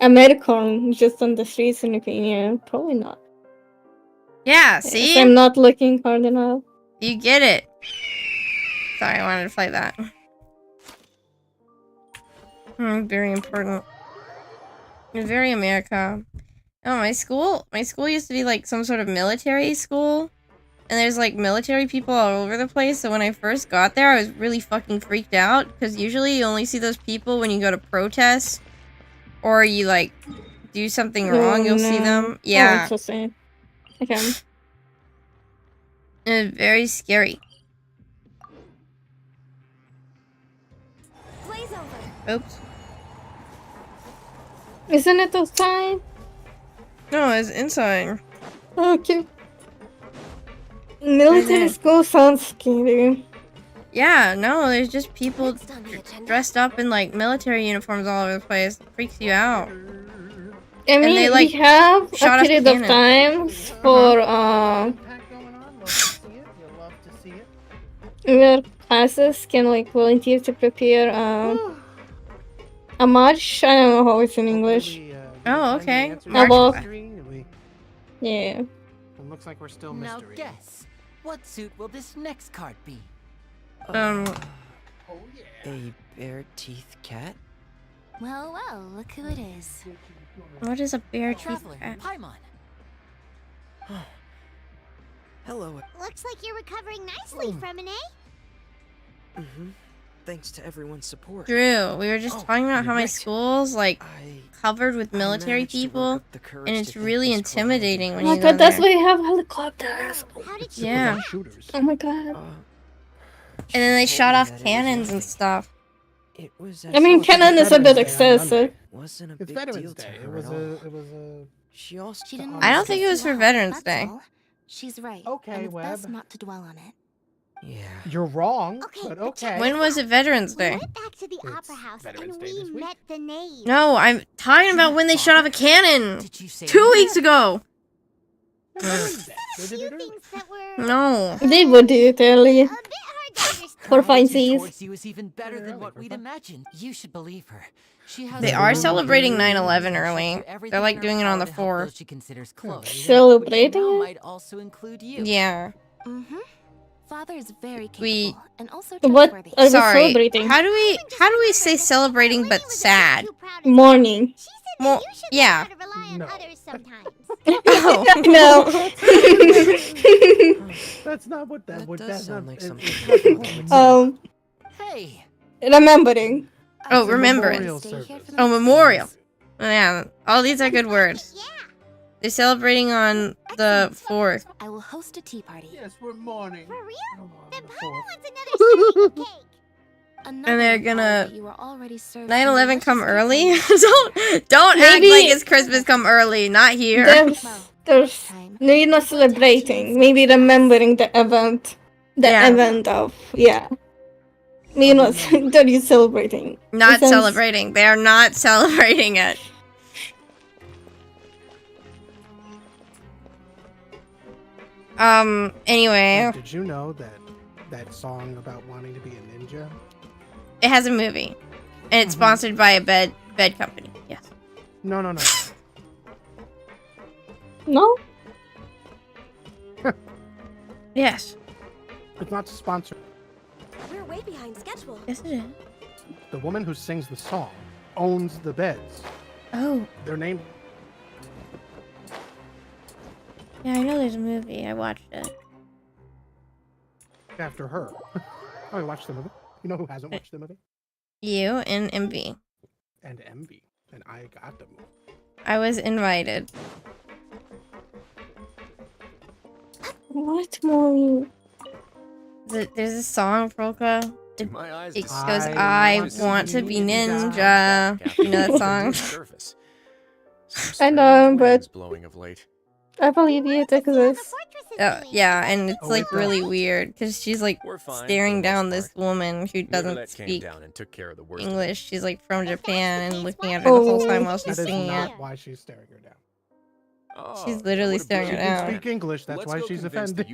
American just on the streets in Ukraine. Probably not. Yeah, If see? I'm not looking hard enough. You get it. Sorry, I wanted to play that. Very important. Very America. Oh, my school used to be like some sort of military school. And there's like military people all over the place. So when I first got there, I was really fucking freaked out. Because usually you only see those people when you go to protests. Or you like do something wrong, you'll see them. Yeah. Oh, it's so sad. Okay. It's very scary. Blaze over. Oops. Isn't it outside? No, it's inside. Okay. Military there. school sounds scary. Yeah, no, there's just people dressed up in like military uniforms all over the place. It freaks you out. I mean, they, like, we have shot a off period of cannon. time for where classes can like volunteer to prepare a march. I don't know how it's in English. Oh, okay. A walk. We- Yeah. It looks like we're still Now mystery. guess, what suit will this next card be? A bare teeth cat? Well, well, look who it is. What is a bare teeth Traveler, cat? Paimon. Hello. Looks like you're recovering nicely from an A. Thanks to everyone's support. Drew, we were just talking about how my school's like covered with military managed to work people, up the courage and to it's thank really Miss Clara. intimidating Oh when my you go god, that's there. why you have helicopters. Yeah. Oh my god. And then they shot off cannons and stuff. It was. I mean, cannon is a bit excessive. Wasn't a It's big Veterans deal to Day. her It was at all. it was a. She also. She didn't I don't want think to it was piss for you off, Veterans that's Day. all. She's right. Okay, and it's Webb. best not to dwell on it. Yeah. You're wrong, Okay, but but okay. When was it Veterans We Day? went back to the opera house Veterans and Day we this week. met the knave. No, I'm talking about when they shot off a cannon. Did you say 2 weeks ago. Few things that were No. They would do it early. a bit hard to understand. For Her attitude funsies. towards you is even better than what we'd imagined. You should believe her. She has They a are room celebrating where 9/11 she'll early. do everything They're like in her doing it on power the to help 4th. those she considers close. Celebrating which now it? might also include you. Yeah. Father is very capable We- and also What trustworthy. are we Sorry. celebrating? How do we say celebrating but sad? Morning. Well, yeah. To rely on others sometimes. Oh. No. That's not what that would. does That's sound not like it- something it- Papa would say. Hey. Remembering. Oh, It's a remembrance. memorial Stay here service. for the Oh, next memorial. service. Yeah. All these are good words. Yeah. They're celebrating on the 4th. I will host a tea party. Yes, we're mourning. For real? Oh, Then the Papa fourth. wants another serving of cake. Another And they're reply gonna that you were already served 9/11 come delicious early? cake. don't act Maybe- like it's Christmas come early. Not here. There's maybe not celebrating, maybe remembering the event. The Yeah. event of, yeah. Maybe not that you celebrating. Not It sounds- celebrating. They are not celebrating it. Anyway, Did you know that that song about wanting to be a ninja? it has a movie. And it's sponsored by a bed company. Yes. No, no, no. No? Yes. It's not sponsored. We're way behind schedule. Yes, it is. The woman who sings the song owns the beds. Oh. They're named. Yeah, I know there's a movie. I watched it. After her. Oh, I watched the movie. You know who hasn't watched the movie? You and MV. And MV. And I got the movie. I was invited. What movie? There's a song, Rolka. My eyes It goes, decide. I want to be ninja. You know that song? Surface. I know, Winds but blowing of late. I believe you it exists. Yeah, and it's Oh, like it really does. weird because she's like We're fine, staring for the down most this woman who doesn't Neverlet came speak down and took care of the worst of it. English. She's like from Japan and looking at her the whole time while she's That is singing not it. why she's staring her down. She's literally staring her She can down. speak English, that's why she's offended.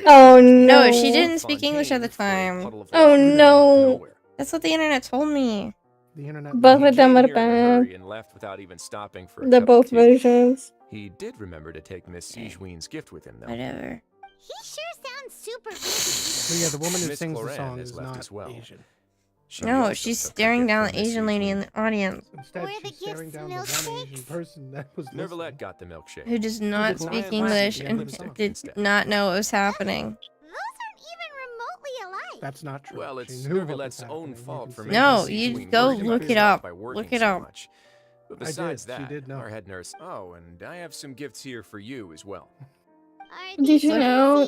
Oh No, no. she didn't speak English at the time. Oh no. That's what the internet told me. The internet. Both of them are Here in a hurry bad. and left without even stopping for a The cup of both tea. versions. He did remember to take Miss Sijuin's gift with him, though. Whatever. He sure sounds super busy. So yeah, the woman who Miss sings the Cloran song has is left not as well. Asian. She No, also she's took her staring gift down from the Miss Asian lady in Sijun. the audience Instead, she's staring down the one Asian person that was Neverlet got the milkshake. who does not did not speak clap English at the end and of the song. did not know what was happening. That's not true. Well, She it's knew what was Neverlet's own happening. fault for No, making you Sijun go worry about look it herself up. by working Look it so up. much. But I did. besides She that, did know. our head nurse. Oh, and I have some gifts here for you as well. Did you know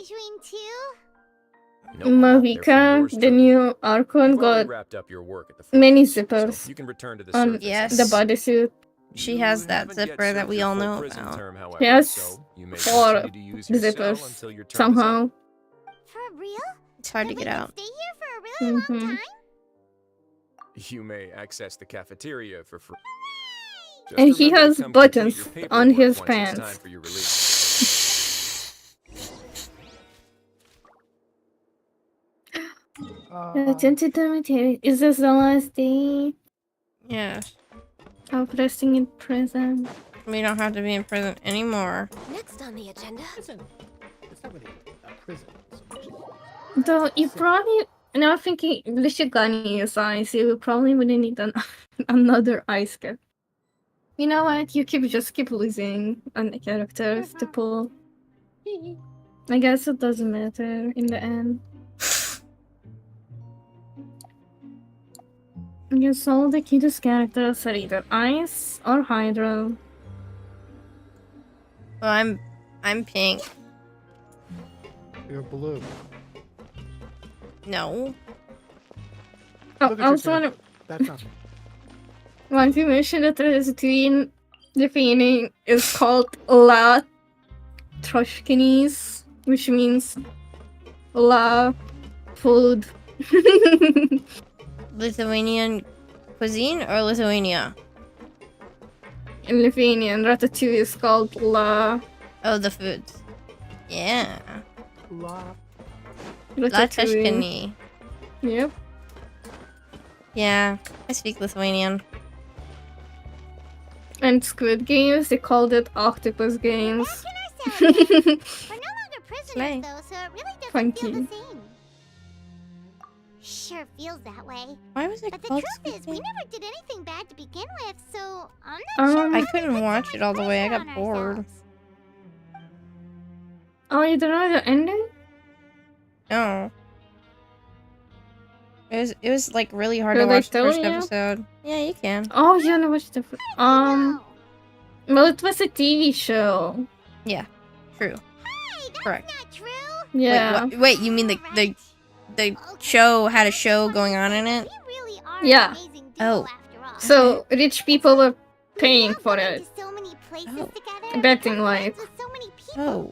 Nope, Mavika, the new Archon, You've already got wrapped up your work at the many fortress, zippers so you can return to the on surface. Yes. the bodysuit? She has that haven't yet zipper that served we your all full know prison about. term, however, Yes, so you may 4 continue to use your cell zippers until your term is up. somehow. For real? It's hard to get out. Stay here for a really long time? You may access the cafeteria for free. And Just he remember to has come buttons complete your on paperwork his once it's pants. time for your release. Is this the last day Yeah. of resting in prison? We don't have to be in prison anymore. Next on the agenda. It's not really a prison. Though you probably now thinking Lishigani is ice, you probably wouldn't need another ice cap. You know what? You just keep losing on the characters to pull. I guess it doesn't matter in the end. I guess all the cutest characters are either ice or hydro. Well, I'm pink. You're blue. No. Oh, Look at I also your want chin. That's not. to mention that there is a twin. The painting is called La Troshkinis, which means La food. Lithuanian cuisine or Lithuania? In Lithuanian, ratatouille is called La. Oh, the foods. Yeah. La. Latashkani. Yep. Yeah, I speak Lithuanian. And Squid Games, they called it Octopus Games. We're no longer prisoners, though, so it really doesn't Funky. feel the same. Sure feels that way. Why was it But the called truth is, Squid we Game? never did anything bad to begin with, so I'm not sure. I why couldn't watch it all the way. I got on bored. Oh, you don't know the ending? No. It was like really hard to Did they watch the tell first you? episode. Yeah, you can. Oh, you wanna watch the well, it was a TV show. Yeah, true. Correct. Yeah. Wait, you mean the show had a show going on in it? Yeah. Oh. So rich people were paying for it. Betting like. Oh.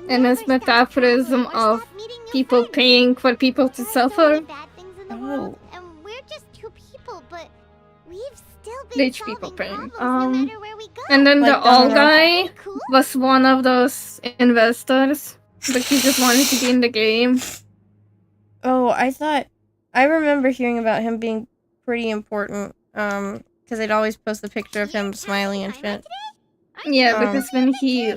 And as metaphorism of people paying for people to suffer. Oh. And we're just two people, but we've still been Rich people solving paying. problems no matter where we go. And then the Like old Domino. guy was one of those investors, but he just wanted to be in the game. Oh, I remember hearing about him being pretty important. Because they'd always post a picture of him smiling and shit. Yeah, because when he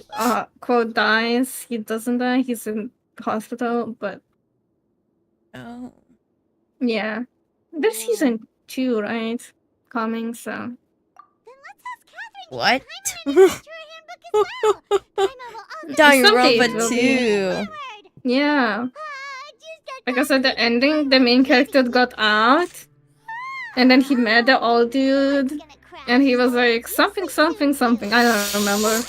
quote dies, he doesn't die. He's in the hospital, but Oh. yeah, there's season 2, right? Coming, so What? Some Danganronpa days will be. 2. Yeah. Because at the ending, the main character got out, and then he met the old dude, and he was like something, something, something. I don't remember.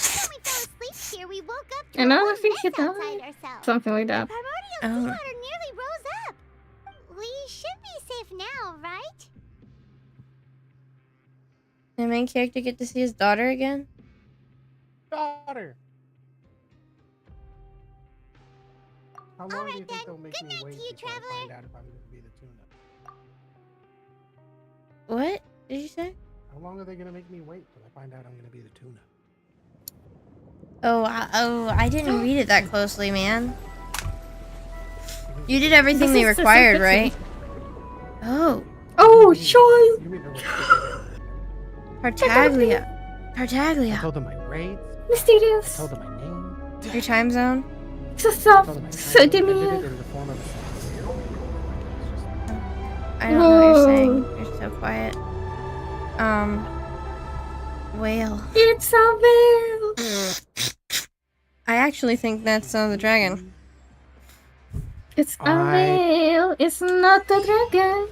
And I think he died. Something like that. Primordial seawater nearly rose up. We should be safe now, right? The main character get to see his daughter again? Daughter. How long do you think they'll make me wait before I find out if I'm going to be the tuna? What did you say? How long are they going to make me wait till I find out I'm going to be the tuna? Oh, I didn't read it that closely, man. You did everything they required, right? Oh. Oh, sure. Tartaglia. Tartaglia. I told them my grades. Mysterious. I told them my name. Your time zone? So soft. So I did it demure. in the form of a song. I don't know what you're saying. You're so quiet. Whale. It's a whale. I actually think that's the dragon. It's a whale. It's not a dragon.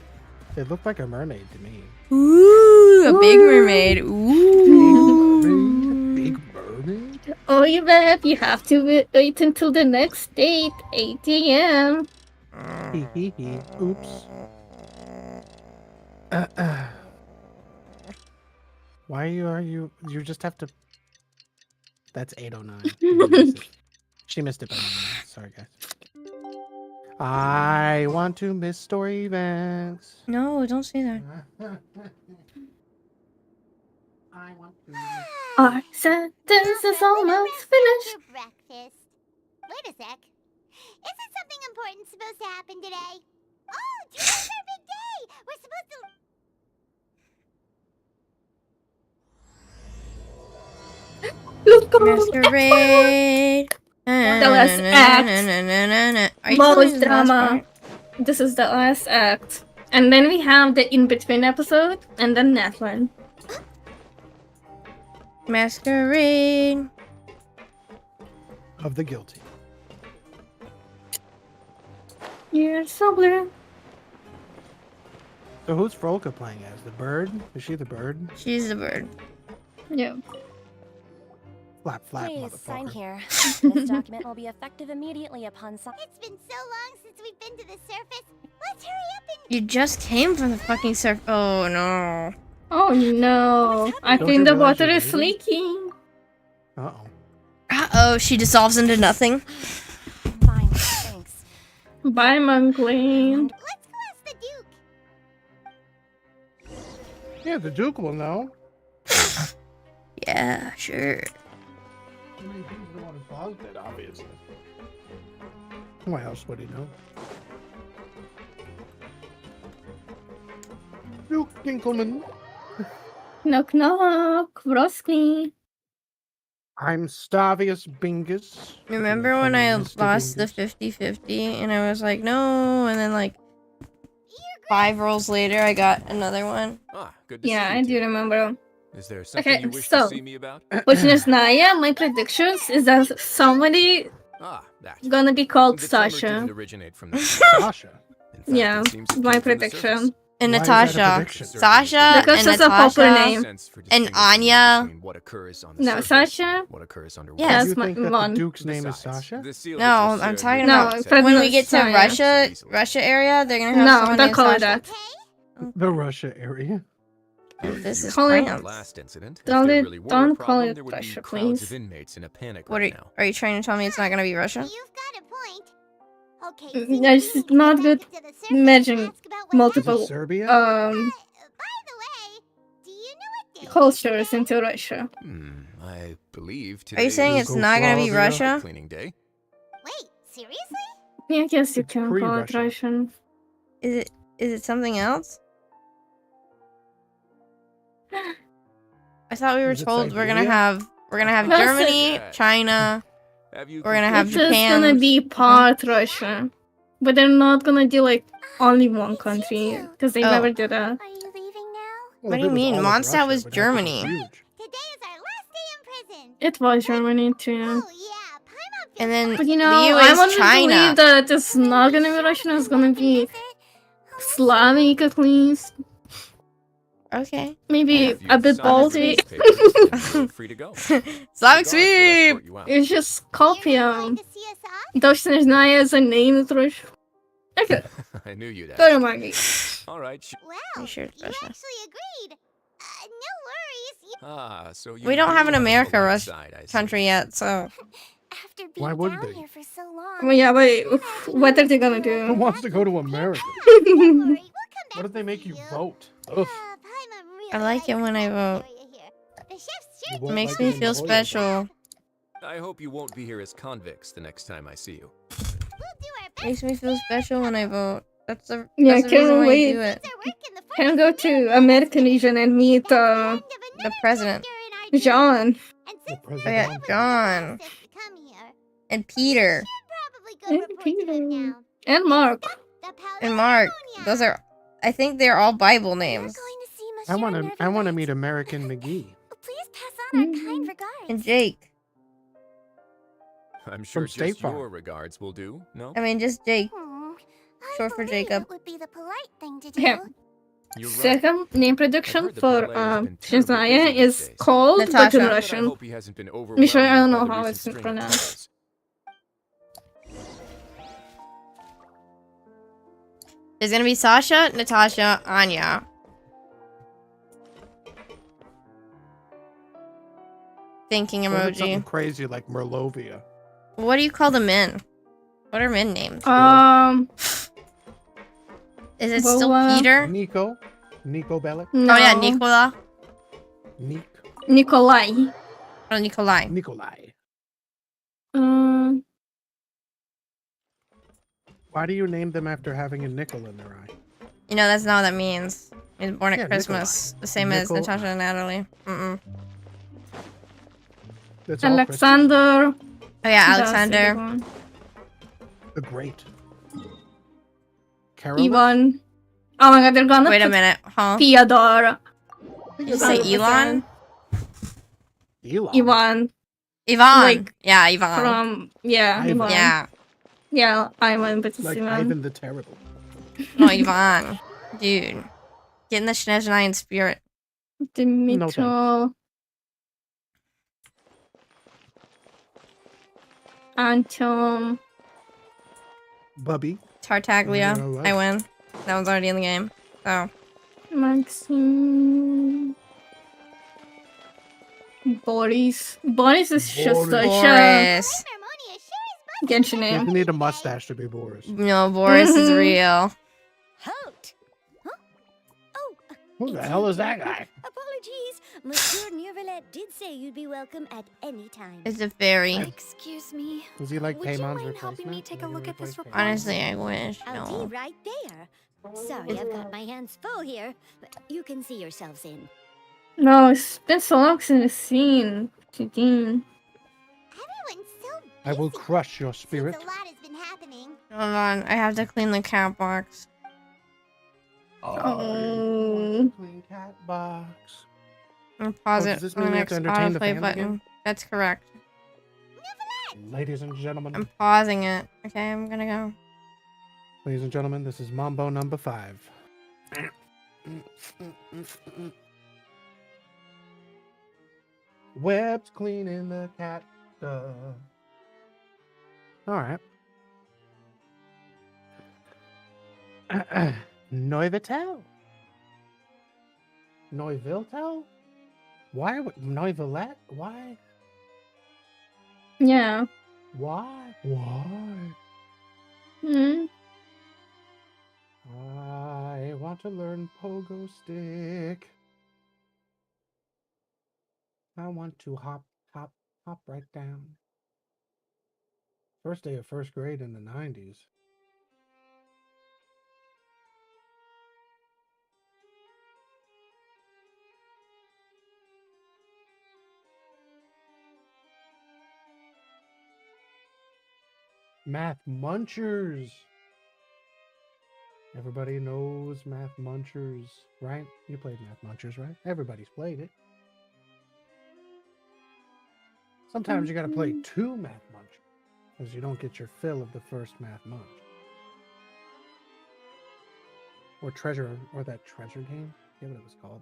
It looked like a mermaid to me. Ooh, a big mermaid. Ooh. Big mermaid? Oh, EVAH, you have to wait until the next date, 8 a.m. Oops. Why are you? You just have to. That's 8:09. She missed it by 9 minutes. Sorry, guys. I want to miss story events. No, don't say that. I want to. Our sentence is almost finished. Breakfast. Wait a sec. Isn't something important supposed to happen today? Oh, today's our big day. We're supposed to. Masquerade. The last act. Are you telling me Most this last drama. part? This is the last act. And then we have the in-between episode, and then that one. Masquerade. Of the guilty. You're so blue. So who's Frolka playing as? The bird? Is she the bird? She's the bird. Yeah. Flap, flap, Please sign motherfucker. here. This document will be effective immediately upon sign. It's been so long since we've been to the surface. Let's hurry up and. You just came from the fucking surf. Oh no. Oh no. I Don't think you the realize water you're is leaving? leaking. Uh-oh. Uh-oh, she dissolves into nothing. Fine, thanks. Bye, Monkling. Let's go ask the Duke. Yeah, the Duke will know. Yeah, sure. I mean, he's the one who caused it, obviously. Why else would he know? Duke Dinkelman. Knock knock. Broski. I'm Stavius Bingus. Remember when I lost the 50-50 and I was like, no, and then like 5 rolls later I got another one. Ah, good to Yeah, see I you. do remember. Is there something Okay, you wish so to see me about? Which Naya, my predictions is that somebody Ah, that. gonna be called The timer Sasha. didn't originate from the Sasha? In fact, Yeah, it seems it my came from the prediction. surface. And Why is that a Natasha. prediction? Sasha Because and that's a popular Natasha name. Sense for and distinguishing Anya. between what occurs on the No, surface, Sasha. what occurs underwater. Yes. You That's my think that the one. Duke's name is Besides, Sasha? the seal No, that I'm was talking shared No, about with for when the we get to Sasha. Russia area, they're gonna have No, someone don't named call it Sasha. that. The Russia area. This is Call it- France. last incident. Don't if there it- really were don't a call problem, it there would be Russia, crowds please. of inmates in a panic What right are now. you trying to tell me it's not gonna be Russia? You've got a point. Okay, It's since not we good. get back to the surface, Imagine ask about what multiple Is it Serbia? By the way, do you know what day cultures into Russia. I believe today Are you saying is it's not gonna be Yugoslavia? Russia? cleaning day. Wait, seriously? Yeah, I guess you It's can call it pre-Russian. Russian. Is it something else? I thought we were Is it told we're gonna Siberia? have No, Germany, Yeah. China. Have you We're gonna have It's just Japan. gonna be part Russia. But they're not gonna do like only one It's country. you two. Because they Oh. never did that. Are you leaving now? Well, What if do you it was mean? all of Mondstadt Russia, was it would have to be Germany. huge. Today is our last day in prison. It was Germany too. Oh yeah, Paimon And then But you know, Liu I is want to China. believe that it's not gonna be Russian. It's gonna be Slavic at least. Okay. Maybe If a you've bit signed your Baltic. papers, then you're free to go. Slavic The guards will escort sweep! you out. It's just Skopje. Точно не знаю за name трошки. Okay, I knew you'd ask. don't remind me. All right. Wow, You sure it's you special? actually agreed. No worries. Ah, so you We don't have an do America polite rush side, I see. country yet, so. After being Why would down they? here for so long. Well, yeah, but what are they gonna Who do? wants to go to America? What if they make you vote? Ugh. I like it when I vote. You It won't makes like me it in feel La Jolla. special. I hope you won't be here as convicts the next time I see you. Makes me feel special when I vote. That's the Yeah, that's the reason can't why I wait. do it. Can go to American Legion and meet The president. John. Oh yeah, John. And Peter. And Peter. And Mark. And Mark. Those are, I think they're all Bible names. I want to meet American McGee. Please pass on our kind regards. And Jake. I'm sure From State just Farm. your regards will do, no? I mean, just Jake. Short for believe Jacob. It would be the polite thing to do. Yeah. You're right. Second name prediction I've heard the for ballet has been terribly Shazaya busy these is days. called but in Natasha. But I Russian. hope he hasn't been Michelle, I don't overwhelmed know by the how recent it's string of pronounced. There's gonna be Sasha, Natasha, Anya. Thinking What if it's something emoji. crazy like Merlovia? What do you call the men? What are men names? Is it still Peter? Nico Bellic? No. Oh yeah, Nikola. Nikolai. Oh, Nikolai. Nikolai. Uh, Why do you name them after having a nickel in their eye? You know, that's not what that means. He's born at Yeah, Christmas. The same as Nikolai. Natasha and Natalie. Mm-mm. That's all Alexander. Oh yeah, That's Alexander. the one. the Great. Carolus? Ivan. Oh my god, they're gonna Wait a put minute, huh? Theodore. Did you say Elon? Ivan. Ivan. Like, yeah, Ivan. From, yeah, Ivan. Ivan. Yeah. Yeah, Ivan, but it's Like Ivan. Ivan the Terrible. No, Ivan. Dude. Get in the Snezhnaya spirit. Dimitro. Anton. Bubby. Tartaglia. Alright. I win. That one's already in the game. So. Maxim. Boris. Boris is just such a Boris. Genshin You name. need a mustache to be Boris. No, Boris is real. Halt! Who the hell is that guy? Apologies. Monsieur Neuvillette did say you'd be welcome at any time. It's a fairy. Excuse me. Is he like Would you Paymon's mind helping me replacement? take a look at this report? Honestly, I wish. I'll No. be right there. Sorry, I've got my hands full here, but you can see yourselves in. No, it's been so long since I've seen Jadine. Everyone's so I will crush your spirit. a lot has been happening. Hold on. I have to clean the cat box. Oh. Clean cat box. I'll pause Oh, it does this on the mean we have next to entertain the autoplay fans button. again? That's correct. Ladies and gentlemen. I'm pausing it. Okay, I'm gonna go. Ladies and gentlemen, this is Mambo number 5. Web's cleaning the cat stuff. Alright. Neuvitel? Neuviltel? Why would Neuvillette? Why? Yeah. Why? Why? Hmm. I want to learn pogo stick. I want to hop right down. First day of first grade in the 90s. Math Munchers. Everybody knows Math Munchers, right? You played Math Munchers, right? Everybody's played it. Sometimes you gotta play 2 Math Munchers. Because you don't get your fill of the first math munch. Or treasure, or that treasure game. I forget what it was called.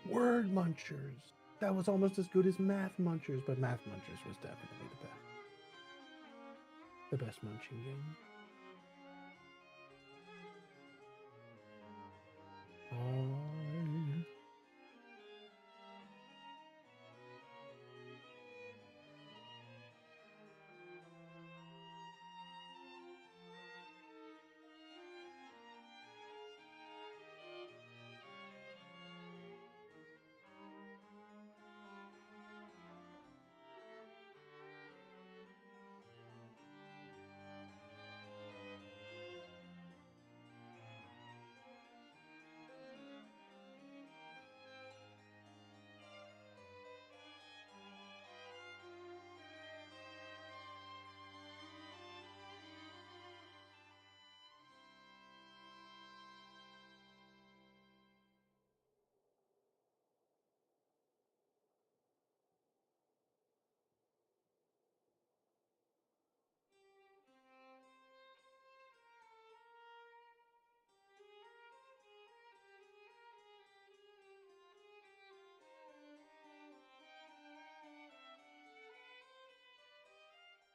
Word Munchers. That was almost as good as Math Munchers, but Math Munchers was definitely the best. The best munching game.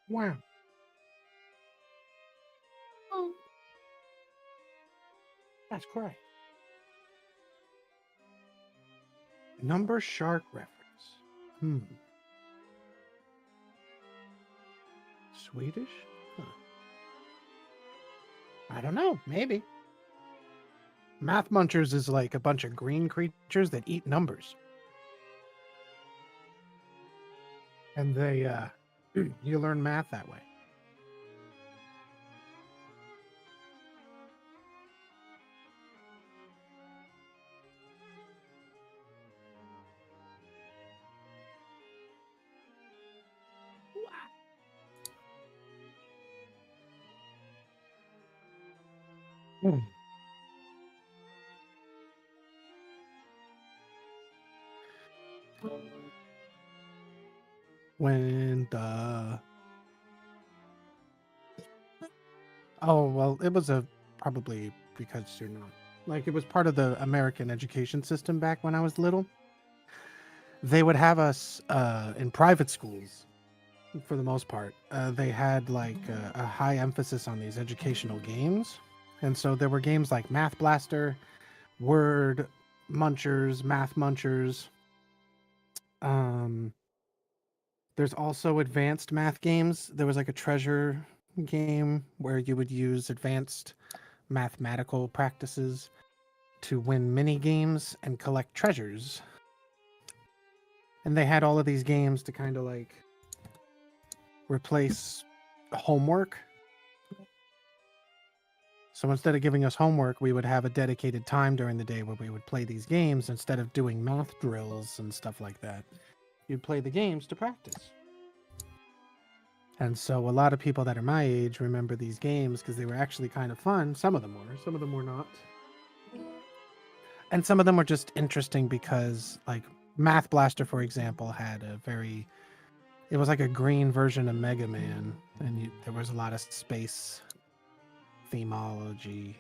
Wow. Oh. That's correct. Number shark reference. Swedish? Huh. I don't know. Maybe. Math Munchers is like a bunch of green creatures that eat numbers. And they, you learn math that way. When the... Oh, well, it was probably because you're not... Like, it was part of the American education system back when I was little. They would have us in private schools, for the most part. They had, like, a high emphasis on these educational games. And so there were games like Math Blaster, Word Munchers, Math Munchers. There's also advanced math games. There was like a treasure game where you would use advanced mathematical practices to win mini games and collect treasures. And they had all of these games to kind of like replace homework. So instead of giving us homework, we would have a dedicated time during the day where we would play these games instead of doing math drills and stuff like that. You'd play the games to practice. And so a lot of people that are my age remember these games because they were actually kind of fun. Some of them were not. And some of them were just interesting because, like, Math Blaster, for example, had it was like a green version of Mega Man, and there was a lot of space themology,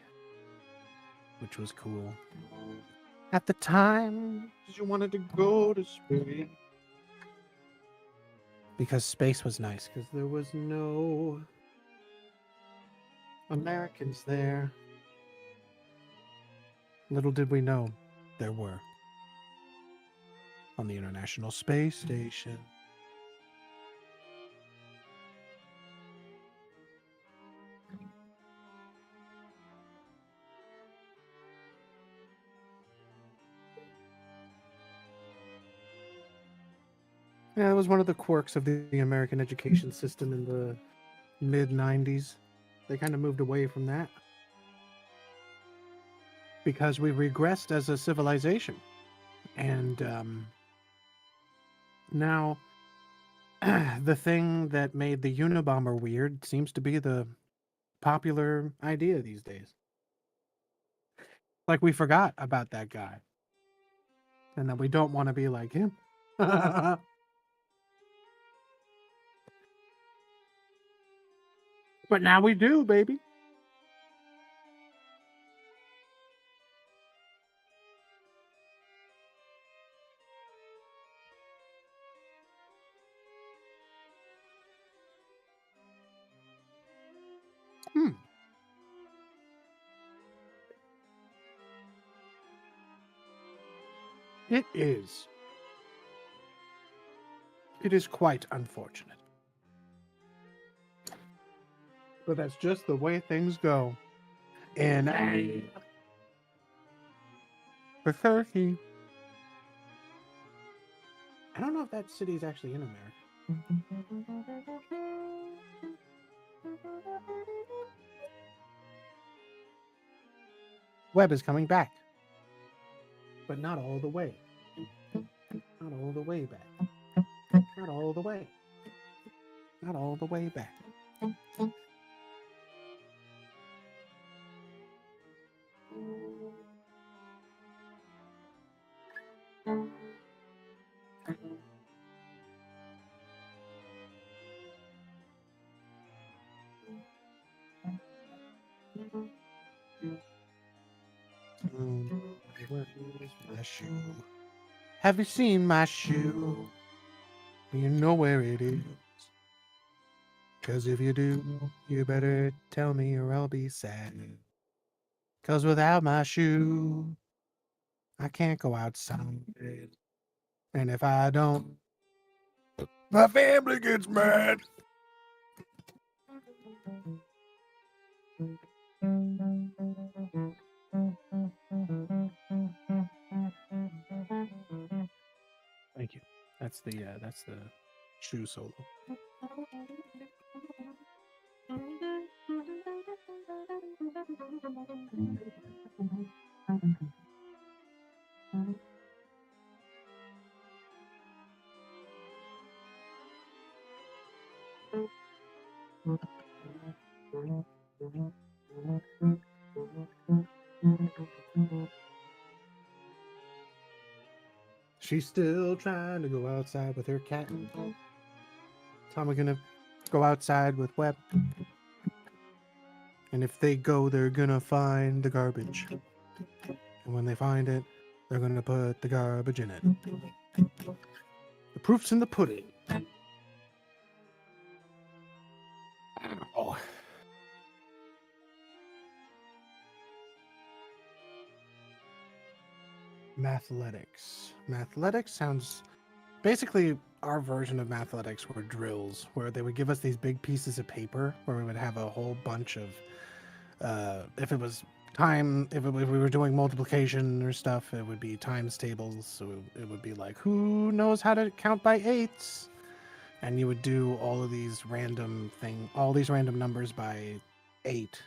which was cool. At the time, you wanted to go to space. Because space was nice, because there was no Americans there. Little did we know there were. On the International Space Station. Yeah, that was one of the quirks of the American education system in the mid-90s. They kind of moved away from that. Because we regressed as a civilization. And now, the thing that made the Unabomber weird seems to be the popular idea these days. Like, we forgot about that guy. and that we don't want to be like him. But now we do, baby. It is. It is quite unfortunate. But that's just the way things go. And for 30. I don't know if that city is actually in America. Webb is coming back. But not all the way. Not all the way back. Not all the way. Not all the way back. Where is my shoe? Have you seen my shoe? You know where it is. 'Cause if you do, you better tell me or I'll be sad. 'Cause without my shoe, I can't go outside. And if I don't, my family gets mad. Thank you. That's the shoe solo. She's still trying to go outside with her cat. So I'm gonna go outside with Webb. And if they go, they're gonna find the garbage. And when they find it, they're gonna put the garbage in it. The proof's in the pudding. Oh. Mathletics. Mathletics sounds basically our version of mathletics were drills, where they would give us these big pieces of paper where we would have a whole bunch of if it was time, if we were doing multiplication or stuff, it would be times tables. So it would be like, who knows how to count by eights? And you would do all of these random numbers by 8,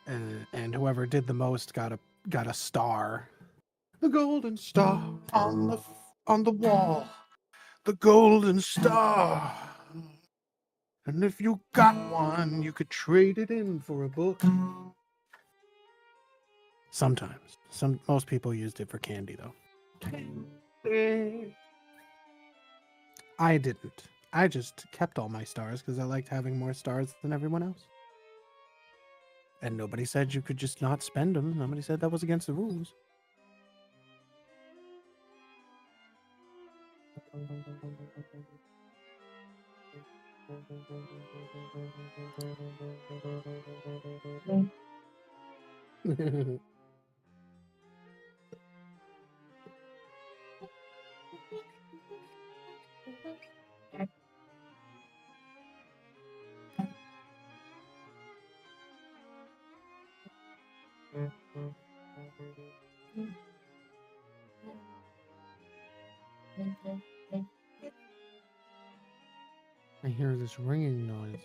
and whoever did the most got a star. The golden star on the wall. The golden star. And if you got one, you could trade it in for a book. Sometimes. Most people used it for candy, though. I didn't. I just kept all my stars because I liked having more stars than everyone else. And nobody said you could just not spend them. Nobody said that was against the rules. I hear this ringing noise.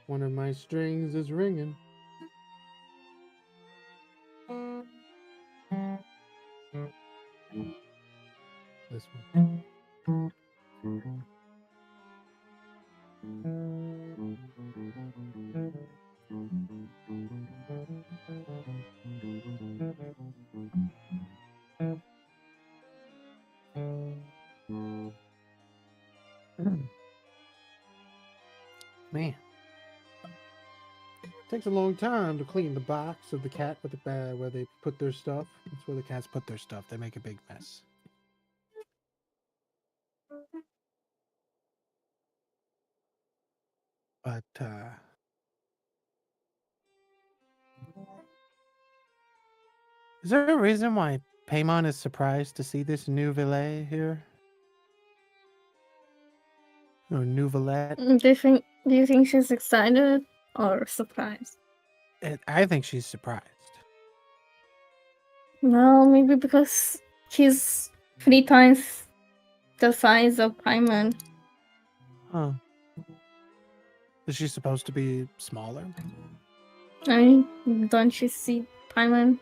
One of my strings is ringing. This one. Man. Takes a long time to clean the box of the cat with the where they put their stuff. That's where the cats put their stuff. They make a big mess. But is there a reason why Paimon is surprised to see this Nouvelle here? Or Nouvellette? Do you think she's excited or surprised? I think she's surprised. Well, maybe because she's 3 times the size of Paimon. Huh. Is she supposed to be smaller? I mean, don't you see Paimon?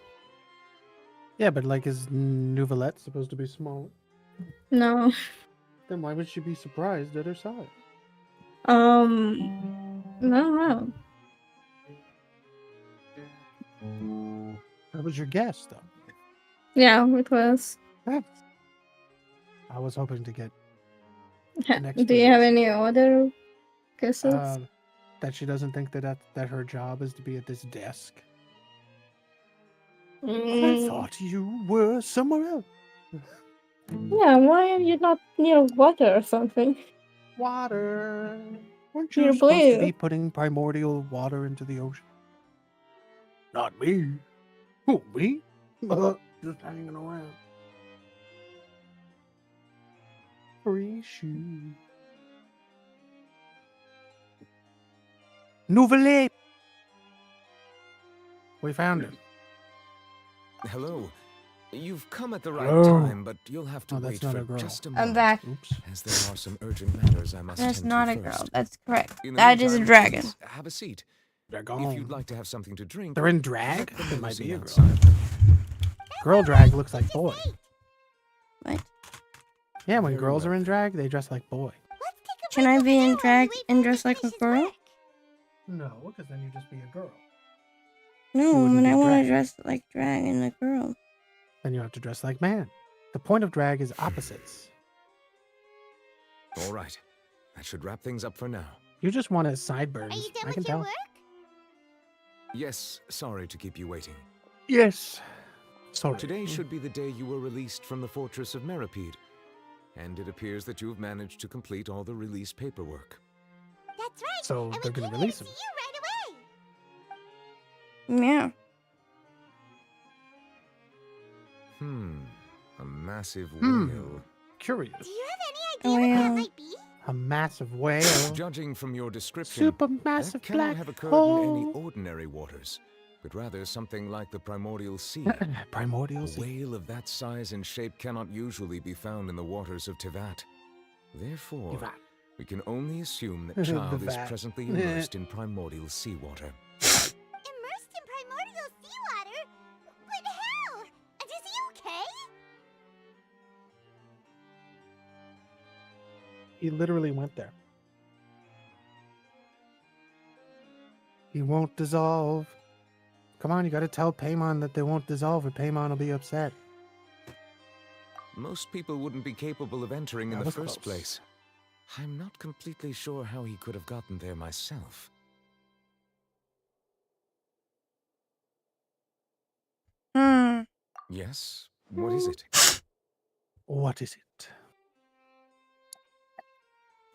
Yeah, but like, is Nouvellette supposed to be smaller? No. Then why would she be surprised at her size? No. That was your guess, though. Yeah, it was. I was hoping to get Do you have any other guesses? that she doesn't think that her job is to be at this desk. I thought you were somewhere else. Yeah, why are you not near water or something? Water. Weren't You're you supposed to blue. be putting primordial water into the ocean? Not me. Who, me? Just hanging around. Free shoes. Nouvelle! We found it. Hello. You've come at the right Hello. time, but you'll have to Oh, that's wait not for a girl. just a I'm moment. back. Oops. As there are some urgent matters I must That's tend not to a girl. first. That's correct. In the That is a meantime, dragon. please have a seat. Dragon. If you'd like to have something to drink, They're in drag? let the It might be a girl. outside. Girl drag looks like boy. What? Yeah, when Very girls well. are in drag, they dress like boy. Can I be in drag and dress like a girl? No, because then you just be a girl. No, wouldn't but be I want drag. to dress like drag and a girl. Then you have to dress like man. The point of drag is opposites. All right. That should wrap things up for now. You just want a sideburns. Are you done I can with your tell. work? Yes, sorry to keep you waiting. Yes. Sorry. Today should be the day you were released from the fortress of Meripede. And it appears that you have managed to complete all the release paperwork. That's right. So and they're we gonna came release here to him. see you right away. Yeah. A massive whale. Curious. Do you have any idea what that might be? A massive whale. Judging from your description, Super that massive cannot black have occurred hole. in any ordinary waters, but rather something like the primordial sea. Primordial A sea. whale of that size and shape cannot usually be found in the waters of Tevat. Therefore, Tevat. we can only assume that The Child is vat. presently immersed in primordial seawater. Immersed in primordial seawater? But how? And is he okay? He literally went there. He won't dissolve. Come on, you gotta tell Paimon that they won't dissolve or Paimon will be upset. Most people wouldn't be capable of entering in That the was first close. place. I'm not completely sure how he could have gotten there myself. Yes? What is it? What is it?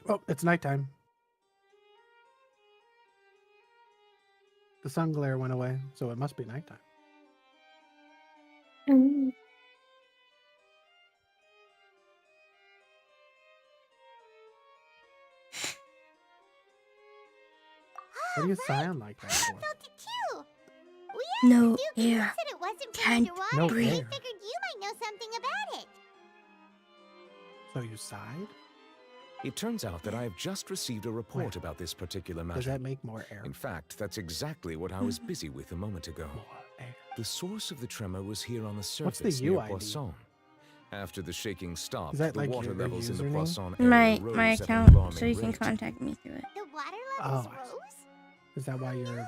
Oh, it's nighttime. The sun glare went away, so it must be nighttime. What do you sound like that for? I felt it too. We No asked you, air. said it wasn't from Can't underwater. No We air. figured you might know something about it. So you sighed? It turns out that I have just received a report about this particular matter. Does that make more air? In fact, that's exactly what I was busy with a moment ago. The source of the tremor was here on the What's surface the near UID? Poisson. After the shaking stopped, Is that the like water your levels in the username? Poisson area My rose my at an account, alarming so you can rate. contact me through it. The water levels Oh, I see. rose? Is that why your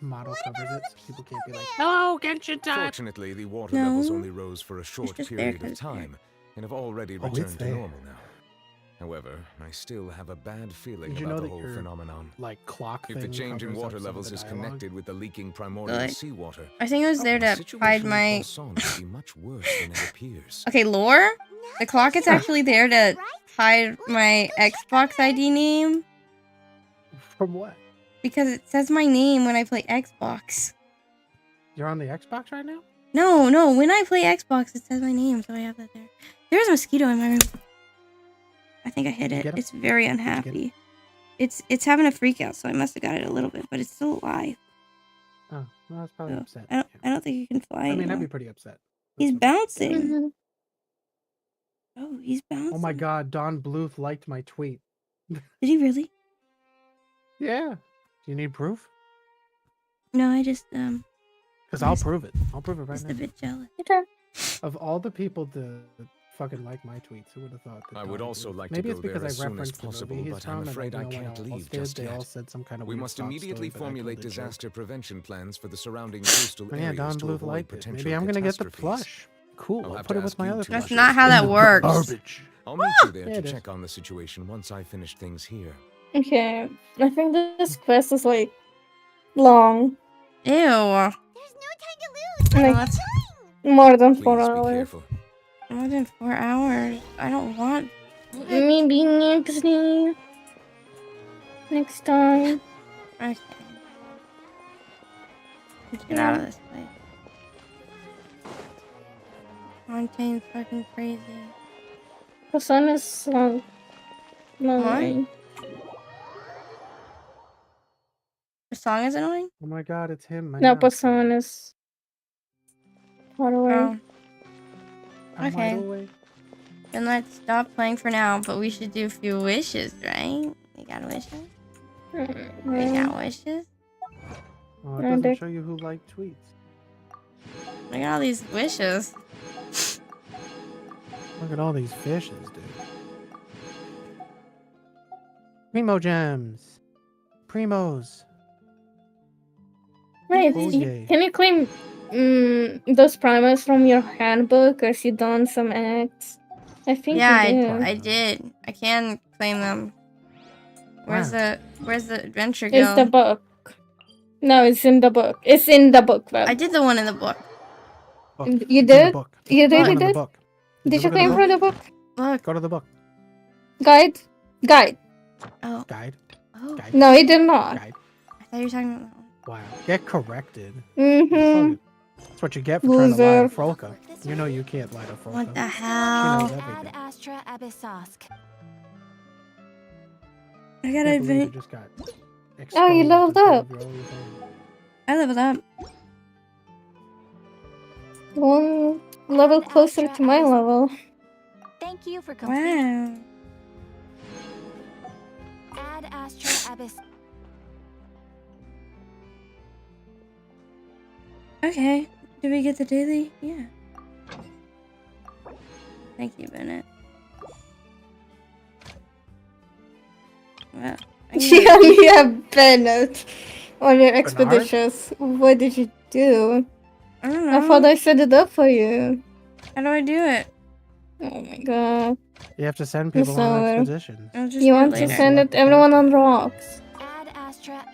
model covers it? So people can't be like, there? "Hello, Genshin time." Fortunately, the water No. levels only rose for a short just there period 'cause of it's there. time and have already Oh, it's returned to there. normal now. However, I still have a bad feeling Did you about know the that whole your, phenomenon. like, clock If the thing change in covers water up some of levels the is dialogue? connected with the leaking primordial Really? seawater, I think it was there the to hide situation my... with Balsan could be much worse than it appears. Okay, lore? The clock is actually there to hide my Xbox ID name. From what? Because it says my name when I play Xbox. You're on the Xbox right now? No, when I play Xbox, it says my name, so I have that there. There's a mosquito in my room. I think I hit it. It's very unhappy. It's having a freak out, so I must have got it a little bit, but it's still alive. Oh, well, that's probably upset. I don't think you can fly I mean, anymore. I'd be pretty upset. He's bouncing. Oh, he's bouncing. Oh my god, Don Bluth liked my tweet. Did he really? Yeah. Do you need proof? No, I just Because I'll prove it. I'll prove it right just now. a bit jealous. Of all the people to fucking like my tweets, who would have thought that I would Don also Bluth- like Maybe to it's go there because as I soon as referenced the possible, movie he's but I'm from, and afraid I like, no one can't else leave did. just They yet. all said some kind of We weird must sob immediately story, but I called formulate it a joke. disaster prevention plans for the surrounding coastal Oh, yeah, areas Don to Bluth avoid liked it. potential Maybe I'm gonna get the catastrophes. plush. Cool. I'll have put to it with ask my you other two That's to not share how that some works. Garbage. I'll meet you there Yeah, to it is. check on the situation once I finish things here. Okay, I think this quest is like long. Ew. There's no time to lose. Like more than 4 Please be hours. careful. More than 4 hours. I don't want. Maybe next time. Okay. Let's get out of this place. Fontaine's fucking crazy. The sun is so lonely. The song is annoying? Oh my god, it's him. My No, mouse. Poseidon is far away. Oh. I'm Okay. wide awake. Then let's stop playing for now, but we should do a few wishes, right? We got wishes? We got wishes? Oh, it doesn't show you who liked tweets. Look at all these wishes. Look at all these fishes, dude. Primo gems. Primos. Wait, Oh, yay. can you claim those primers from your handbook as you done some acts? I think Yeah, you did. I did. I can claim them. Where's the adventure go? It's the book. No, it's in the book. It's in the book, Val. I did the one in the book. You did? You did? You did? Did you Look at claim the from the book? Look. Go to the book. Guide? Guide. Oh. Guide. Oh. Guide. No, he did not. Guide. I thought you were talking about that one. Wow. Get corrected. Mm-hmm. That's what you get for trying to lie Loser. to Frolka. You know you can't lie to Frolka. What the She hell? knows Ad everything. Astra Abyssosk. I Can't gotta believe you admit. just got Oh, you exposed leveled in front up. of your own family. I leveled up. One level closer to my level. Thank you for completing. Wow. Ad Astra Abyss. Okay. Did we get the daily? Yeah. Thank you, Bennett. Well, Yeah, Bennett. On your expeditions. What did you do? I don't I know. thought I set it up for you. How do I do it? Oh my god. You have to send people on So, expeditions. I'll just You do it want to later. send it everyone on rocks. Ad Astra.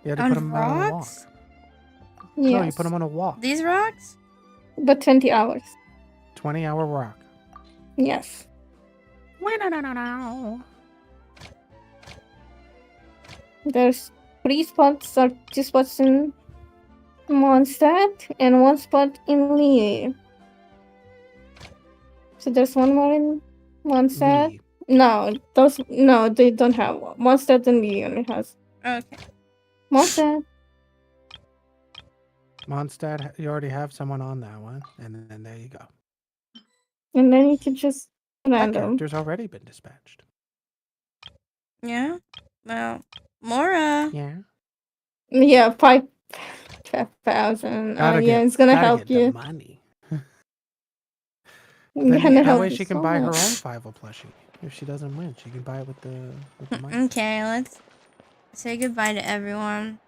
You had to On put them on a walk. rocks? No, you Yes. put them on a walk. These rocks? But 20 hours. 20-hour walk. Yes. There's 3 spots or 2 spots in Mondstadt and 1 spot in Lee. So there's 1 more in Mondstadt. Lee. No, they don't have one. Mondstadt and Lee only has. Okay. Mondstadt. Mondstadt, you already have someone on that one, and then there you go. And then you can just That random. character's already been dispatched. Yeah? Well, Mora. Yeah. Yeah, 5,000. Yeah, it's gonna help get the you. money. Gonna Then that help way you she can so buy her own much. 5 plushie. If she doesn't win, she can buy it with the money. Okay, let's say goodbye to everyone.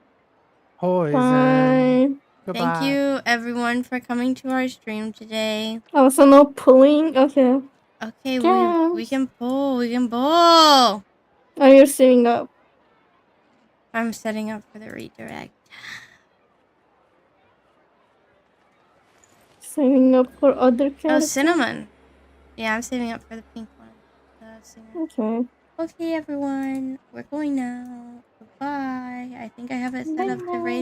Poison. Bye. Goodbye. Thank you, everyone, for coming to our stream today. Also, no pulling. Okay. Okay, Yeah. we can pull. We can pull. Oh, you're setting up. I'm setting up for the redirect. Saving up for other Oh, characters. cinnamon. Yeah, I'm saving up for the pink one. The singer. Okay. Okay, everyone. We're going now. Goodbye. I think I have it set up to raid